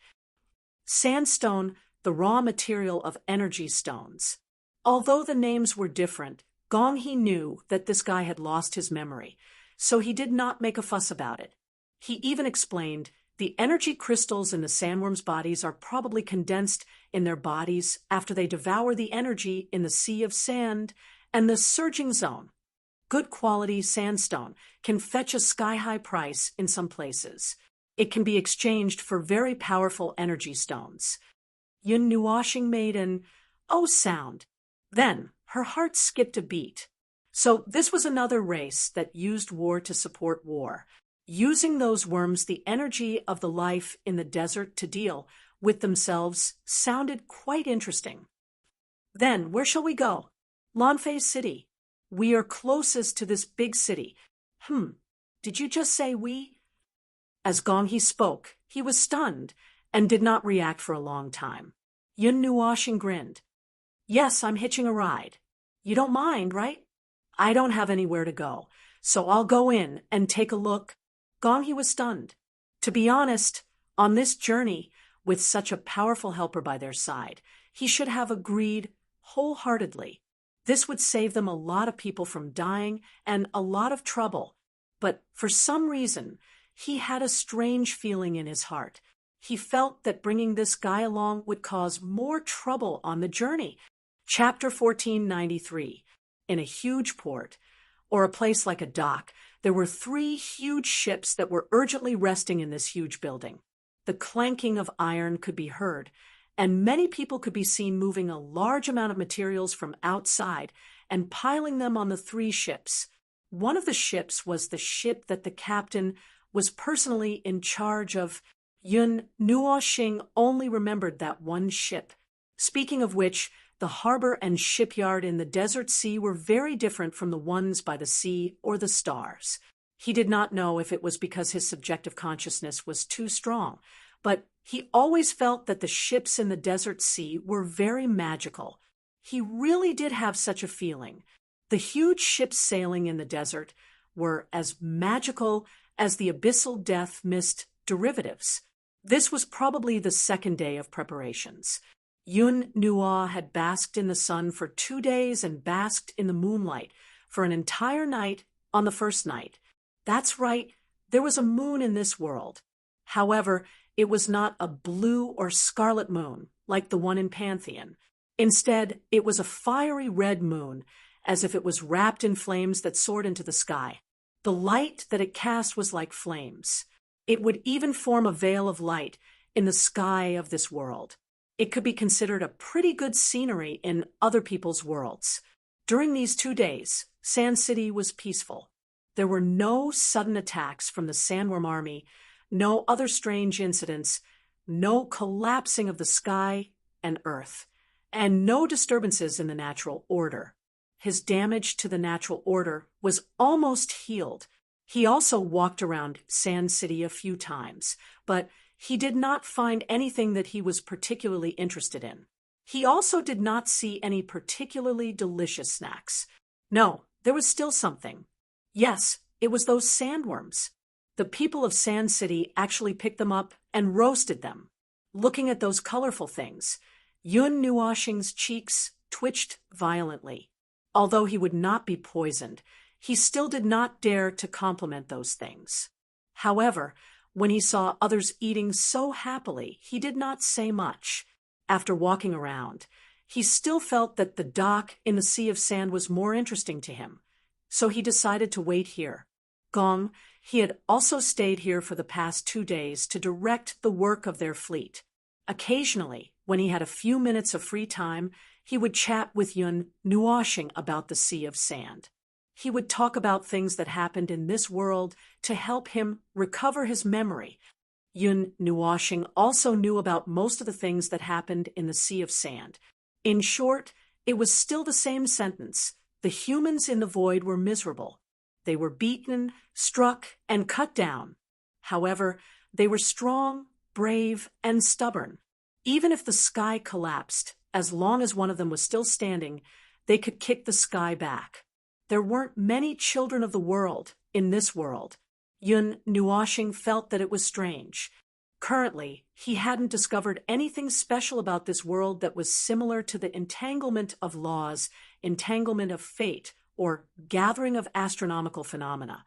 Sandstone, the raw material of energy stones. Although the names were different, Gong he knew that this guy had lost his memory, so he did not make a fuss about it. He even explained, the energy crystals in the sandworms' bodies are probably condensed in their bodies after they devour the energy in the sea of sand and the surging zone. Good quality sandstone can fetch a sky-high price in some places. It can be exchanged for very powerful energy stones. Yun Nuoxing made an oh sound. Then her heart skipped a beat. So this was another race that used war to support war, using those worms the energy of the life in the desert to deal with themselves sounded quite interesting. Then, where shall we go? Lanfei City. We are closest to this big city. Did you just say we? As Gong he spoke, he was stunned and did not react for a long time. Yun Nuoxing grinned. Yes, I'm hitching a ride. You don't mind, right? I don't have anywhere to go, so I'll go in and take a look. Gong he was stunned. To be honest, on this journey, with such a powerful helper by their side, he should have agreed wholeheartedly. This would save them a lot of people from dying and a lot of trouble. But for some reason, he had a strange feeling in his heart. He felt that bringing this guy along would cause more trouble on the journey. Chapter 1493. In a huge port, or a place like a dock, there were 3 huge ships that were urgently resting in this huge building. The clanking of iron could be heard, and many people could be seen moving a large amount of materials from outside and piling them on the 3 ships. One of the ships was the ship that the captain was personally in charge of. Yun Nuoxing only remembered that one ship. Speaking of which, the harbor and shipyard in the desert sea were very different from the ones by the sea or the stars. He did not know if it was because his subjective consciousness was too strong, but he always felt that the ships in the desert sea were very magical. He really did have such a feeling. The huge ships sailing in the desert were as magical as the abyssal death mist derivatives. This was probably the second day of preparations. Yun Nuo had basked in the sun for 2 days and basked in the moonlight for an entire night on the first night. That's right, there was a moon in this world. However, it was not a blue or scarlet moon like the one in Pantheon. Instead, it was a fiery red moon, as if it was wrapped in flames that soared into the sky. The light that it cast was like flames. It would even form a veil of light in the sky of this world. It could be considered a pretty good scenery in other people's worlds. During these 2 days, Sand City was peaceful. There were no sudden attacks from the Sandworm army, no other strange incidents, no collapsing of the sky and earth, and no disturbances in the natural order. His damage to the natural order was almost healed. He also walked around Sand City a few times, but he did not find anything that he was particularly interested in. He also did not see any particularly delicious snacks. No, there was still something. Yes, it was those sandworms. The people of Sand City actually picked them up and roasted them. Looking at those colorful things, Yun Nuoxing's cheeks twitched violently. Although he would not be poisoned, he still did not dare to compliment those things. However, when he saw others eating so happily, he did not say much. After walking around, he still felt that the dock in the sea of sand was more interesting to him, so he decided to wait here. Gong, he had also stayed here for the past 2 days to direct the work of their fleet. Occasionally, when he had a few minutes of free time, he would chat with Yun Nuoxing about the sea of sand. He would talk about things that happened in this world to help him recover his memory. Yun Nuoshing also knew about most of the things that happened in the Sea of Sand. In short, it was still the same sentence. The humans in the void were miserable. They were beaten, struck, and cut down. However, they were strong, brave, and stubborn. Even if the sky collapsed, as long as one of them was still standing, they could kick the sky back. There weren't many children of the world in this world. Yun Nuoshing felt that it was strange. Currently, he hadn't discovered anything special about this world that was similar to the entanglement of laws, entanglement of fate, or gathering of astronomical phenomena.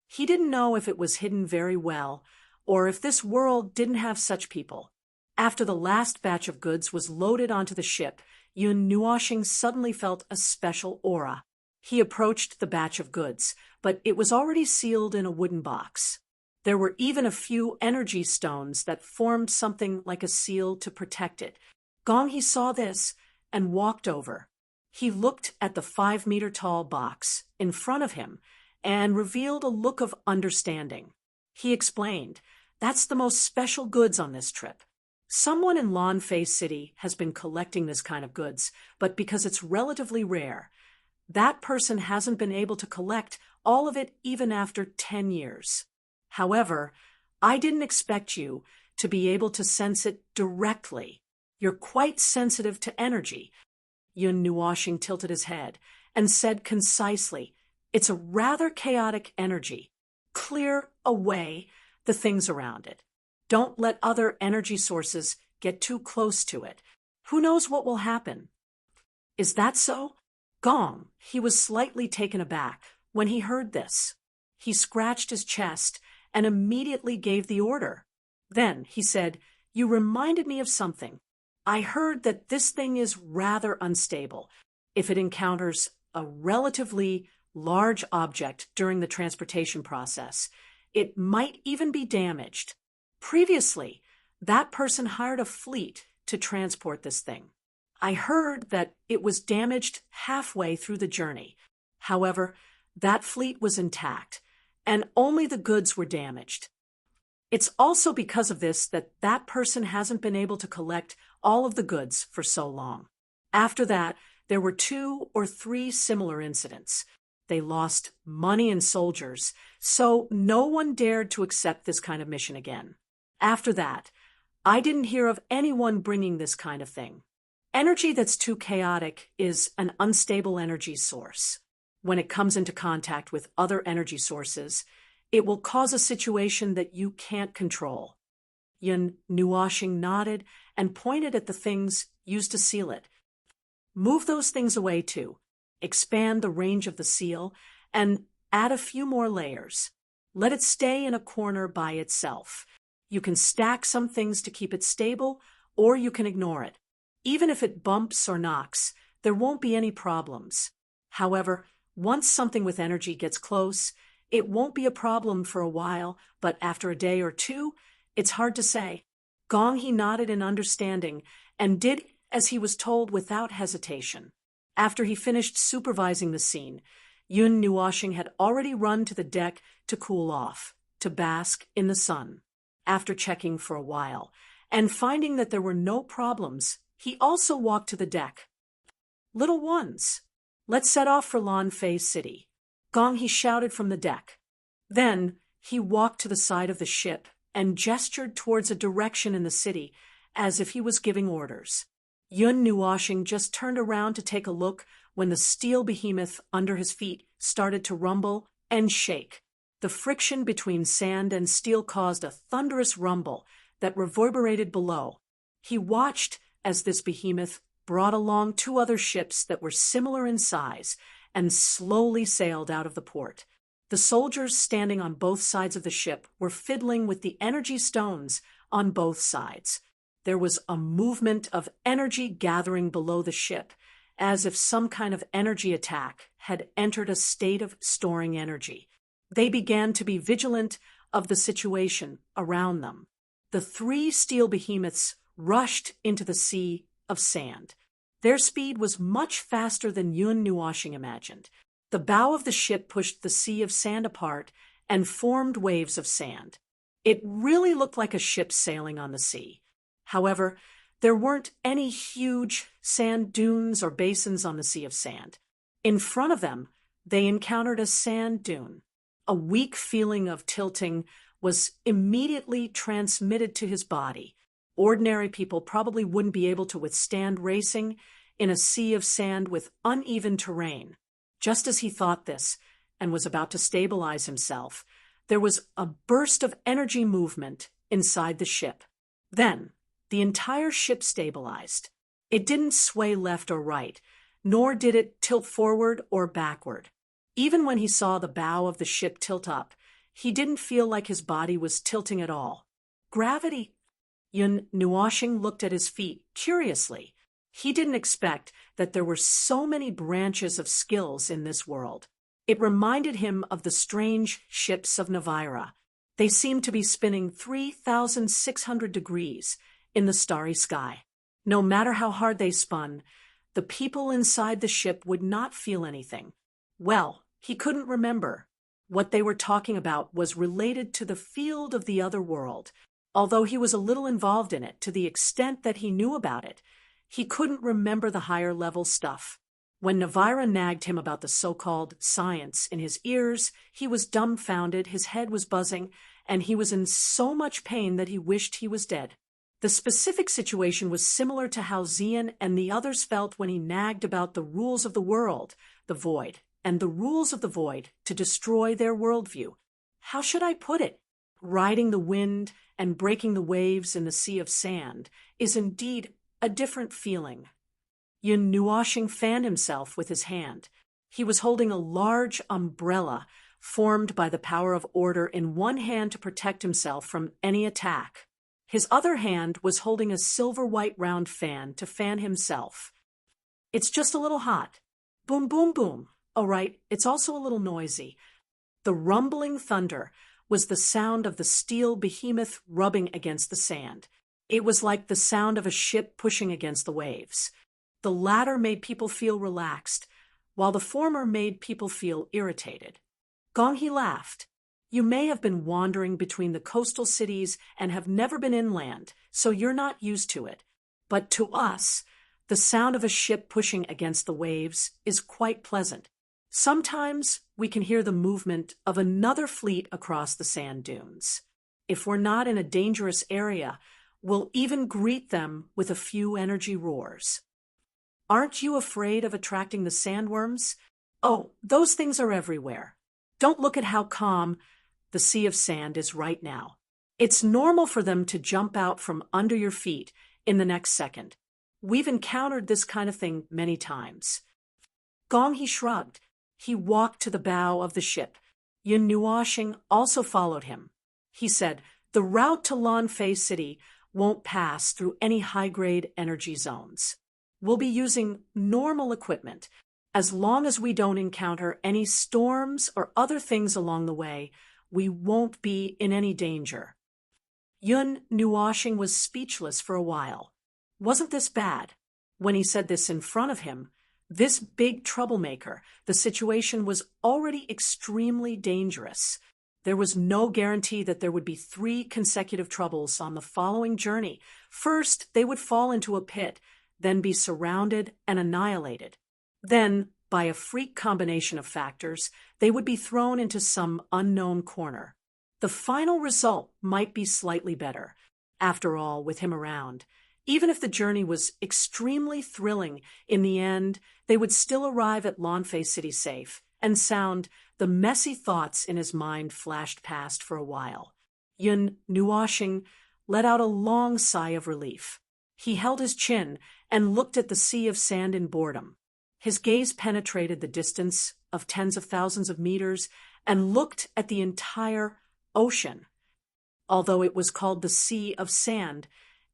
He didn't know if it was hidden very well, or if this world didn't have such people. After the last batch of goods was loaded onto the ship, Yun Nuoshing suddenly felt a special aura. He approached the batch of goods, but it was already sealed in a wooden box. There were even a few energy stones that formed something like a seal to protect it. Gonghi saw this and walked over. He looked at the 5-meter-tall box in front of him and revealed a look of understanding. He explained, "That's the most special goods on this trip. Someone in Lanfei City has been collecting this kind of goods, but because it's relatively rare, that person hasn't been able to collect all of it even after 10 years. However, I didn't expect you to be able to sense it directly. You're quite sensitive to energy." Yun Nuoshing tilted his head and said concisely, "It's a rather chaotic energy. Clear away the things around it. Don't let other energy sources get too close to it. Who knows what will happen?" "Is that so?" Gong, he was slightly taken aback when he heard this. He scratched his chest and immediately gave the order. Then he said, "You reminded me of something. I heard that this thing is rather unstable. If it encounters a relatively large object during the transportation process, it might even be damaged. Previously, that person hired a fleet to transport this thing. I heard that it was damaged halfway through the journey. However, that fleet was intact, and only the goods were damaged. It's also because of this that that person hasn't been able to collect all of the goods for so long. After that, there were 2 or 3 similar incidents. They lost money and soldiers, so no one dared to accept this kind of mission again. After that, I didn't hear of anyone bringing this kind of thing. Energy that's too chaotic is an unstable energy source. When it comes into contact with other energy sources, it will cause a situation that you can't control." Yun Nuoshing nodded and pointed at the things used to seal it. "Move those things away too. Expand the range of the seal and add a few more layers. Let it stay in a corner by itself. You can stack some things to keep it stable, or you can ignore it. Even if it bumps or knocks, there won't be any problems. However, once something with energy gets close, it won't be a problem for a while, but after a day or 2, it's hard to say." Gonghi nodded in understanding and did as he was told without hesitation. After he finished supervising the scene, Yun Nuoshing had already run to the deck to cool off, to bask in the sun. After checking for a while and finding that there were no problems, he also walked to the deck. "Little ones, let's set off for Lanfei City," Gonghi shouted from the deck. Then he walked to the side of the ship and gestured towards a direction in the city as if he was giving orders. Yun Nuoshing just turned around to take a look when the steel behemoth under his feet started to rumble and shake. The friction between sand and steel caused a thunderous rumble that reverberated below. He watched as this behemoth brought along 2 other ships that were similar in size and slowly sailed out of the port. The soldiers standing on both sides of the ship were fiddling with the energy stones on both sides. There was a movement of energy gathering below the ship, as if some kind of energy attack had entered a state of storing energy. They began to be vigilant of the situation around them. The 3 steel behemoths rushed into the sea of sand. Their speed was much faster than Yun Nuoshing imagined. The bow of the ship pushed the sea of sand apart and formed waves of sand. It really looked like a ship sailing on the sea. However, there weren't any huge sand dunes or basins on the sea of sand. In front of them, they encountered a sand dune. A weak feeling of tilting was immediately transmitted to his body. Ordinary people probably wouldn't be able to withstand racing in a sea of sand with uneven terrain. Just as he thought this and was about to stabilize himself, there was a burst of energy movement inside the ship. Then, the entire ship stabilized. It didn't sway left or right, nor did it tilt forward or backward. Even when he saw the bow of the ship tilt up, he didn't feel like his body was tilting at all. Gravity. Yun Nuoshing looked at his feet curiously. He didn't expect that there were so many branches of skills in this world. It reminded him of the strange ships of Navira. They seemed to be spinning 3,600 degrees in the starry sky. No matter how hard they spun, the people inside the ship would not feel anything. Well, he couldn't remember. What they were talking about was related to the field of the other world. Although he was a little involved in it, to the extent that he knew about it, he couldn't remember the higher-level stuff. When Navira nagged him about the so-called science in his ears, he was dumbfounded, his head was buzzing, and he was in so much pain that he wished he was dead. The specific situation was similar to how Xian and the others felt when he nagged about the rules of the world, the void, and the rules of the void to destroy their worldview. How should I put it? Riding the wind and breaking the waves in the sea of sand is indeed a different feeling. Yun Nuoshing fanned himself with his hand. He was holding a large umbrella formed by the power of order in one hand to protect himself from any attack. His other hand was holding a silver-white round fan to fan himself. It's just a little hot. Boom, boom, boom. Oh, right, it's also a little noisy. The rumbling thunder was the sound of the steel behemoth rubbing against the sand. It was like the sound of a ship pushing against the waves. The latter made people feel relaxed, while the former made people feel irritated. Gonghe laughed. You may have been wandering between the coastal cities and have never been inland, so you're not used to it. But to us, the sound of a ship pushing against the waves is quite pleasant. Sometimes we can hear the movement of another fleet across the sand dunes. If we're not in a dangerous area, we'll even greet them with a few energy roars. Aren't you afraid of attracting the sandworms? Oh, those things are everywhere. Don't look at how calm the sea of sand is right now. It's normal for them to jump out from under your feet in the next second. We've encountered this kind of thing many times. Gonghe shrugged. He walked to the bow of the ship. Yun Nuoshing also followed him. He said, the route to Lanfei City won't pass through any high-grade energy zones. We'll be using normal equipment. As long as we don't encounter any storms or other things along the way, we won't be in any danger. Yun Nuoshing was speechless for a while. Wasn't this bad? When he said this in front of him, this big troublemaker, the situation was already extremely dangerous. There was no guarantee that there would be 3 consecutive troubles on the following journey. First, they would fall into a pit, then be surrounded and annihilated. Then, by a freak combination of factors, they would be thrown into some unknown corner. The final result might be slightly better. After all, with him around, even if the journey was extremely thrilling, in the end, they would still arrive at Lanfei City safe and sound. The messy thoughts in his mind flashed past for a while. Yun Nuoshing let out a long sigh of relief. He held his chin and looked at the sea of sand in boredom. His gaze penetrated the distance of tens of thousands of meters and looked at the entire ocean. Although it was called the Sea of Sand,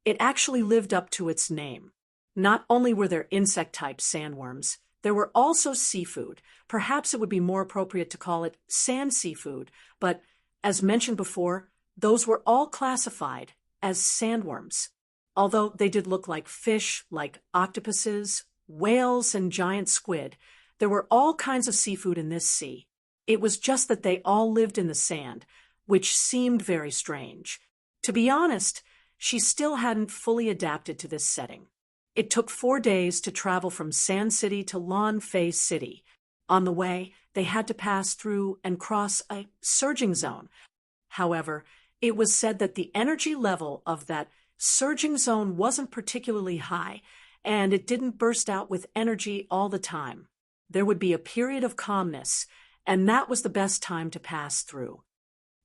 it actually lived up to its name. Not only were there insect-type sandworms, there were also seafood. Perhaps it would be more appropriate to call it sand seafood, but as mentioned before, those were all classified as sandworms. Although they did look like fish, like octopuses, whales, and giant squid, There were all kinds of seafood in this sea. It was just that they all lived in the sand, which seemed very strange. To be honest, she still hadn't fully adapted to this setting. It took 4 days to travel from Sand City to Lan Fei City. On the way, they had to pass through and cross a surging zone. However, it was said that the energy level of that surging zone wasn't particularly high, and it didn't burst out with energy all the time. There would be a period of calmness, and that was the best time to pass through.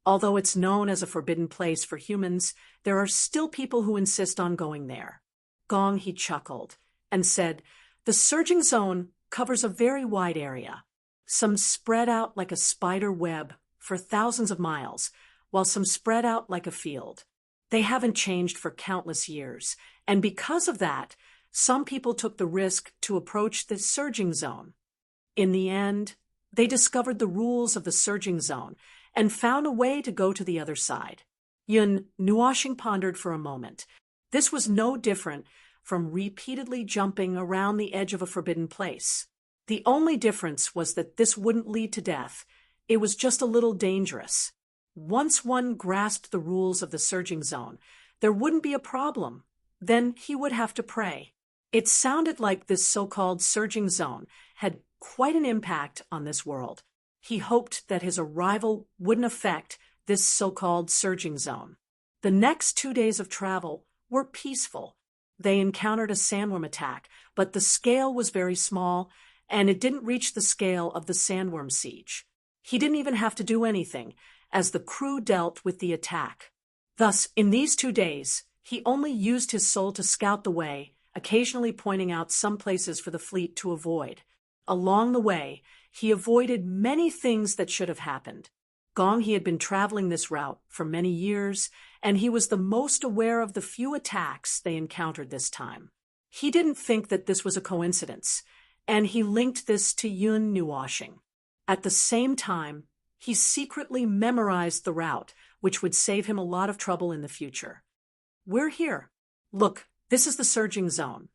Although it's known as a forbidden place for humans, there are still people who insist on going there. Gong he chuckled and said, "The surging zone covers a very wide area. Some spread out like a spider web for thousands of miles, while some spread out like a field. They haven't changed for countless years, and because of that, some people took the risk to approach the surging zone. In the end, they discovered the rules of the surging zone and found a way to go to the other side." Yun Nuoxing pondered for a moment. This was no different from repeatedly jumping around the edge of a forbidden place. The only difference was that this wouldn't lead to death. It was just a little dangerous. Once one grasped the rules of the surging zone, there wouldn't be a problem. Then he would have to pray. It sounded like this so-called surging zone had quite an impact on this world. He hoped that his arrival wouldn't affect this so-called surging zone. The next 2 days of travel were peaceful. They encountered a sandworm attack, but the scale was very small, and it didn't reach the scale of the sandworm siege. He didn't even have to do anything, as the crew dealt with the attack. Thus, in these 2 days, he only used his soul to scout the way, occasionally pointing out some places for the fleet to avoid. Along the way, he avoided many things that should have happened. Gong he had been traveling this route for many years, and he was the most aware of the few attacks they encountered this time. He didn't think that this was a coincidence, and he linked this to Yun Nuoxing. At the same time, he secretly memorized the route, which would save him a lot of trouble in the future. "We're here. Look, this is the surging zone."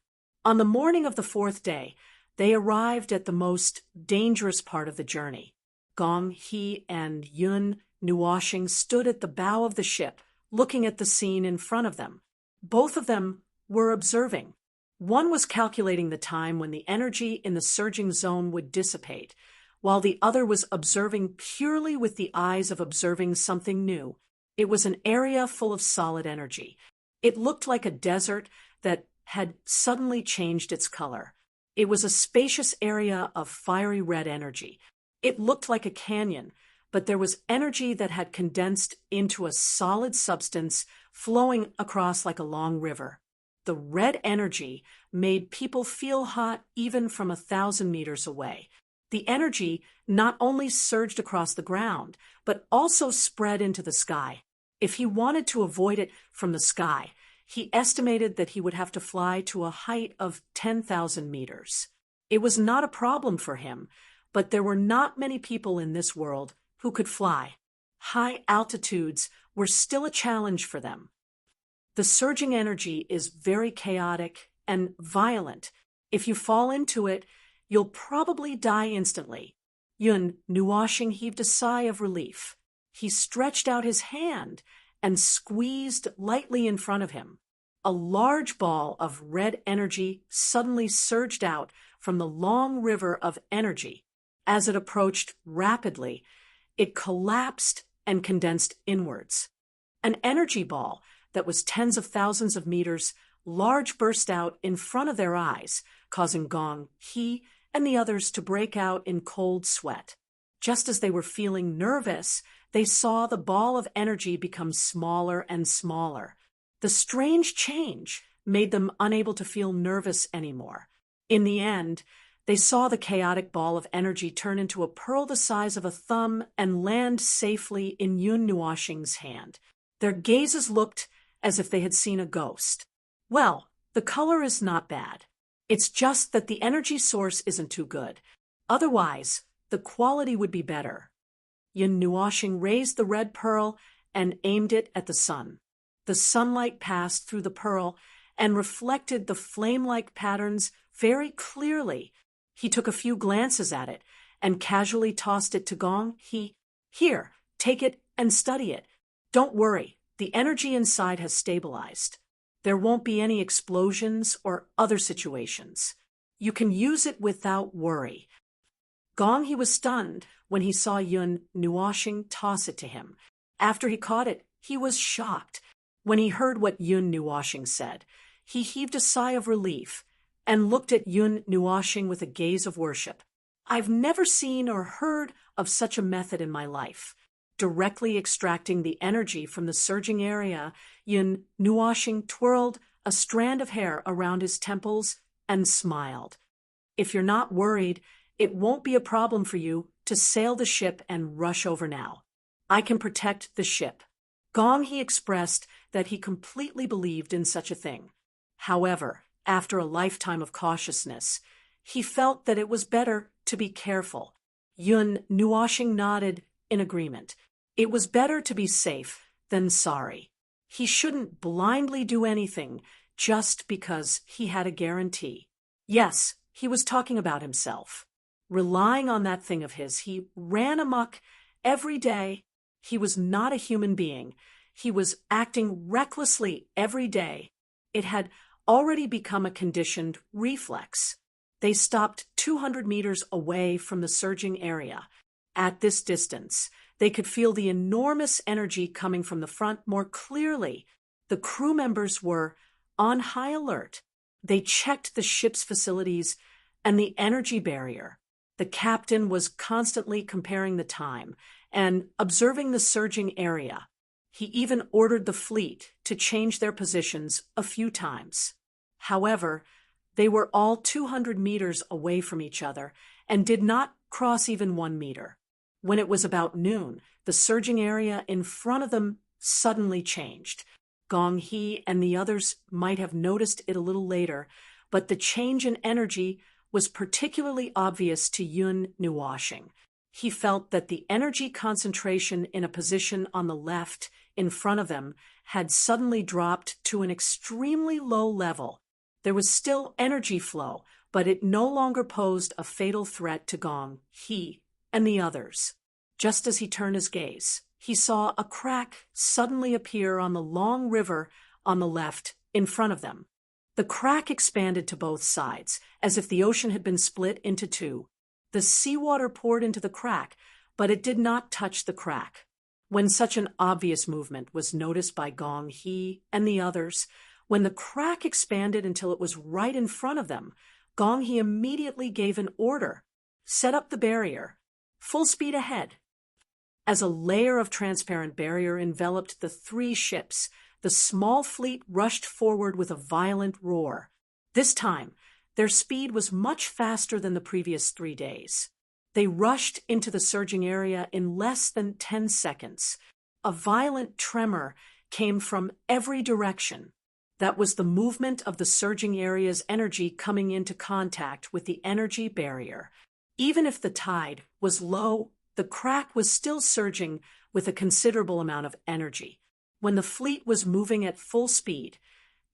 On the morning of the 4th day, they arrived at the most dangerous part of the journey. Gong he and Yun Nuoxing stood at the bow of the ship, looking at the scene in front of them. Both of them were observing. One was calculating the time when the energy in the surging zone would dissipate, while the other was observing purely with the eyes of observing something new. It was an area full of solid energy. It looked like a desert that had suddenly changed its color. It was a spacious area of fiery red energy. It looked like a canyon, but there was energy that had condensed into a solid substance flowing across like a long river. The red energy made people feel hot even from 1,000 meters away. The energy not only surged across the ground, but also spread into the sky. If he wanted to avoid it from the sky, he estimated that he would have to fly to a height of 10,000 meters. It was not a problem for him, but there were not many people in this world who could fly. High altitudes were still a challenge for them. The surging energy is very chaotic and violent. If you fall into it, you'll probably die instantly. Yun Nuoxing heaved a sigh of relief. He stretched out his hand and squeezed lightly in front of him. A large ball of red energy suddenly surged out from the long river of energy. As it approached rapidly, it collapsed and condensed inwards. An energy ball that was tens of thousands of meters large burst out in front of their eyes, causing Gong he and the others to break out in cold sweat. Just as they were feeling nervous, they saw the ball of energy become smaller and smaller. The strange change made them unable to feel nervous anymore. In the end, they saw the chaotic ball of energy turn into a pearl the size of a thumb and land safely in Yun Nuoxing's hand. Their gazes looked as if they had seen a ghost. Well, the color is not bad. It's just that the energy source isn't too good. Otherwise, the quality would be better. Yun Nuoxing raised the red pearl and aimed it at the sun. The sunlight passed through the pearl and reflected the flame-like patterns very clearly. He took a few glances at it and casually tossed it to Gong. Here, take it and study it. Don't worry, the energy inside has stabilized. There won't be any explosions or other situations. You can use it without worry. Gong he was stunned when he saw Yun Nuoxing toss it to him. After he caught it, he was shocked. When he heard what Yun Nuoxing said, he heaved a sigh of relief and looked at Yun Nuoxing with a gaze of worship. I've never seen or heard of such a method in my life. Directly extracting the energy from the surging area, Yun Nuoxing twirled a strand of hair around his temples and smiled. If you're not worried, it won't be a problem for you to sail the ship and rush over now. I can protect the ship. Gong he expressed that he completely believed in such a thing. However, after a lifetime of cautiousness, he felt that it was better to be careful. Yun Nuoxing nodded in agreement. It was better to be safe than sorry. He shouldn't blindly do anything just because he had a guarantee. Yes, he was talking about himself. Relying on that thing of his, he ran amok every day. He was not a human being. He was acting recklessly every day. It had already become a conditioned reflex. They stopped 200 meters away from the surging area. At this distance, they could feel the enormous energy coming from the front more clearly. The crew members were on high alert. They checked the ship's facilities and the energy barrier. The captain was constantly comparing the time and observing the surging area. He even ordered the fleet to change their positions a few times. However, they were all 200 meters away from each other and did not cross even 1 meter. When it was about noon, the surging area in front of them suddenly changed. Gong He and the others might have noticed it a little later, but the change in energy was particularly obvious to Yun Nuoxing. He felt that the energy concentration in a position on the left in front of them had suddenly dropped to an extremely low level. There was still energy flow, but it no longer posed a fatal threat to Gong He and the others. Just as he turned his gaze, he saw a crack suddenly appear on the long river on the left in front of them. The crack expanded to both sides, as if the ocean had been split into two. The seawater poured into the crack, but it did not touch the crack. When such an obvious movement was noticed by Gong He and the others, when the crack expanded until it was right in front of them, Gong He immediately gave an order. Set up the barrier. Full speed ahead. As a layer of transparent barrier enveloped the 3 ships, the small fleet rushed forward with a violent roar. This time, their speed was much faster than the previous 3 days. They rushed into the surging area in less than 10 seconds. A violent tremor came from every direction. That was the movement of the surging area's energy coming into contact with the energy barrier. Even if the tide was low, the crack was still surging with a considerable amount of energy. When the fleet was moving at full speed,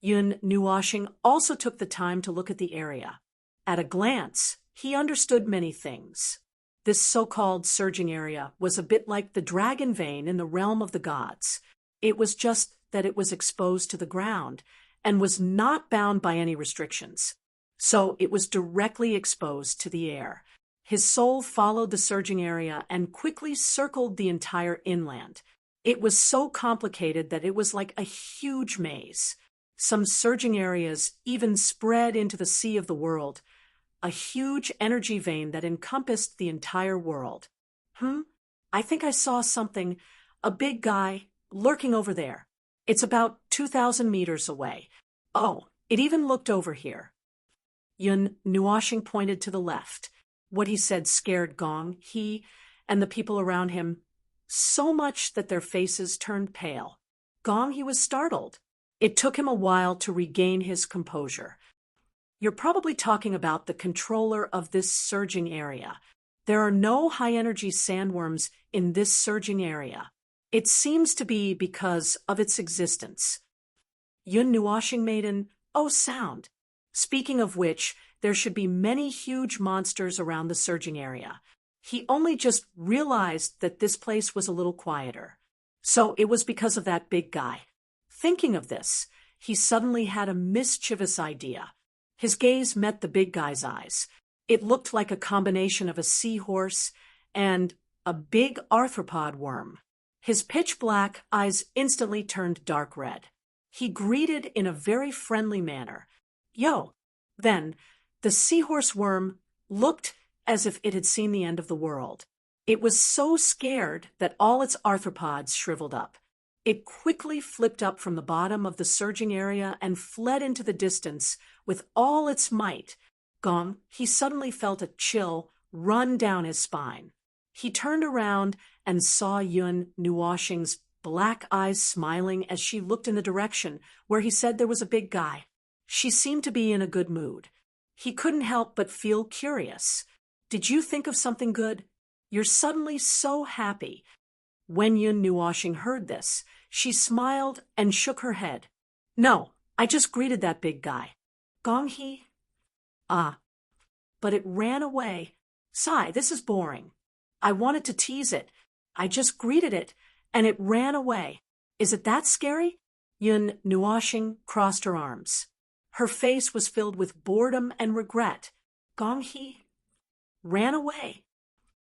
Yun Nuoxing also took the time to look at the area. At a glance, he understood many things. This so-called surging area was a bit like the dragon vein in the realm of the gods. It was just that it was exposed to the ground and was not bound by any restrictions. So it was directly exposed to the air. His soul followed the surging area and quickly circled the entire inland. It was so complicated that it was like a huge maze. Some surging areas even spread into the sea of the world, a huge energy vein that encompassed the entire world. I think I saw something, a big guy, lurking over there. It's about 2,000 meters away. Oh, it even looked over here. Yun Nuoxing pointed to the left. What he said scared Gong He and the people around him so much that their faces turned pale. Gong He was startled. It took him a while to regain his composure. You're probably talking about the controller of this surging area. There are no high-energy sandworms in this surging area. It seems to be because of its existence. Yun Nuoxing made an "oh" sound. Speaking of which, there should be many huge monsters around the surging area. He only just realized that this place was a little quieter. So it was because of that big guy. Thinking of this, he suddenly had a mischievous idea. His gaze met the big guy's eyes. It looked like a combination of a seahorse and a big arthropod worm. His pitch-black eyes instantly turned dark red. He greeted in a very friendly manner. "Yo." Then, the seahorse worm looked as if it had seen the end of the world. It was so scared that all its arthropods shriveled up. It quickly flipped up from the bottom of the surging area and fled into the distance with all its might. Gong, he suddenly felt a chill run down his spine. He turned around and saw Yun Nuoxing's black eyes smiling as she looked in the direction where he said there was a big guy. She seemed to be in a good mood. He couldn't help but feel curious. "Did you think of something good? You're suddenly so happy." When Yun Nuoxing heard this, she smiled and shook her head. "No, I just greeted that big guy." "Gong he?" "Ah." "But it ran away." "Sigh, this is boring." "I wanted to tease it. I just greeted it, and it ran away." "Is it that scary?" Yun Nuoxing crossed her arms. Her face was filled with boredom and regret. "Gong he ran away."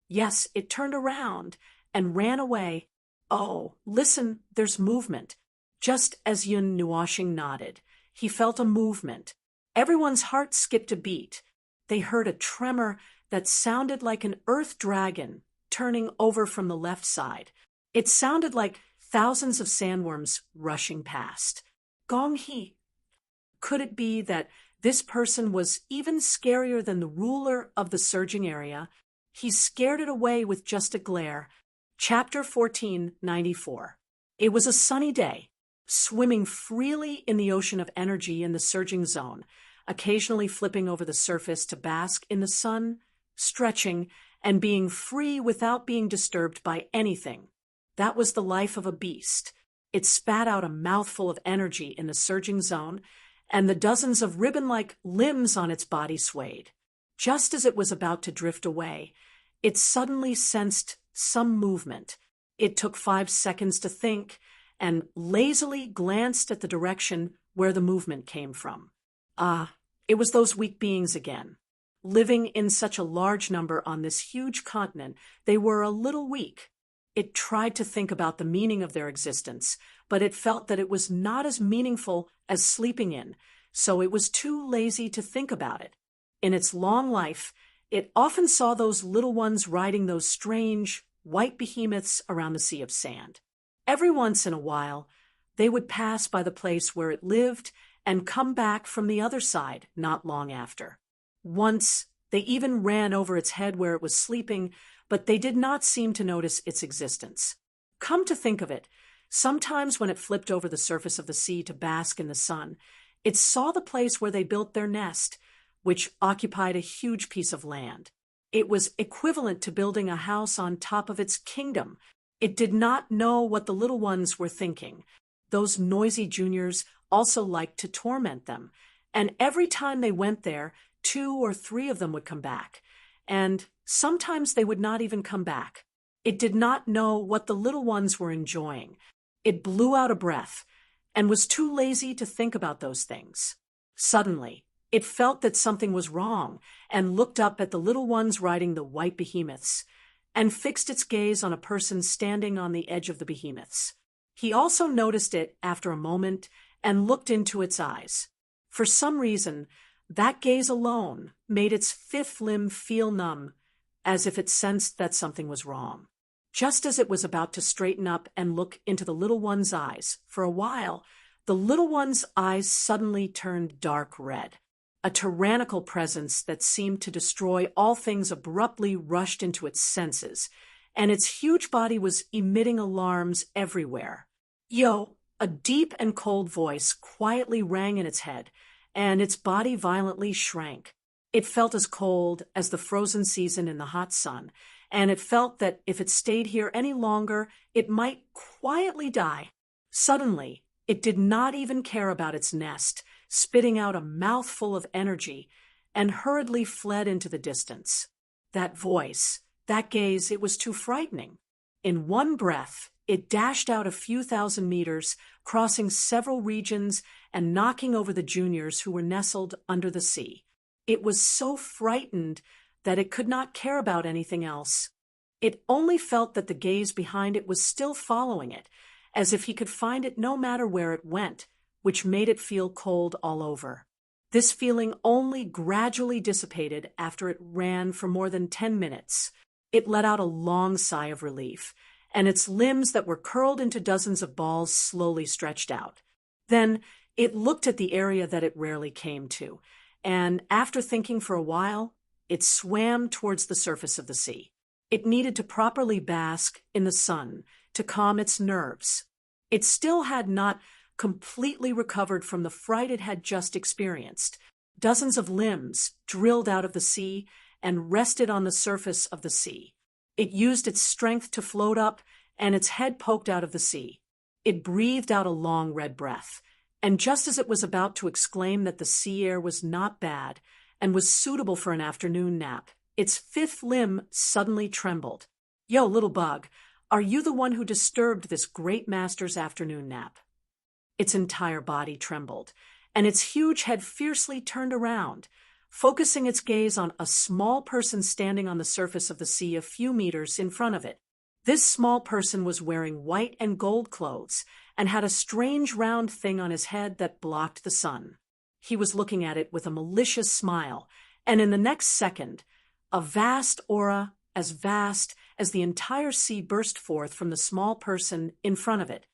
"Yes, it turned around and ran away." "Oh, listen, there's movement." Just as Yun Nuoxing nodded, he felt a movement. Everyone's heart skipped a beat. They heard a tremor that sounded like an earth dragon turning over from the left side. It sounded like thousands of sandworms rushing past. "Gong he." Could it be that this person was even scarier than the ruler of the surging area? He scared it away with just a glare. Chapter 1494. It was a sunny day, swimming freely in the ocean of energy in the surging zone, occasionally flipping over the surface to bask in the sun, stretching, and being free without being disturbed by anything. That was the life of a beast. It spat out a mouthful of energy in the surging zone, and the dozens of ribbon-like limbs on its body swayed. Just as it was about to drift away, it suddenly sensed some movement. It took 5 seconds to think and lazily glanced at the direction where the movement came from. Ah, it was those weak beings again. Living in such a large number on this huge continent, they were a little weak. It tried to think about the meaning of their existence, but it felt that it was not as meaningful as sleeping in, so it was too lazy to think about it. In its long life, it often saw those little ones riding those strange, white behemoths around the sea of sand. Every once in a while, they would pass by the place where it lived and come back from the other side not long after. Once, they even ran over its head where it was sleeping, but they did not seem to notice its existence. Come to think of it, sometimes when it flipped over the surface of the sea to bask in the sun, it saw the place where they built their nest, which occupied a huge piece of land. It was equivalent to building a house on top of its kingdom. It did not know what the little ones were thinking. Those noisy juniors also liked to torment them, and every time they went there, 2 or 3 of them would come back, and sometimes they would not even come back. It did not know what the little ones were enjoying. It blew out a breath and was too lazy to think about those things. Suddenly, it felt that something was wrong and looked up at the little ones riding the white behemoths and fixed its gaze on a person standing on the edge of the behemoths. He also noticed it after a moment and looked into its eyes. For some reason, that gaze alone made its 5th limb feel numb, as if it sensed that something was wrong. Just as it was about to straighten up and look into the little one's eyes, for a while, the little one's eyes suddenly turned dark red. A tyrannical presence that seemed to destroy all things abruptly rushed into its senses, and its huge body was emitting alarms everywhere. "Yo!" A deep and cold voice quietly rang in its head, and its body violently shrank. It felt as cold as the frozen season in the hot sun, and it felt that if it stayed here any longer, it might quietly die. Suddenly, it did not even care about its nest, spitting out a mouthful of energy, and hurriedly fled into the distance. That voice, that gaze, it was too frightening. In one breath, it dashed out a few thousand meters, crossing several regions and knocking over the juniors who were nestled under the sea. It was so frightened that it could not care about anything else. It only felt that the gaze behind it was still following it, as if he could find it no matter where it went, which made it feel cold all over. This feeling only gradually dissipated after it ran for more than 10 minutes. It let out a long sigh of relief, and its limbs that were curled into dozens of balls slowly stretched out. Then it looked at the area that it rarely came to, and after thinking for a while, it swam towards the surface of the sea. It needed to properly bask in the sun to calm its nerves. It still had not completely recovered from the fright it had just experienced. Dozens of limbs drilled out of the sea and rested on the surface of the sea. It used its strength to float up, and its head poked out of the sea. It breathed out a long red breath, and just as it was about to exclaim that the sea air was not bad and was suitable for an afternoon nap, its fifth limb suddenly trembled. "Yo, little bug, are you the one who disturbed this great master's afternoon nap?" Its entire body trembled, and its huge head fiercely turned around, focusing its gaze on a small person standing on the surface of the sea a few meters in front of it. This small person was wearing white and gold clothes and had a strange round thing on his head that blocked the sun. He was looking at it with a malicious smile, and in the next second, a vast aura, as vast as the entire sea, burst forth from the small person in front of it.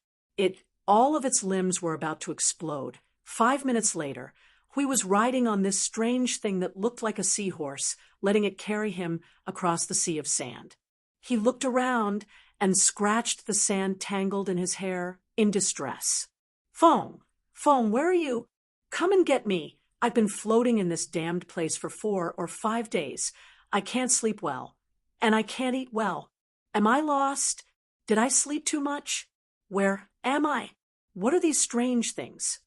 All of its limbs were about to explode. 5 minutes later, he was riding on this strange thing that looked like a seahorse, letting it carry him across the sea of sand. He looked around and scratched the sand tangled in his hair in distress. "Fong, where are you? Come and get me. I've been floating in this damned place for 4 or 5 days. I can't sleep well, and I can't eat well. Am I lost? Did I sleep too much? Where am I? What are these strange things?"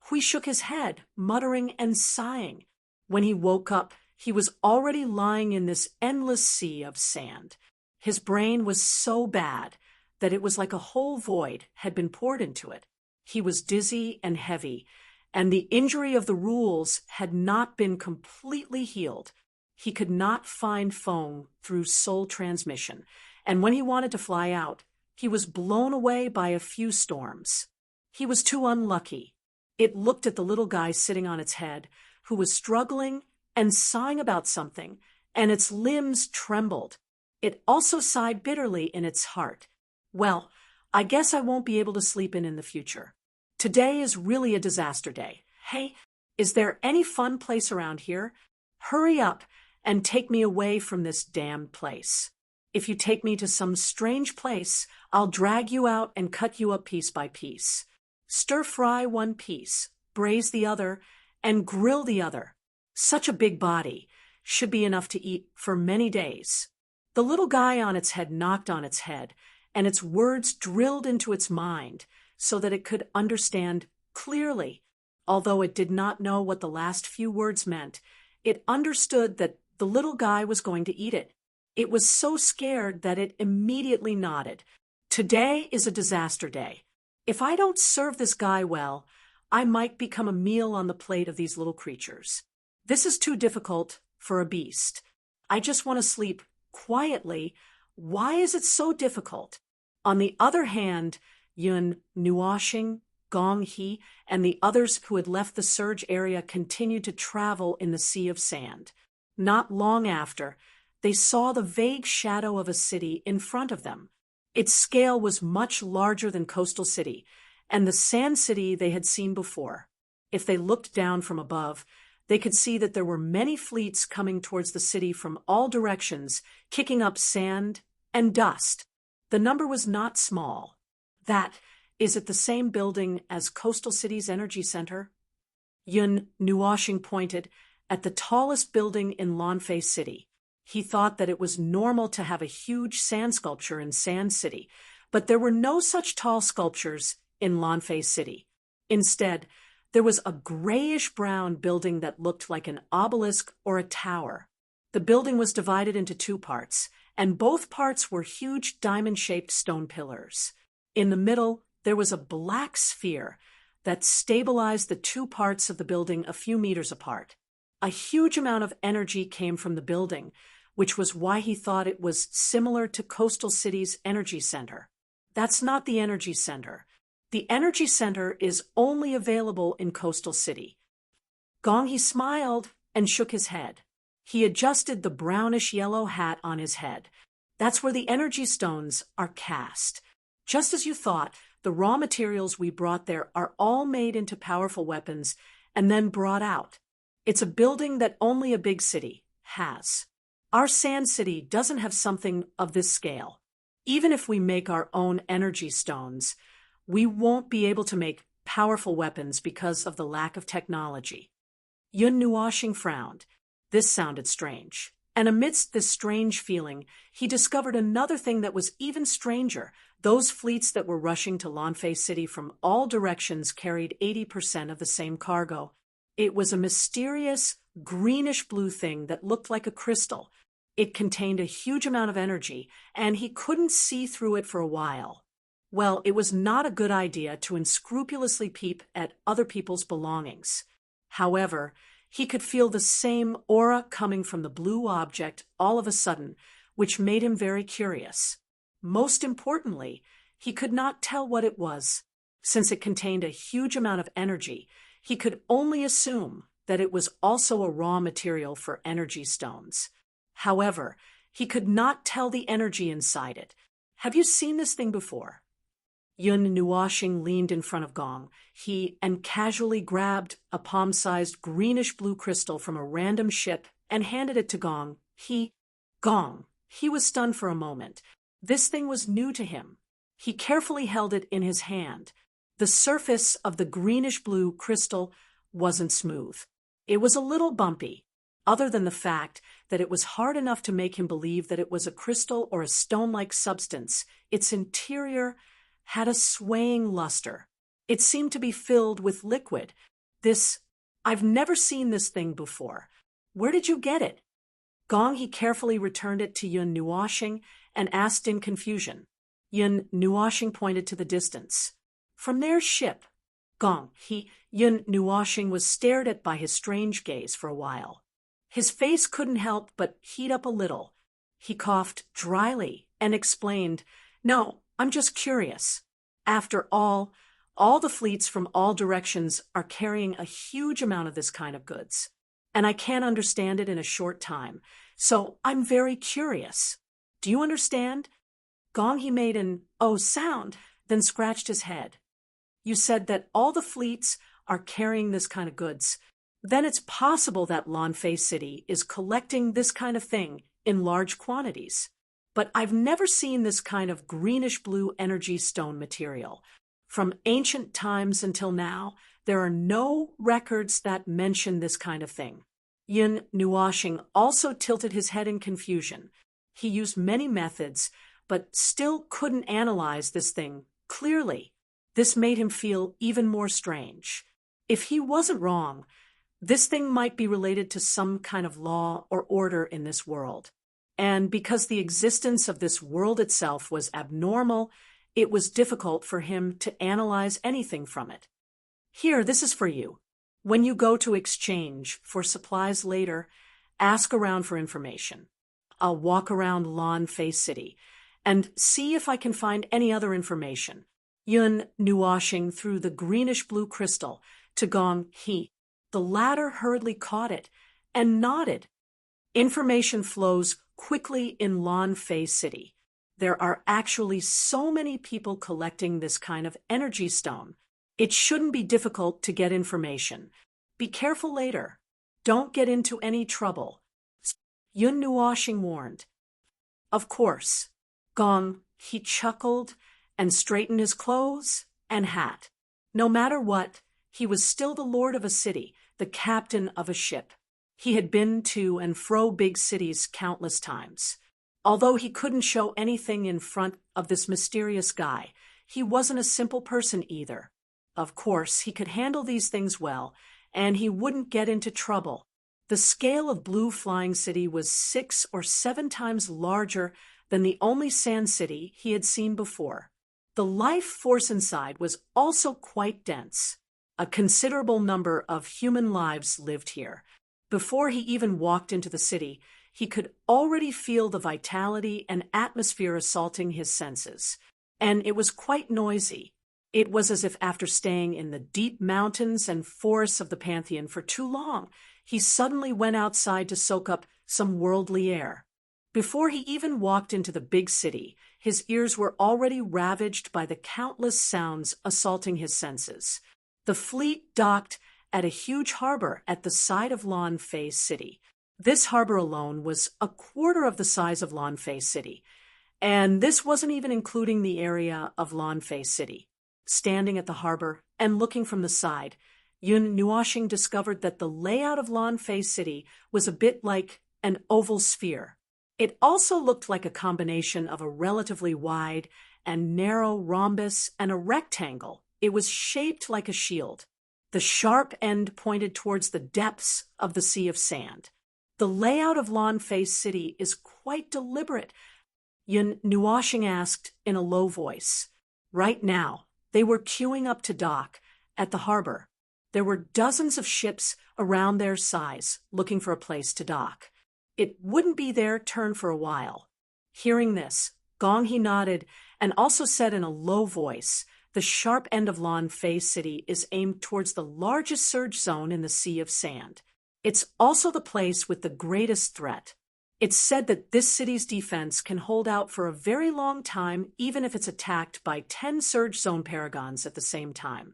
Hui shook his head, muttering and sighing. When he woke up, he was already lying in this endless sea of sand. His brain was so bad that it was like a whole void had been poured into it. He was dizzy and heavy, and the injury of the rules had not been completely healed. He could not find Fong through soul transmission, and when he wanted to fly out, he was blown away by a few storms. He was too unlucky. It looked at the little guy sitting on its head, who was struggling and sighing about something, and its limbs trembled. It also sighed bitterly in its heart. "Well, I guess I won't be able to sleep in the future. Today is really a disaster day. Hey, is there any fun place around here? Hurry up and take me away from this damned place. If you take me to some strange place, I'll drag you out and cut you up piece by piece. Stir-fry one piece, braise the other, and grill the other. Such a big body should be enough to eat for many days." The little guy on its head knocked on its head, and its words drilled into its mind so that it could understand clearly. Although it did not know what the last few words meant, it understood that the little guy was going to eat it. It was so scared that it immediately nodded. "Today is a disaster day. If I don't serve this guy well, I might become a meal on the plate of these little creatures. This is too difficult for a beast. I just want to sleep quietly. Why is it so difficult?" On the other hand, Yun, Nuoshing, Gong He, and the others who had left the surge area continued to travel in the sea of sand. Not long after, they saw the vague shadow of a city in front of them. Its scale was much larger than Coastal City, and the sand city they had seen before. If they looked down from above, they could see that there were many fleets coming towards the city from all directions, kicking up sand and dust. The number was not small. "That is at the same building as Coastal City's energy center." Yun Nuoshing pointed at the tallest building in Lanfei City. He thought that it was normal to have a huge sand sculpture in Sand City, but there were no such tall sculptures in Lanfei City. Instead, There was a grayish-brown building that looked like an obelisk or a tower. The building was divided into two parts, and both parts were huge diamond-shaped stone pillars. In the middle, there was a black sphere that stabilized the two parts of the building a few meters apart. A huge amount of energy came from the building, which was why he thought it was similar to Coastal City's energy center. That's not the energy center. The energy center is only available in Coastal City. Gong-hee smiled and shook his head. He adjusted the brownish-yellow hat on his head. That's where the energy stones are cast. Just as you thought, the raw materials we brought there are all made into powerful weapons and then brought out. It's a building that only a big city has. Our Sand City doesn't have something of this scale. Even if we make our own energy stones, we won't be able to make powerful weapons because of the lack of technology. Yun Nuoxing frowned. This sounded strange. And amidst this strange feeling, he discovered another thing that was even stranger. Those fleets that were rushing to Lanfei City from all directions carried 80% of the same cargo. It was a mysterious, greenish-blue thing that looked like a crystal. It contained a huge amount of energy, and he couldn't see through it for a while. Well, it was not a good idea to unscrupulously peep at other people's belongings. However, he could feel the same aura coming from the blue object all of a sudden, which made him very curious. Most importantly, he could not tell what it was. Since it contained a huge amount of energy, he could only assume that it was also a raw material for energy stones. However, he could not tell the energy inside it. Have you seen this thing before? Yun Nuoxing leaned in front of Gong. He casually grabbed a palm-sized greenish-blue crystal from a random ship and handed it to Gong. Gong. He was stunned for a moment. This thing was new to him. He carefully held it in his hand. The surface of the greenish-blue crystal wasn't smooth. It was a little bumpy, other than the fact that it was hard enough to make him believe that it was a crystal or a stone-like substance. Its interior had a swaying luster. It seemed to be filled with liquid. I've never seen this thing before. Where did you get it? Gong-hee carefully returned it to Yun Nuoxing and asked in confusion. Yun Nuoxing pointed to the distance. From their ship. Yun Nuoxing was stared at by his strange gaze for a while. His face couldn't help but heat up a little. He coughed dryly and explained, "No, I'm just curious. After all the fleets from all directions are carrying a huge amount of this kind of goods, and I can't understand it in a short time, so I'm very curious. Do you understand?" Gong-hee made an "oh" sound, then scratched his head. "You said that all the fleets are carrying this kind of goods. Then it's possible that Lanfei City is collecting this kind of thing in large quantities. But I've never seen this kind of greenish-blue energy stone material. From ancient times until now, there are no records that mention this kind of thing." Yun Nuoxing also tilted his head in confusion. He used many methods, but still couldn't analyze this thing clearly. This made him feel even more strange. If he wasn't wrong, this thing might be related to some kind of law or order in this world. And because the existence of this world itself was abnormal, it was difficult for him to analyze anything from it. "Here, this is for you. When you go to exchange for supplies later, ask around for information. I'll walk around Lanfei City and see if I can find any other information." Yun Nuoxing threw the greenish-blue crystal to Gong-hee. The latter hurriedly caught it and nodded. "Information flows quickly in Lanfei City. There are actually so many people collecting this kind of energy stone. It shouldn't be difficult to get information. Be careful later. Don't get into any trouble," Yun Nuoxing warned. "Of course." He chuckled and straightened his clothes and hat. No matter what, he was still the lord of a city, the captain of a ship. He had been to and fro big cities countless times. Although he couldn't show anything in front of this mysterious guy, he wasn't a simple person either. Of course, he could handle these things well, and he wouldn't get into trouble. The scale of Blue Flying City was 6 or 7 times larger than the only sand city he had seen before. The life force inside was also quite dense. A considerable number of human lives lived here. Before he even walked into the city, he could already feel the vitality and atmosphere assaulting his senses. And it was quite noisy. It was as if after staying in the deep mountains and forests of the Pantheon for too long, he suddenly went outside to soak up some worldly air. Before he even walked into the big city, his ears were already ravaged by the countless sounds assaulting his senses. The fleet docked at a huge harbor at the side of Lawn Face City. This harbor alone was a quarter of the size of Lawn Face City, and this wasn't even including the area of Lawn Face City. Standing at the harbor and looking from the side, Yun Nuoshing discovered that the layout of Lawn Face City was a bit like an oval sphere. It also looked like a combination of a relatively wide and narrow rhombus and a rectangle. It was shaped like a shield. The sharp end pointed towards the depths of the sea of sand. The layout of Lawn Face City is quite deliberate, Yun Nuoshing asked in a low voice. Right now, they were queuing up to dock at the harbor. There were dozens of ships around their size looking for a place to dock. It wouldn't be their turn for a while. Hearing this, Gong He nodded and also said in a low voice, the sharp end of Lawn Face City is aimed towards the largest surge zone in the Sea of Sand. It's also the place with the greatest threat. It's said that this city's defense can hold out for a very long time even if it's attacked by 10 surge zone paragons at the same time.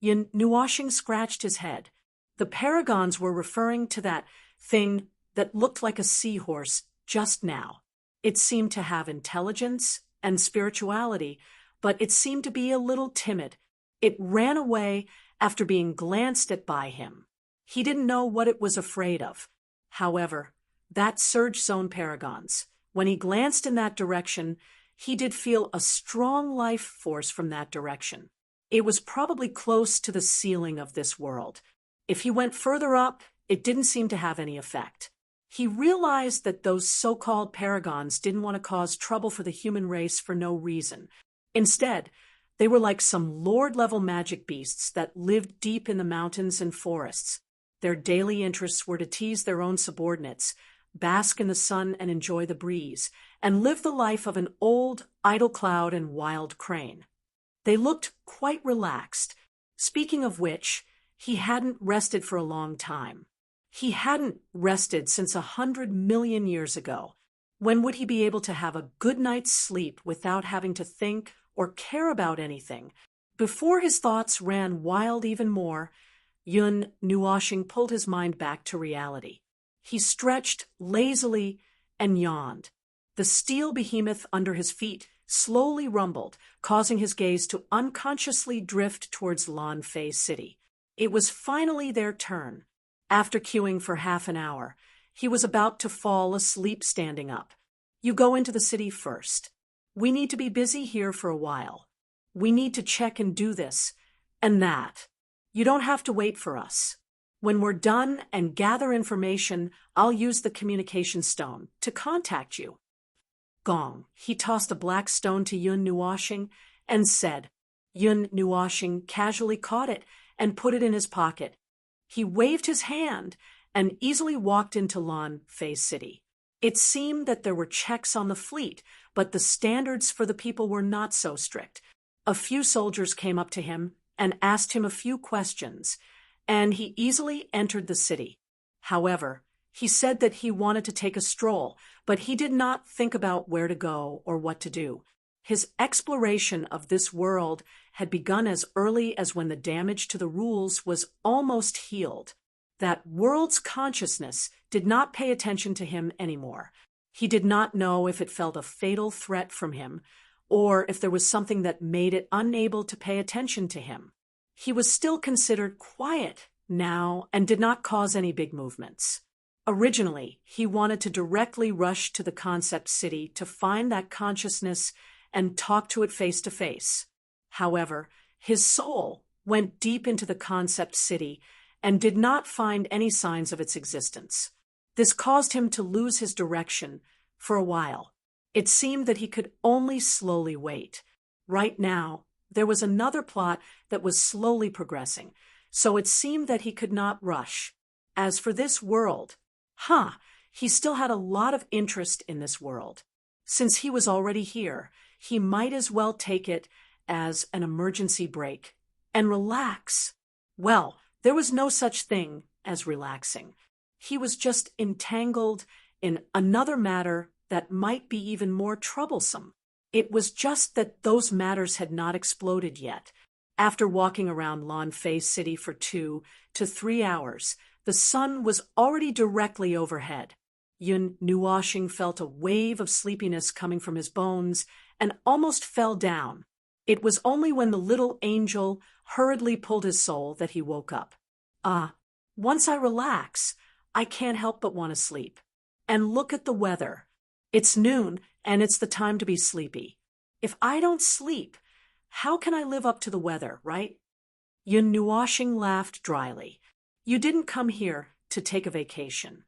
Yun Nuoshing scratched his head. The paragons were referring to that thing that looked like a seahorse just now. It seemed to have intelligence and spirituality, but it seemed to be a little timid. It ran away after being glanced at by him. He didn't know what it was afraid of. However, that surge zone paragons, when he glanced in that direction, he did feel a strong life force from that direction. It was probably close to the ceiling of this world. If he went further up, it didn't seem to have any effect. He realized that those so-called paragons didn't want to cause trouble for the human race for no reason. Instead, they were like some lord-level magic beasts that lived deep in the mountains and forests. Their daily interests were to tease their own subordinates, bask in the sun and enjoy the breeze, and live the life of an old, idle cloud and wild crane. They looked quite relaxed. Speaking of which, he hadn't rested for a long time. He hadn't rested since 100 million years ago. When would he be able to have a good night's sleep without having to think or care about anything? Before his thoughts ran wild even more, Yun Nuoshing pulled his mind back to reality. He stretched lazily and yawned. The steel behemoth under his feet slowly rumbled, causing his gaze to unconsciously drift towards Lawn Face City. It was finally their turn. After queuing for half an hour, he was about to fall asleep standing up. You go into the city first. We need to be busy here for a while. We need to check and do this and that. You don't have to wait for us. When we're done and gather information, I'll use the communication stone to contact you. Gong. He tossed a black stone to Yun Nuoshing and said. Yun Nuoshing casually caught it and put it in his pocket. He waved his hand and easily walked into Lawn Face City. It seemed that there were checks on the fleet, but the standards for the people were not so strict. A few soldiers came up to him and asked him a few questions, and he easily entered the city. However, he said that he wanted to take a stroll, but he did not think about where to go or what to do. His exploration of this world had begun as early as when the damage to the rules was almost healed. That world's consciousness did not pay attention to him anymore. He did not know if it felt a fatal threat from him, or if there was something that made it unable to pay attention to him. He was still considered quiet now and did not cause any big movements. Originally, he wanted to directly rush to the concept city to find that consciousness and talk to it face to face. However, his soul went deep into the concept city and did not find any signs of its existence. This caused him to lose his direction for a while. It seemed that he could only slowly wait. Right now, there was another plot that was slowly progressing, so it seemed that he could not rush. As for this world, he still had a lot of interest in this world. Since he was already here, he might as well take it as an emergency break and relax. Well, there was no such thing as relaxing. He was just entangled in another matter that might be even more troublesome. It was just that those matters had not exploded yet. After walking around Lawn Face City for 2 to 3 hours, the sun was already directly overhead. Yun Nuoshing felt a wave of sleepiness coming from his bones and almost fell down. It was only when the little angel hurriedly pulled his soul that he woke up. Once I relax, I can't help but want to sleep. And look at the weather. It's noon, and it's the time to be sleepy. If I don't sleep, how can I live up to the weather, right? Yun Nuoshing laughed dryly. You didn't come here to take a vacation.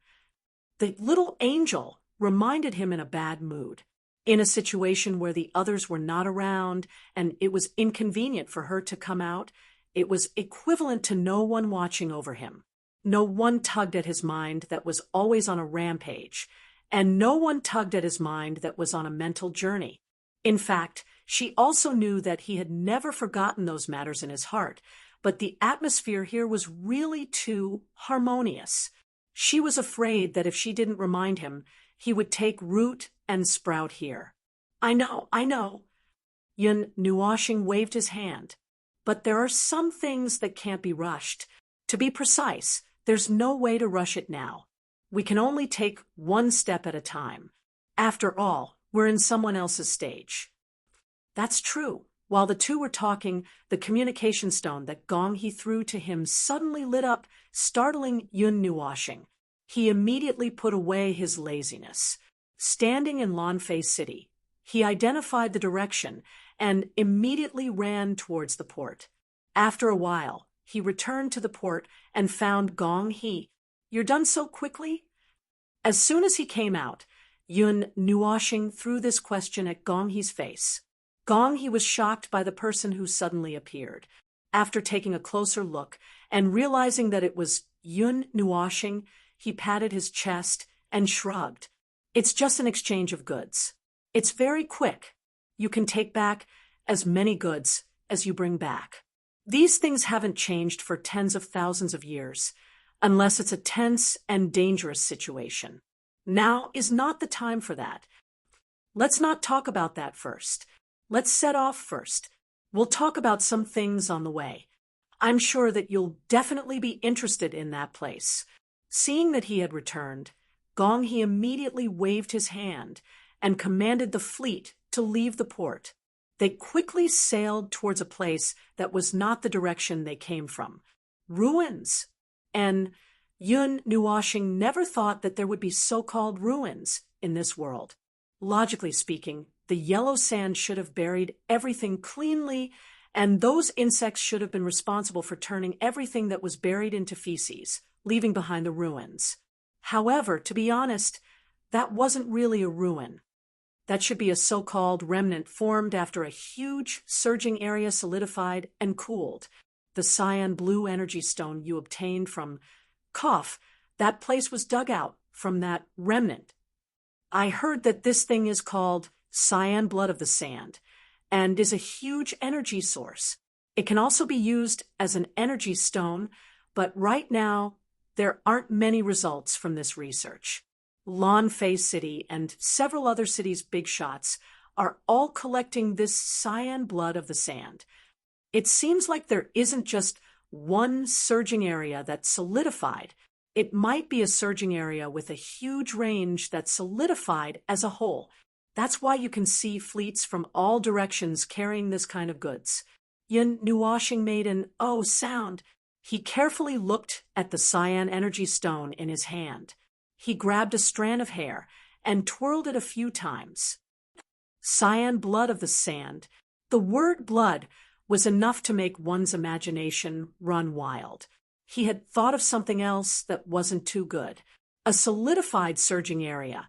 The little angel reminded him in a bad mood. In a situation where the others were not around and it was inconvenient for her to come out, it was equivalent to no one watching over him. No one tugged at his mind that was always on a rampage, and no one tugged at his mind that was on a mental journey. In fact, she also knew that he had never forgotten those matters in his heart, but the atmosphere here was really too harmonious. She was afraid that if she didn't remind him, he would take root and sprout here. I know. Yun Nuoshing waved his hand. But there are some things that can't be rushed. To be precise, there's no way to rush it now. We can only take one step at a time. After all, we're in someone else's stage. That's true. While the two were talking, the communication stone that Gong He threw to him suddenly lit up, startling Yun Nuoshing. He immediately put away his laziness. Standing in Lawn Face City, he identified the direction and immediately ran towards the port. After a while, he returned to the port and found Gong He. You're done so quickly? As soon as he came out, Yun Nuoshing threw this question at Gong He's face. Gong He was shocked by the person who suddenly appeared. After taking a closer look and realizing that it was Yun Nuoshing, he patted his chest and shrugged. It's just an exchange of goods. It's very quick. You can take back as many goods as you bring back. These things haven't changed for tens of thousands of years, unless it's a tense and dangerous situation. Now is not the time for that. Let's not talk about that first. Let's set off first. We'll talk about some things on the way. I'm sure that you'll definitely be interested in that place. Seeing that he had returned, Gong He immediately waved his hand and commanded the fleet to leave the port. They quickly sailed towards a place that was not the direction they came from. Ruins. And Yun Nuoshing never thought that there would be so-called ruins in this world. Logically speaking, the yellow sand should have buried everything cleanly, and those insects should have been responsible for turning everything that was buried into feces, leaving behind the ruins. However, to be honest, that wasn't really a ruin. That should be a so-called remnant formed after a huge surging area solidified and cooled. The cyan blue energy stone you obtained from that place was dug out from that remnant. I heard that this thing is called cyan blood of the sand and is a huge energy source. It can also be used as an energy stone, but right now there aren't many results from this research. Lawn Face City and several other cities' big shots are all collecting this cyan blood of the sand. It seems like there isn't just one surging area that's solidified. It might be a surging area with a huge range that's solidified as a whole. That's why you can see fleets from all directions carrying this kind of goods. Yun Nuoshing made an "oh" sound. He carefully looked at the cyan energy stone in his hand. He grabbed a strand of hair and twirled it a few times. Cyan blood of the sand. The word blood was enough to make one's imagination run wild. He had thought of something else that wasn't too good. A solidified surging area.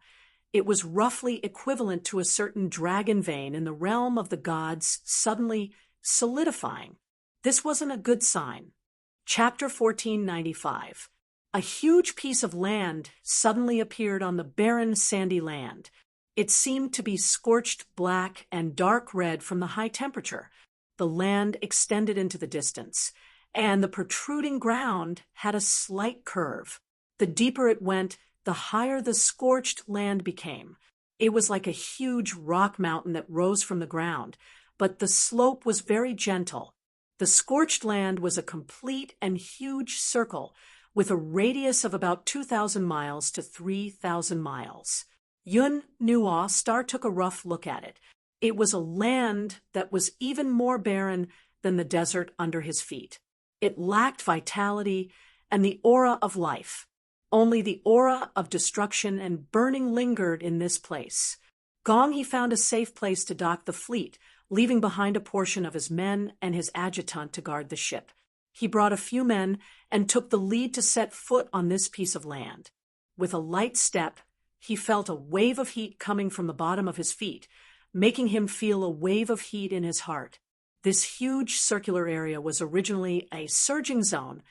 It was roughly equivalent to a certain dragon vein in the realm of the gods suddenly solidifying. This wasn't a good sign. Chapter 1495. A huge piece of land suddenly appeared on the barren, sandy land. It seemed to be scorched black and dark red from the high temperature. The land extended into the distance, and the protruding ground had a slight curve. The deeper it went, the higher the scorched land became. It was like a huge rock mountain that rose from the ground, but the slope was very gentle. The scorched land was a complete and huge circle with a radius of about 2,000 miles to 3,000 miles. Yun Nuo Star took a rough look at it. It was a land that was even more barren than the desert under his feet. It lacked vitality and the aura of life. Only the aura of destruction and burning lingered in this place. Gong He found a safe place to dock the fleet, leaving behind a portion of his men and his adjutant to guard the ship. He brought a few men and took the lead to set foot on this piece of land. With a light step, he felt a wave of heat coming from the bottom of his feet, making him feel a wave of heat in his heart. This huge circular area was originally a surging zone.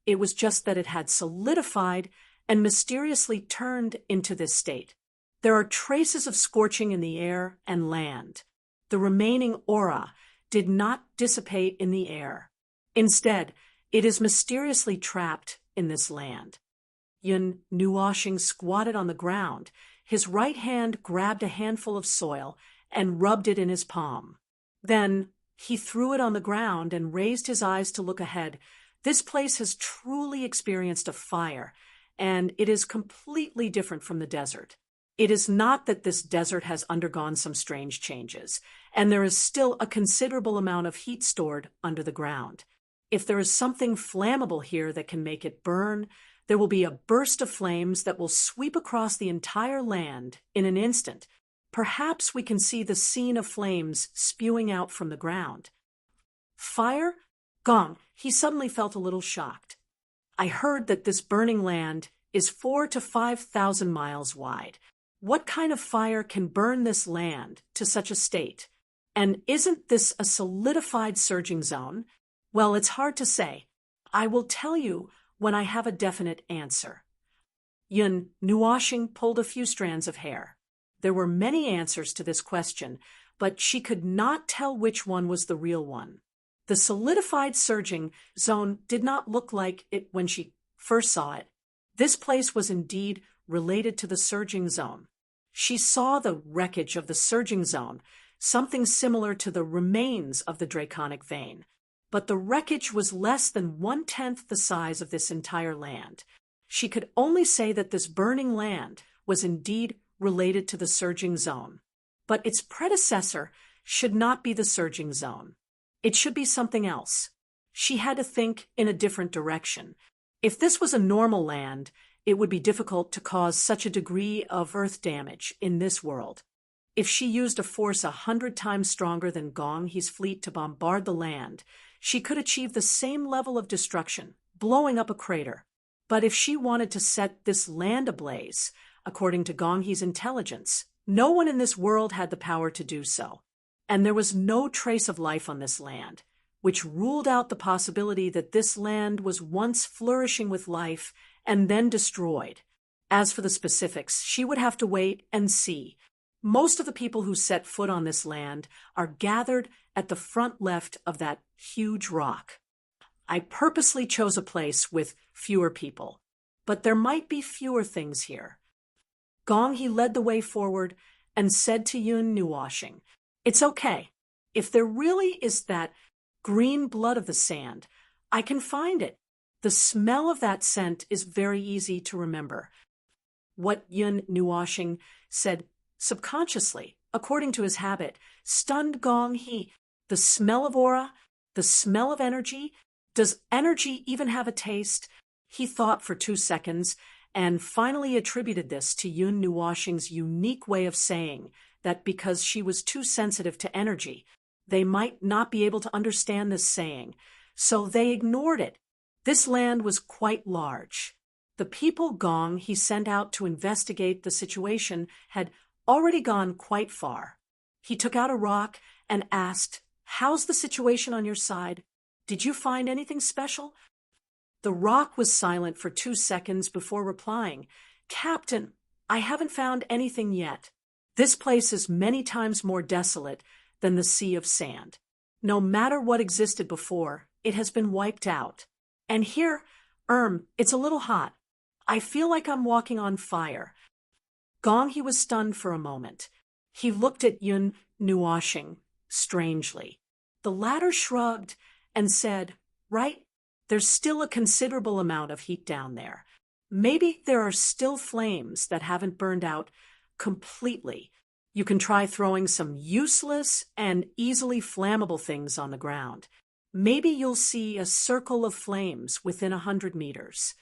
It was just that it had solidified and mysteriously turned into this state. There are traces of scorching in the air and land. The remaining aura did not dissipate in the air. Instead, it is mysteriously trapped in this land. Yun Nuoshing squatted on the ground. His right hand grabbed a handful of soil and rubbed it in his palm. Then he threw it on the ground and raised his eyes to look ahead. This place has truly experienced a fire, and it is completely different from the desert. It is not that this desert has undergone some strange changes, and there is still a considerable amount of heat stored under the ground. If there is something flammable here that can make it burn, there will be a burst of flames that will sweep across the entire land in an instant. Perhaps we can see the scene of flames spewing out from the ground. Fire? Gong, he suddenly felt a little shocked. I heard that this burning land is 4,000 to 5,000 miles wide. What kind of fire can burn this land to such a state? And isn't this a solidified surging zone? Well, it's hard to say. I will tell you when I have a definite answer. Yun Nuoshing pulled a few strands of hair. There were many answers to this question, but she could not tell which one was the real one. The solidified surging zone did not look like it when she first saw it. This place was indeed related to the surging zone. She saw the wreckage of the surging zone, something similar to the remains of the draconic vein. But the wreckage was less than 1/10 the size of this entire land. She could only say that this burning land was indeed related to the surging zone. But its predecessor should not be the surging zone. It should be something else. She had to think in a different direction. If this was a normal land, it would be difficult to cause such a degree of earth damage in this world. If she used a force 100 times stronger than Gong He's fleet to bombard the land, she could achieve the same level of destruction, blowing up a crater. But if she wanted to set this land ablaze, according to Gong He's intelligence, no one in this world had the power to do so. And there was no trace of life on this land, which ruled out the possibility that this land was once flourishing with life and then destroyed. As for the specifics, she would have to wait and see. Most of the people who set foot on this land are gathered at the front left of that huge rock. I purposely chose a place with fewer people, but there might be fewer things here. Gong He led the way forward and said to Yun Nuoshing, "It's okay. If there really is that green blood of the sand, I can find it. The smell of that scent is very easy to remember." What Yun Nuoshing said subconsciously, according to his habit, stunned Gong He. The smell of aura, the smell of energy. Does energy even have a taste? He thought for 2 seconds and finally attributed this to Yun Nuoshing's unique way of saying that because she was too sensitive to energy, they might not be able to understand this saying, so they ignored it. This land was quite large. The people Gong he sent out to investigate the situation had already gone quite far. He took out a rock and asked, "How's the situation on your side? Did you find anything special?" The rock was silent for 2 seconds before replying, "Captain, I haven't found anything yet. This place is many times more desolate than the sea of sand. No matter what existed before, it has been wiped out. And here, it's a little hot. I feel like I'm walking on fire." Gong he was stunned for a moment. He looked at Yun Nuoshing strangely. The latter shrugged and said, "Right, there's still a considerable amount of heat down there. Maybe there are still flames that haven't burned out completely. You can try throwing some useless and easily flammable things on the ground. Maybe you'll see a circle of flames within 100 meters.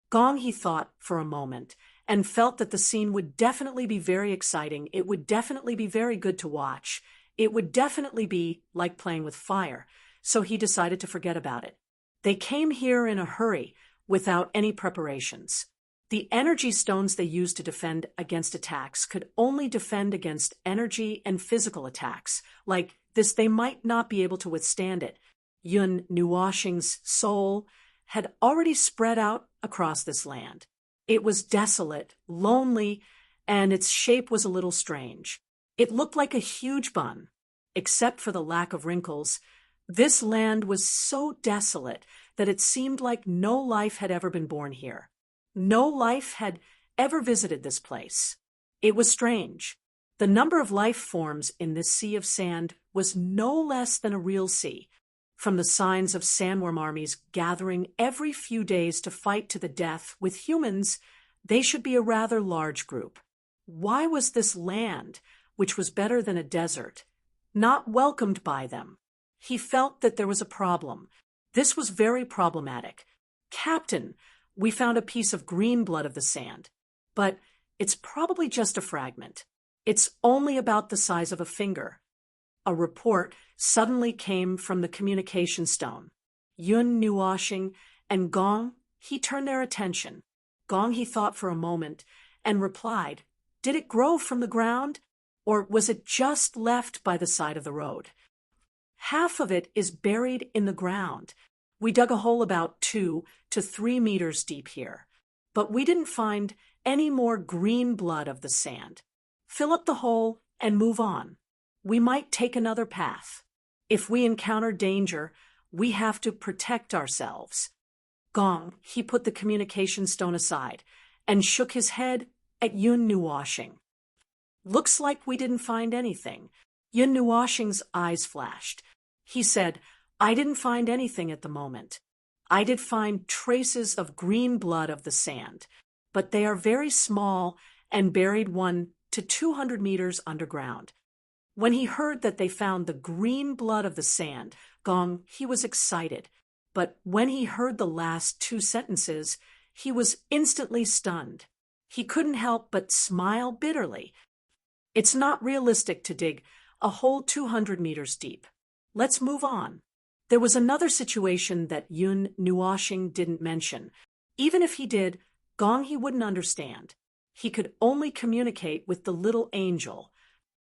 Gong he thought for a moment and felt that the scene would definitely be very exciting. It would definitely be very good to watch. It would definitely be like playing with fire. So he decided to forget about it. They came here in a hurry without any preparations. The energy stones they used to defend against attacks could only defend against energy and physical attacks. Like this, they might not be able to withstand it. Yun Nuoshing's soul had already spread out across this land. It was desolate, lonely, and its shape was a little strange. It looked like a huge bun, except for the lack of wrinkles. This land was so desolate that it seemed like no life had ever been born here. No life had ever visited this place. It was strange. The number of life forms in this sea of sand was no less than a real sea. From the signs of sandworm armies gathering every few days to fight to the death with humans, they should be a rather large group. Why was this land, which was better than a desert, not welcomed by them? He felt that there was a problem. This was very problematic. "Captain, we found a piece of green blood of the sand, but it's probably just a fragment. It's only about the size of a finger." A report suddenly came from the communication stone. Yun Nuoshing and Gong he turned their attention. Gong he thought for a moment and replied, "Did it grow from the ground, or was it just left by the side of the road?" "Half of it is buried in the ground. We dug a hole about 2 to 3 meters deep here, but we didn't find any more green blood of the sand. Fill up the hole and move on. We might take another path. If we encounter danger, we have to protect ourselves." Gong he put the communication stone aside and shook his head at Yun Nuoshing. "Looks like we didn't find anything." Yun Nuoshing's eyes flashed. He said, "I didn't find anything at the moment. I did find traces of green blood of the sand, but they are very small and buried 1 to 200 meters underground." When he heard that they found the green blood of the sand, Gong he was excited, but when he heard the last 2 sentences, he was instantly stunned. He couldn't help but smile bitterly. "It's not realistic to dig a hole 200 meters deep. Let's move on." There was another situation that Yun Nuoshing didn't mention. Even if he did, Gong he wouldn't understand. He could only communicate with the little angel.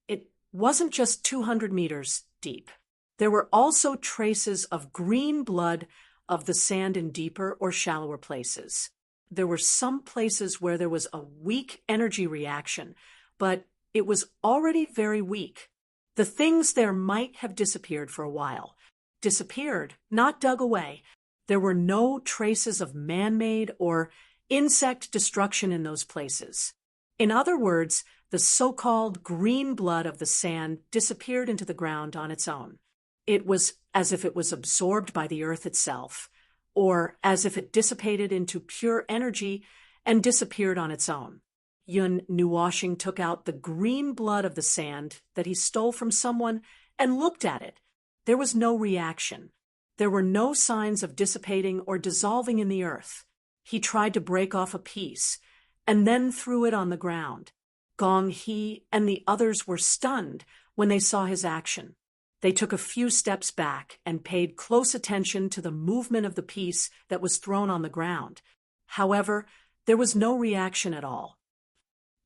It wasn't just 200 meters deep. There were also traces of green blood of the sand in deeper or shallower places. There were some places where there was a weak energy reaction, but it was already very weak. The things there might have disappeared for a while. Disappeared, not dug away. There were no traces of man-made or insect destruction in those places. In other words, the so-called green blood of the sand disappeared into the ground on its own. It was as if it was absorbed by the earth itself, or as if it dissipated into pure energy and disappeared on its own. Yun Nuoshing took out the green blood of the sand that he stole from someone and looked at it. There was no reaction. There were no signs of dissipating or dissolving in the earth. He tried to break off a piece and then threw it on the ground. Gong he and the others were stunned when they saw his action. They took a few steps back and paid close attention to the movement of the piece that was thrown on the ground. However, there was no reaction at all.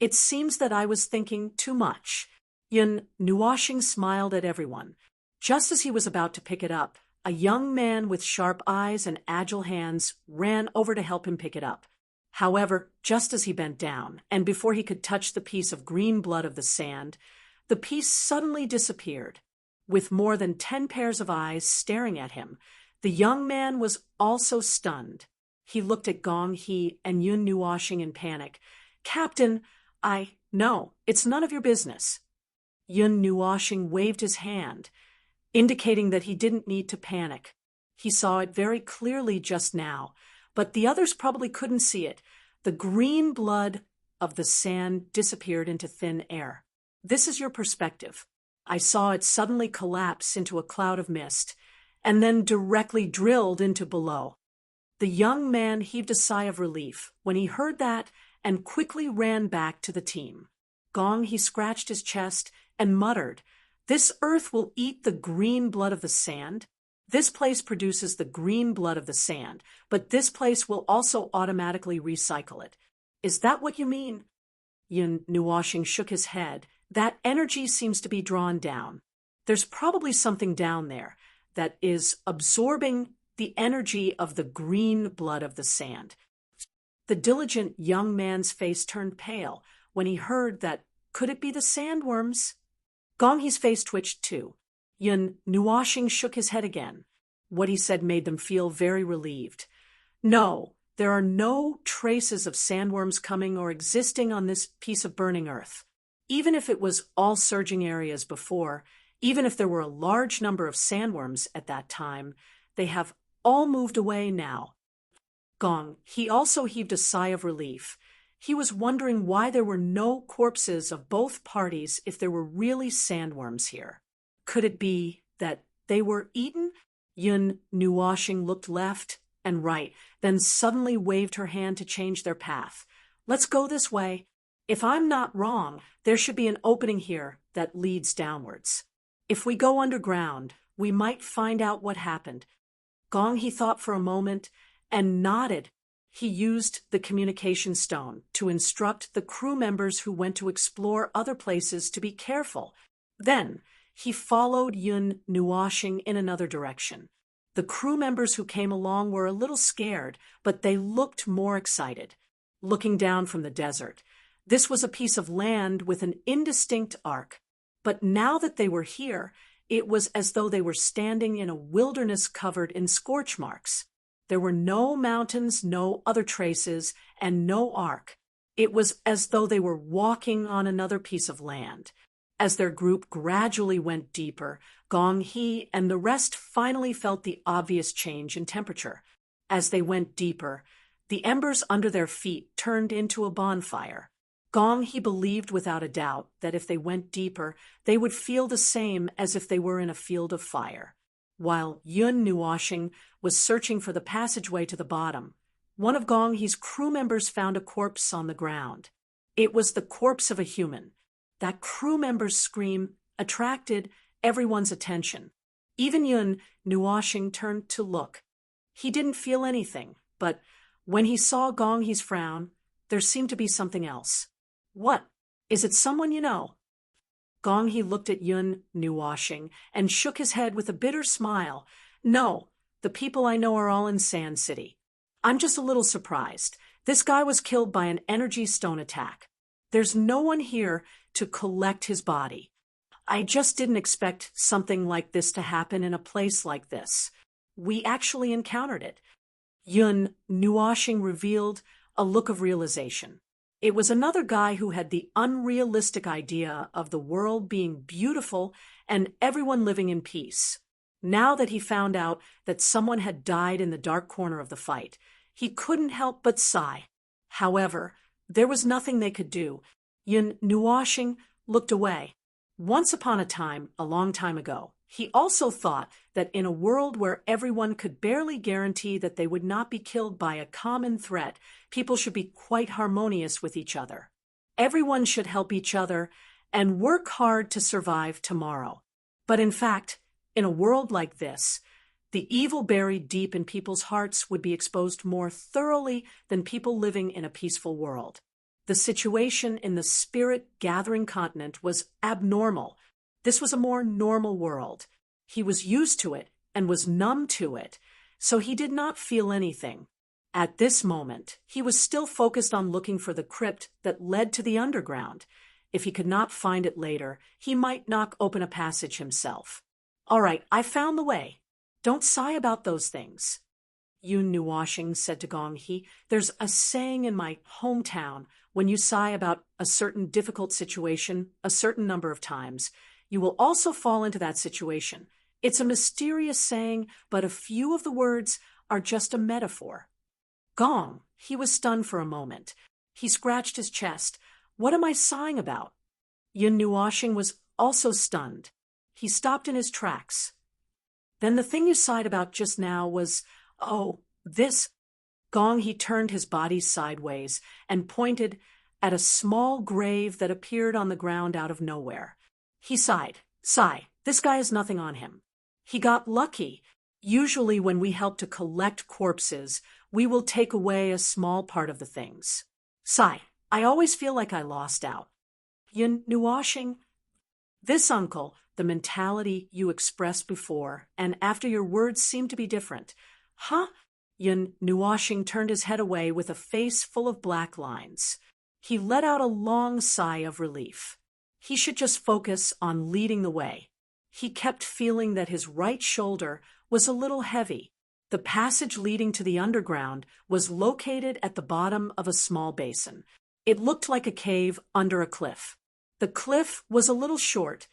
It seems that I was thinking too much. Yun Nuoshing smiled at everyone. Just as he was about to pick it up, a young man with sharp eyes and agile hands ran over to help him pick it up. However, just as he bent down, and before he could touch the piece of green blood of the sand, the piece suddenly disappeared. With more than 10 pairs of eyes staring at him, the young man was also stunned. He looked at Gong He and Yun Nuoshing in panic. "Captain, no, it's none of your business." Yun Nuoshing waved his hand, indicating that he didn't need to panic. He saw it very clearly just now, but the others probably couldn't see it. The green blood of the sand disappeared into thin air. This is your perspective. I saw it suddenly collapse into a cloud of mist, and then directly drilled into below. The young man heaved a sigh of relief when he heard that and quickly ran back to the team. Gong He scratched his chest and muttered, "This earth will eat the green blood of the sand? This place produces the green blood of the sand, but this place will also automatically recycle it. Is that what you mean?" Yun Nuoshing shook his head. "That energy seems to be drawn down. There's probably something down there that is absorbing the energy of the green blood of the sand." The diligent young man's face turned pale when he heard that. Could it be the sandworms? Gong He's face twitched too. Yun Nuoshing shook his head again. What he said made them feel very relieved. "No, there are no traces of sandworms coming or existing on this piece of burning earth. Even if it was all surging areas before, even if there were a large number of sandworms at that time, they have all moved away now." Gong He also heaved a sigh of relief. He was wondering why there were no corpses of both parties if there were really sandworms here. Could it be that they were eaten? Yun Nuoshing looked left and right, then suddenly waved her hand to change their path. "Let's go this way. If I'm not wrong, there should be an opening here that leads downwards. If we go underground, we might find out what happened." Gong He thought for a moment and nodded. He used the communication stone to instruct the crew members who went to explore other places to be careful. Then he followed Yun Nuoshing in another direction. The crew members who came along were a little scared, but they looked more excited. Looking down from the desert, this was a piece of land with an indistinct arc. But now that they were here, it was as though they were standing in a wilderness covered in scorch marks. There were no mountains, no other traces, and no arc. It was as though they were walking on another piece of land. As their group gradually went deeper, Gong He and the rest finally felt the obvious change in temperature. As they went deeper, the embers under their feet turned into a bonfire. Gong He believed without a doubt that if they went deeper, they would feel the same as if they were in a field of fire. While Yun Nuoshing was searching for the passageway to the bottom, one of Gong He's crew members found a corpse on the ground. It was the corpse of a human. That crew member's scream attracted everyone's attention. Even Yun Nuoshing turned to look. He didn't feel anything, but when he saw Gong He's frown, there seemed to be something else. "What? Is it someone you know?" Gong He looked at Yun Nuoshing and shook his head with a bitter smile. "No, the people I know are all in Sand City. I'm just a little surprised. This guy was killed by an energy stone attack. There's no one here to collect his body. I just didn't expect something like this to happen in a place like this. We actually encountered it." Yun Nuoshing revealed a look of realization. It was another guy who had the unrealistic idea of the world being beautiful and everyone living in peace. Now that he found out that someone had died in the dark corner of the fight, he couldn't help but sigh. However, there was nothing they could do. Yun Nuoshing looked away. Once upon a time, a long time ago, he also thought that in a world where everyone could barely guarantee that they would not be killed by a common threat, people should be quite harmonious with each other. Everyone should help each other and work hard to survive tomorrow. But in fact, In a world like this, the evil buried deep in people's hearts would be exposed more thoroughly than people living in a peaceful world. The situation in the spirit-gathering continent was abnormal. This was a more normal world. He was used to it and was numb to it, so he did not feel anything. At this moment, he was still focused on looking for the crypt that led to the underground. If he could not find it later, he might knock open a passage himself. "All right, I found the way. Don't sigh about those things." Yun Nuwashing said to Gong He, "There's a saying in my hometown, when you sigh about a certain difficult situation a certain number of times, you will also fall into that situation. It's a mysterious saying, but a few of the words are just a metaphor." Gong, he was stunned for a moment. He scratched his chest. "What am I sighing about?" Yun Nuwashing was also stunned. He stopped in his tracks. "Then the thing you sighed about just now was, this." Gong, he turned his body sideways and pointed at a small grave that appeared on the ground out of nowhere. He sighed. "Sigh, this guy has nothing on him. He got lucky. Usually when we help to collect corpses, we will take away a small part of the things. Sigh, I always feel like I lost out." Yun Nuwashing, "This, uncle, the mentality you expressed before, and after your words seem to be different." "Huh?" Yun Nuwashing turned his head away with a face full of black lines. He let out a long sigh of relief. He should just focus on leading the way. He kept feeling that his right shoulder was a little heavy. The passage leading to the underground was located at the bottom of a small basin. It looked like a cave under a cliff. The cliff was a little short,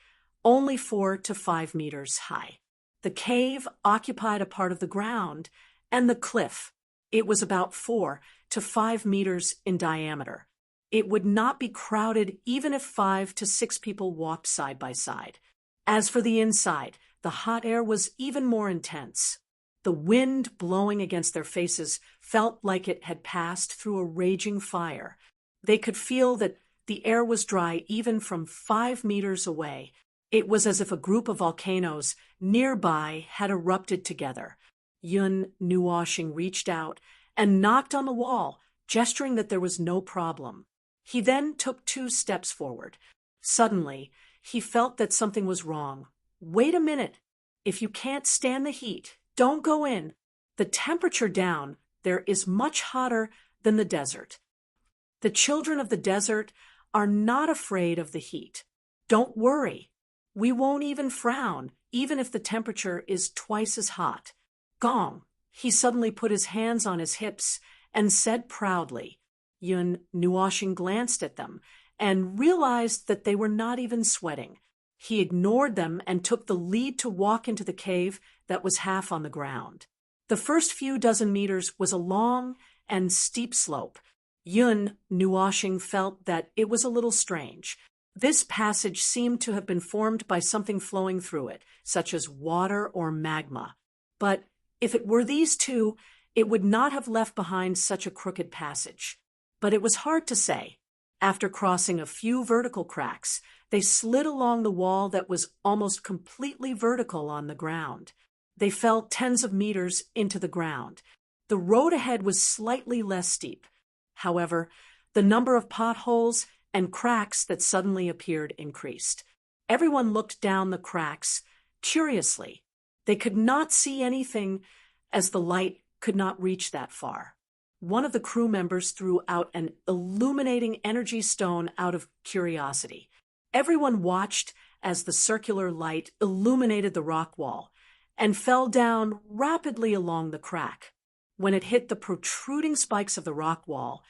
only 4 to 5 meters high. The cave occupied a part of the ground, and the cliff, it was about 4 to 5 meters in diameter. It would not be crowded even if 5 to 6 people walked side by side. As for the inside, the hot air was even more intense. The wind blowing against their faces felt like it had passed through a raging fire. They could feel that the air was dry even from 5 meters away. It was as if a group of volcanoes nearby had erupted together. Yun Nuwashing reached out and knocked on the wall, gesturing that there was no problem. He then took 2 steps forward. Suddenly, he felt that something was wrong. "Wait a minute. If you can't stand the heat, don't go in. The temperature down there is much hotter than the desert. The children of the desert are not afraid of the heat. Don't worry. We won't even frown, even if the temperature is twice as hot." Gong, he suddenly put his hands on his hips and said proudly. Yun Nuwashing glanced at them and realized that they were not even sweating. He ignored them and took the lead to walk into the cave that was half on the ground. The first few dozen meters was a long and steep slope. Yun Nuwashing felt that it was a little strange. This passage seemed to have been formed by something flowing through it, such as water or magma. But if it were these two, it would not have left behind such a crooked passage. But it was hard to say. After crossing a few vertical cracks, they slid along the wall that was almost completely vertical on the ground. They fell tens of meters into the ground. The road ahead was slightly less steep. However, the number of potholes and cracks that suddenly appeared increased. Everyone looked down the cracks curiously. They could not see anything as the light could not reach that far. One of the crew members threw out an illuminating energy stone out of curiosity. Everyone watched as the circular light illuminated the rock wall and fell down rapidly along the crack. When it hit the protruding spikes of the rock wall,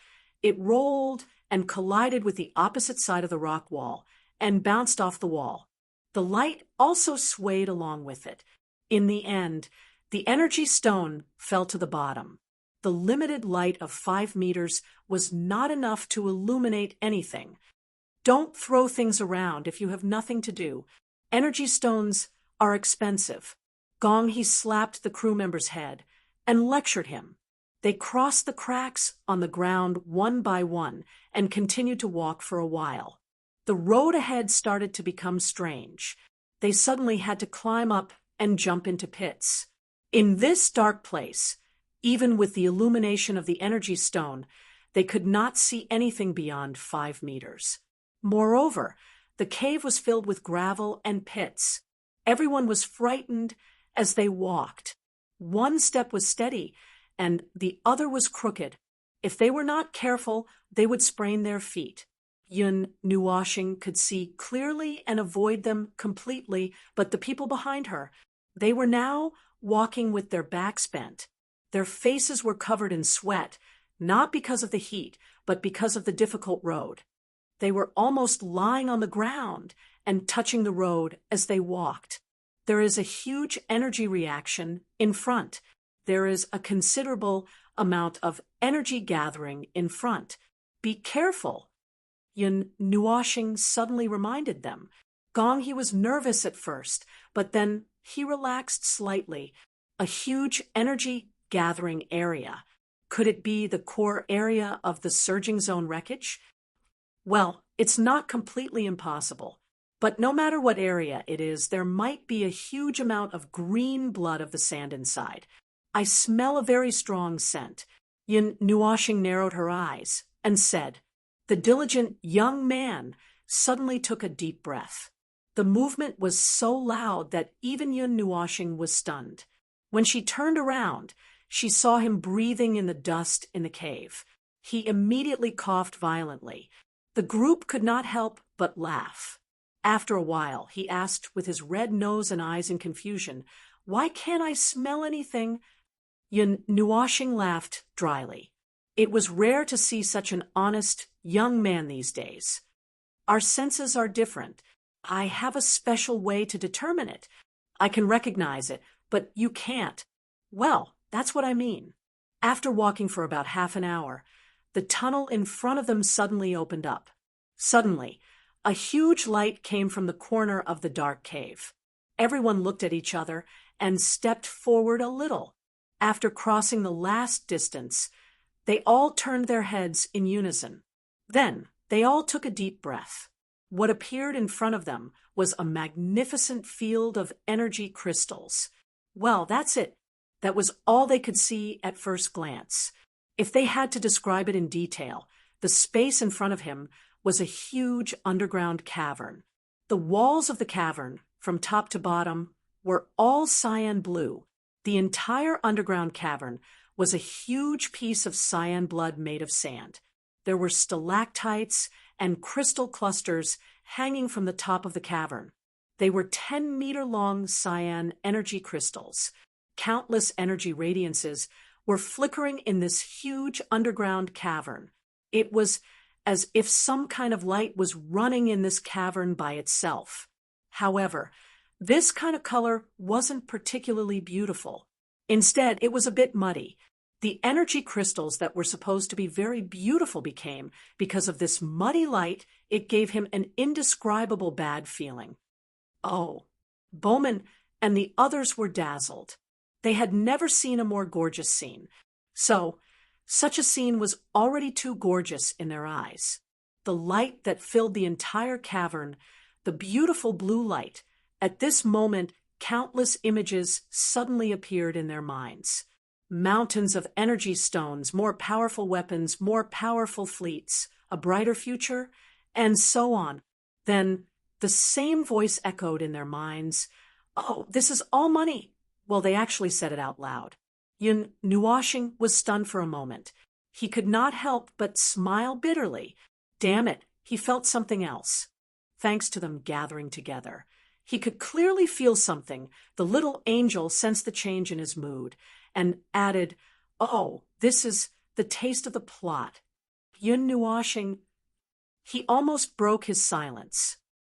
it rolled and collided with the opposite side of the rock wall and bounced off the wall. The light also swayed along with it. In the end, the energy stone fell to the bottom. The limited light of 5 meters was not enough to illuminate anything. Don't throw things around if you have nothing to do. Energy stones are expensive. Gong, he slapped the crew member's head and lectured him. They crossed the cracks on the ground one by one and continued to walk for a while. The road ahead started to become strange. They suddenly had to climb up and jump into pits. In this dark place, even with the illumination of the energy stone, they could not see anything beyond 5 meters. Moreover, the cave was filled with gravel and pits. Everyone was frightened as they walked. One step was steady, and the other was crooked. If they were not careful, they would sprain their feet. Yun Nuoshing could see clearly and avoid them completely, but the people behind her, they were now walking with their backs bent. Their faces were covered in sweat, not because of the heat, but because of the difficult road. They were almost lying on the ground and touching the road as they walked. There is a huge energy reaction in front. There is a considerable amount of energy gathering in front. Be careful. Yun Nuoshing suddenly reminded them. Gonghe was nervous at first, but then he relaxed slightly. A huge energy gathering area. Could it be the core area of the surging zone wreckage? Well, it's not completely impossible. But no matter what area it is, there might be a huge amount of green blood of the sand inside. I smell a very strong scent. Yun Nuoshing narrowed her eyes and said, the diligent young man suddenly took a deep breath. The movement was so loud that even Yun Nuoshing was stunned. When she turned around, she saw him breathing in the dust in the cave. He immediately coughed violently. The group could not help but laugh. After a while, he asked with his red nose and eyes in confusion, "Why can't I smell anything?" Yun Nuoshing laughed dryly. It was rare to see such an honest young man these days. Our senses are different. I have a special way to determine it. I can recognize it, but you can't. Well, that's what I mean. After walking for about half an hour, the tunnel in front of them suddenly opened up. Suddenly, a huge light came from the corner of the dark cave. Everyone looked at each other and stepped forward a little. After crossing the last distance, they all turned their heads in unison. Then they all took a deep breath. What appeared in front of them was a magnificent field of energy crystals. Well, that's it. That was all they could see at first glance. If they had to describe it in detail, the space in front of him was a huge underground cavern. The walls of the cavern, from top to bottom, were all cyan blue. The entire underground cavern was a huge piece of cyan blood made of sand. There were stalactites and crystal clusters hanging from the top of the cavern. They were 10-meter-long cyan energy crystals. Countless energy radiances were flickering in this huge underground cavern. It was as if some kind of light was running in this cavern by itself. However, this kind of color wasn't particularly beautiful. Instead, it was a bit muddy. The energy crystals that were supposed to be very beautiful became, because of this muddy light, it gave him an indescribable bad feeling. Oh, Bowman and the others were dazzled. They had never seen a more gorgeous scene. Such a scene was already too gorgeous in their eyes. The light that filled the entire cavern, the beautiful blue light, at this moment, countless images suddenly appeared in their minds. Mountains of energy stones, more powerful weapons, more powerful fleets, a brighter future, and so on. Then the same voice echoed in their minds, "Oh, this is all money." Well, they actually said it out loud. Yun Nuoshing was stunned for a moment. He could not help but smile bitterly. Damn it, he felt something else. Thanks to them gathering together. He could clearly feel something. The little angel sensed the change in his mood and added, "Oh, this is the taste of the plot." Yun Nuoshing, he almost broke his silence.